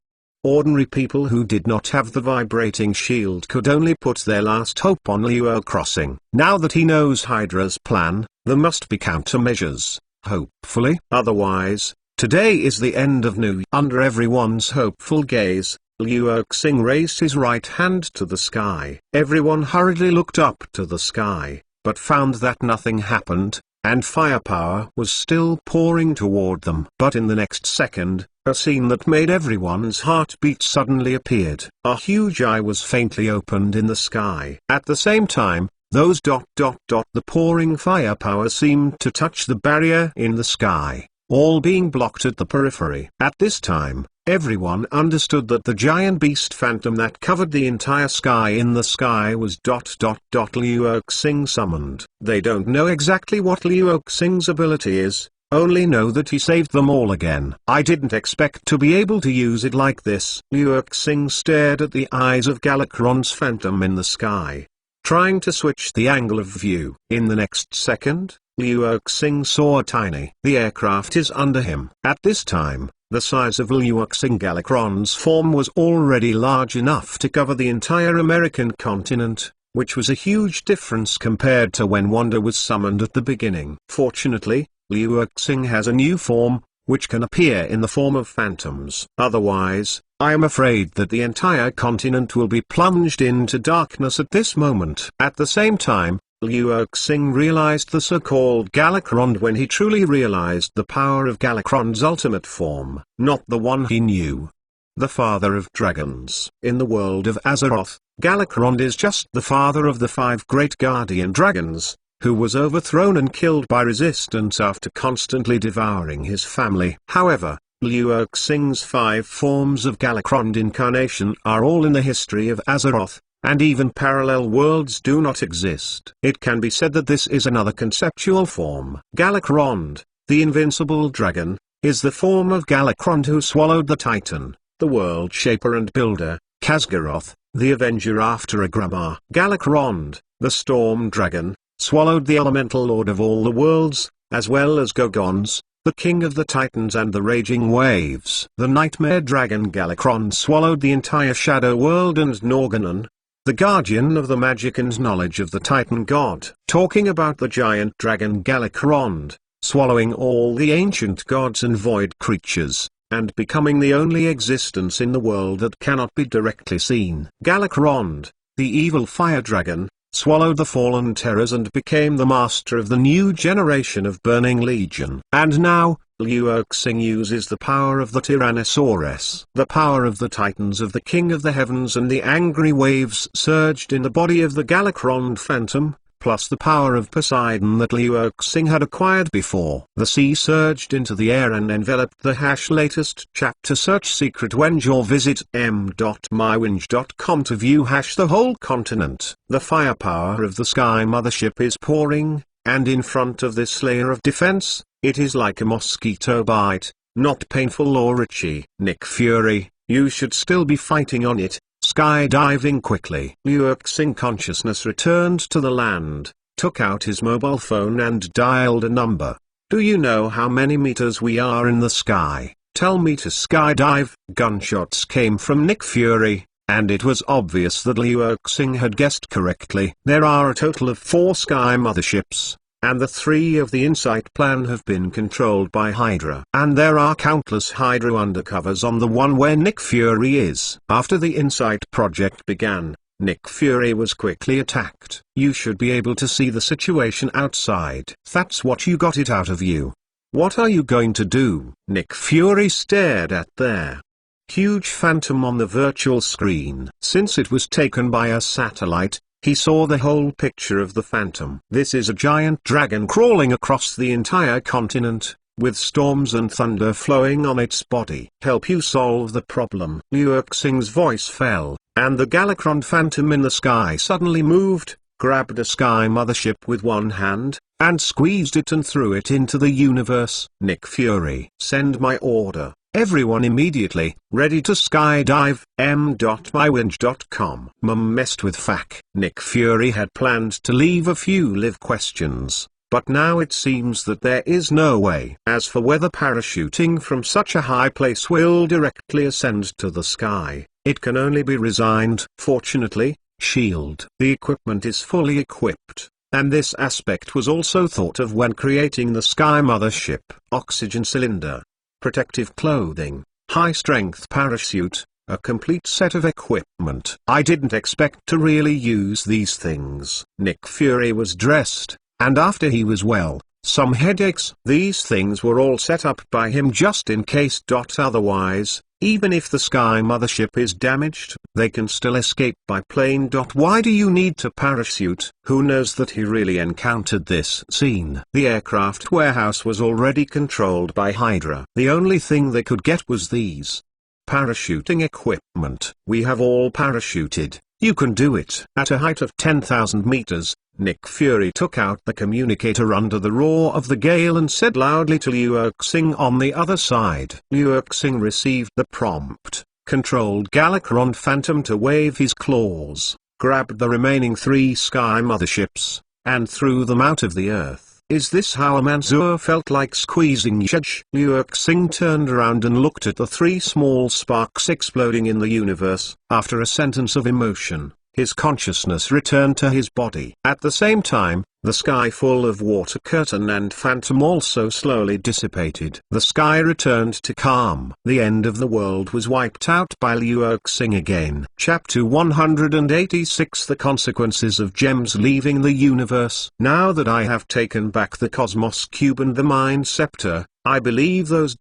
ordinary people who did not have the vibrating shield could only put their last hope on Liu Crossing. Now that he knows Hydra's plan, there must be countermeasures, hopefully. Otherwise, today is the end of New. Under everyone's hopeful gaze, Liu Xing raised his right hand to the sky. Everyone hurriedly looked up to the sky, but found that nothing happened, and firepower was still pouring toward them. But in the next second, a scene that made everyone's heartbeat suddenly appeared. A huge eye was faintly opened in the sky. At the same time, those the pouring firepower seemed to touch the barrier in the sky, all being blocked at the periphery. At this time, everyone understood that the giant beast phantom that covered the entire sky in the sky was Liu Xing summoned. They don't know exactly what Liu Xing's ability is, only know that he saved them all again. I didn't expect to be able to use it like this. Liu Xing stared at the eyes of Galakrond's phantom in the sky, trying to switch the angle of view. In the next second, Liu Xing saw a tiny. The aircraft is under him. At this time, the size of Liu Xing Galakrond's form was already large enough to cover the entire American continent, which was a huge difference compared to when Wanda was summoned at the beginning. Fortunately, Liu Xing has a new form, which can appear in the form of phantoms. Otherwise, I am afraid that the entire continent will be plunged into darkness at this moment. At the same time, Liu Xing realized the so-called Galakrond when he truly realized the power of Galakrond's ultimate form, not the one he knew. The father of dragons. In the world of Azeroth, Galakrond is just the father of the 5 great guardian dragons, who was overthrown and killed by resistance after constantly devouring his family. However, Liu Xing's 5 forms of Galakrond incarnation are all in the history of Azeroth, and even parallel worlds do not exist. It can be said that this is another conceptual form. Galakrond, the invincible dragon, is the form of Galakrond who swallowed the Titan, the world shaper and builder, Khazgaroth, the avenger after Agrabah. Galakrond, the storm dragon, swallowed the elemental lord of all the worlds, as well as Gorgons, the king of the titans and the raging waves. The nightmare dragon Galakrond swallowed the entire shadow world and Norganon, the guardian of the magic and knowledge of the titan god. Talking about the giant dragon Galakrond, swallowing all the ancient gods and void creatures, and becoming the only existence in the world that cannot be directly seen. Galakrond, the evil fire dragon, swallowed the fallen terrors and became the master of the new generation of Burning Legion. And now, Liu Erxing uses the power of the Tyrannosaurus. The power of the titans of the King of the Heavens and the angry waves surged in the body of the Galakrond Phantom, plus the power of Poseidon that Liu Erxing had acquired before. The sea surged into the air and enveloped the latest chapter. Search secret Wenge or visit m.mywinge.com to view the whole continent. The firepower of the Skye mothership is pouring, and in front of this layer of defense, it is like a mosquito bite, not painful or itchy. Nick Fury, you should still be fighting on it. Skydiving quickly. Liu Erxing consciousness returned to the land, took out his mobile phone and dialed a number. Do you know how many meters we are in the sky? Tell me to skydive. Gunshots came from Nick Fury, and it was obvious that Liu Erxing had guessed correctly. There are a total of 4 Skye motherships, and the 3 of the Insight plan have been controlled by Hydra. And there are countless Hydra undercovers on the one where Nick Fury is. After the Insight project began, Nick Fury was quickly attacked. You should be able to see the situation outside. That's what you got it out of you. What are you going to do? Nick Fury stared at their huge phantom on the virtual screen. Since it was taken by a satellite, he saw the whole picture of the phantom. This is a giant dragon crawling across the entire continent, with storms and thunder flowing on its body. Help you solve the problem. Liu Erxing's voice fell, and the Galakrond phantom in the sky suddenly moved, grabbed a Skye mothership with one hand, and squeezed it and threw it into the universe. Nick Fury. Send my order. Everyone immediately, ready to skydive. m.mywinge.com. Mum messed with FAQ. Nick Fury had planned to leave a few live questions, but now it seems that there is no way. As for whether parachuting from such a high place will directly ascend to the sky, it can only be resigned. Fortunately, SHIELD. The equipment is fully equipped, and this aspect was also thought of when creating the Skye mothership. Oxygen cylinder, protective clothing, high-strength parachute, a complete set of equipment. I didn't expect to really use these things. Nick Fury was dressed, and after he was well, some headaches. These things were all set up by him just in case. Otherwise, even if the Skye mothership is damaged, they can still escape by plane. Why do you need to parachute? Who knows that he really encountered this scene? The aircraft warehouse was already controlled by Hydra. The only thing they could get was these parachuting equipment. We have all parachuted. You can do it. At a height of 10,000 meters, Nick Fury took out the communicator under the roar of the gale and said loudly to Liu Erxing on the other side. Liu Erxing received the prompt, controlled Galakrond Phantom to wave his claws, grabbed the remaining 3 Skye motherships, and threw them out of the earth. Is this how a Manzur felt like squeezing Yaj? Liu Erxing turned around and looked at the 3 small sparks exploding in the universe. After a sentence of emotion, his consciousness returned to his body. At the same time, the sky full of water curtain and phantom also slowly dissipated. The sky returned to calm. The end of the world was wiped out by Liu Erxing again. Chapter 186. The consequences of gems leaving the universe. Now that I have taken back the Cosmos Cube and the Mind Scepter, I believe those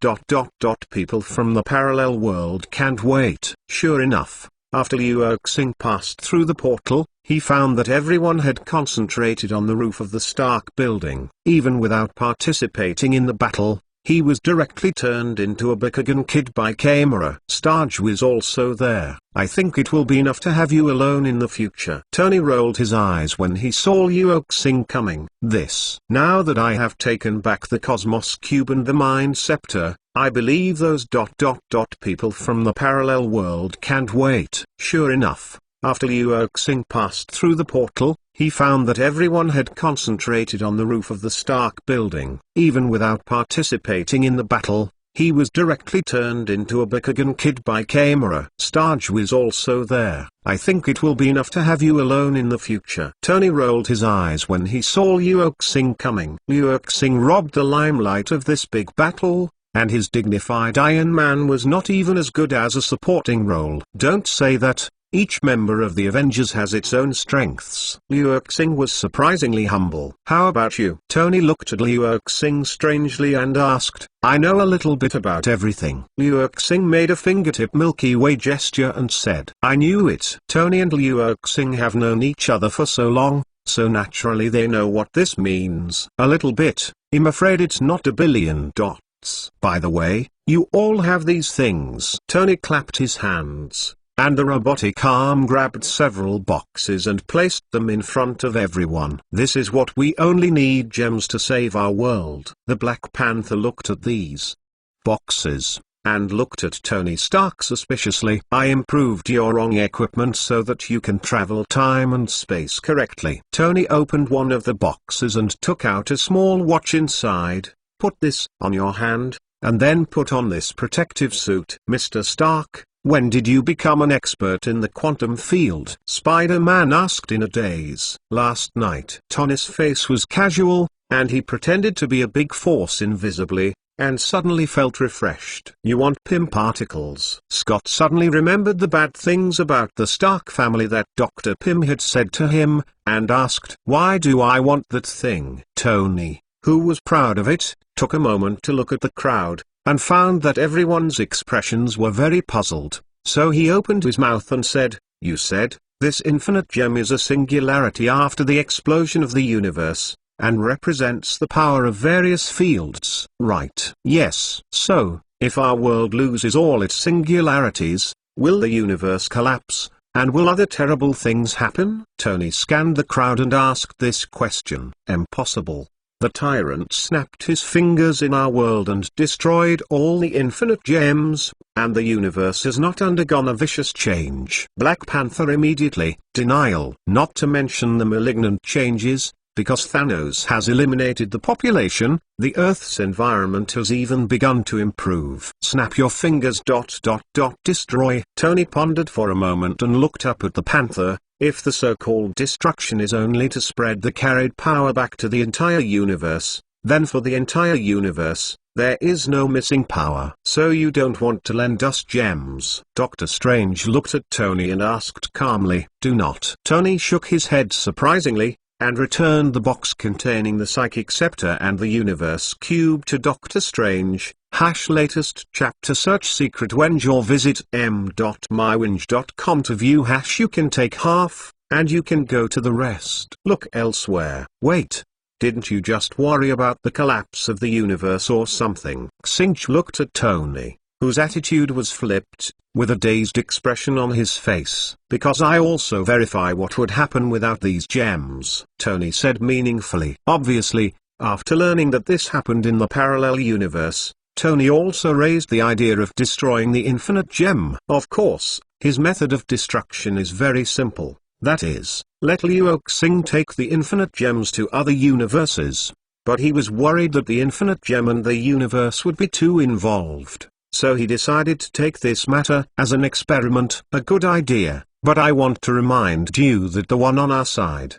people from the parallel world can't wait. Sure enough, after Liu Erxing passed through the portal, he found that everyone had concentrated on the roof of the Stark building. Even without participating in the battle, he was directly turned into a Bakugan kid by camera. Starge was also there. I think it will be enough to have you alone in the future. Tony rolled his eyes when he saw Liu Erxing coming. Now that I have taken back the Cosmos Cube and the Mind Scepter, I believe those people from the parallel world can't wait. Sure enough, after Liu Xing passed through the portal, he found that everyone had concentrated on the roof of the Stark building. Even without participating in the battle, he was directly turned into a Bakugan kid by camera. Starge was also there. I think it will be enough to have you alone in the future. Tony rolled his eyes when he saw Liu Xing coming. Liu Xing robbed the limelight of this big battle, and his dignified Iron Man was not even as good as a supporting role. Don't say that. Each member of the Avengers has its own strengths. Liu Xing was surprisingly humble. How about you? Tony looked at Liu Xing strangely and asked, I know a little bit about everything. Liu Xing made a fingertip Milky Way gesture and said, I knew it. Tony and Liu Xing have known each other for so long, so naturally they know what this means. A little bit. I'm afraid it's not $1 billion. By the way, you all have these things. Tony clapped his hands, and the robotic arm grabbed several boxes and placed them in front of everyone. This is what we only need gems to save our world. The Black Panther looked at these boxes, and looked at Tony Stark suspiciously. I improved your wrong equipment so that you can travel time and space correctly. Tony opened one of the boxes and took out a small watch inside. Put this on your hand, and then put on this protective suit. Mr. Stark, when did you become an expert in the quantum field? Spider-Man asked in a daze. Last night. Tony's face was casual, and he pretended to be a big force invisibly, and suddenly felt refreshed. You want Pym particles? Scott suddenly remembered the bad things about the Stark family that Dr. Pym had said to him, and asked, why do I want that thing? Tony, who was proud of it, took a moment to look at the crowd, and found that everyone's expressions were very puzzled, so he opened his mouth and said, you said, this infinite gem is a singularity after the explosion of the universe, and represents the power of various fields, right? Yes. So, if our world loses all its singularities, will the universe collapse, and will other terrible things happen? Tony scanned the crowd and asked this question. Impossible. The tyrant snapped his fingers in our world and destroyed all the infinite gems, and the universe has not undergone a vicious change. Black Panther immediately, denial. Not to mention the malignant changes, because Thanos has eliminated the population, the Earth's environment has even begun to improve. Snap your fingers. Destroy. Tony pondered for a moment and looked up at the Panther. If the so-called destruction is only to spread the carried power back to the entire universe, then for the entire universe, there is no missing power. So you don't want to lend us gems? Doctor Strange looked at Tony and asked calmly, do not. Tony shook his head surprisingly, and returned the box containing the psychic scepter and the universe cube to Doctor Strange. latest chapter search secret when you visit m.mywinge.com to view / you can take half, and you can go to the rest. Look elsewhere. Wait. Didn't you just worry about the collapse of the universe or something? Xinch looked at Tony, whose attitude was flipped, with a dazed expression on his face. Because I also verify what would happen without these gems, Tony said meaningfully. Obviously, after learning that this happened in the parallel universe, Tony also raised the idea of destroying the infinite gem. Of course, his method of destruction is very simple, that is, let Liu Xing take the infinite gems to other universes. But he was worried that the infinite gem and the universe would be too involved, so he decided to take this matter as an experiment. A good idea, but I want to remind you that the one on our side,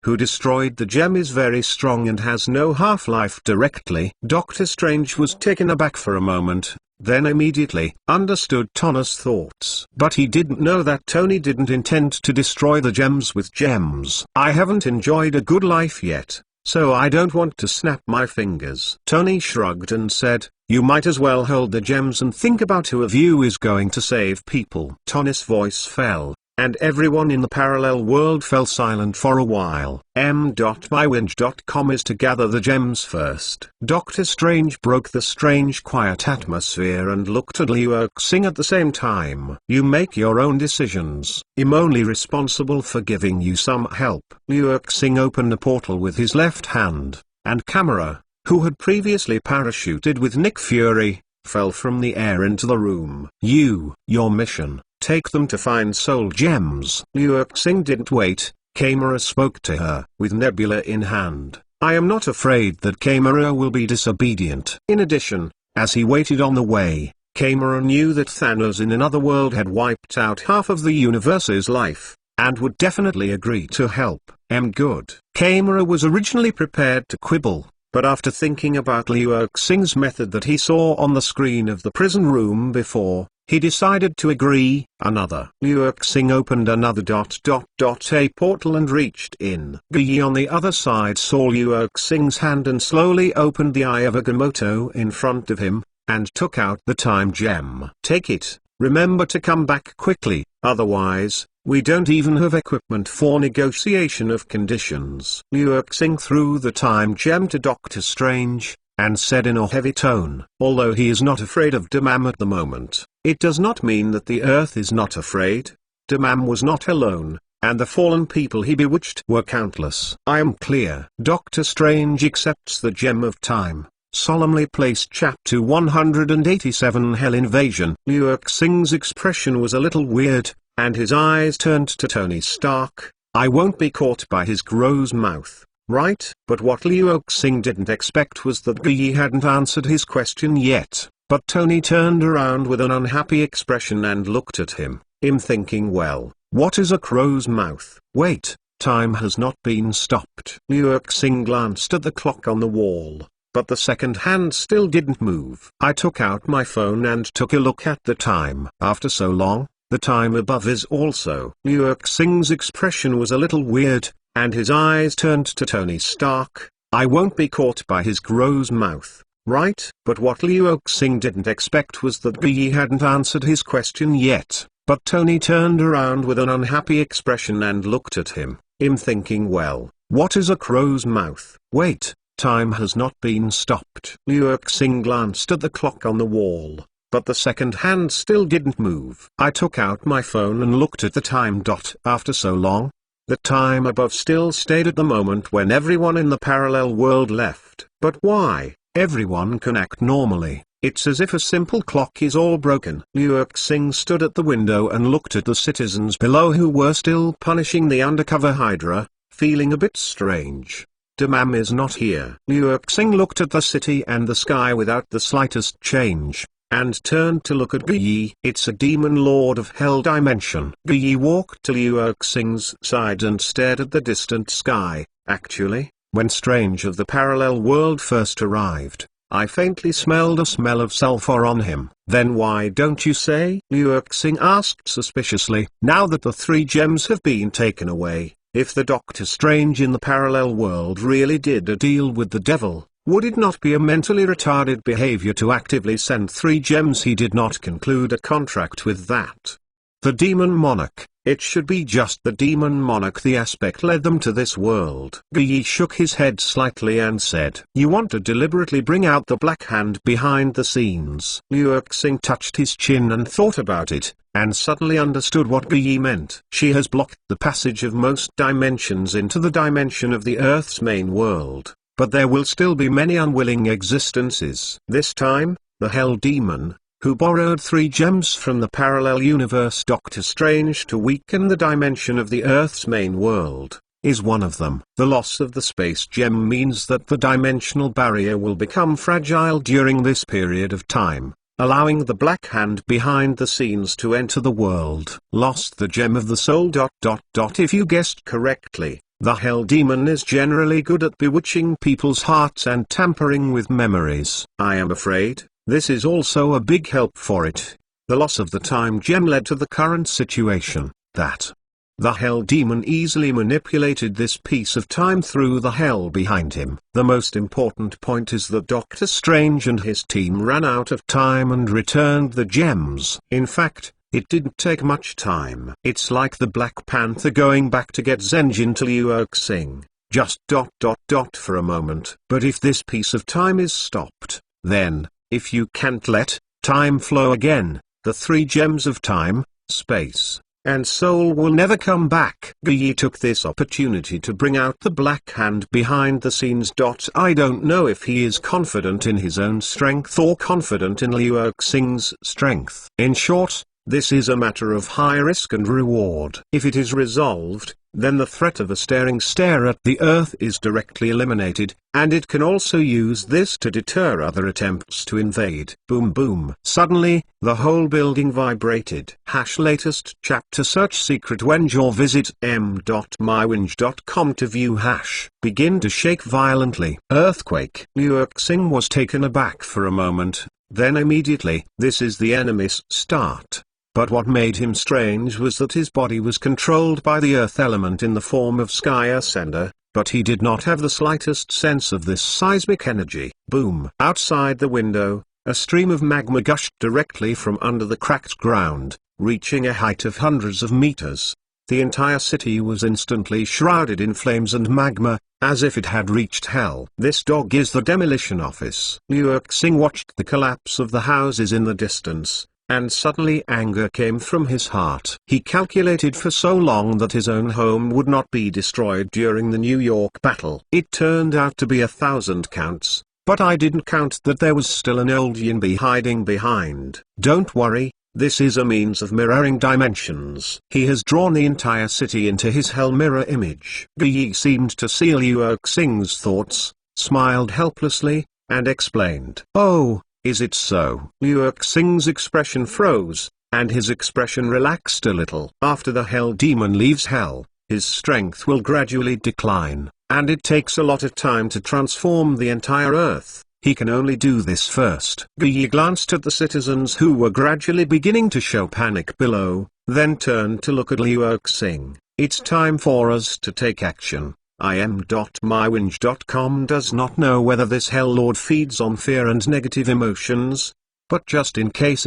who destroyed the gem, is very strong and has no half-life directly. Doctor Strange was taken aback for a moment, then immediately understood Tony's thoughts. But he didn't know that Tony didn't intend to destroy the gems with gems. I haven't enjoyed a good life yet, so I don't want to snap my fingers. Tony shrugged and said, you might as well hold the gems and think about who of you is going to save people. Tony's voice fell, and everyone in the parallel world fell silent for a while. m.mywinge.com is to gather the gems first. Doctor Strange broke the strange quiet atmosphere and looked at Liu Xing at the same time. You make your own decisions. I'm only responsible for giving you some help. Liu Xing opened a portal with his left hand, and Camera, who had previously parachuted with Nick Fury, fell from the air into the room. Your mission, take them to find soul gems. Liu Xing didn't wait. Kamera spoke to her. With Nebula in hand, I am not afraid that Kamera will be disobedient. In addition, as he waited on the way, Kamera knew that Thanos in another world had wiped out half of the universe's life, and would definitely agree to help. Good. Kamera was originally prepared to quibble, but after thinking about Liu Xing's method that he saw on the screen of the prison room before, he decided to agree. Liu Xing opened another a portal and reached in. Yi on the other side saw Liu Xing's hand and slowly opened the eye of Agamotto in front of him, and took out the time gem. Take it, remember to come back quickly, otherwise, we don't even have equipment for negotiation of conditions. Liu Xing threw the time gem to Doctor Strange, and said in a heavy tone, although he is not afraid of Damam at the moment, it does not mean that the Earth is not afraid. Damam was not alone, and the fallen people he bewitched were countless. I am clear. Doctor Strange accepts the gem of time. Solemnly placed Chapter 187 Hell Invasion. Liu Xing's expression was a little weird, and his eyes turned to Tony Stark. I won't be caught by his gross mouth, right? But what Liu Xing didn't expect was that Yi hadn't answered his question yet. But Tony turned around with an unhappy expression and looked at him, thinking, well, what is a crow's mouth? Wait, time has not been stopped. Liu Xing glanced at the clock on the wall, but the second hand still didn't move. I took out my phone and took a look at the time. After so long, the time above is also. Liu Xing's expression was a little weird, and his eyes turned to Tony Stark. I won't be caught by his gross mouth, right? But what Liu Xing didn't expect was that Yi hadn't answered his question yet. But Tony turned around with an unhappy expression and looked at him, thinking, well, what is a crow's mouth? Wait, time has not been stopped. Liu Xing glanced at the clock on the wall, but the second hand still didn't move. I took out my phone and looked at the time. After so long, the time above still stayed at the moment when everyone in the parallel world left. But why? Everyone can act normally. It's as if a simple clock is all broken. Liu Xing stood at the window and looked at the citizens below who were still punishing the undercover Hydra, feeling a bit strange. Damam is not here. Liu Xing looked at the city and the sky without the slightest change, and turned to look at Yi. It's a demon lord of hell dimension. Yi walked to Liu Xing's side and stared at the distant sky. Actually, when Strange of the parallel world first arrived, I faintly smelled a smell of sulfur on him. Then why don't you say? Liu Xing asked suspiciously. Now that the 3 gems have been taken away, if the Doctor Strange in the parallel world really did a deal with the devil, would it not be a mentally retarded behavior to actively send 3 gems? He did not conclude a contract with that. The demon monarch, it should be just the demon monarch. The aspect led them to this world. Yi shook his head slightly and said, you want to deliberately bring out the black hand behind the scenes. Liu Xing touched his chin and thought about it, and suddenly understood what Yi meant. She has blocked the passage of most dimensions into the dimension of the Earth's main world, but there will still be many unwilling existences. This time, the Hell Demon, who borrowed 3 gems from the parallel universe Doctor Strange to weaken the dimension of the Earth's main world, is one of them. The loss of the space gem means that the dimensional barrier will become fragile during this period of time, allowing the black hand behind the scenes to enter the world. Lost the gem of the soul. If you guessed correctly, the Hell Demon is generally good at bewitching people's hearts and tampering with memories. I am afraid this is also a big help for it. The loss of the time gem led to the current situation, that the Hell Demon easily manipulated this piece of time through the hell behind him. The most important point is that Doctor Strange and his team ran out of time and returned the gems. In fact, it didn't take much time. It's like the Black Panther going back to get Zenjin to Liu Xing. Just for a moment. But if this piece of time is stopped, then, if you can't let time flow again, the 3 gems of time, space, and soul will never come back. Skye took this opportunity to bring out the black hand behind the scenes. I don't know if he is confident in his own strength or confident in Liu Xing's strength. In short, this is a matter of high risk and reward. If it is resolved, then the threat of a staring stare at the earth is directly eliminated, and it can also use this to deter other attempts to invade. Boom boom. Suddenly, the whole building vibrated. latest chapter search secret Wenge or visit m.mywinge.com to view begin to shake violently. Earthquake. Liu Xing was taken aback for a moment, then immediately. This is the enemy's start. But what made him strange was that his body was controlled by the earth element in the form of Skye Ascender, but he did not have the slightest sense of this seismic energy. Boom. Outside the window, a stream of magma gushed directly from under the cracked ground, reaching a height of hundreds of meters. The entire city was instantly shrouded in flames and magma, as if it had reached hell. This dog is the demolition office. Liu Xing watched the collapse of the houses in the distance, and suddenly anger came from his heart. He calculated for so long that his own home would not be destroyed during the New York battle. It turned out to be 1,000 counts, but I didn't count that there was still an old Yinbi hiding behind. Don't worry, this is a means of mirroring dimensions. He has drawn the entire city into his hell mirror image. Skye seemed to see Liu Xing's thoughts, smiled helplessly, and explained. Oh, is it so? Liu Xing's expression froze, and his expression relaxed a little. After the hell demon leaves hell, his strength will gradually decline, and it takes a lot of time to transform the entire earth. He can only do this first. Skye glanced at the citizens who were gradually beginning to show panic below, then turned to look at Liu Xing. It's time for us to take action. im.mywinge.com does not know whether this Hell Lord feeds on fear and negative emotions, but just in case,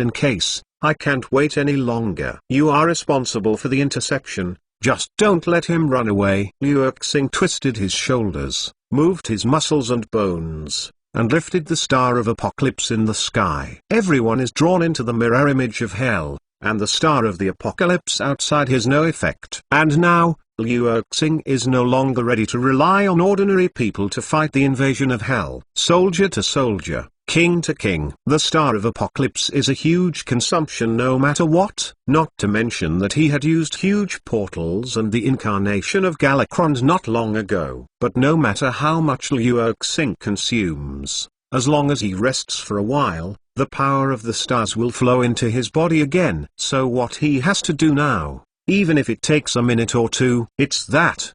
I can't wait any longer. You are responsible for the interception, just don't let him run away. Liu Xing twisted his shoulders, moved his muscles and bones, and lifted the Star of Apocalypse in the sky. Everyone is drawn into the mirror image of hell, and the Star of the Apocalypse outside has no effect. And now, Liu Xing is no longer ready to rely on ordinary people to fight the invasion of hell. Soldier to soldier, king to king. The Star of Apocalypse is a huge consumption no matter what, not to mention that he had used huge portals and the incarnation of Galakrond not long ago. But no matter how much Liu Xing consumes, as long as he rests for a while, the power of the stars will flow into his body again. So what he has to do now, even if it takes a minute or two, it's that.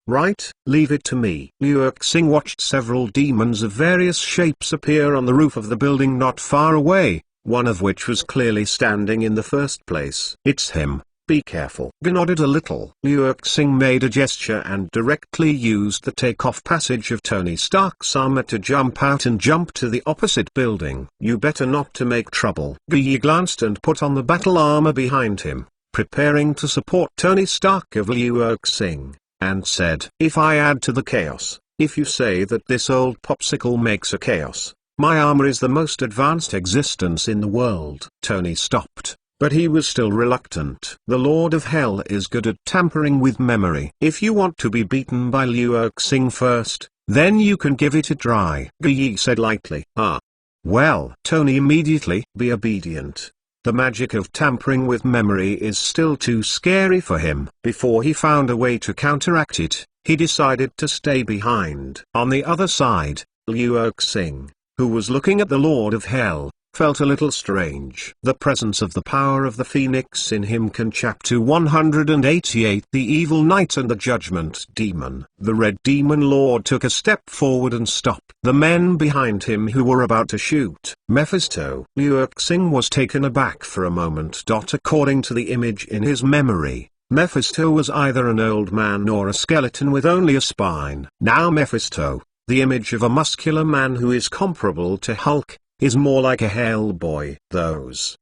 Right? Leave it to me. Liu Xing watched several demons of various shapes appear on the roof of the building not far away, one of which was clearly standing in the first place. It's him. Be careful. He nodded a little. Liu Xing made a gesture and directly used the takeoff passage of Tony Stark's armor to jump out and jump to the opposite building. You better not to make trouble. Skye glanced and put on the battle armor behind him, preparing to support Tony Stark of Liu Xing, and said, if I add to the chaos, if you say that this old popsicle makes a chaos, my armor is the most advanced existence in the world. Tony stopped, but he was still reluctant. The Lord of Hell is good at tampering with memory. If you want to be beaten by Liu Xing first, then you can give it a try, Skye said lightly. Ah. Well, Tony immediately, be obedient. The magic of tampering with memory is still too scary for him. Before he found a way to counteract it, he decided to stay behind. On the other side, Liu Xing, who was looking at the Lord of Hell, felt a little strange. The presence of the power of the Phoenix in him can chapter 188. The Evil Knight and the Judgment Demon. The Red Demon Lord took a step forward and stopped the men behind him who were about to shoot. Mephisto. Liu Xing was taken aback for a moment. According to the image in his memory, Mephisto was either an old man or a skeleton with only a spine. Now Mephisto, the image of a muscular man who is comparable to Hulk, is more like a Hellboy. Those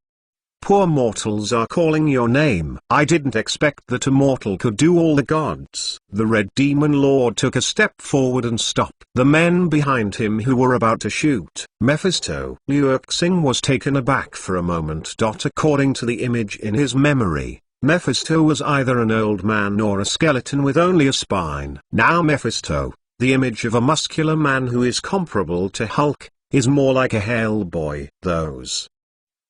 poor mortals are calling your name. I didn't expect that a mortal could do all the gods. The Red Demon Lord took a step forward and stopped the men behind him who were about to shoot. Mephisto. Liu Xing was taken aback for a moment. According to the image in his memory, Mephisto was either an old man or a skeleton with only a spine. Now Mephisto, the image of a muscular man who is comparable to Hulk, is more like a Hellboy. Those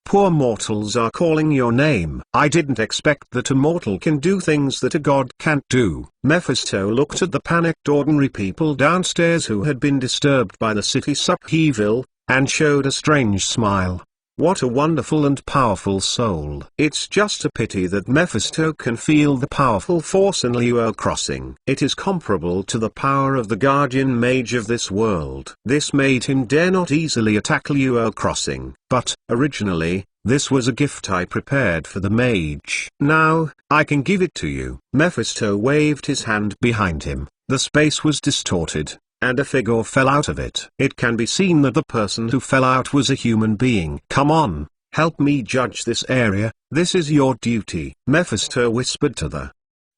poor mortals are calling your name. I didn't expect that a mortal can do things that a god can't do. Mephisto looked at the panicked ordinary people downstairs who had been disturbed by the city's upheaval, and showed a strange smile. What a wonderful and powerful soul. It's just a pity that Mephisto can feel the powerful force in Leo Crossing. It is comparable to the power of the guardian mage of this world. This made him dare not easily attack Leo Crossing. But, originally, this was a gift I prepared for the mage. Now, I can give it to you. Mephisto waved his hand behind him. The space was distorted, and a figure fell out of it. It can be seen that the person who fell out was a human being. Come on, help me judge this area, this is your duty. Mephisto whispered to the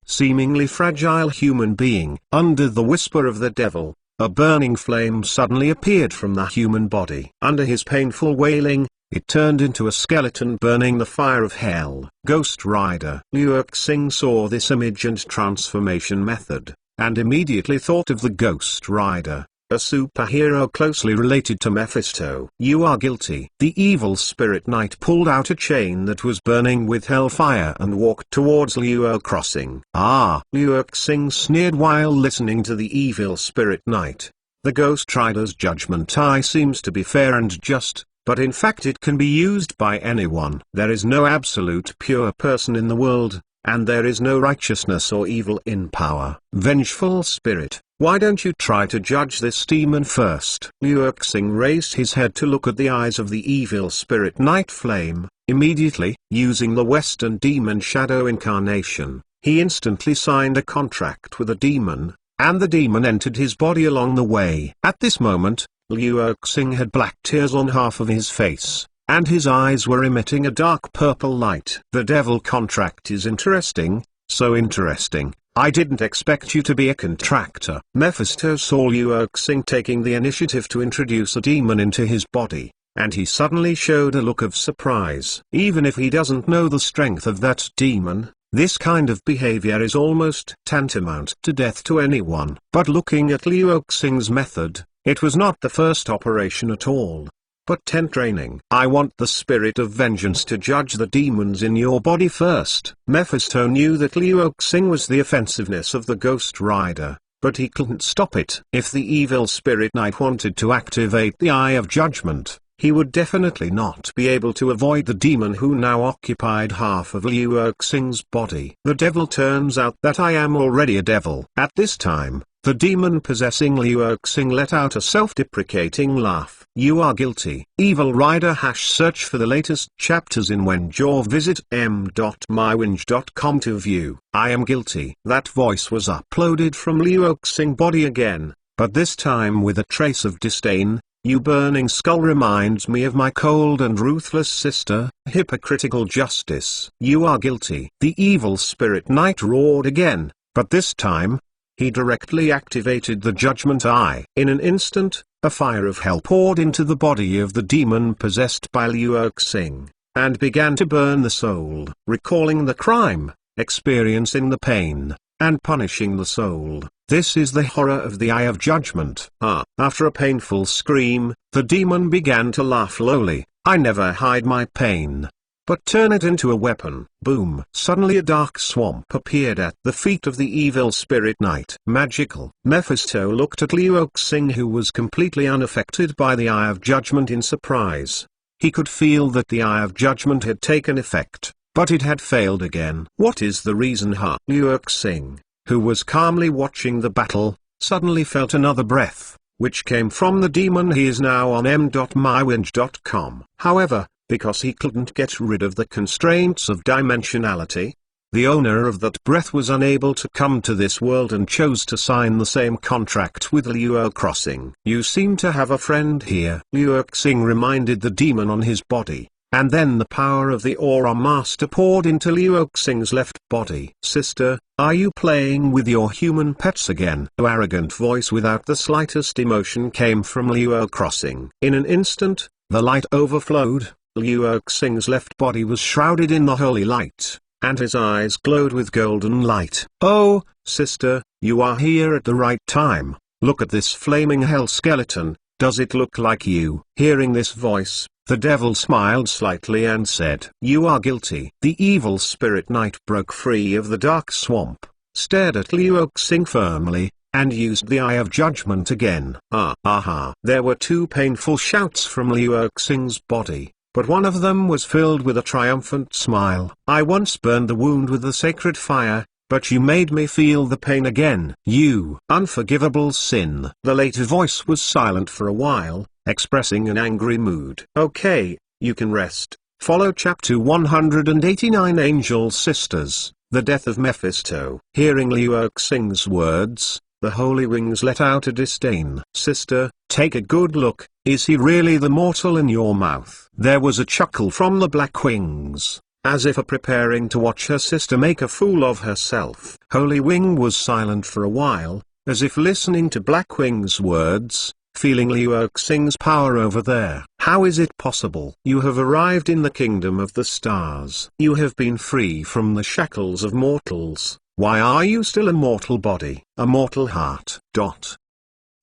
seemingly fragile human being. Under the whisper of the devil, a burning flame suddenly appeared from the human body. Under his painful wailing, it turned into a skeleton burning the fire of hell. Ghost Rider. Liu Xing saw this image and transformation method, and immediately thought of the Ghost Rider, a superhero closely related to Mephisto. You are guilty. The evil spirit knight pulled out a chain that was burning with hellfire and walked towards Leo Crossing. Ah! Liu Xing sneered while listening to the evil spirit knight. The Ghost Rider's judgment eye seems to be fair and just, but in fact it can be used by anyone. There is no absolute pure person in the world, and there is no righteousness or evil in power. Vengeful spirit, why don't you try to judge this demon first? Liu Xing raised his head to look at the eyes of the evil spirit knight flame. Immediately, using the Western demon shadow incarnation, he instantly signed a contract with a demon, and the demon entered his body along the way. At this moment, Liu Xing had black tears on half of his face, and his eyes were emitting a dark purple light. The devil contract is interesting, so interesting. I didn't expect you to be a contractor. Mephisto saw Liu Xing taking the initiative to introduce a demon into his body, and he suddenly showed a look of surprise. Even if he doesn't know the strength of that demon, this kind of behavior is almost tantamount to death to anyone. But looking at Liu Xing's method, it was not the first operation at all, but 10 training. I want the spirit of vengeance to judge the demons in your body first. Mephisto knew that Liu Xing was the offensiveness of the Ghost Rider, but he couldn't stop it. If the evil spirit knight wanted to activate the Eye of Judgment, he would definitely not be able to avoid the demon who now occupied half of Liu Xing's body. The devil turns out that I am already a devil. At this time, the demon possessing Liu Xing let out a self-deprecating laugh. You are guilty. Evil Rider / search for the latest chapters in Wenge or visit m.mywinge.com to view. I am guilty. That voice was uploaded from Liu Xing body again, but this time with a trace of disdain. You burning skull reminds me of my cold and ruthless sister. Hypocritical justice. You are guilty. The evil spirit knight roared again, but this time, he directly activated the Judgment Eye. In an instant, a fire of hell poured into the body of the demon possessed by Liu Xing, and began to burn the soul. Recalling the crime, experiencing the pain, and punishing the soul. This is the horror of the Eye of Judgment. After a painful scream, the demon began to laugh lowly. I never hide my pain, but turn it into a weapon. Boom! Suddenly a dark swamp appeared at the feet of the evil spirit knight. Magical. Mephisto looked at Liu Xing, who was completely unaffected by the Eye of Judgment, in surprise. He could feel that the Eye of Judgment had taken effect, but it had failed again. What is the reason? Liu Xing, who was calmly watching the battle, suddenly felt another breath, which came from the demon. He is now on m.mywinge.com. However, because he couldn't get rid of the constraints of dimensionality, the owner of that breath was unable to come to this world and chose to sign the same contract with Leo Crossing. You seem to have a friend here. Liu Xing reminded the demon on his body, and then the power of the Aura Master poured into Liu Xing's left body. Sister, are you playing with your human pets again? An arrogant voice without the slightest emotion came from Leo Crossing. In an instant, the light overflowed. Liu Xing's left body was shrouded in the holy light, and his eyes glowed with golden light. "Oh, sister, you are here at the right time. Look at this flaming hell skeleton, does it look like you?" Hearing this voice, the devil smiled slightly and said, "You are guilty." The evil spirit knight broke free of the dark swamp, stared at Liu Xing firmly, and used the Eye of Judgment again. Aha! There were two painful shouts from Liu Xing's body, but one of them was filled with a triumphant smile. "I once burned the wound with the sacred fire, but you made me feel the pain again. You unforgivable sin." The later voice was silent for a while, expressing an angry mood. "Okay, you can rest." Follow Chapter 189 Angel Sisters, The Death of Mephisto. Hearing Liu Xing's words, the holy wings let out a disdain. "Sister, take a good look, is he really the mortal in your mouth?" There was a chuckle from the black wings, as if preparing to watch her sister make a fool of herself. Holy Wing was silent for a while, as if listening to Black Wing's words, feeling Liu Xing's power over there. "How is it possible? You have arrived in the kingdom of the stars. You have been free from the shackles of mortals. Why are you still a mortal body, a mortal heart?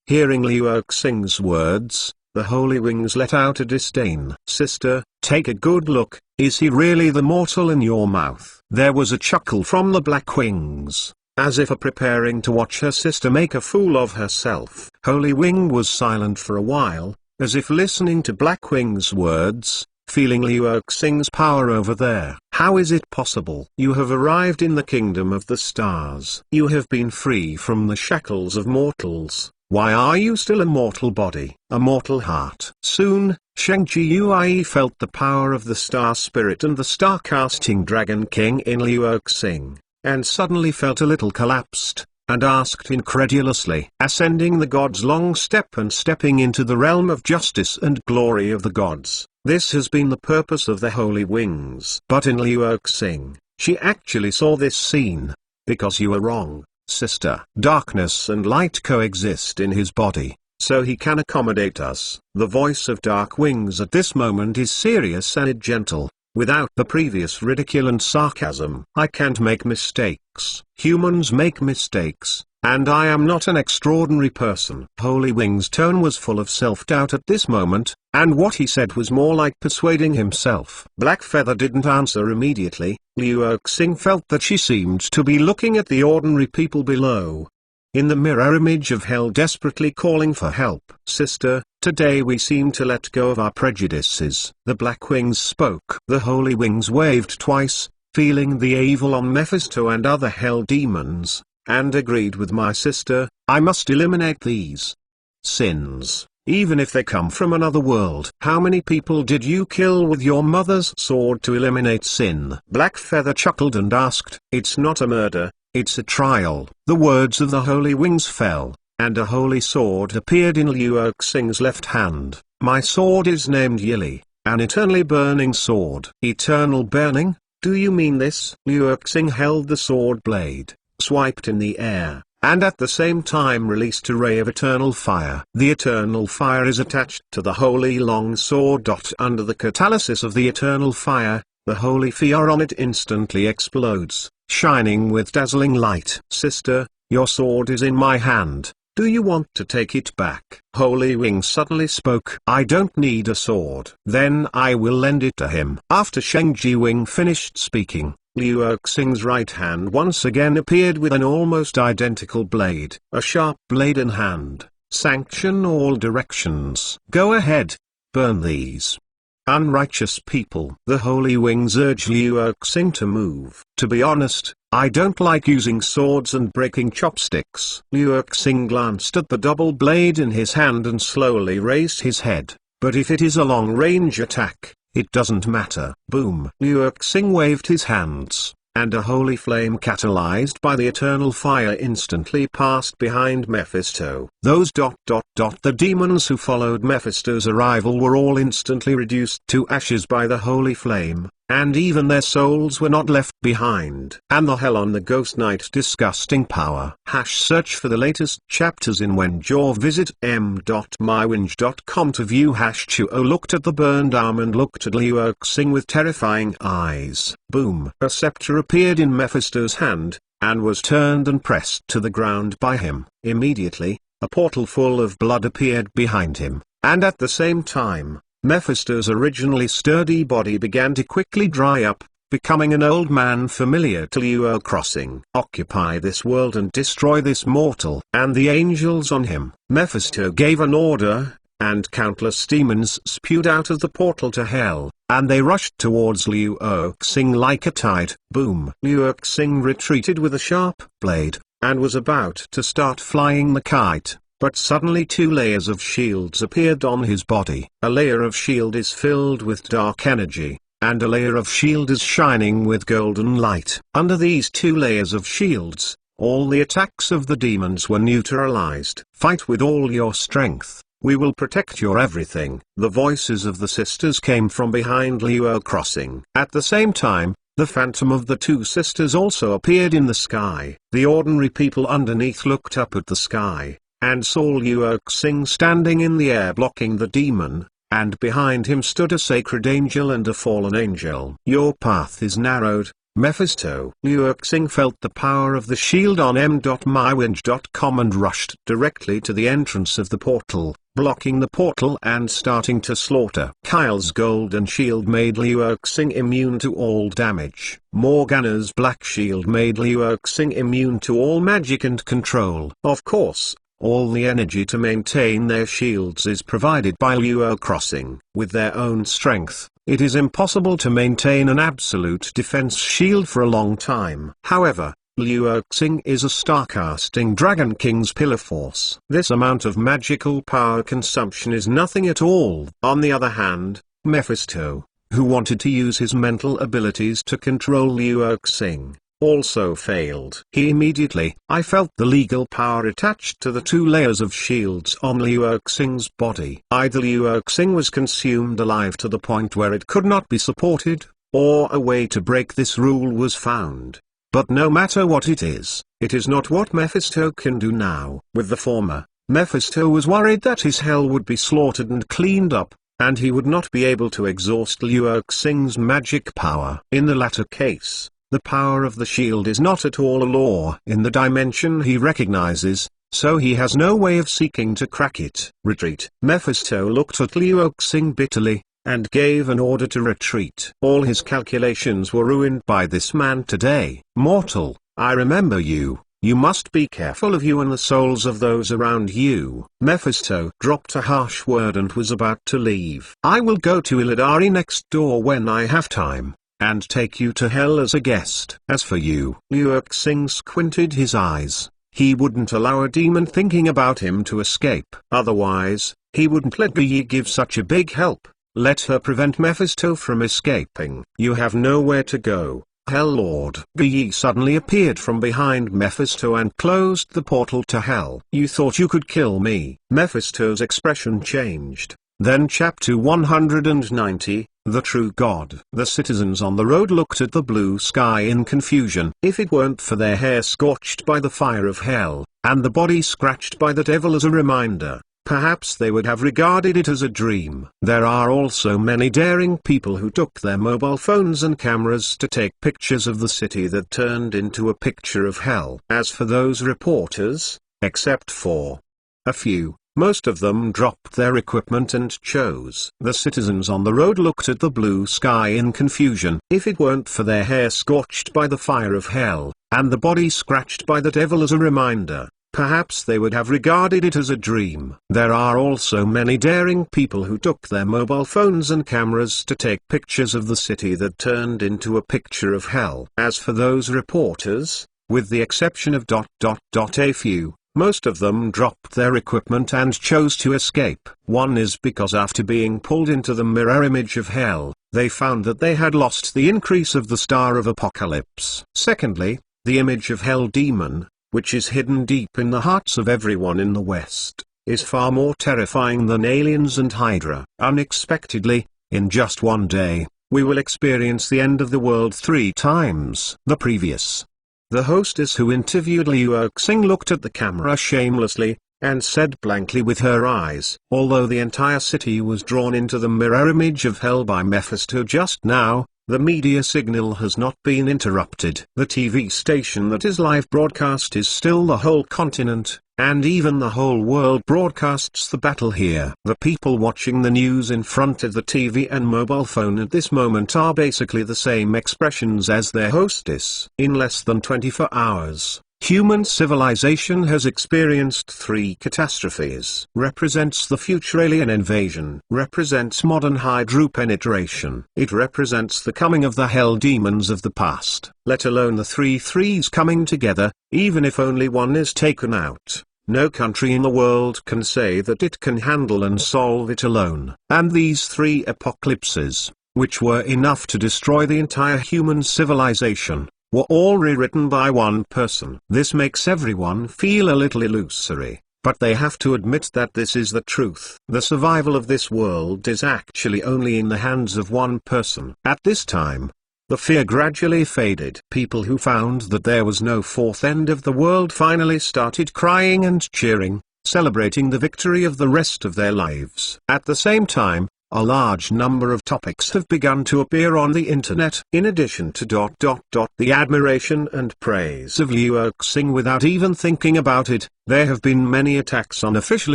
Hearing Liu Xing's words, the holy wings let out a disdain. "Sister, take a good look, is he really the mortal in your mouth?" There was a chuckle from the black wings, as if preparing to watch her sister make a fool of herself. Holy Wing was silent for a while, as if listening to Black Wing's words, feeling Liu Xing's power over there. "How is it possible? You have arrived in the kingdom of the stars. You have been free from the shackles of mortals. Why are you still a mortal body, a mortal heart?" Soon, Shang Yue felt the power of the star spirit and the star-casting dragon king in Liu Xing, and suddenly felt a little collapsed, and asked incredulously, "Ascending the gods' long step and stepping into the realm of justice and glory of the gods, this has been the purpose of the holy wings." But in Liu Xing, she actually saw this scene. "Because you are wrong, sister. Darkness and light coexist in his body, so he can accommodate us." The voice of Dark Wings at this moment is serious and gentle, without the previous ridicule and sarcasm. "I can't make mistakes. Humans make mistakes, and I am not an extraordinary person." Holy Wing's tone was full of self-doubt at this moment, and what he said was more like persuading himself. Black Feather didn't answer immediately. Liu Xing felt that she seemed to be looking at the ordinary people below, in the mirror image of hell desperately calling for help. "Sister, today we seem to let go of our prejudices." The Black Wings spoke. The Holy Wings waved twice, feeling the evil on Mephisto and other hell demons, and agreed with my sister. "I must eliminate these sins, even if they come from another world." "How many people did you kill with your mother's sword to eliminate sin?" Black Feather chuckled and asked. "It's not a murder, it's a trial." The words of the Holy Wings fell, and a holy sword appeared in Liu Xing's left hand. "My sword is named Yili, an eternally burning sword." "Eternal burning? Do you mean this?" Liu Xing held the sword blade, swiped in the air, and at the same time released a ray of eternal fire. The eternal fire is attached to the holy long sword. Under the catalysis of the eternal fire, the holy fire on it instantly explodes, shining with dazzling light. "Sister, your sword is in my hand. Do you want to take it back?" Holy Wing suddenly spoke. "I don't need a sword." "Then I will lend it to him." After Shang-Chi Wing finished speaking, Liu Xing's right hand once again appeared with an almost identical blade. A sharp blade in hand. "Sanction all directions." "Go ahead. Burn these unrighteous people." The Holy Wings urged Liu Xing to move. "To be honest, I don't like using swords and breaking chopsticks." Liu Xing glanced at the double blade in his hand and slowly raised his head. "But if it is a long-range attack, it doesn't matter." Boom! Liu Xing waved his hands, and a holy flame catalyzed by the eternal fire instantly passed behind Mephisto. The demons who followed Mephisto's arrival were all instantly reduced to ashes by the holy flame, and even their souls were not left behind. And the Hell on the Ghost Knight disgusting power. Search for the latest chapters in Wenge or visit m.mywinge.com to view. Chuo looked at the burned arm and looked at Liu Xing with terrifying eyes. Boom. A scepter appeared in Mephisto's hand, and was turned and pressed to the ground by him. Immediately, a portal full of blood appeared behind him, and at the same time, Mephisto's originally sturdy body began to quickly dry up, becoming an old man familiar to Liu Crossing. Occupy this world and destroy this mortal. And the angels on him. Mephisto gave an order, and countless demons spewed out of the portal to hell, and they rushed towards Liu Xing like a tide. Boom. Liu Xing retreated with a sharp blade, and was about to start flying the kite, but suddenly two layers of shields appeared on his body. A layer of shield is filled with dark energy, and a layer of shield is shining with golden light. Under these two layers of shields, all the attacks of the demons were neutralized. Fight with all your strength. We will protect your everything. The voices of the sisters came from behind Liu Crossing. At the same time, the phantom of the two sisters also appeared in the sky. The ordinary people underneath looked up at the sky, and saw Liu Xing standing in the air blocking the demon, and behind him stood a sacred angel and a fallen angel. Your path is narrowed, Mephisto. Liu Xing felt the power of the shield on m.mywinge.com and rushed directly to the entrance of the portal, blocking the portal and starting to slaughter. Kyle's golden shield made Liu Xing immune to all damage. Morgana's black shield made Liu Xing immune to all magic and control. Of course, all the energy to maintain their shields is provided by Liu Crossing. With their own strength, it is impossible to maintain an absolute defense shield for a long time. However, Liu Xing is a star-casting Dragon King's pillar force. This amount of magical power consumption is nothing at all. On the other hand, Mephisto, who wanted to use his mental abilities to control Liu Xing, also failed. I felt the legal power attached to the two layers of shields on Liu Xing's body. Either Liu Xing was consumed alive to the point where it could not be supported, or a way to break this rule was found. But no matter what it is not what Mephisto can do now. With the former, Mephisto was worried that his hell would be slaughtered and cleaned up, and he would not be able to exhaust Liu Xing's magic power. In the latter case, the power of the shield is not at all a law in the dimension he recognizes, so he has no way of seeking to crack it. Retreat. Mephisto looked at Liu Xing bitterly, and gave an order to retreat. All his calculations were ruined by this man today. Mortal, I remember you. You must be careful of you and the souls of those around you. Mephisto dropped a harsh word and was about to leave. I will go to Illidari next door when I have time, and take you to hell as a guest. As for you, Liu Xing squinted his eyes. He wouldn't allow a demon thinking about him to escape. Otherwise, he wouldn't let Skye give such a big help. Let her prevent Mephisto from escaping. You have nowhere to go, Hell Lord. Skye suddenly appeared from behind Mephisto and closed the portal to hell. You thought you could kill me? Mephisto's expression changed. Then chapter 190, The True God. The citizens on the road looked at the blue sky in confusion. If it weren't for their hair scorched by the fire of hell, and the body scratched by the devil as a reminder, perhaps they would have regarded it as a dream. There are also many daring people who took their mobile phones and cameras to take pictures of the city that turned into a picture of hell. As for those reporters, except for a few, most of them dropped their equipment and chose. The citizens on the road looked at the blue sky in confusion. If it weren't for their hair scorched by the fire of hell, and the body scratched by the devil as a reminder, perhaps they would have regarded it as a dream. There are also many daring people who took their mobile phones and cameras to take pictures of the city that turned into a picture of hell. As for those reporters, with the exception of a few, most of them dropped their equipment and chose to escape. One is because after being pulled into the mirror image of hell, they found that they had lost the increase of the star of apocalypse. Secondly, the image of hell demon, which is hidden deep in the hearts of everyone in the West, is far more terrifying than aliens and Hydra. Unexpectedly, in just one day, we will experience the end of the world 3 times the previous. The hostess who interviewed Liu Xing looked at the camera shamelessly, and said blankly with her eyes, although the entire city was drawn into the mirror image of hell by Mephisto just now, the media signal has not been interrupted. The TV station that is live broadcast is still the whole continent, and even the whole world broadcasts the battle here. The people watching the news in front of the TV and mobile phone at this moment are basically the same expressions as their hostess. In less than 24 hours, human civilization has experienced 3 catastrophes. Represents the future alien invasion. Represents modern Hydra penetration. It represents the coming of the hell demons of the past. Let alone the 3 threes coming together, even if only one is taken out. No country in the world can say that it can handle and solve it alone. And these 3 apocalypses, which were enough to destroy the entire human civilization, were all rewritten by one person. This makes everyone feel a little illusory, but they have to admit that this is the truth. The survival of this world is actually only in the hands of one person. At this time, the fear gradually faded. People who found that there was no 4th end of the world finally started crying and cheering, celebrating the victory of the rest of their lives. At the same time, a large number of topics have begun to appear on the internet. In addition to the admiration and praise of Liu Xing without even thinking about it, there have been many attacks on official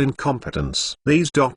incompetence. These the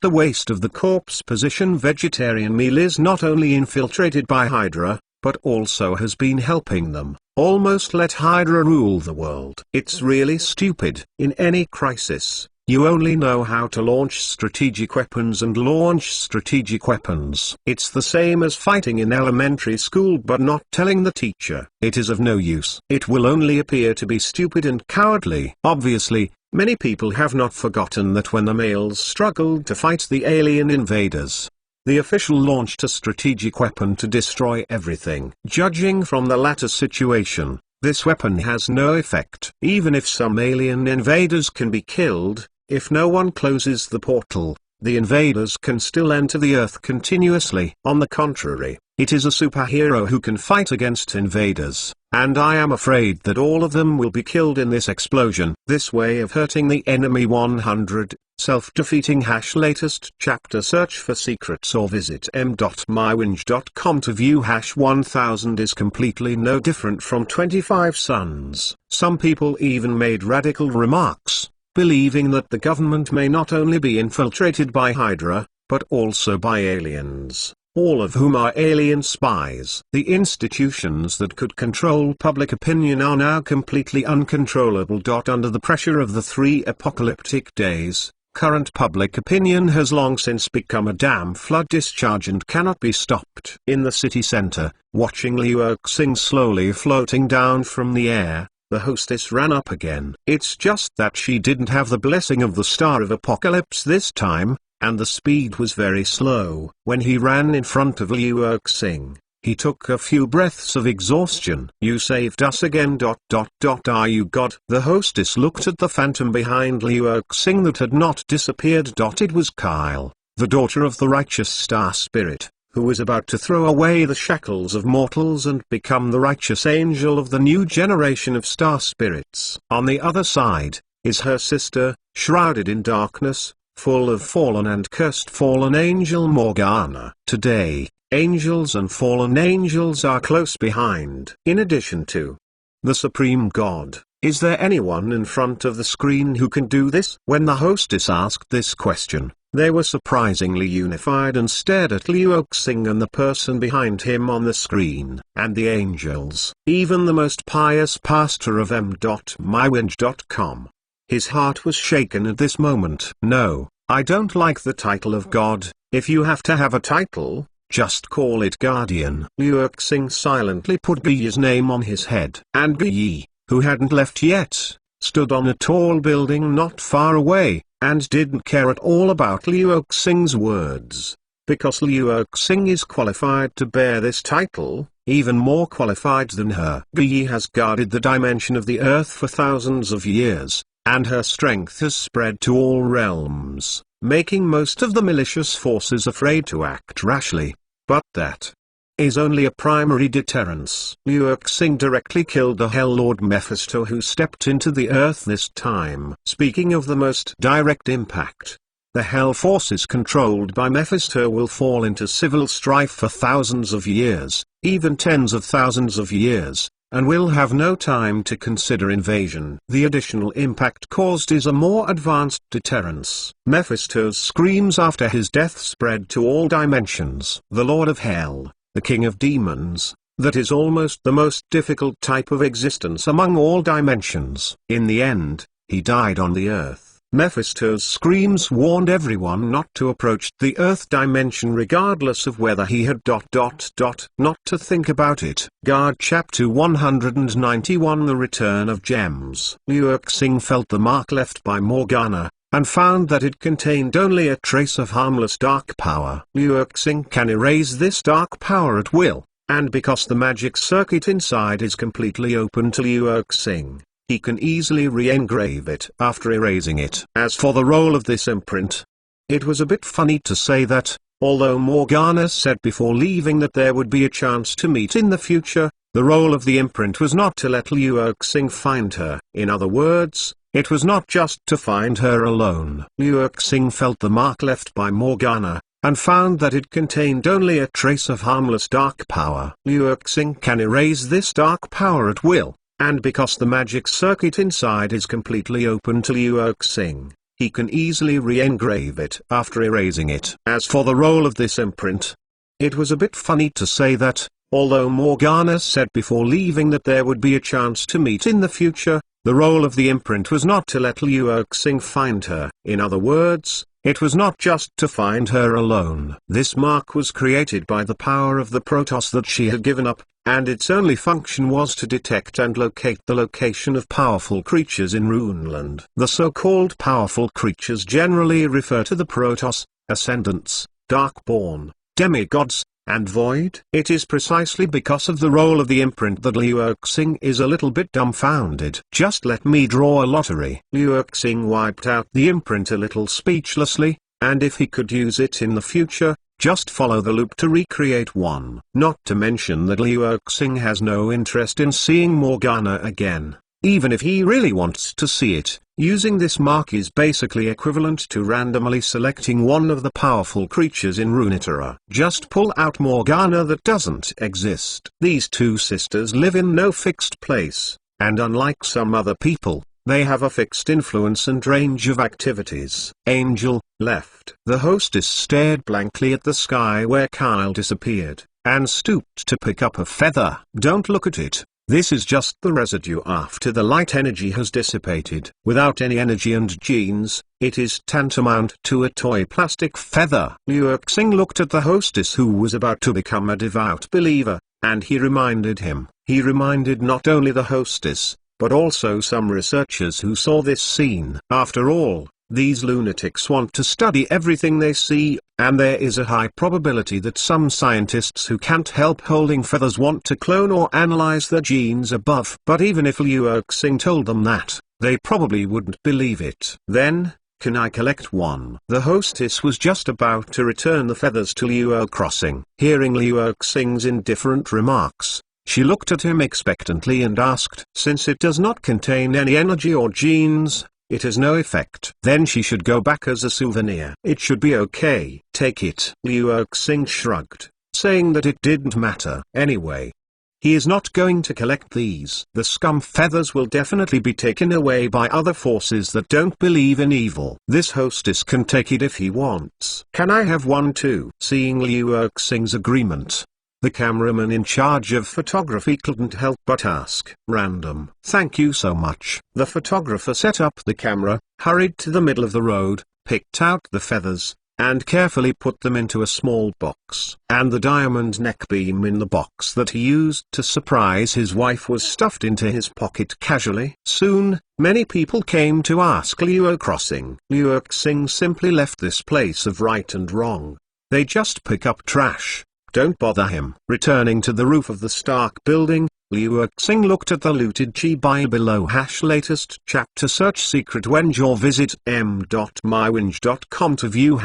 waste of the corpse position vegetarian meal is not only infiltrated by Hydra, but also has been helping them almost let Hydra rule the world. It's really stupid. In any crisis, you only know how to launch strategic weapons and launch strategic weapons. It's the same as fighting in elementary school but not telling the teacher. It is of no use. It will only appear to be stupid and cowardly. Obviously, many people have not forgotten that when the males struggled to fight the alien invaders, the official launched a strategic weapon to destroy everything. Judging from the latter situation, this weapon has no effect. Even if some alien invaders can be killed, if no one closes the portal, the invaders can still enter the Earth continuously. On the contrary, it is a superhero who can fight against invaders, and I am afraid that all of them will be killed in this explosion. This way of hurting the enemy 100, self-defeating / latest chapter. Search for secrets or visit m.mywinge.com to view / 1000 is completely no different from 25 Suns. Some people even made radical remarks, believing that the government may not only be infiltrated by Hydra, but also by aliens, all of whom are alien spies. The institutions that could control public opinion are now completely uncontrollable. Under the pressure of the 3 apocalyptic days, current public opinion has long since become a dam flood discharge and cannot be stopped. In the city center, watching Liu Xing slowly floating down from the air, the hostess ran up again. It's just that she didn't have the blessing of the Star of Apocalypse this time, and the speed was very slow. When he ran in front of Liu Xing, he took a few breaths of exhaustion. You saved us again. Are you God? The hostess looked at the phantom behind Liu Xing that had not disappeared. It was Kyle, the daughter of the righteous star spirit, who was about to throw away the shackles of mortals and become the righteous angel of the new generation of star spirits. On the other side, is her sister, shrouded in darkness, full of fallen and cursed fallen angel Morgana. Today, angels and fallen angels are close behind. In addition to the Supreme God, is there anyone in front of the screen who can do this? When the hostess asked this question, they were surprisingly unified and stared at Liu Xing and the person behind him on the screen. And the angels. Even the most pious pastor of m.mywinge.com. His heart was shaken at this moment. No, I don't like the title of God. If you have to have a title, just call it Guardian. Liu Xing silently put Skye's name on his head. And Skye, who hadn't left yet, stood on a tall building not far away, and didn't care at all about Liu Xing's words. Because Liu Xing is qualified to bear this title, even more qualified than her. Skye has guarded the dimension of the Earth for thousands of years, and her strength has spread to all realms, making most of the malicious forces afraid to act rashly. But that is only a primary deterrence. Liu Xing directly killed the Hell Lord Mephisto, who stepped into the earth this time. Speaking of the most direct impact, the Hell forces controlled by Mephisto will fall into civil strife for thousands of years, even tens of thousands of years, and will have no time to consider invasion. The additional impact caused is a more advanced deterrence. Mephisto's screams after his death spread to all dimensions. The Lord of Hell, the King of Demons, that is almost the most difficult type of existence among all dimensions. In the end, he died on the earth. Mephisto's screams warned everyone not to approach the earth dimension regardless of whether he had ... not to think about it. Guard Chapter 191 The Return of Gems. Liu Xing felt the mark left by Morgana, and found that it contained only a trace of harmless dark power. Liu Xing can erase this dark power at will, and because the magic circuit inside is completely open to Liu Xing, he can easily re-engrave it after erasing it. As for the role of this imprint, it was a bit funny to say that, although Morgana said before leaving that there would be a chance to meet in the future, the role of the imprint was not to let Liu Xing find her. In other words, it was not just to find her alone. Liu Xing felt the mark left by Morgana, and found that it contained only a trace of harmless dark power. Liu Xing can erase this dark power at will, and because the magic circuit inside is completely open to Liu Xing, he can easily re-engrave it after erasing it. As for the role of this imprint, it was a bit funny to say that, although Morgana said before leaving that there would be a chance to meet in the future, the role of the imprint was not to let Liu Xing find her. In other words, it was not just to find her alone. This mark was created by the power of the Protoss that she had given up, and its only function was to detect and locate the location of powerful creatures in Runeland. The so-called powerful creatures generally refer to the Protoss, Ascendants, Darkborn, Demigods, and Void. It is precisely because of the role of the imprint that Liu Xing is a little bit dumbfounded. Just let me draw a lottery. Liu Xing wiped out the imprint a little speechlessly, and if he could use it in the future, just follow the loop to recreate one. Not to mention that Liu Xing has no interest in seeing Morgana again. Even if he really wants to see it, using this mark is basically equivalent to randomly selecting one of the powerful creatures in Runeterra. Just pull out Morgana that doesn't exist. These two sisters live in no fixed place, and unlike some other people, they have a fixed influence and range of activities. Angel, left. The hostess stared blankly at the sky where Kyle disappeared, and stooped to pick up a feather. Don't look at it. This is just the residue after the light energy has dissipated. Without any energy and genes, it is tantamount to a toy plastic feather. Liu Xing looked at the hostess who was about to become a devout believer, and he reminded him. He reminded not only the hostess, but also some researchers who saw this scene. After all, these lunatics want to study everything they see, and there is a high probability that some scientists who can't help holding feathers want to clone or analyze the genes above. But even if Liu Xing told them that, they probably wouldn't believe it. Then, can I collect one? The hostess was just about to return the feathers to Liu Crossing. Hearing Liu Xing's indifferent remarks, she looked at him expectantly and asked, since it does not contain any energy or genes, it has no effect. Then she should go back as a souvenir. It should be okay. Take it. Liu Xing shrugged, saying that it didn't matter. Anyway, he is not going to collect these. The scum feathers will definitely be taken away by other forces that don't believe in evil. This hostess can take it if he wants. Can I have one too? Seeing Liu Xing's agreement, the cameraman in charge of photography couldn't help but ask. Random. Thank you so much. The photographer set up the camera, hurried to the middle of the road, picked out the feathers, and carefully put them into a small box. And the diamond neck beam in the box that he used to surprise his wife was stuffed into his pocket casually. Soon, many people came to ask Liu Crossing. Liu Xing simply left this place of right and wrong. They just pick up trash. Don't bother him. Returning to the roof of the Stark building, Liu Xing looked at the looted Chi below. Latest chapter. Search secret Wenge or visit m.mywinge.com to view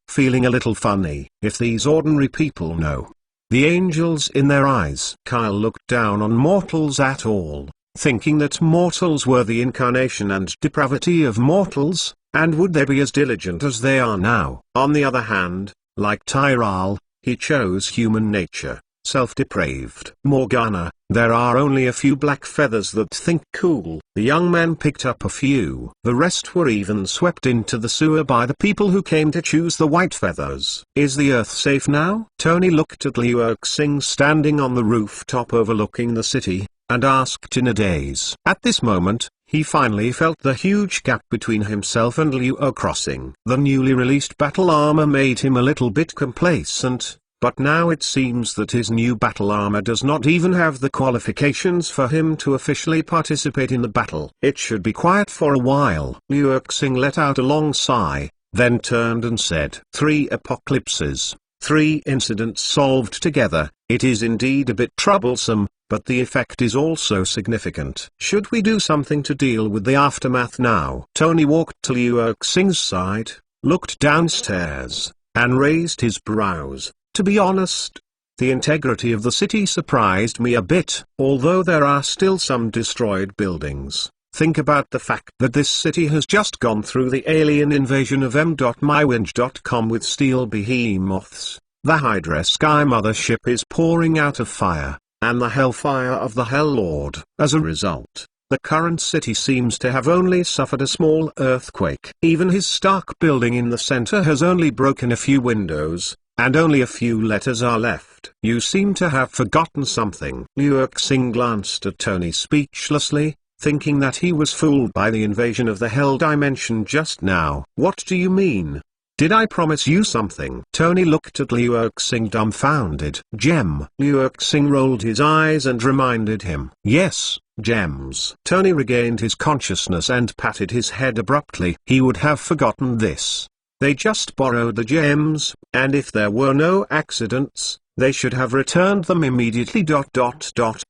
feeling a little funny. If these ordinary people know the angels in their eyes. Kyle looked down on mortals at all, thinking that mortals were the incarnation and depravity of mortals, and would they be as diligent as they are now? On the other hand, like Tyrell, he chose human nature, self-depraved. Morgana, there are only a few black feathers that think cool. The young man picked up a few. The rest were even swept into the sewer by the people who came to choose the white feathers. Is the earth safe now? Tony looked at Liu Xing standing on the rooftop overlooking the city, and asked in a daze. At this moment, he finally felt the huge gap between himself and Liu Xing. The newly released battle armor made him a little bit complacent, but now it seems that his new battle armor does not even have the qualifications for him to officially participate in the battle. It should be quiet for a while. Liu Xing let out a long sigh, then turned and said, 3 apocalypses, 3 incidents solved together. It is indeed a bit troublesome, but the effect is also significant. Should we do something to deal with the aftermath now? Tony walked to Liu Xing's side, looked downstairs, and raised his brows. To be honest, the integrity of the city surprised me a bit. Although there are still some destroyed buildings, think about the fact that this city has just gone through the alien invasion of m.mywinge.com with steel behemoths. The Hydra Skye mothership is pouring out of fire, and the hellfire of the Hell Lord. As a result, the current city seems to have only suffered a small earthquake. Even his Stark building in the center has only broken a few windows, and only a few letters are left. You seem to have forgotten something. Liu Xing glanced at Tony speechlessly, thinking that he was fooled by the invasion of the Hell Dimension just now. What do you mean? Did I promise you something? Tony looked at Liu Xing dumbfounded. Gem. Liu Xing rolled his eyes and reminded him. Yes, gems. Tony regained his consciousness and patted his head abruptly. He would have forgotten this. They just borrowed the gems, and if there were no accidents, they should have returned them immediately.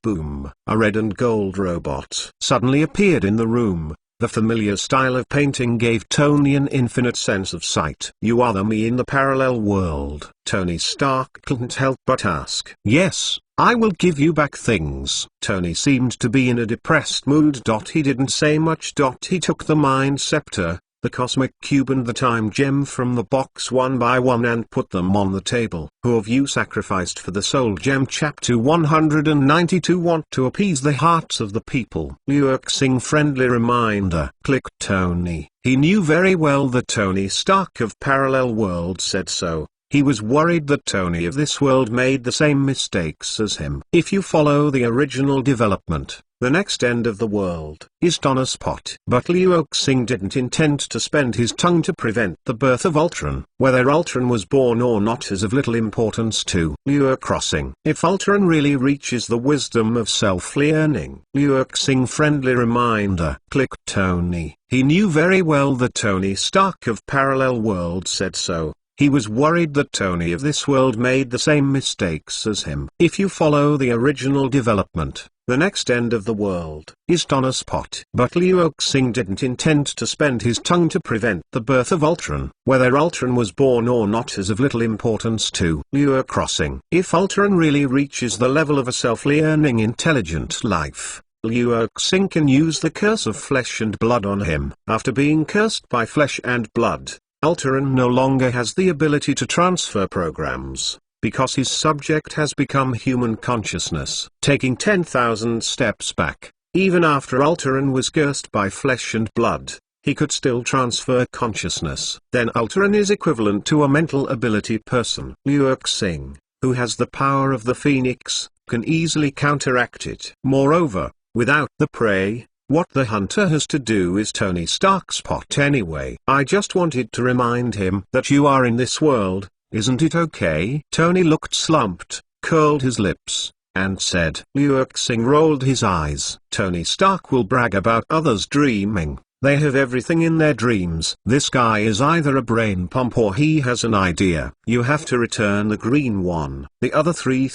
Boom. A red and gold robot suddenly appeared in the room. The familiar style of painting gave Tony an infinite sense of sight. You are the me in the parallel world. Tony Stark couldn't help but ask. Yes, I will give you back things. Tony seemed to be in a depressed mood. He didn't say much. He took the mind scepter, the cosmic cube and the time gem from the box one by one and put them on the table. Who of you sacrificed for the soul gem? Chapter 192. Want to appease the hearts of the people. Liu Xing friendly reminder. Click Tony. He knew very well that Tony Stark of Parallel World said so. He was worried that Tony of this world made the same mistakes as him. If you follow the original development, the next end of the world is on a spot. But Liu Xing didn't intend to spend his tongue to prevent the birth of Ultron. Whether Ultron was born or not is of little importance to Liu Xing. If Ultron really reaches the wisdom of self-learning. Liu Xing friendly reminder. Click Tony. He knew very well that Tony Stark of Parallel World said so. He was worried that Tony of this world made the same mistakes as him. If you follow the original development, the next end of the world is on a spot. But Liu Xing didn't intend to spend his tongue to prevent the birth of Ultron. Whether Ultron was born or not is of little importance to Liu Xing. If Ultron really reaches the level of a self-learning intelligent life, Liu Xing can use the curse of flesh and blood on him. After being cursed by flesh and blood, Ultron no longer has the ability to transfer programs, because his subject has become human consciousness. Taking 10,000 steps back, even after Ultron was cursed by flesh and blood, he could still transfer consciousness. Then Ultron is equivalent to a mental ability person. Liu Xing, who has the power of the Phoenix, can easily counteract it. Moreover, without the prey, what the hunter has to do is Tony Stark's pot anyway. I just wanted to remind him that you are in this world, isn't it okay? Tony looked slumped, curled his lips, and said. Liu Xing rolled his eyes. Tony Stark will brag about others dreaming. They have everything in their dreams. This guy is either a brain pump or he has an idea. You have to return the green one. The other 3.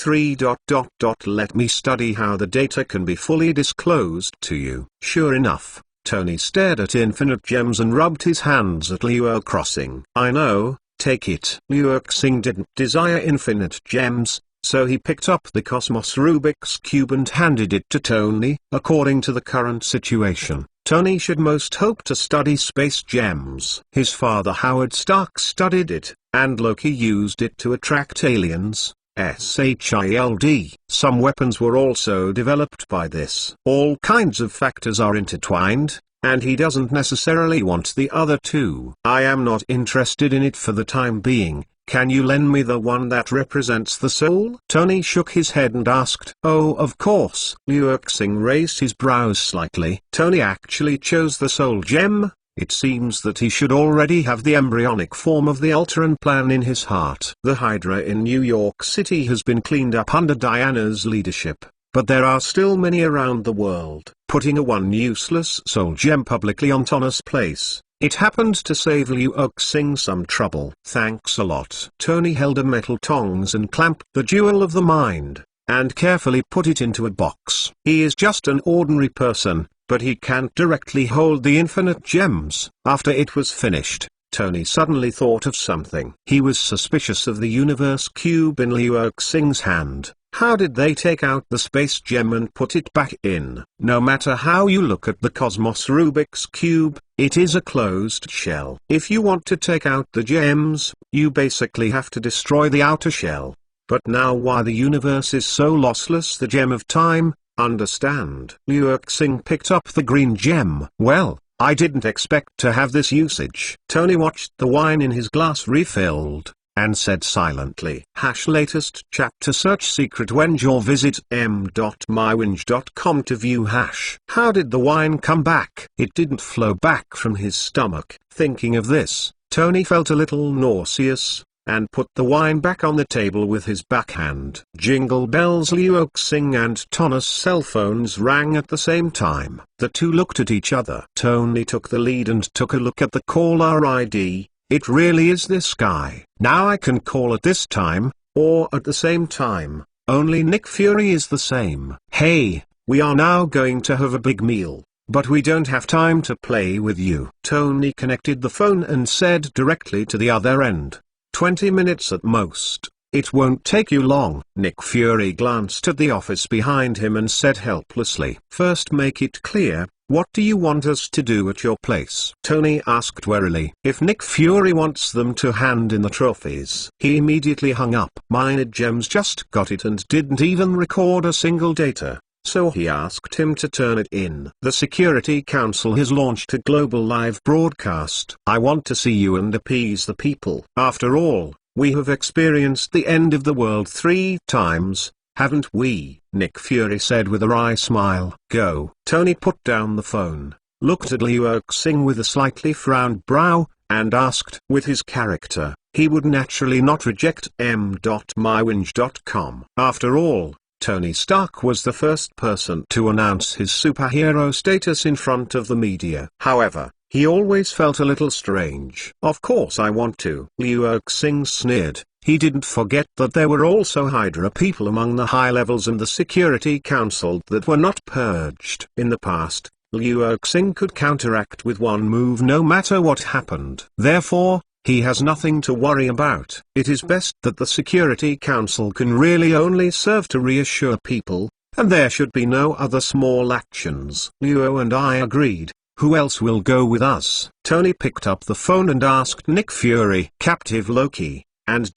Let me study how the data can be fully disclosed to you. Sure enough, Tony stared at infinite gems and rubbed his hands at Liu Xing. I know, take it. Liu Xing didn't desire infinite gems, so he picked up the Cosmos Rubik's Cube and handed it to Tony. According to the current situation, Tony should most hope to study space gems. His father Howard Stark studied it, and Loki used it to attract aliens. SHIELD. Some weapons were also developed by this. All kinds of factors are intertwined, and he doesn't necessarily want the other two. I am not interested in it for the time being. Can you lend me the one that represents the soul? Tony shook his head and asked. Oh, of course. Liu Xing raised his brows slightly. Tony actually chose the soul gem? It seems that he should already have the embryonic form of the Ultron plan in his heart. The Hydra in New York City has been cleaned up under Diana's leadership, but there are still many around the world. Putting a one useless soul gem publicly on Tana's place, it happened to save Liu Xing some trouble. Thanks a lot. Tony held a metal tongs and clamped the jewel of the mind, and carefully put it into a box. He is just an ordinary person, but he can't directly hold the infinite gems. After it was finished, Tony suddenly thought of something. He was suspicious of the universe cube in Liu Xing's hand. How did they take out the space gem and put it back in? No matter how you look at the Cosmos Rubik's Cube, it is a closed shell. If you want to take out the gems, you basically have to destroy the outer shell. But now why the universe is so lossless, the gem of time? Understand. Liu Xing picked up the green gem. Well, I didn't expect to have this usage. Tony watched the wine in his glass refilled, and said silently. latest chapter search secret wenge or visit m.mywinge.com to view How did the wine come back? It didn't flow back from his stomach. Thinking of this, Tony felt a little nauseous, and put the wine back on the table with his backhand. Jingle bells. Liu Xing and Tana's cell phones rang at the same time. The two looked at each other. Tony took the lead and took a look at the caller ID. It really is this guy. Now I can call at this time, or at the same time, only Nick Fury is the same. Hey, we are now going to have a big meal, but we don't have time to play with you. Tony connected the phone and said directly to the other end. 20 minutes at most. It won't take you long. Nick Fury glanced at the office behind him and said helplessly. First make it clear, what do you want us to do at your place? Tony asked warily. If Nick Fury wants them to hand in the trophies. He immediately hung up. Mined Gems just got it and didn't even record a single data. So he asked him to turn it in. The Security Council has launched a global live broadcast. I want to see you and appease the people. After all, we have experienced the end of the world 3 times, haven't we? Nick Fury said with a wry smile. Go. Tony put down the phone, looked at Liu Xing with a slightly frowned brow, and asked. With his character, he would naturally not reject m.mywinge.com. After all, Tony Stark was the first person to announce his superhero status in front of the media. However, he always felt a little strange. Of course I want to. Liu Xing sneered. He didn't forget that there were also Hydra people among the high levels in the Security Council that were not purged. In the past, Liu Xing could counteract with one move no matter what happened. Therefore, he has nothing to worry about. It is best that the Security Council can really only serve to reassure people, and there should be no other small actions. Liu and I agreed. Who else will go with us? Tony picked up the phone and asked Nick Fury. Captive Loki, and ...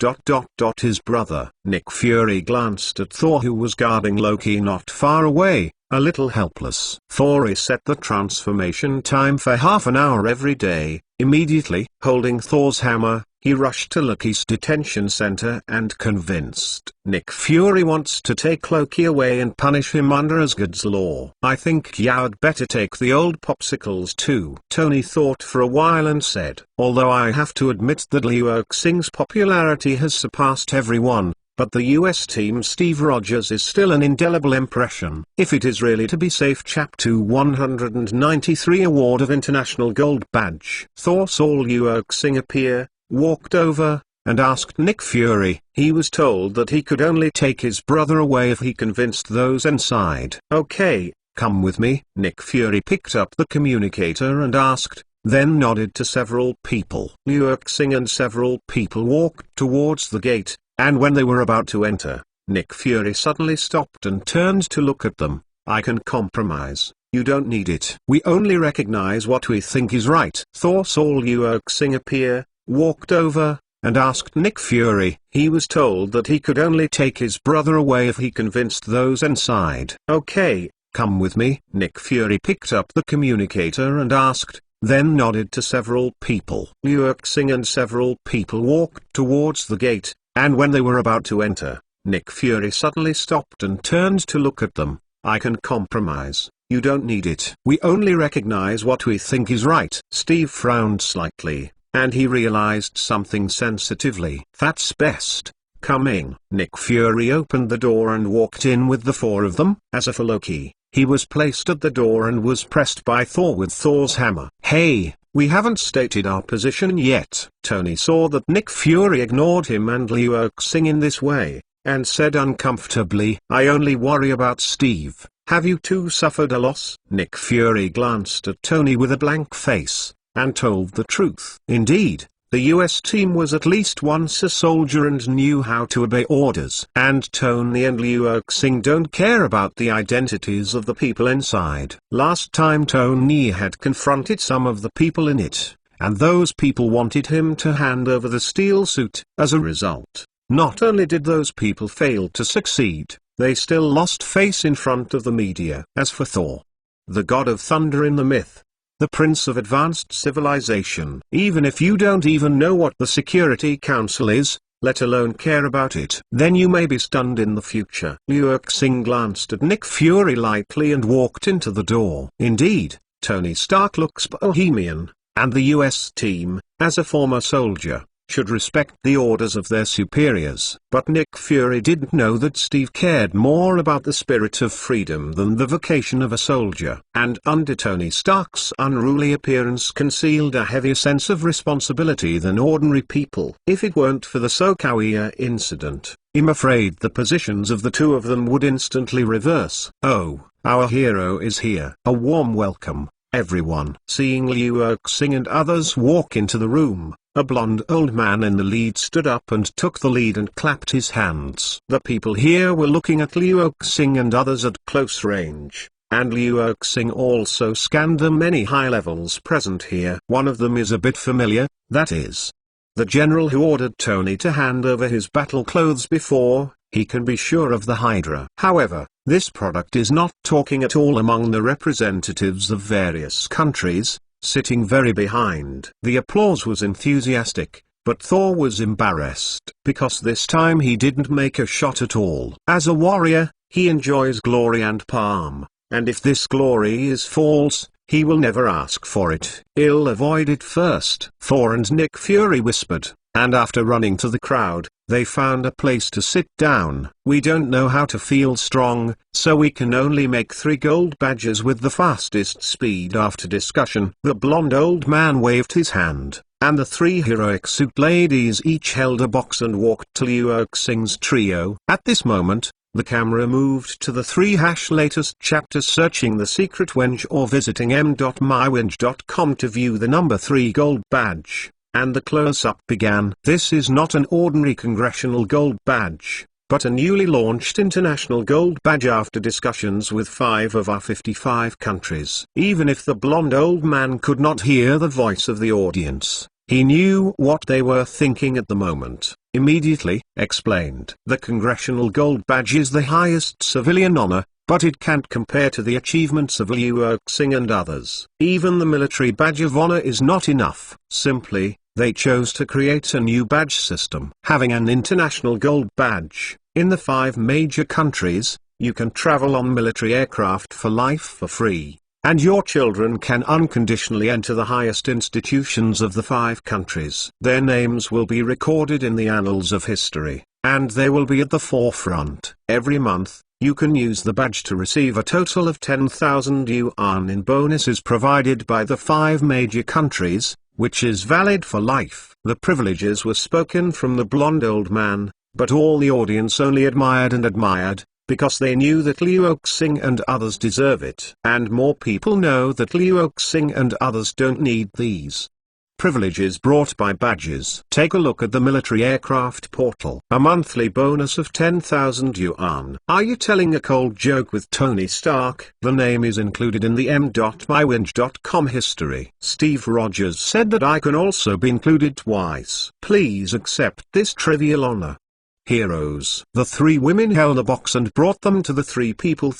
his brother. Nick Fury glanced at Thor, who was guarding Loki not far away, a little helpless. Thor reset the transformation time for half an hour every day. Immediately, holding Thor's hammer, he rushed to Loki's detention center and convinced Nick Fury wants to take Loki away and punish him under Asgard's law. I think you'd better take the old popsicles too. Tony thought for a while and said, although I have to admit that Liu Xing's popularity has surpassed everyone, but the US team Steve Rogers is still an indelible impression. If it is really to be safe, Chapter 193 Award of International Gold Badge. Thor saw Liu Xing appear, walked over, and asked Nick Fury. He was told that he could only take his brother away if he convinced those inside. Okay, come with me. Nick Fury picked up the communicator and asked, then nodded to several people. Liu Xing and several people walked towards the gate, and when they were about to enter, Nick Fury suddenly stopped and turned to look at them. I can compromise. You don't need it. We only recognize what we think is right. Thor saw Liu Xing appear, walked over, and asked Nick Fury. He was told that he could only take his brother away if he convinced those inside. Okay, come with me. Nick Fury picked up the communicator and asked, then nodded to several people. Liu Xing and several people walked towards the gate, and when they were about to enter, Nick Fury suddenly stopped and turned to look at them. I can compromise. You don't need it. We only recognize what we think is right. Steve frowned slightly, and he realized something sensitively. That's best. Coming. Nick Fury opened the door and walked in with the four of them. As for Loki, he was placed at the door and was pressed by Thor with Thor's hammer. Hey, we haven't stated our position yet. Tony saw that Nick Fury ignored him and Liu Xing in this way, and said uncomfortably, I only worry about Steve. Have you two suffered a loss? Nick Fury glanced at Tony with a blank face, and told the truth. Indeed, the US team was at least once a soldier and knew how to obey orders. And Tony and Liu Xing don't care about the identities of the people inside. Last time Tony had confronted some of the people in it, and those people wanted him to hand over the steel suit. As a result, not only did those people fail to succeed, they still lost face in front of the media. As for Thor, the god of thunder in the myth, the prince of advanced civilization, even if you don't even know what the Security Council is, let alone care about it, then you may be stunned in the future. Liu Xing glanced at Nick Fury lightly and walked into the door. Indeed, Tony Stark looks bohemian, and the US team, as a former soldier, should respect the orders of their superiors. But Nick Fury didn't know that Steve cared more about the spirit of freedom than the vocation of a soldier. And under Tony Stark's unruly appearance concealed a heavier sense of responsibility than ordinary people. If it weren't for the Skye incident, I'm afraid the positions of the two of them would instantly reverse. Oh, our hero is here. A warm welcome, everyone. Seeing Liu Xing and others walk into the room, a blonde old man in the lead stood up and took the lead and clapped his hands. The people here were looking at Liu Xing and others at close range, and Liu Xing also scanned the many high levels present here. One of them is a bit familiar, that is the general who ordered Tony to hand over his battle clothes before he can be sure of the Hydra. However, this product is not talking at all among the representatives of various countries, sitting very behind. The applause was enthusiastic, but Thor was embarrassed because this time he didn't make a shot at all. As a warrior, he enjoys glory and palm, and if this glory is false, he will never ask for it. He'll avoid it first. Thor and Nick Fury whispered, and after running to the crowd, they found a place to sit down. We don't know how to feel strong, so we can only make 3 gold badges with the fastest speed. After discussion, the blonde old man waved his hand, and the 3 heroic suit ladies each held a box and walked to Liu Xing's trio. At this moment, the camera moved to the 3 latest chapters searching the secret wench or visiting m.mywinge.com to view the number 3 gold badge. And the close-up began. This is not an ordinary congressional gold badge, but a newly launched international gold badge after discussions with 5 of our 55 countries. Even if the blonde old man could not hear the voice of the audience, he knew what they were thinking at the moment. Immediately, explained. The congressional gold badge is the highest civilian honor, but it can't compare to the achievements of Liu Xing and others. Even the military badge of honor is not enough. Simply, they chose to create a new badge system. Having an international gold badge, in the 5 major countries, you can travel on military aircraft for life for free, and your children can unconditionally enter the highest institutions of the 5 countries. Their names will be recorded in the annals of history, and they will be at the forefront. Every month, you can use the badge to receive a total of 10,000 yuan in bonuses provided by the 5 major countries, which is valid for life. The privileges were spoken from the blonde old man, but all the audience only admired and admired, because they knew that Liu Xing and others deserve it. And more people know that Liu Xing and others don't need these privileges brought by badges. Take a look at the military aircraft portal. A monthly bonus of 10,000 yuan. Are you telling a cold joke with Tony Stark? The name is included in the m.mywinge.com history. Steve Rogers said that I can also be included twice. Please accept this trivial honor. Heroes. The three women held a box and brought them to the three people.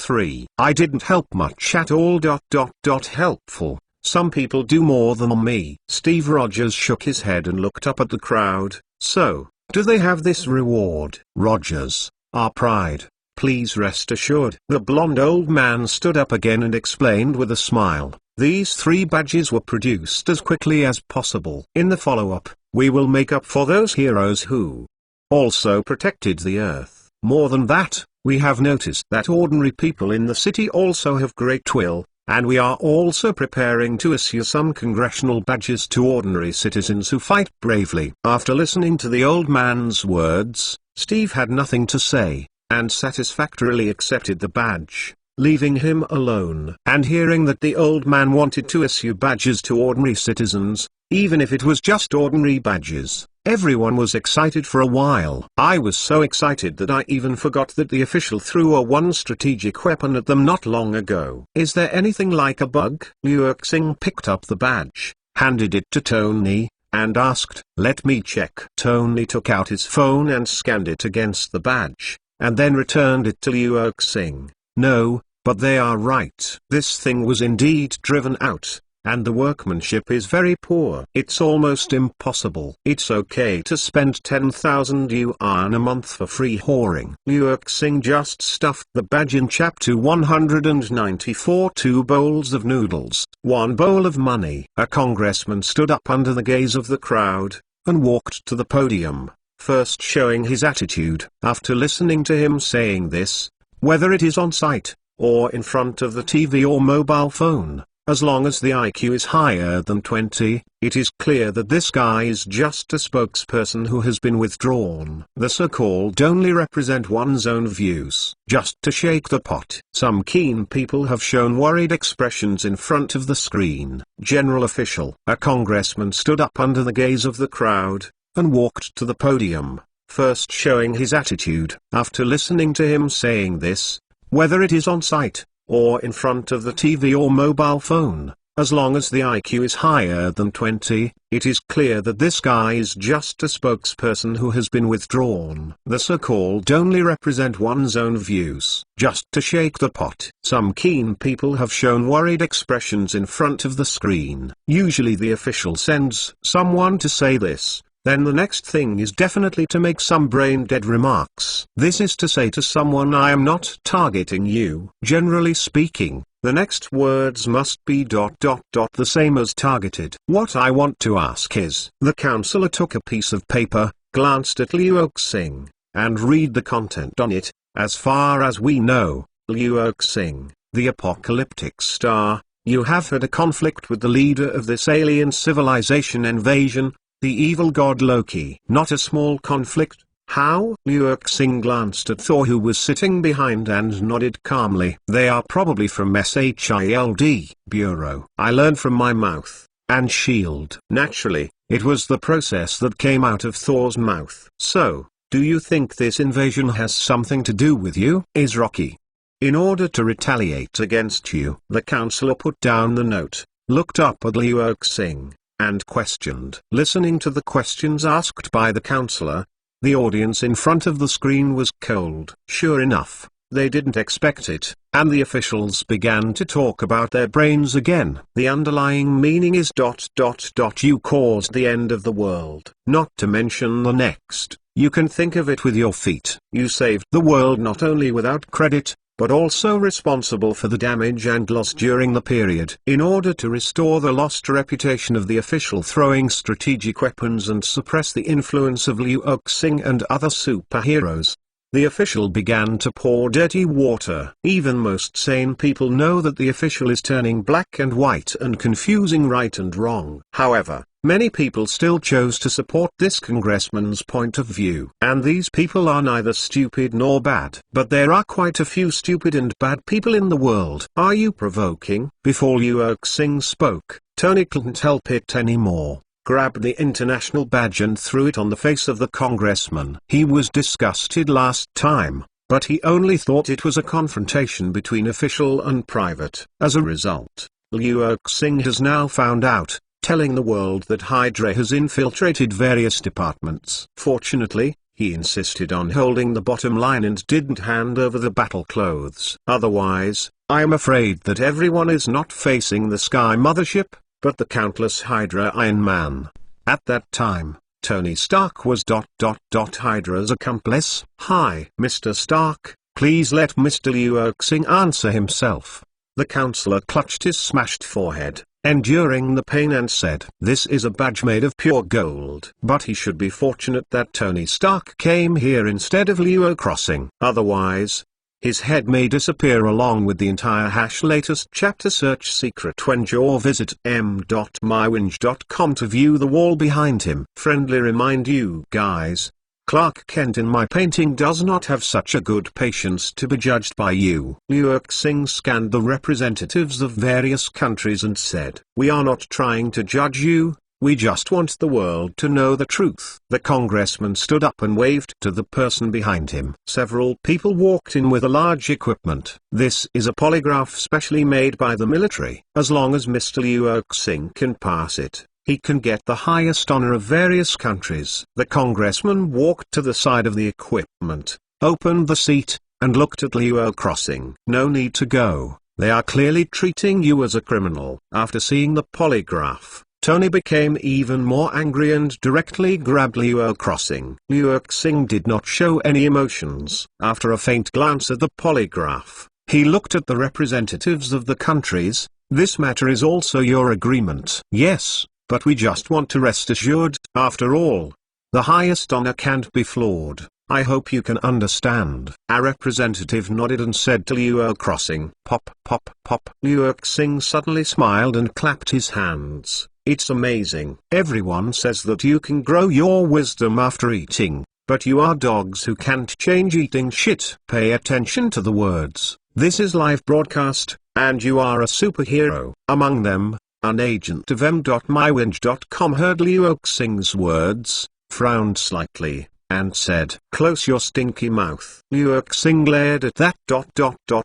I didn't help much at all. Helpful. Some people do more than me. Steve Rogers shook his head and looked up at the crowd. So, do they have this reward? Rogers, our pride. Please rest assured. The blonde old man stood up again and explained with a smile. These 3 badges were produced as quickly as possible. In the follow-up, we will make up for those heroes who also protected the Earth. More than that, we have noticed that ordinary people in the city also have great will. And we are also preparing to issue some congressional badges to ordinary citizens who fight bravely. After listening to the old man's words, Steve had nothing to say, and satisfactorily accepted the badge, leaving him alone. And hearing that the old man wanted to issue badges to ordinary citizens, even if it was just ordinary badges, everyone was excited for a while. I was so excited that I even forgot that the official threw one strategic weapon at them not long ago. Is there anything like a bug? Liu Xing picked up the badge, handed it to Tony, and asked, "Let me check." Tony took out his phone and scanned it against the badge, and then returned it to Liu Xing. No, but they are right. This thing was indeed driven out. And the workmanship is very poor. It's almost impossible. It's okay to spend 10,000 yuan a month for free whoring. Liu Xing just stuffed the badge in chapter 194. 2 bowls of noodles. 1 bowl of money. A congressman stood up under the gaze of the crowd, and walked to the podium, first showing his attitude. After listening to him saying this, whether it is on site, or in front of the TV or mobile phone, as long as the IQ is higher than 20, it is clear that this guy is just a spokesperson who has been withdrawn. The so-called only represent one's own views, just to shake the pot. Some keen people have shown worried expressions in front of the screen. General official. A congressman stood up under the gaze of the crowd, and walked to the podium, first showing his attitude. After listening to him saying this, whether it is on site, or in front of the TV or mobile phone, as long as the IQ is higher than 20, it is clear that this guy is just a spokesperson who has been withdrawn. The so-called only represent one's own views, just to shake the pot. Some keen people have shown worried expressions in front of the screen. Usually the official sends someone to say this. Then the next thing is definitely to make some brain-dead remarks. This is to say to someone, I am not targeting you. Generally speaking, the next words must be ... the same as targeted. What I want to ask is, the counselor took a piece of paper, glanced at Liu Xing, and read the content on it. As far as we know, Liu Xing, the apocalyptic star, you have had a conflict with the leader of this alien civilization invasion, the evil god Loki. Not a small conflict. How? Liu Xing glanced at Thor, who was sitting behind, and nodded calmly. They are probably from SHIELD Bureau. I learned from my mouth, and shield. Naturally, it was the process that came out of Thor's mouth. So, do you think this invasion has something to do with you? Is Rocky? In order to retaliate against you. The counselor put down the note, looked up at Liu Xing, and questioned. Listening to the questions asked by the counselor, the audience in front of the screen was cold. Sure enough, they didn't expect it, and the officials began to talk about their brains again. The underlying meaning is ... you caused the end of the world. Not to mention the next, you can think of it with your feet. You saved the world not only without credit, but also responsible for the damage and loss during the period. In order to restore the lost reputation of the official throwing strategic weapons and suppress the influence of Liu Xing and other superheroes, The official began to pour dirty water. Even most sane people know that the official is turning black and white and confusing right and wrong. However, many people still chose to support this congressman's point of view. And these people are neither stupid nor bad. But there are quite a few stupid and bad people in the world. Are you provoking? Before Reassuring spoke, Tony couldn't help it anymore. Grabbed the international badge and threw it on the face of the congressman. He was disgusted last time, but he only thought it was a confrontation between official and private. As a result, Reassuring has now found out, telling the world that Hydra has infiltrated various departments. Fortunately, he insisted on holding the bottom line and didn't hand over the battle clothes. Otherwise, I'm afraid that everyone is not facing the Skye mothership, but the countless Hydra Iron Man. At that time, Tony Stark was Hydra's accomplice. Hi, Mr. Stark, please let Mr. Reassuring answer himself. The counselor clutched his smashed forehead, enduring the pain, and said, "This is a badge made of pure gold." But he should be fortunate that Tony Stark came here instead of Reassuring. Otherwise, his head may disappear along with the entire latest chapter. Search secret when or visit m.mywinge.com to view the wall behind him. Friendly remind you guys, Clark Kent in my painting does not have such a good patience to be judged by you. Reassuring scanned the representatives of various countries and said, "We are not trying to judge you. We just want the world to know the truth." The congressman stood up and waved to the person behind him. Several people walked in with a large equipment. This is a polygraph specially made by the military. As long as Mr. Reassuring can pass it, he can get the highest honor of various countries. The congressman walked to the side of the equipment, opened the seat, and looked at Reassuring. "No need to go. They are clearly treating you as a criminal." After seeing the polygraph, Tony became even more angry and directly grabbed Reassuring. Reassuring did not show any emotions. After a faint glance at the polygraph, he looked at the representatives of the countries. "This matter is also your agreement." "Yes, but we just want to rest assured. After all, the highest honor can't be flawed. I hope you can understand." A representative nodded and said to Reassuring, "Pop, pop, pop." Reassuring suddenly smiled and clapped his hands. "It's amazing. Everyone says that you can grow your wisdom after eating, but you are dogs who can't change eating shit." Pay attention to the words. This is live broadcast, and you are a superhero. Among them, an agent of m.mywinge.com heard Reassuring's words, frowned slightly, and said, "Close your stinky mouth." Reassuring glared at that.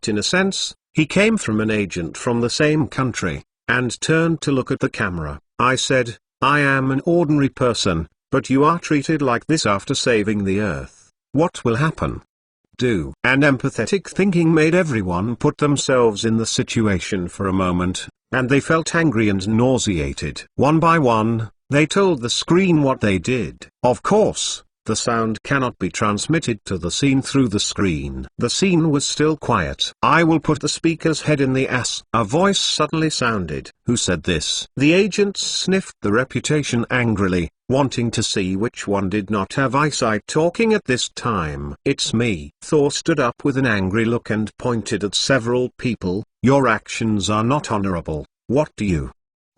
In a sense, he came from an agent from the same country, and turned to look at the camera. "I said, I am an ordinary person, but you are treated like this after saving the Earth. What will happen? Do." And empathetic thinking made everyone put themselves in the situation for a moment, and they felt angry and nauseated. One by one, they told the screen what they did. Of course, the sound cannot be transmitted to the scene through the screen. The scene was still quiet. "I will put the speaker's head in the ass," a voice suddenly sounded. Who said this? The agents sniffed the reputation angrily, wanting to see which one did not have eyesight talking at this time. "It's me." Thor stood up with an angry look and pointed at several people. "Your actions are not honorable. What do you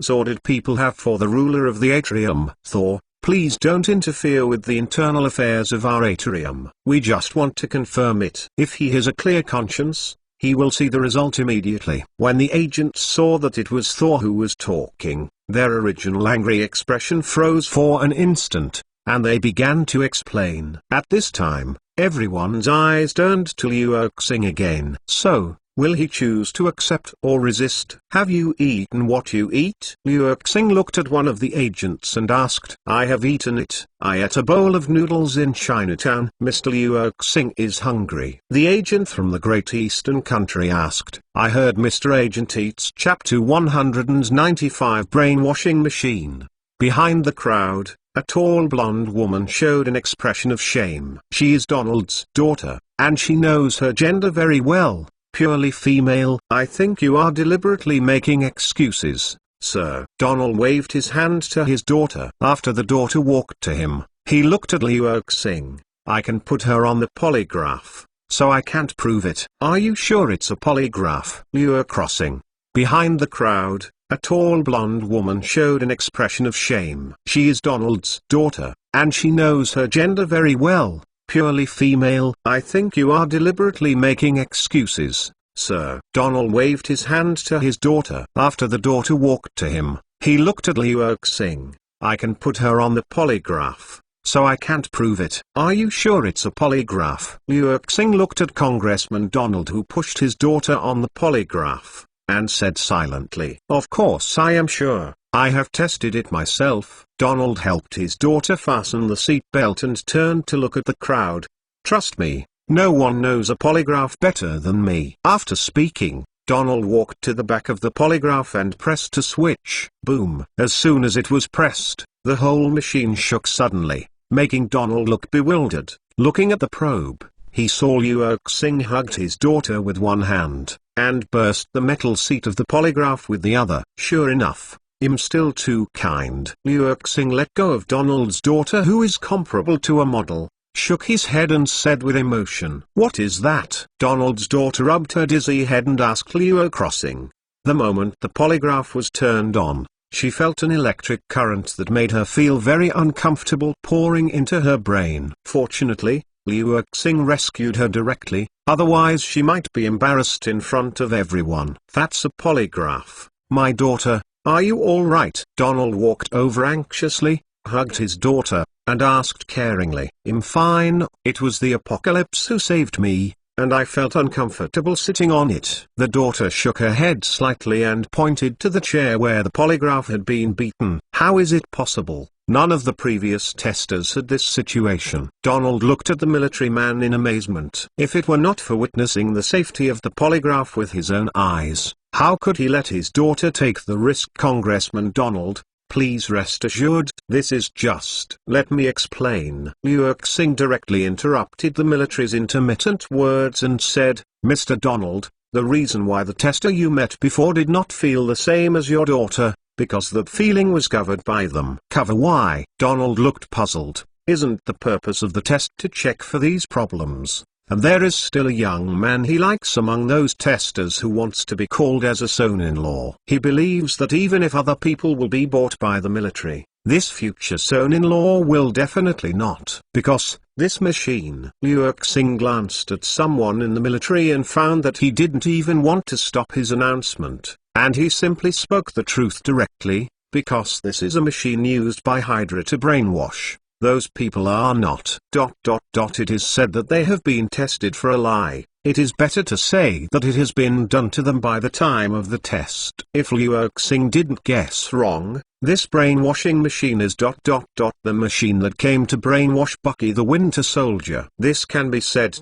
sordid people have for the ruler of the atrium?" "Thor, please don't interfere with the internal affairs of our atrium. We just want to confirm it." If he has a clear conscience, he will see the result immediately. When the agents saw that it was Thor who was talking, their original angry expression froze for an instant, and they began to explain. At this time, everyone's eyes turned to Reassuring again. "So, will he choose to accept or resist?" "Have you eaten what you eat?" Reassuring looked at one of the agents and asked. "I have eaten it. I ate a bowl of noodles in Chinatown." Mr. Reassuring is hungry. The agent from the Great Eastern country asked. "I heard Mr. Agent eats Chapter 195 brainwashing machine." Behind the crowd, a tall blonde woman showed an expression of shame. She is Donald's daughter, and she knows her gender very well. Purely female. "I think you are deliberately making excuses, sir." Donald waved his hand to his daughter. After the daughter walked to him, he looked at Reassuring. I can put her on the polygraph, so I can't prove it. Are you sure it's a polygraph? Lure crossing. Behind the crowd, a tall blonde woman showed an expression of shame. She is Donald's daughter, and she knows her gender very well, purely female. I think you are deliberately making excuses, sir. Donald waved his hand to his daughter. After the daughter walked to him, he looked at Liu Xing. I can put her on the polygraph, so I can't prove it. Are you sure it's a polygraph? Liu Xing looked at Congressman Donald, who pushed his daughter on the polygraph, and said silently, "Of course I am sure. I have tested it myself." Donald helped his daughter fasten the seat belt and turned to look at the crowd. "Trust me, no one knows a polygraph better than me." After speaking, Donald walked to the back of the polygraph and pressed a switch. Boom! As soon as it was pressed, the whole machine shook suddenly, making Donald look bewildered. Looking at the probe, he saw Liu Xing hugged his daughter with one hand, and burst the metal seat of the polygraph with the other. Sure enough, I'm still too kind. Liu Xing let go of Donald's daughter, who is comparable to a model, shook his head and said with emotion, "What is that?" Donald's daughter rubbed her dizzy head and asked Liu Crossing. The moment the polygraph was turned on, she felt an electric current that made her feel very uncomfortable pouring into her brain. Fortunately, Liu Xing rescued her directly, otherwise she might be embarrassed in front of everyone. "That's a polygraph, my daughter. Are you all right?" Donald walked over anxiously, hugged his daughter, and asked caringly, "I'm fine. It was the apocalypse who saved me, and I felt uncomfortable sitting on it." The daughter shook her head slightly and pointed to the chair where the polygraph had been beaten. "How is it possible? None of the previous testers had this situation." Donald looked at the military man in amazement. If it were not for witnessing the safety of the polygraph with his own eyes, how could he let his daughter take the risk? "Congressman Donald, please rest assured, this is just." "Let me explain." Liu Xing directly interrupted the military's intermittent words and said, "Mr. Donald, the reason why the tester you met before did not feel the same as your daughter, because that feeling was covered by them." "Cover why?" Donald looked puzzled. "Isn't the purpose of the test to check for these problems? And there is still a young man he likes among those testers who wants to be called as a son-in-law. He believes that even if other people will be bought by the military, this future son-in-law will definitely not. Because, this machine." Liu Xing glanced at someone in the military and found that he didn't even want to stop his announcement, and he simply spoke the truth directly, "Because this is a machine used by Hydra to brainwash. Those people are not. It is said that they have been tested for a lie. It is better to say that it has been done to them by the time of the test." If Liu Xing didn't guess wrong, this brainwashing machine is the machine that came to brainwash Bucky the Winter Soldier. This can be said.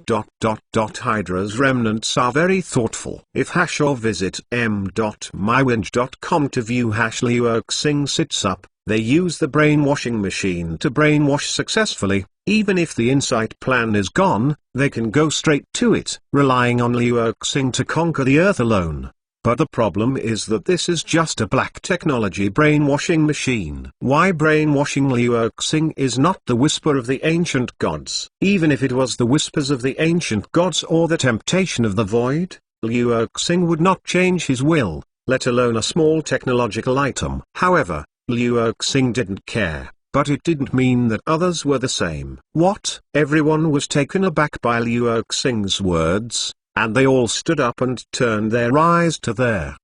Hydra's remnants are very thoughtful. If or visit m.mywinge.com to view Liu Xing sits up. They use the brainwashing machine to brainwash successfully. Even if the insight plan is gone, they can go straight to it, relying on Liu Xing to conquer the Earth alone. But the problem is that this is just a black technology brainwashing machine. Why brainwashing Liu Xing is not the whisper of the ancient gods. Even if it was the whispers of the ancient gods or the temptation of the void, Liu Xing would not change his will, let alone a small technological item. However, Liu Xing didn't care, but it didn't mean that others were the same. What? Everyone was taken aback by Liu Xing's words, and they all stood up and turned their eyes to the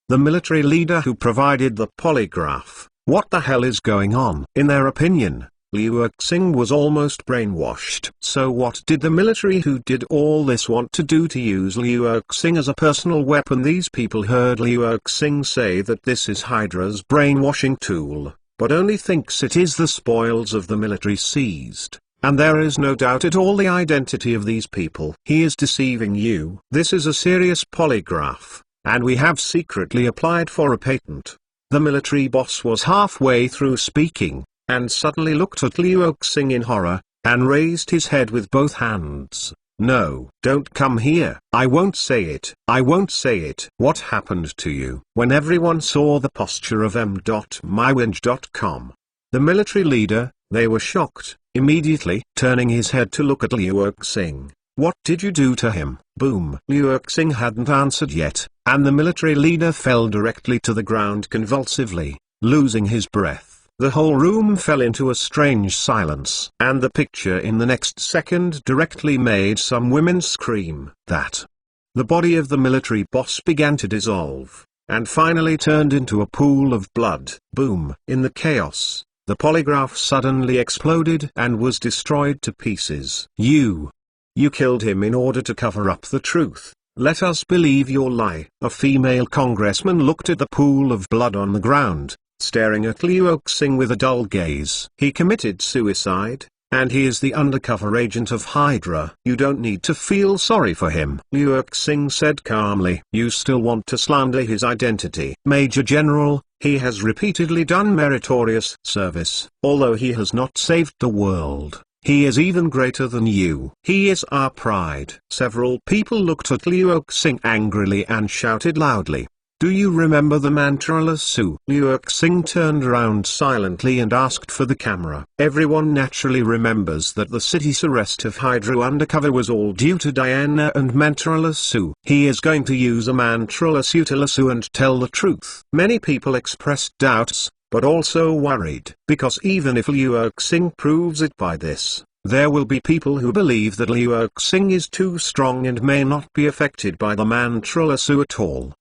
military leader who provided the polygraph. What the hell is going on? In their opinion, Liu Xing was almost brainwashed. So what did the military who did all this want to do? To use Liu Xing as a personal weapon? These people heard Liu Xing say that this is Hydra's brainwashing tool, but only thinks it is the spoils of the military seized. And there is no doubt at all the identity of these people. He is deceiving you. This is a serious polygraph, and we have secretly applied for a patent. The military boss was halfway through speaking, and suddenly looked at Liu Xing in horror, and raised his head with both hands. "No, don't come here. I won't say it. I won't say it." What happened to you? When everyone saw the posture of m.mywinge.com, the military leader, they were shocked. immediately turning his head to look at Liu Xing. "What did you do to him?" Boom. Liu Xing hadn't answered yet, and the military leader fell directly to the ground convulsively, losing his breath. The whole room fell into a strange silence, and the picture in the next second directly made some women scream. The body of the military boss began to dissolve, and finally turned into a pool of blood. Boom. In the chaos, the polygraph suddenly exploded and was destroyed to pieces. You killed him in order to cover up the truth. Let us believe your lie." A female congressman looked at the pool of blood on the ground, staring at Liu Xing with a dull gaze. "He committed suicide, and he is the undercover agent of Hydra. You don't need to feel sorry for him," Liu Xing said calmly. "You still want to slander his identity. Major General, he has repeatedly done meritorious service. Although he has not saved the world, he is even greater than you. He is our pride." Several people looked at Liu Xing angrily and shouted loudly, "Do you remember the mantra lasso?" Liu Xing turned around silently and asked for the camera. Everyone naturally remembers that the city's arrest of Hydra undercover was all due to Diana and mantra lasso. He is going to use a mantra lasso to lasso and tell the truth. Many people expressed doubts, but also worried, because even if Liu Xing proves it by this, there will be people who believe that Liu Xing is too strong and may not be affected by the mantra lasso at all.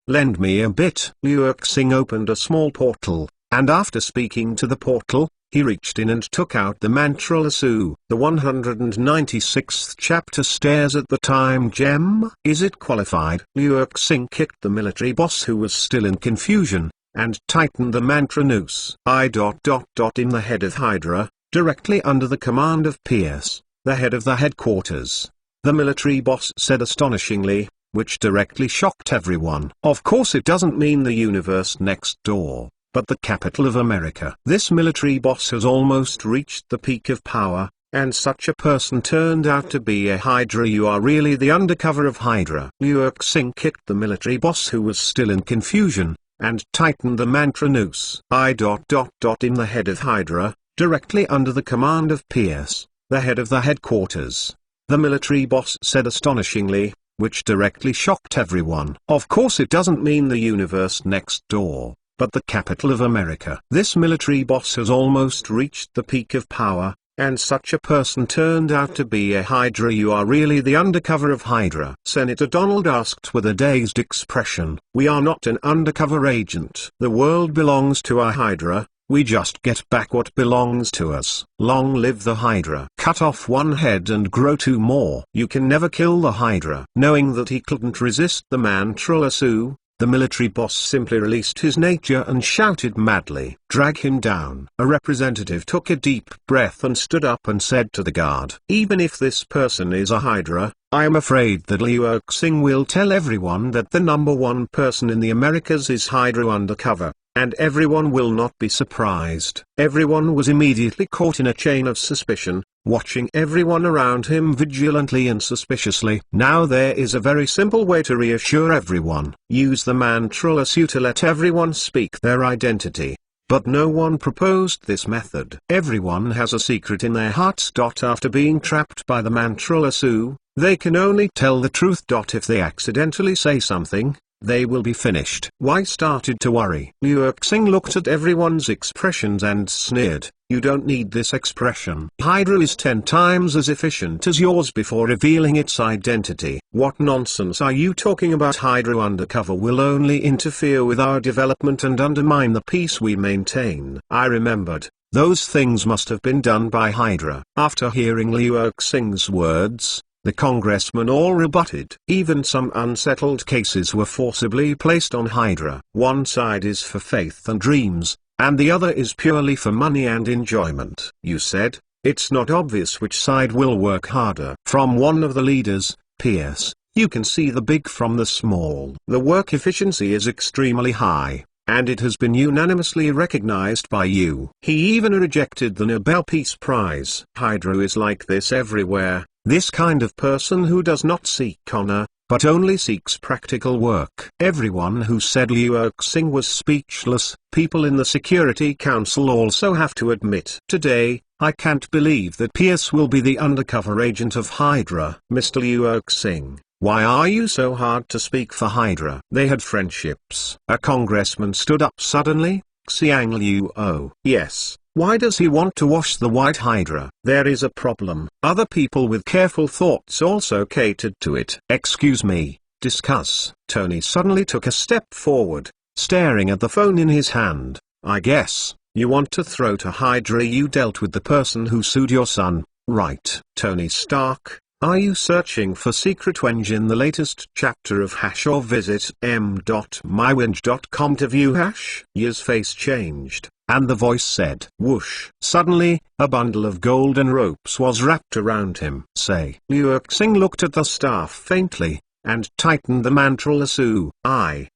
"Lend me a bit." Liu Xing opened a small portal, and after speaking to the portal, he reached in and took out the mantra lasso. The 196th chapter stares at the time gem. "Is it qualified?" Liu Xing kicked the military boss, who was still in confusion, and tightened the mantra noose. In the head of Hydra, directly under the command of Pierce, the head of the headquarters, the military boss said astonishingly, which directly shocked everyone. "Of course it doesn't mean the universe next door, but the capital of America." This military boss has almost reached the peak of power, and such a person turned out to be a Hydra. You are really the undercover of Hydra. Liu Xing kicked the military boss, who was still in confusion, and tightened the mantra noose. In the head of Hydra, directly under the command of Pierce, the head of the headquarters, the military boss said astonishingly, which directly shocked everyone. "Of course it doesn't mean the universe next door, but the capital of America." This military boss has almost reached the peak of power, and such a person turned out to be a Hydra. You are really the undercover of Hydra. Senator Donald asked with a dazed expression. "We are not an undercover agent. The world belongs to our Hydra. We just get back what belongs to us. Long live the Hydra. Cut off one head and grow two more." You can never kill the Hydra. Knowing that he couldn't resist the mantra lasso, the military boss simply released his nature and shouted madly, "Drag him down." A representative took a deep breath and stood up and said to the guard, "Even if this person is a Hydra, I am afraid that Liu Xing will tell everyone that the number one person in the Americas is Hydra undercover, and everyone will not be surprised." Everyone was immediately caught in a chain of suspicion, watching everyone around him vigilantly and suspiciously. Now there is a very simple way to reassure everyone. Use the mantra lasso to let everyone speak their identity. But no one proposed this method. Everyone has a secret in their hearts. After being trapped by the mantra lasso, they can only tell the truth. If they accidentally say something, they will be finished. Why started to worry? Liu Xing looked at everyone's expressions and sneered, "You don't need this expression. Hydra is 10 times as efficient as yours before revealing its identity." "What nonsense are you talking about? Hydra undercover will only interfere with our development and undermine the peace we maintain." I remembered. Those things must have been done by Hydra. After hearing Liu Xing's words, the congressmen all rebutted. Even some unsettled cases were forcibly placed on Hydra. One side is for faith and dreams, and the other is purely for money and enjoyment. You said, "It's not obvious which side will work harder." From one of the leaders, Pierce, "You can see the big from the small." The work efficiency is extremely high, and it has been unanimously recognized by you. He even rejected the Nobel Peace Prize. Hydra is like this everywhere. This kind of person who does not seek honor, but only seeks practical work. Everyone who said Liu Xing was speechless. People in the Security Council also have to admit. Today, I can't believe that Pierce will be the undercover agent of Hydra. Mr. Liu Xing, why are you so hard to speak for Hydra? They had friendships. A congressman stood up suddenly. Xiang Liu. Oh, yes. Why does he want to wash the White Hydra? There is a problem. Other people with careful thoughts also catered to it. Excuse me, discuss. Tony suddenly took a step forward, staring at the phone in his hand. I guess you want to throw to Hydra you dealt with the person who sued your son, right? Tony Stark, are you searching for Secret Engine the latest chapter of Hash or visit m.mywinge.com to view Hash? Ye's face changed, and the voice said, whoosh. Suddenly, a bundle of golden ropes was wrapped around him. Say. Liu Xing looked at the staff faintly, and tightened the mantra lasso.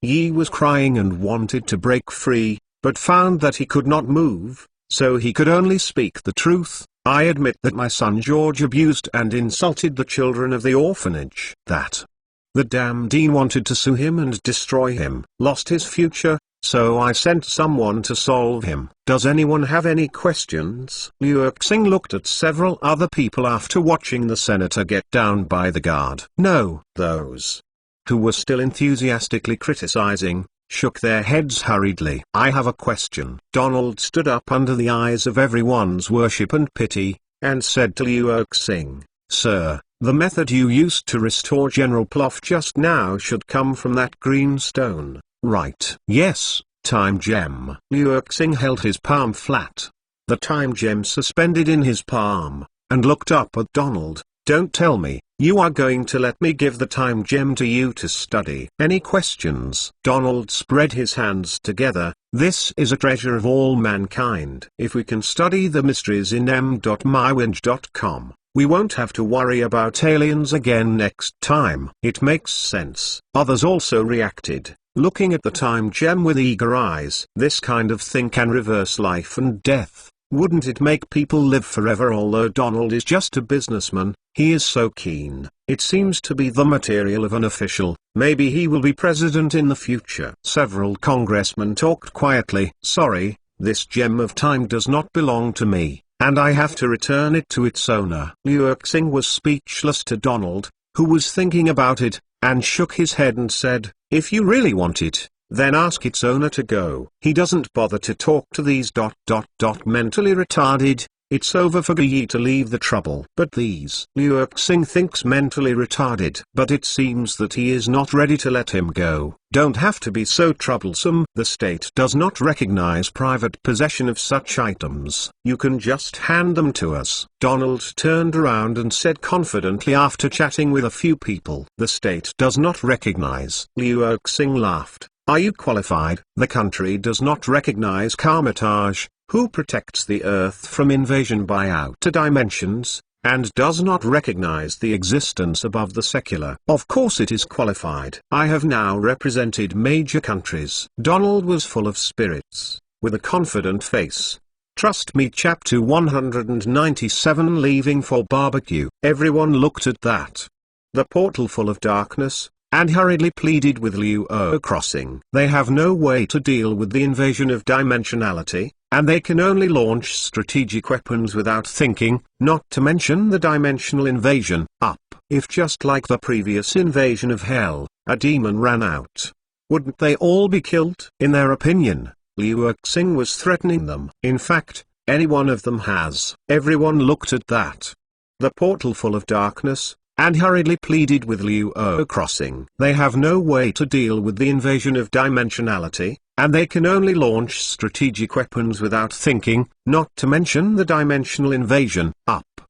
Yi was crying and wanted to break free, but found that he could not move, so he could only speak the truth. I admit that my son George abused and insulted the children of the orphanage. That the damn dean wanted to sue him and destroy him. Lost his future, so I sent someone to solve him. Does anyone have any questions? Liu Xing looked at several other people after watching the senator get down by the guard. No. Those who were still enthusiastically criticizing shook their heads hurriedly. I have a question. Donald stood up under the eyes of everyone's worship and pity, and said to Liu Xing, Sir, the method you used to restore General Ploff just now should come from that green stone, right? Yes, time gem. Liu Xing held his palm flat, the time gem suspended in his palm, and looked up at Donald. Don't tell me, you are going to let me give the time gem to you to study. Any questions? Donald spread his hands together. This is a treasure of all mankind. If we can study the mysteries in m.mywinge.com, we won't have to worry about aliens again next time. It makes sense. Others also reacted, looking at the time gem with eager eyes. This kind of thing can reverse life and death. Wouldn't it make people live forever? Although Donald is just a businessman, he is so keen. It seems to be the material of an official. Maybe he will be president in the future. Several congressmen talked quietly. Sorry, this gem of time does not belong to me, and I have to return it to its owner. Liu Xing was speechless to Donald, who was thinking about it, and shook his head and said, if you really want it, then ask its owner to go. He doesn't bother to talk to these mentally retarded. It's over for Yi to leave the trouble. But these Liu Xing thinks mentally retarded. But it seems that he is not ready to let him go. Don't have to be so troublesome. The state does not recognize private possession of such items. You can just hand them to us. Donald turned around and said confidently after chatting with a few people. The state does not recognize. Liu Xing laughed. Are you qualified? The country does not recognize Karmitage, who protects the Earth from invasion by outer dimensions, and does not recognize the existence above the secular. Of course it is qualified. I have now represented major countries. Donald was full of spirits, with a confident face. Trust me. Chapter 197 Leaving for barbecue. Everyone looked at that. The portal full of darkness, and hurriedly pleaded with Liu crossing. They have no way to deal with the invasion of dimensionality, and they can only launch strategic weapons without thinking, not to mention the dimensional invasion. If just like the previous invasion of hell, a demon ran out, wouldn't they all be killed? In their opinion, Liu Xing was threatening them. In fact, any one of them has. Everyone looked at that. The portal full of darkness, and hurriedly pleaded with Liu crossing. They have no way to deal with the invasion of dimensionality, and they can only launch strategic weapons without thinking, not to mention the dimensional invasion.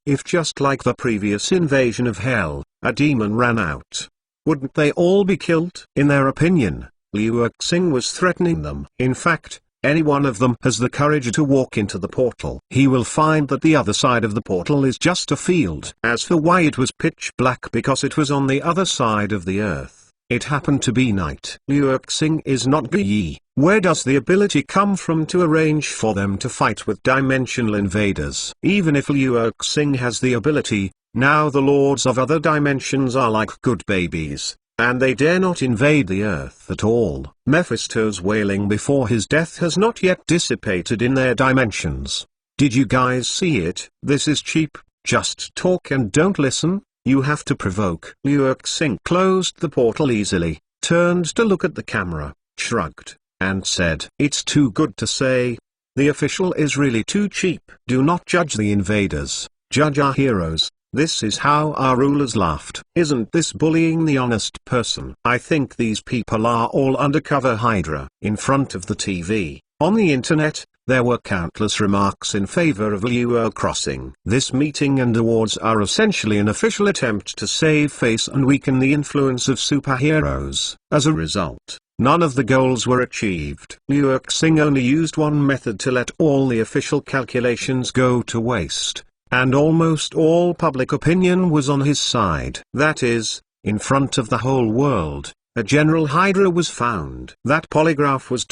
If just like the previous invasion of hell, a demon ran out, wouldn't they all be killed? In their opinion, Liu Xing was threatening them. In fact, any one of them has the courage to walk into the portal. He will find that the other side of the portal is just a field. As for why it was pitch black, because it was on the other side of the earth. It happened to be night. Liu Xing is not Yi. Where does the ability come from to arrange for them to fight with dimensional invaders? Even if Liu Xing has the ability, now the lords of other dimensions are like good babies, and they dare not invade the earth at all. Mephisto's wailing before his death has not yet dissipated in their dimensions. Did you guys see it? This is cheap, just talk and don't listen, you have to provoke. Liu Xing closed the portal easily, turned to look at the camera, shrugged, and said, "It's too good to say. The official is really too cheap. Do not judge the invaders, judge our heroes. This is how our rulers laughed. Isn't this bullying the honest person?" I think these people are all undercover Hydra. In front of the TV, on the internet, there were countless remarks in favor of Liu crossing. This meeting and awards are essentially an official attempt to save face and weaken the influence of superheroes. As a result, none of the goals were achieved. Liu Xing only used one method to let all the official calculations go to waste, and almost all public opinion was on his side. That is, in front of the whole world, a general Hydra was found. That polygraph was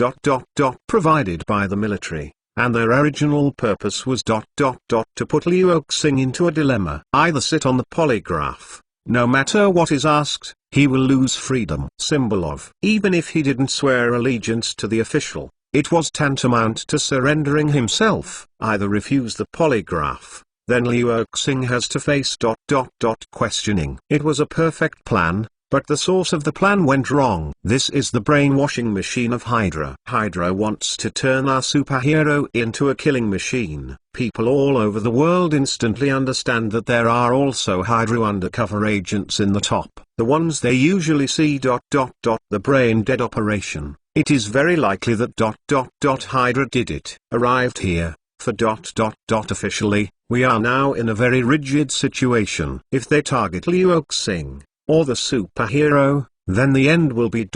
provided by the military, and their original purpose was to put Liu Xing into a dilemma. Either sit on the polygraph, no matter what is asked, he will lose freedom. Symbol of. Even if he didn't swear allegiance to the official, it was tantamount to surrendering himself. Either refuse the polygraph, then Liu Xing has to face questioning. It was a perfect plan, but the source of the plan went wrong. This is the brainwashing machine of Hydra. Hydra wants to turn our superhero into a killing machine. People all over the world instantly understand that there are also Hydra undercover agents in the top. The ones they usually see. The brain dead operation. It is very likely that Hydra did it. Arrived here, for officially, we are now in a very rigid situation. If they target Liu Xing, or the superhero, then the end will be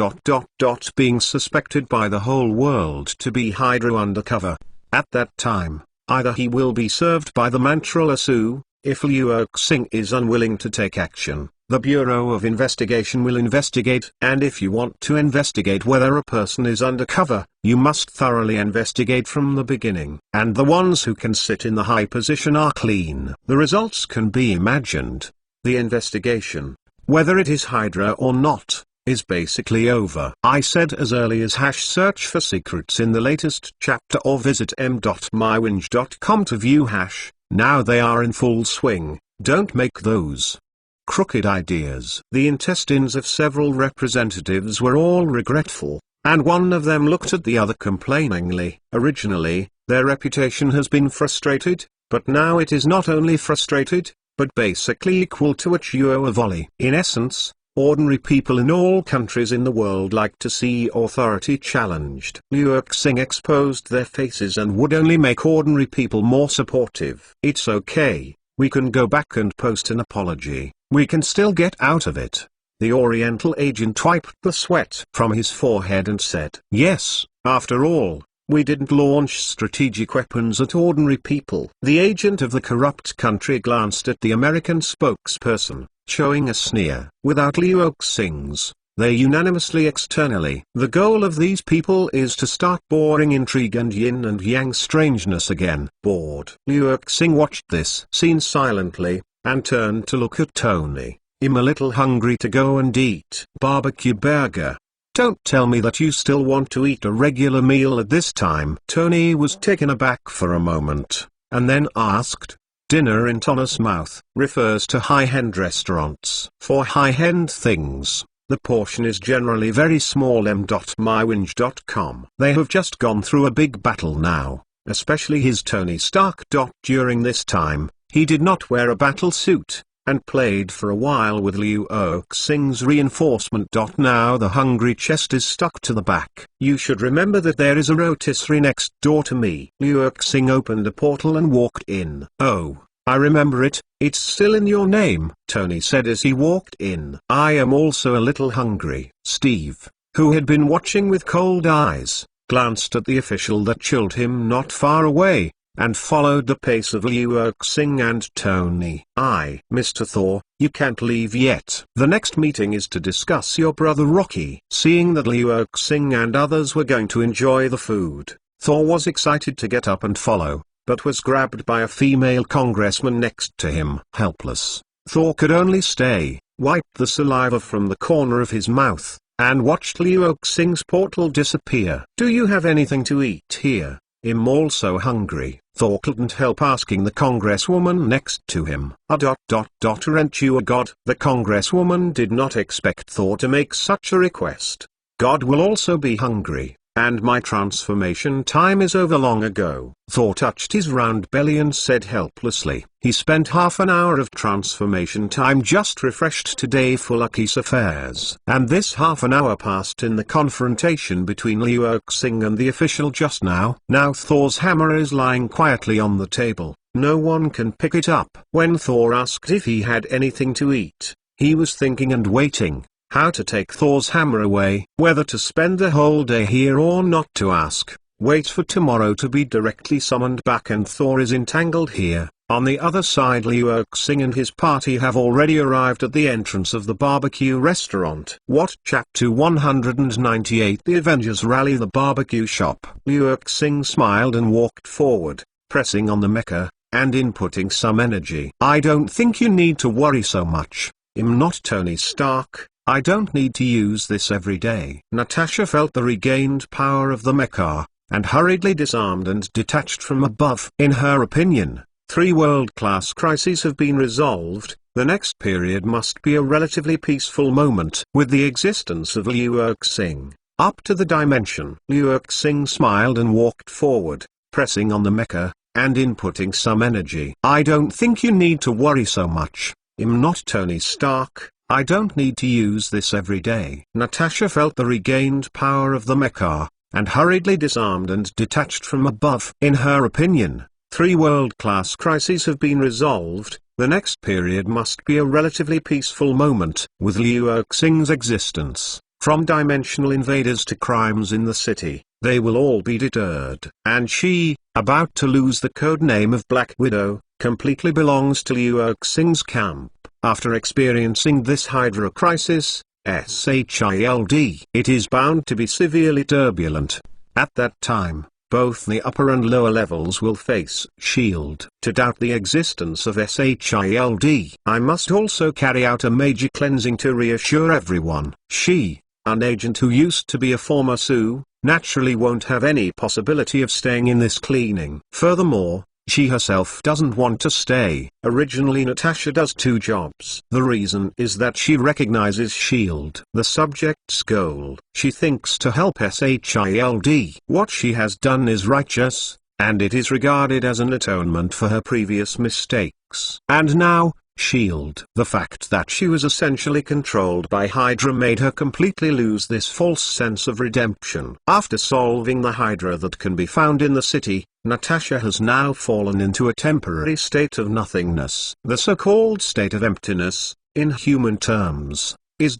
being suspected by the whole world to be Hydra undercover. At that time, either he will be served by the Mantral Asu. If Liu Xing is unwilling to take action, the Bureau of Investigation will investigate. And if you want to investigate whether a person is undercover, you must thoroughly investigate from the beginning. And the ones who can sit in the high position are clean. The results can be imagined. The investigation, whether it is Hydra or not, is basically over. I said as early as #search for secrets in the latest chapter or visit m.mywinge.com to view #. Now they are in full swing. Don't make those crooked ideas. The intestines of several representatives were all regretful, and one of them looked at the other complainingly. Originally, their reputation has been frustrated, but now it is not only frustrated, but basically equal to a Chuo volley. In essence, ordinary people in all countries in the world like to see authority challenged. Liu Xing exposed their faces and would only make ordinary people more supportive. It's okay, we can go back and post an apology, we can still get out of it. The Oriental agent wiped the sweat from his forehead and said, "Yes, after all, we didn't launch strategic weapons at ordinary people." The agent of the corrupt country glanced at the American spokesperson, showing a sneer. Without Liu Xing's, they unanimously externally. The goal of these people is to start boring intrigue and yin and yang strangeness again. Bored. Liu Xing watched this scene silently, and turned to look at Tony. "I'm a little hungry to go and eat barbecue burger. Don't tell me that you still want to eat a regular meal at this time." Tony was taken aback for a moment, and then asked, "Dinner in Thomas' mouth refers to high-end restaurants. For high-end things, the portion is generally very small. m.mywinge.com. They have just gone through a big battle now, especially his Tony Stark. During this time, he did not wear a battle suit, and played for a while with Liu Xing's reinforcement. Now the hungry chest is stuck to the back. You should remember that there is a rotisserie next door to me. Liu Xing opened a portal and walked in. "Oh, I remember it, it's still in your name," Tony said as he walked in. "I am also a little hungry." Steve, who had been watching with cold eyes, glanced at the official that chilled him not far away, and followed the pace of Liu Xing and Tony. "Mr. Thor, you can't leave yet. The next meeting is to discuss your brother Rocky." Seeing that Liu Xing and others were going to enjoy the food, Thor was excited to get up and follow, but was grabbed by a female congressman next to him. Helpless, Thor could only stay. wiped the saliva from the corner of his mouth, and watched Liu Xing's portal disappear. "Do you have anything to eat here? I'm also hungry." Thor couldn't help asking the congresswoman next to him. Aren't you a god? The congresswoman did not expect Thor to make such a request. "God will also be hungry, and my transformation time is over long ago." Thor touched his round belly and said helplessly. He spent half an hour of transformation time just refreshed today for Lucky's affairs. And this half an hour passed in the confrontation between Liu Xing and the official just now. Now Thor's hammer is lying quietly on the table. No one can pick it up. When Thor asked if he had anything to eat, he was thinking and waiting. How to take Thor's hammer away, whether to spend the whole day here or not to ask, wait for tomorrow to be directly summoned back, and Thor is entangled here. On the other side, Liu Xing and his party have already arrived at the entrance of the barbecue restaurant. What? Chapter 198. The Avengers rally the barbecue shop. Liu Xing smiled and walked forward, pressing on the mecha, and inputting some energy. "I don't think you need to worry so much. I'm not Tony Stark. I don't need to use this every day." Natasha felt the regained power of the mecha, and hurriedly disarmed and detached from above. In her opinion, 3 world-class crises have been resolved. The next period must be a relatively peaceful moment. With the existence of Liu Xing, up to the dimension. Liu Xing smiled and walked forward, pressing on the mecha, and inputting some energy. "I don't think you need to worry so much. I'm not Tony Stark. I don't need to use this every day." Natasha felt the regained power of the mecha, and hurriedly disarmed and detached from above. In her opinion, 3 world-class crises have been resolved. The next period must be a relatively peaceful moment. With Liu Xing's existence, from dimensional invaders to crimes in the city, they will all be deterred. And she, about to lose the codename of Black Widow, completely belongs to Liu Xing's camp. After experiencing this Hydra crisis, SHIELD, it is bound to be severely turbulent. At that time, both the upper and lower levels will face SHIELD. To doubt the existence of SHIELD, I must also carry out a major cleansing to reassure everyone. She, an agent who used to be a former Sue, naturally won't have any possibility of staying in this cleaning. Furthermore, she herself doesn't want to stay. Originally Natasha does 2 jobs. The reason is that she recognizes SHIELD, the subject's goal. She thinks to help SHIELD. What she has done is righteous, and it is regarded as an atonement for her previous mistakes. And now, SHIELD. The fact that she was essentially controlled by Hydra made her completely lose this false sense of redemption. After solving the Hydra that can be found in the city, Natasha has now fallen into a temporary state of nothingness. The so-called state of emptiness, in human terms, is ...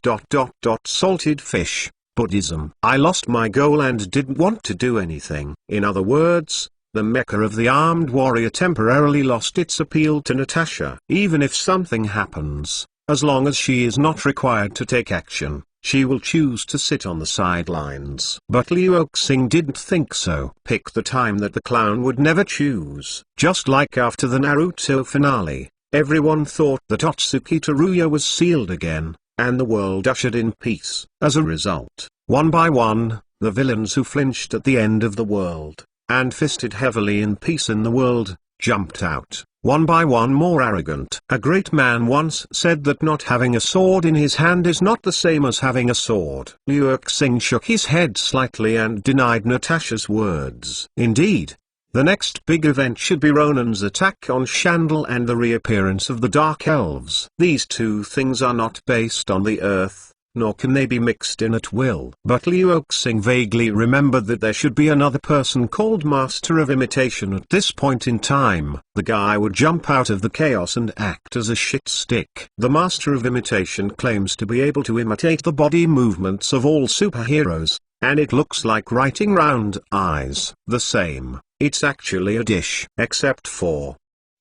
salted fish, Buddhism. I lost my goal and didn't want to do anything. In other words, the mecha of the armed warrior temporarily lost its appeal to Natasha. Even if something happens, as long as she is not required to take action, she will choose to sit on the sidelines. But Liu Xing didn't think so. Pick the time that the clown would never choose. Just like after the Naruto finale, everyone thought that Otsuki Teruya was sealed again, and the world ushered in peace. As a result, one by one, the villains who flinched at the end of the world, and fisted heavily in peace in the world, jumped out, one by one more arrogant. A great man once said that not having a sword in his hand is not the same as having a sword. Liu Xing shook his head slightly and denied Natasha's words. Indeed, the next big event should be Ronan's attack on Shandal and the reappearance of the Dark Elves. These 2 things are not based on the Earth, nor can they be mixed in at will. But Liu Xing vaguely remembered that there should be another person called Master of Imitation at this point in time. The guy would jump out of the chaos and act as a shit stick. The Master of Imitation claims to be able to imitate the body movements of all superheroes, and it looks like writing round eyes. The same. It's actually a dish. Except for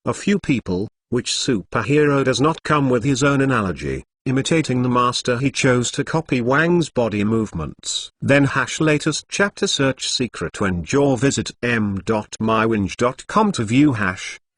a few people, which superhero does not come with his own analogy. Imitating the master, he chose to copy Wang's body movements. Then latest chapter search secret when Jaw visit m.mywinge.com to view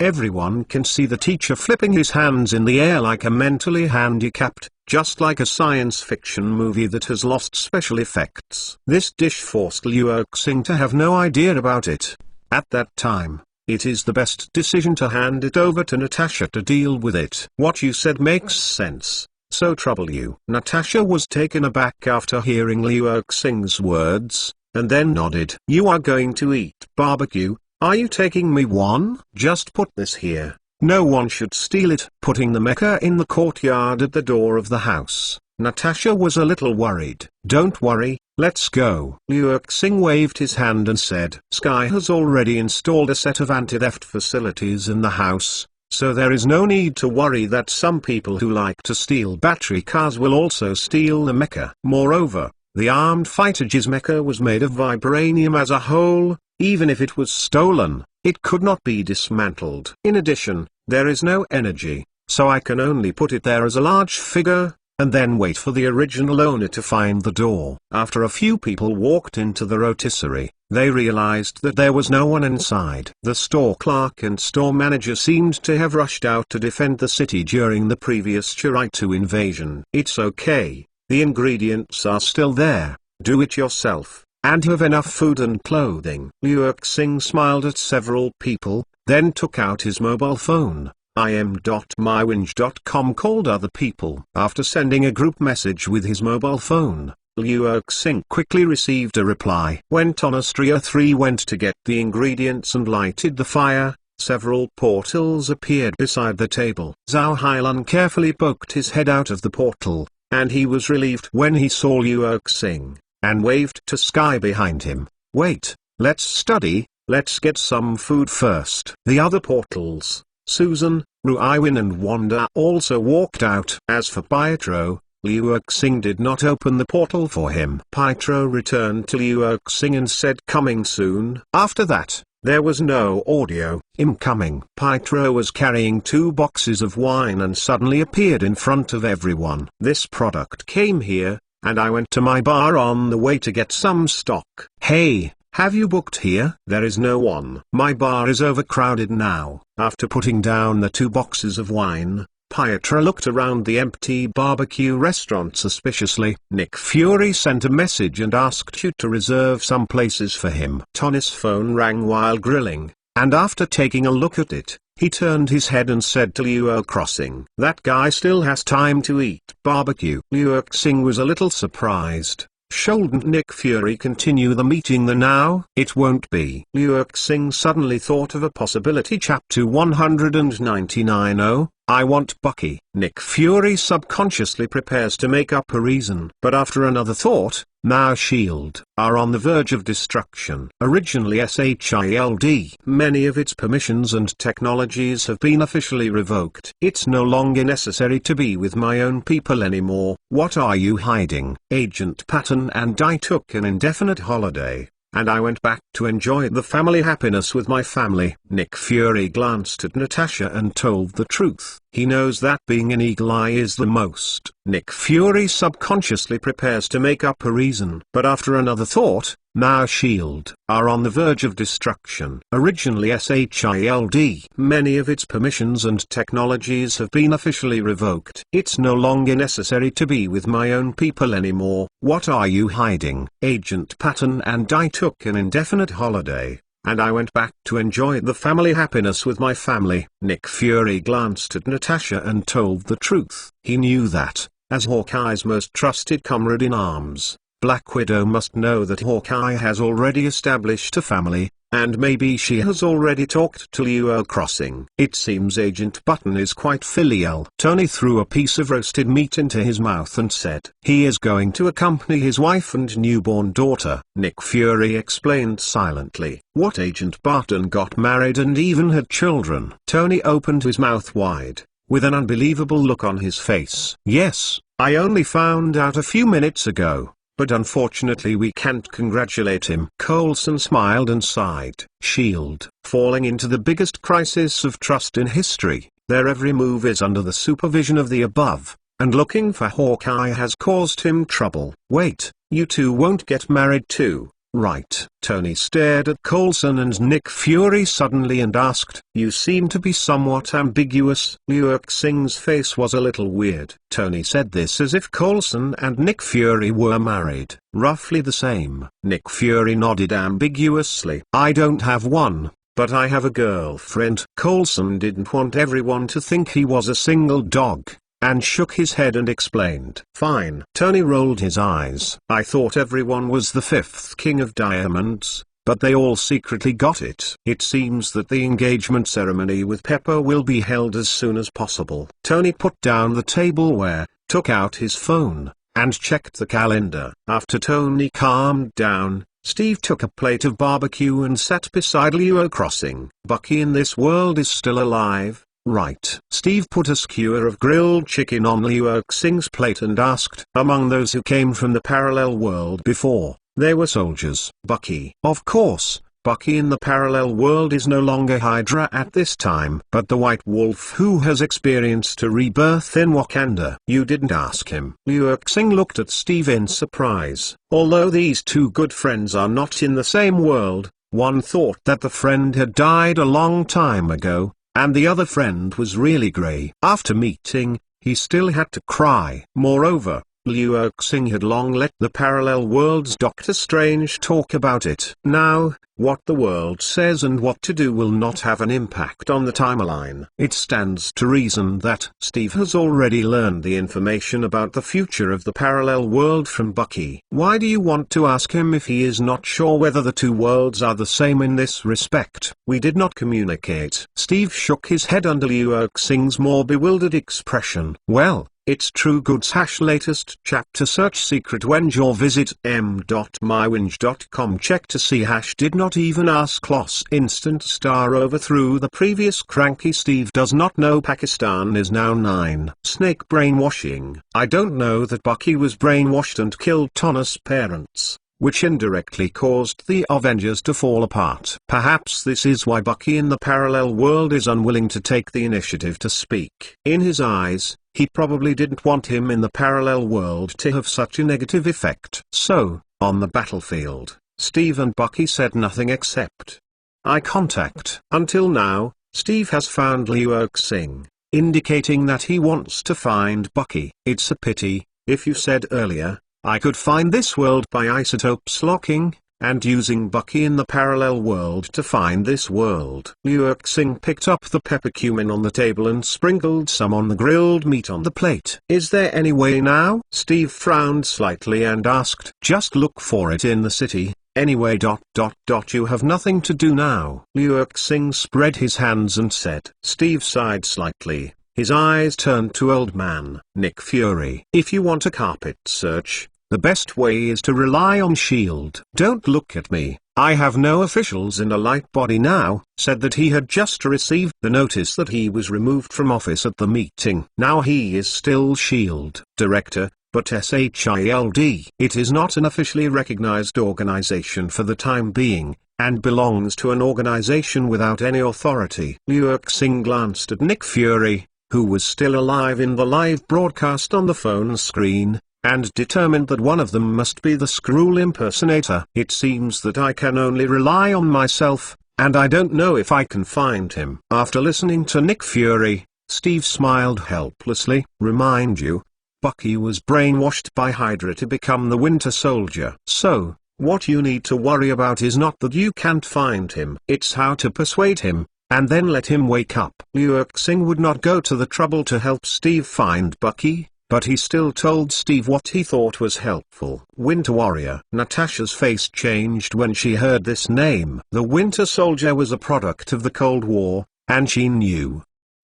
Everyone can see the teacher flipping his hands in the air like a mentally handicapped, just like a science fiction movie that has lost special effects. This dish forced Liu Xing to have no idea about it. At that time, it is the best decision to hand it over to Natasha to deal with it. What you said makes sense. So trouble you. Natasha was taken aback after hearing Liu Xing's words, and then nodded. You are going to eat barbecue? Are you taking me one? Just put this here. No one should steal it. Putting the mecha in the courtyard at the door of the house, Natasha was a little worried. Don't worry, let's go. Liu Xing waved his hand and said, Skye has already installed a set of anti-theft facilities in the house, so there is no need to worry that some people who like to steal battery cars will also steal the mecha. Moreover, the armed fighter J's mecha was made of vibranium as a whole. Even if it was stolen, it could not be dismantled. In addition, there is no energy, so I can only put it there as a large figure, and then wait for the original owner to find the door. After a few people walked into the rotisserie, they realized that there was no one inside. The store clerk and store manager seemed to have rushed out to defend the city during the previous Chiritu invasion. It's okay, the ingredients are still there, do it yourself. And have enough food and clothing. Liu Xing smiled at several people, then took out his mobile phone. im.mywinge.com called other people. After sending a group message with his mobile phone, Liu Xing quickly received a reply. When Tonastria 3 went to get the ingredients and lighted the fire, several portals appeared beside the table. Zhao Hailun carefully poked his head out of the portal, and he was relieved when he saw Liu Xing, and waved to Skye behind him. Wait, let's study, let's get some food first. The other portals, Susan, Ruiwin and Wanda also walked out. As for Pietro, Liu Xing did not open the portal for him. Pietro returned to Liu Xing and said coming soon. After that, there was no audio. Incoming. Pietro was carrying 2 boxes of wine and suddenly appeared in front of everyone. This product came here, and I went to my bar on the way to get some stock. Hey, have you booked here? There is no one. My bar is overcrowded now. After putting down the 2 boxes of wine, Pietro looked around the empty barbecue restaurant suspiciously. Nick Fury sent a message and asked you to reserve some places for him. Tony's phone rang while grilling, and after taking a look at it, he turned his head and said to Liu Crossing, that guy still has time to eat barbecue. Liu Xing was a little surprised. Shouldn't Nick Fury continue the meeting now? It won't be. Liu Xing suddenly thought of a possibility. Chapter 199. Oh, I want Bucky. Nick Fury subconsciously prepares to make up a reason. But after another thought, now S.H.I.E.L.D. are on the verge of destruction. Originally S.H.I.E.L.D. Many of its permissions and technologies have been officially revoked. It's no longer necessary to be with my own people anymore. What are you hiding? Agent Patton and I took an indefinite holiday, and I went back to enjoy the family happiness with my family. Nick Fury glanced at Natasha and told the truth. He knows that being an Eagle Eye is the most. Nick Fury subconsciously prepares to make up a reason. But after another thought, now S.H.I.E.L.D. are on the verge of destruction. Originally S.H.I.E.L.D. Many of its permissions and technologies have been officially revoked. It's no longer necessary to be with my own people anymore. What are you hiding? Agent Patton and I took an indefinite holiday, and I went back to enjoy the family happiness with my family. Nick Fury glanced at Natasha and told the truth. He knew that, as Hawkeye's most trusted comrade in arms, Black Widow must know that Hawkeye has already established a family, and maybe she has already talked to Liu Crossing. It seems Agent Button is quite filial. Tony threw a piece of roasted meat into his mouth and said he is going to accompany his wife and newborn daughter. Nick Fury explained silently. What? Agent Button got married and even had children? Tony opened his mouth wide, with an unbelievable look on his face. Yes, I only found out a few minutes ago. But unfortunately we can't congratulate him. Coulson smiled and sighed. S.H.I.E.L.D. falling into the biggest crisis of trust in history. Their every move is under the supervision of the above, and looking for Hawkeye has caused him trouble. Wait, you two won't get married too? right? Tony stared at Coulson and Nick Fury suddenly and asked, "You seem to be somewhat ambiguous." Liu Xing's face was a little weird. Tony said this as if Coulson and Nick Fury were married, roughly the same. Nick Fury nodded ambiguously. "I don't have one, but I have a girlfriend." Coulson didn't want everyone to think he was a single dog, and shook his head and explained. "Fine." Tony rolled his eyes. "I thought everyone was the fifth king of diamonds, but they all secretly got it." It seems that the engagement ceremony with Pepper will be held as soon as possible. Tony put down the tableware, took out his phone, and checked the calendar. After Tony calmed down, Steve took a plate of barbecue and sat beside Leo, crossing. "Bucky in this world is still alive, right?" Steve put a skewer of grilled chicken on Liu Xing's plate and asked, "Among those who came from the parallel world before, they were soldiers." "Bucky." "Of course, Bucky in the parallel world is no longer Hydra at this time, but the White Wolf who has experienced a rebirth in Wakanda." "You didn't ask him." Liu Xing looked at Steve in surprise. Although these two good friends are not in the same world, one thought that the friend had died a long time ago, and the other friend was really grey. After meeting, he still had to cry. Moreover, Liu Xing had long let the parallel world's Doctor Strange talk about it. Now, what the world says and what to do will not have an impact on the timeline. It stands to reason that Steve has already learned the information about the future of the parallel world from Bucky. Why do you want to ask him if he is not sure whether the two worlds are the same in this respect? We did not communicate. Steve shook his head under Liu Xing's more bewildered expression. Well, it's true goods. latest chapter search secret wenge or visit m.mywinge.com check to see did not even ask loss instant star overthrew the previous cranky Steve does not know Pakistan is now 9. Snake brainwashing. I don't know that Bucky was brainwashed and killed Thanos' parents, which indirectly caused the Avengers to fall apart. Perhaps this is why Bucky in the parallel world is unwilling to take the initiative to speak. In his eyes, he probably didn't want him in the parallel world to have such a negative effect. So, on the battlefield, Steve and Bucky said nothing except eye contact. Until now, Steve has found Liu Xing, indicating that he wants to find Bucky. It's a pity, if you said earlier, I could find this world by isotopes locking, and using Bucky in the parallel world to find this world. Liu Xing picked up the pepper cumin on the table and sprinkled some on the grilled meat on the plate. Is there any way now? Steve frowned slightly and asked. Just look for it in the city. Anyway. You have nothing to do now. Liu Xing spread his hands and said. Steve sighed slightly. His eyes turned to Old Man Nick Fury. If you want a carpet search, the best way is to rely on S.H.I.E.L.D. Don't look at me, I have no officials in a light body now, said that he had just received the notice that he was removed from office at the meeting. Now he is still S.H.I.E.L.D. director, but S.H.I.E.L.D. It is not an officially recognized organization for the time being, and belongs to an organization without any authority. Liu Xing glanced at Nick Fury, who was still alive in the live broadcast on the phone screen, and determined that one of them must be the Skrull impersonator. It seems that I can only rely on myself, and I don't know if I can find him. After listening to Nick Fury, Steve smiled helplessly. Remind you, Bucky was brainwashed by Hydra to become the Winter Soldier. So, what you need to worry about is not that you can't find him. It's how to persuade him, and then let him wake up. Liu Xing would not go to the trouble to help Steve find Bucky, but he still told Steve what he thought was helpful. Winter Warrior. Natasha's face changed when she heard this name. The Winter Soldier was a product of the Cold War, and she knew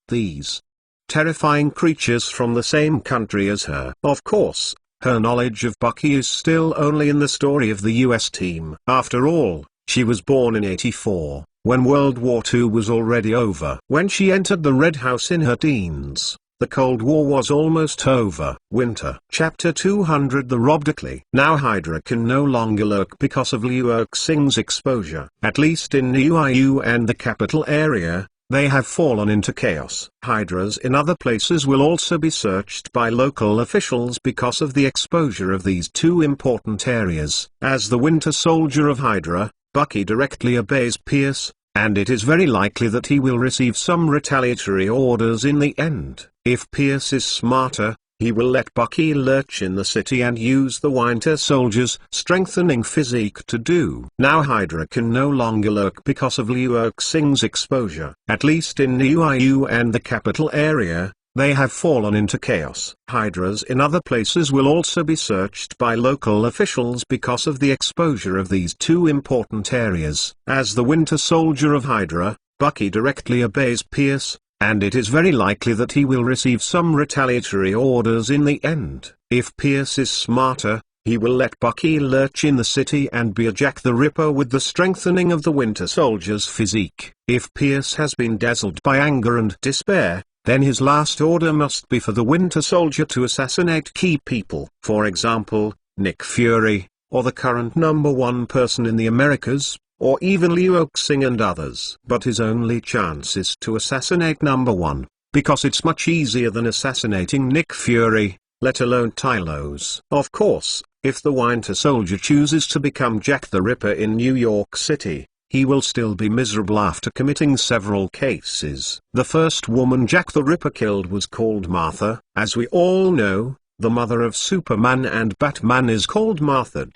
these terrifying creatures from the same country as her. Of course, her knowledge of Bucky is still only in the story of the US team. After all, she was born in '84, when World War II was already over. When she entered the Red House in her teens, the Cold War was almost over. Winter. Chapter 200. The Robdickley. Now Hydra can no longer lurk because of Liu Xing's exposure. At least in Niuiu and the capital area, They have fallen into chaos. Hydras in other places will also be searched by local officials because of the exposure of these two important areas. As the Winter Soldier of Hydra, Bucky directly obeys Pierce, and it is very likely that he will receive some retaliatory orders in the end. If Pierce is smarter, he will let Bucky lurch in the city and use the Winter Soldier's strengthening physique to do. Now Hydra can no longer lurk because of Liu Xing's exposure. At least in Niu and the capital area, they have fallen into chaos. Hydras in other places will also be searched by local officials because of the exposure of these two important areas. As the Winter Soldier of Hydra, Bucky directly obeys Pierce, and it is very likely that he will receive some retaliatory orders in the end. If Pierce is smarter, he will let Bucky lurch in the city and be a Jack the Ripper with the strengthening of the Winter Soldier's physique. If Pierce has been dazzled by anger and despair, then his last order must be for the Winter Soldier to assassinate key people. For example, Nick Fury, or the current #1 person in the Americas, or even Liu Xing and others. But his only chance is to assassinate #1, because it's much easier than assassinating Nick Fury, let alone Tylos. Of course, if the Winter Soldier chooses to become Jack the Ripper in New York City, he will still be miserable after committing several cases. The first woman Jack the Ripper killed was called Martha. As we all know, the mother of Superman and Batman is called Martha.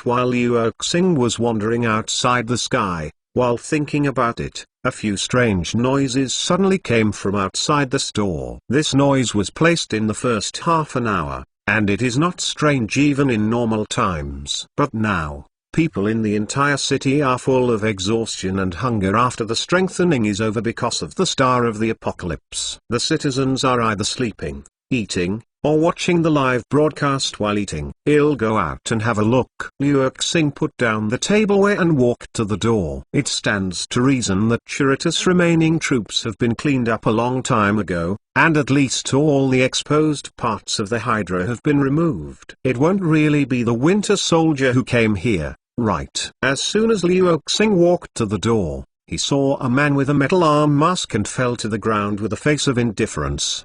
While Liu Xing was wandering outside the sky, while thinking about it, a few strange noises suddenly came from outside the store. This noise was placed in the first half an hour, and it is not strange even in normal times. But now, people in the entire city are full of exhaustion and hunger after the strengthening is over because of the Star of the Apocalypse. The citizens are either sleeping, eating, or watching the live broadcast while eating. I'll go out and have a look. Liu Xing put down the tableware and walked to the door. It stands to reason that Chirruta's remaining troops have been cleaned up a long time ago, and at least all the exposed parts of the Hydra have been removed. It won't really be the Winter Soldier who came here, right? As soon as Liu Xing walked to the door, he saw a man with a metal arm mask and fell to the ground with a face of indifference.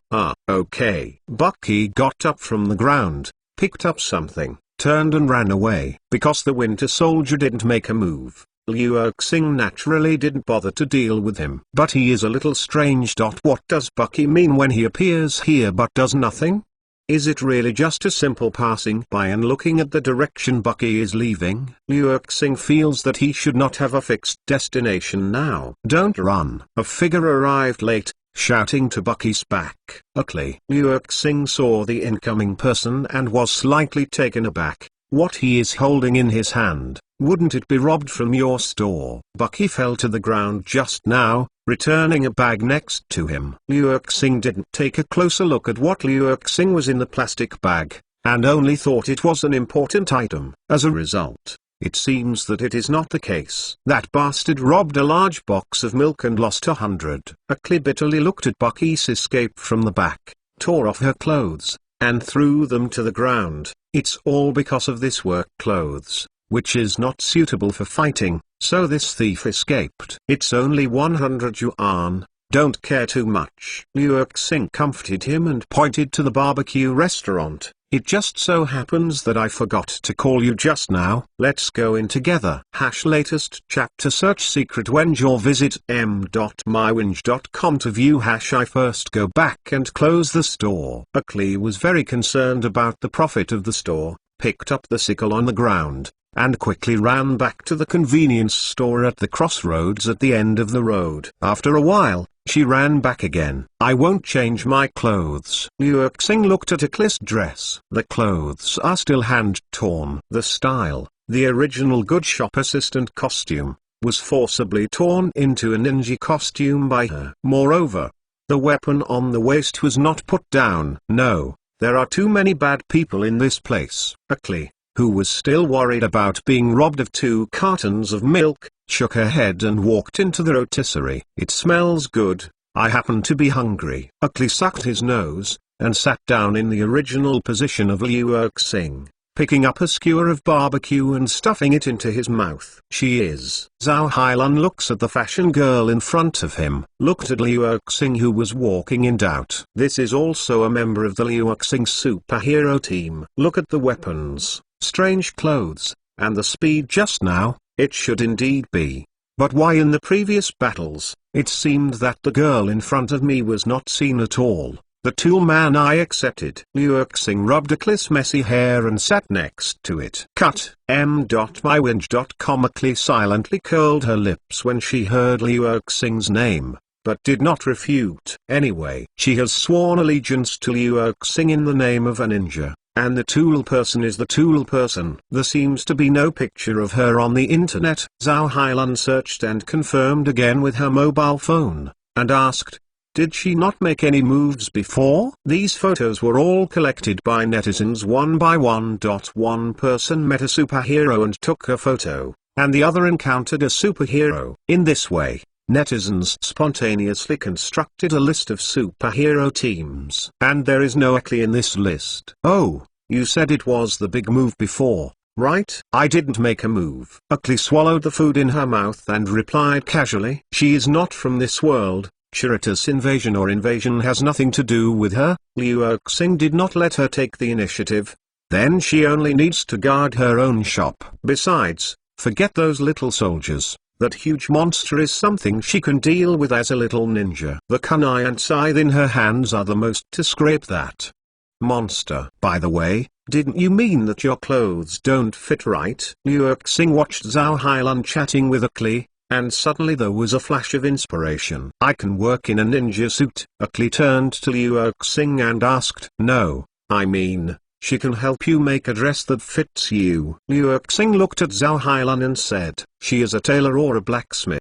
Okay. Bucky got up from the ground, picked up something, turned and ran away. Because the Winter Soldier didn't make a move, Liu Xing naturally didn't bother to deal with him. But he is a little strange. What does Bucky mean when he appears here but does nothing? Is it really just a simple passing by and looking at the direction Bucky is leaving? Liu Xing feels that he should not have a fixed destination now. Don't run. A figure arrived late, shouting to Bucky's back. Luckily, Liu Xing saw the incoming person and was slightly taken aback. What he is holding in his hand, wouldn't it be robbed from your store? Bucky fell to the ground just now, returning a bag next to him. Liu Xing didn't take a closer look at what Liu Xing was in the plastic bag, and only thought it was an important item. As a result, it seems that it is not the case. That bastard robbed a large box of milk and lost 100. Skye bitterly looked at Bucky's escape from the back, tore off her clothes, and threw them to the ground. It's all because of this work clothes, which is not suitable for fighting, so this thief escaped. It's only 100 yuan, don't care too much. Liu Xing comforted him and pointed to the barbecue restaurant. It just so happens that I forgot to call you just now. Let's go in together. #latest chapter search secret Wenge or visit m.mywinge.com to view. I first go back and close the store. Skye was very concerned about the profit of the store, picked up the sickle on the ground, and quickly ran back to the convenience store at the crossroads at the end of the road. After a while, she ran back again. I won't change my clothes. Liu Xing looked at Skye's dress. The clothes are still hand-torn. The style, the original good shop assistant costume, was forcibly torn into a ninja costume by her. Moreover, the weapon on the waist was not put down. No, there are too many bad people in this place. Skye, who was still worried about being robbed of 2 cartons of milk, shook her head and walked into the rotisserie. It smells good, I happen to be hungry. Skye sucked his nose, and sat down in the original position of Liu Xing. picking up a skewer of barbecue and stuffing it into his mouth. She is. Zhao Hailan looks at the fashion girl in front of him, looked at Liu Xing who was walking in doubt. This is also a member of the Liu Xing superhero team. Look at the weapons, strange clothes, and the speed just now. It should indeed be. But why in the previous battles, it seemed that the girl in front of me was not seen at all. The tool man I accepted. Liu Xing rubbed Akli's messy hair and sat next to it. Cut. M.MyWinge.com. Akli silently curled her lips when she heard Liu Xing's name, but did not refute. Anyway, she has sworn allegiance to Liu Xing in the name of a ninja. And the tool person is the tool person. There seems to be no picture of her on the internet. Zhao Hailan searched and confirmed again with her mobile phone, and asked, did she not make any moves before? These photos were all collected by netizens one by one. One person met a superhero and took a photo, and the other encountered a superhero. In this way, netizens spontaneously constructed a list of superhero teams. And there is no Akli in this list. Oh, you said it was the big move before, right? I didn't make a move. Akli swallowed the food in her mouth and replied casually. She is not from this world. Chirita's invasion has nothing to do with her. Liu Xing did not let her take the initiative. Then she only needs to guard her own shop. Besides, forget those little soldiers. That huge monster is something she can deal with as a little ninja. The kunai and scythe in her hands are the most to scrape that monster. By the way, didn't you mean that your clothes don't fit right? Liu Xing watched Zhao Hailan chatting with Akli, and suddenly there was a flash of inspiration. I can work in a ninja suit. Akli turned to Liu Xing and asked, no, I mean, she can help you make a dress that fits you. Liu Xing looked at Zhao Hailan and said, she is a tailor or a blacksmith.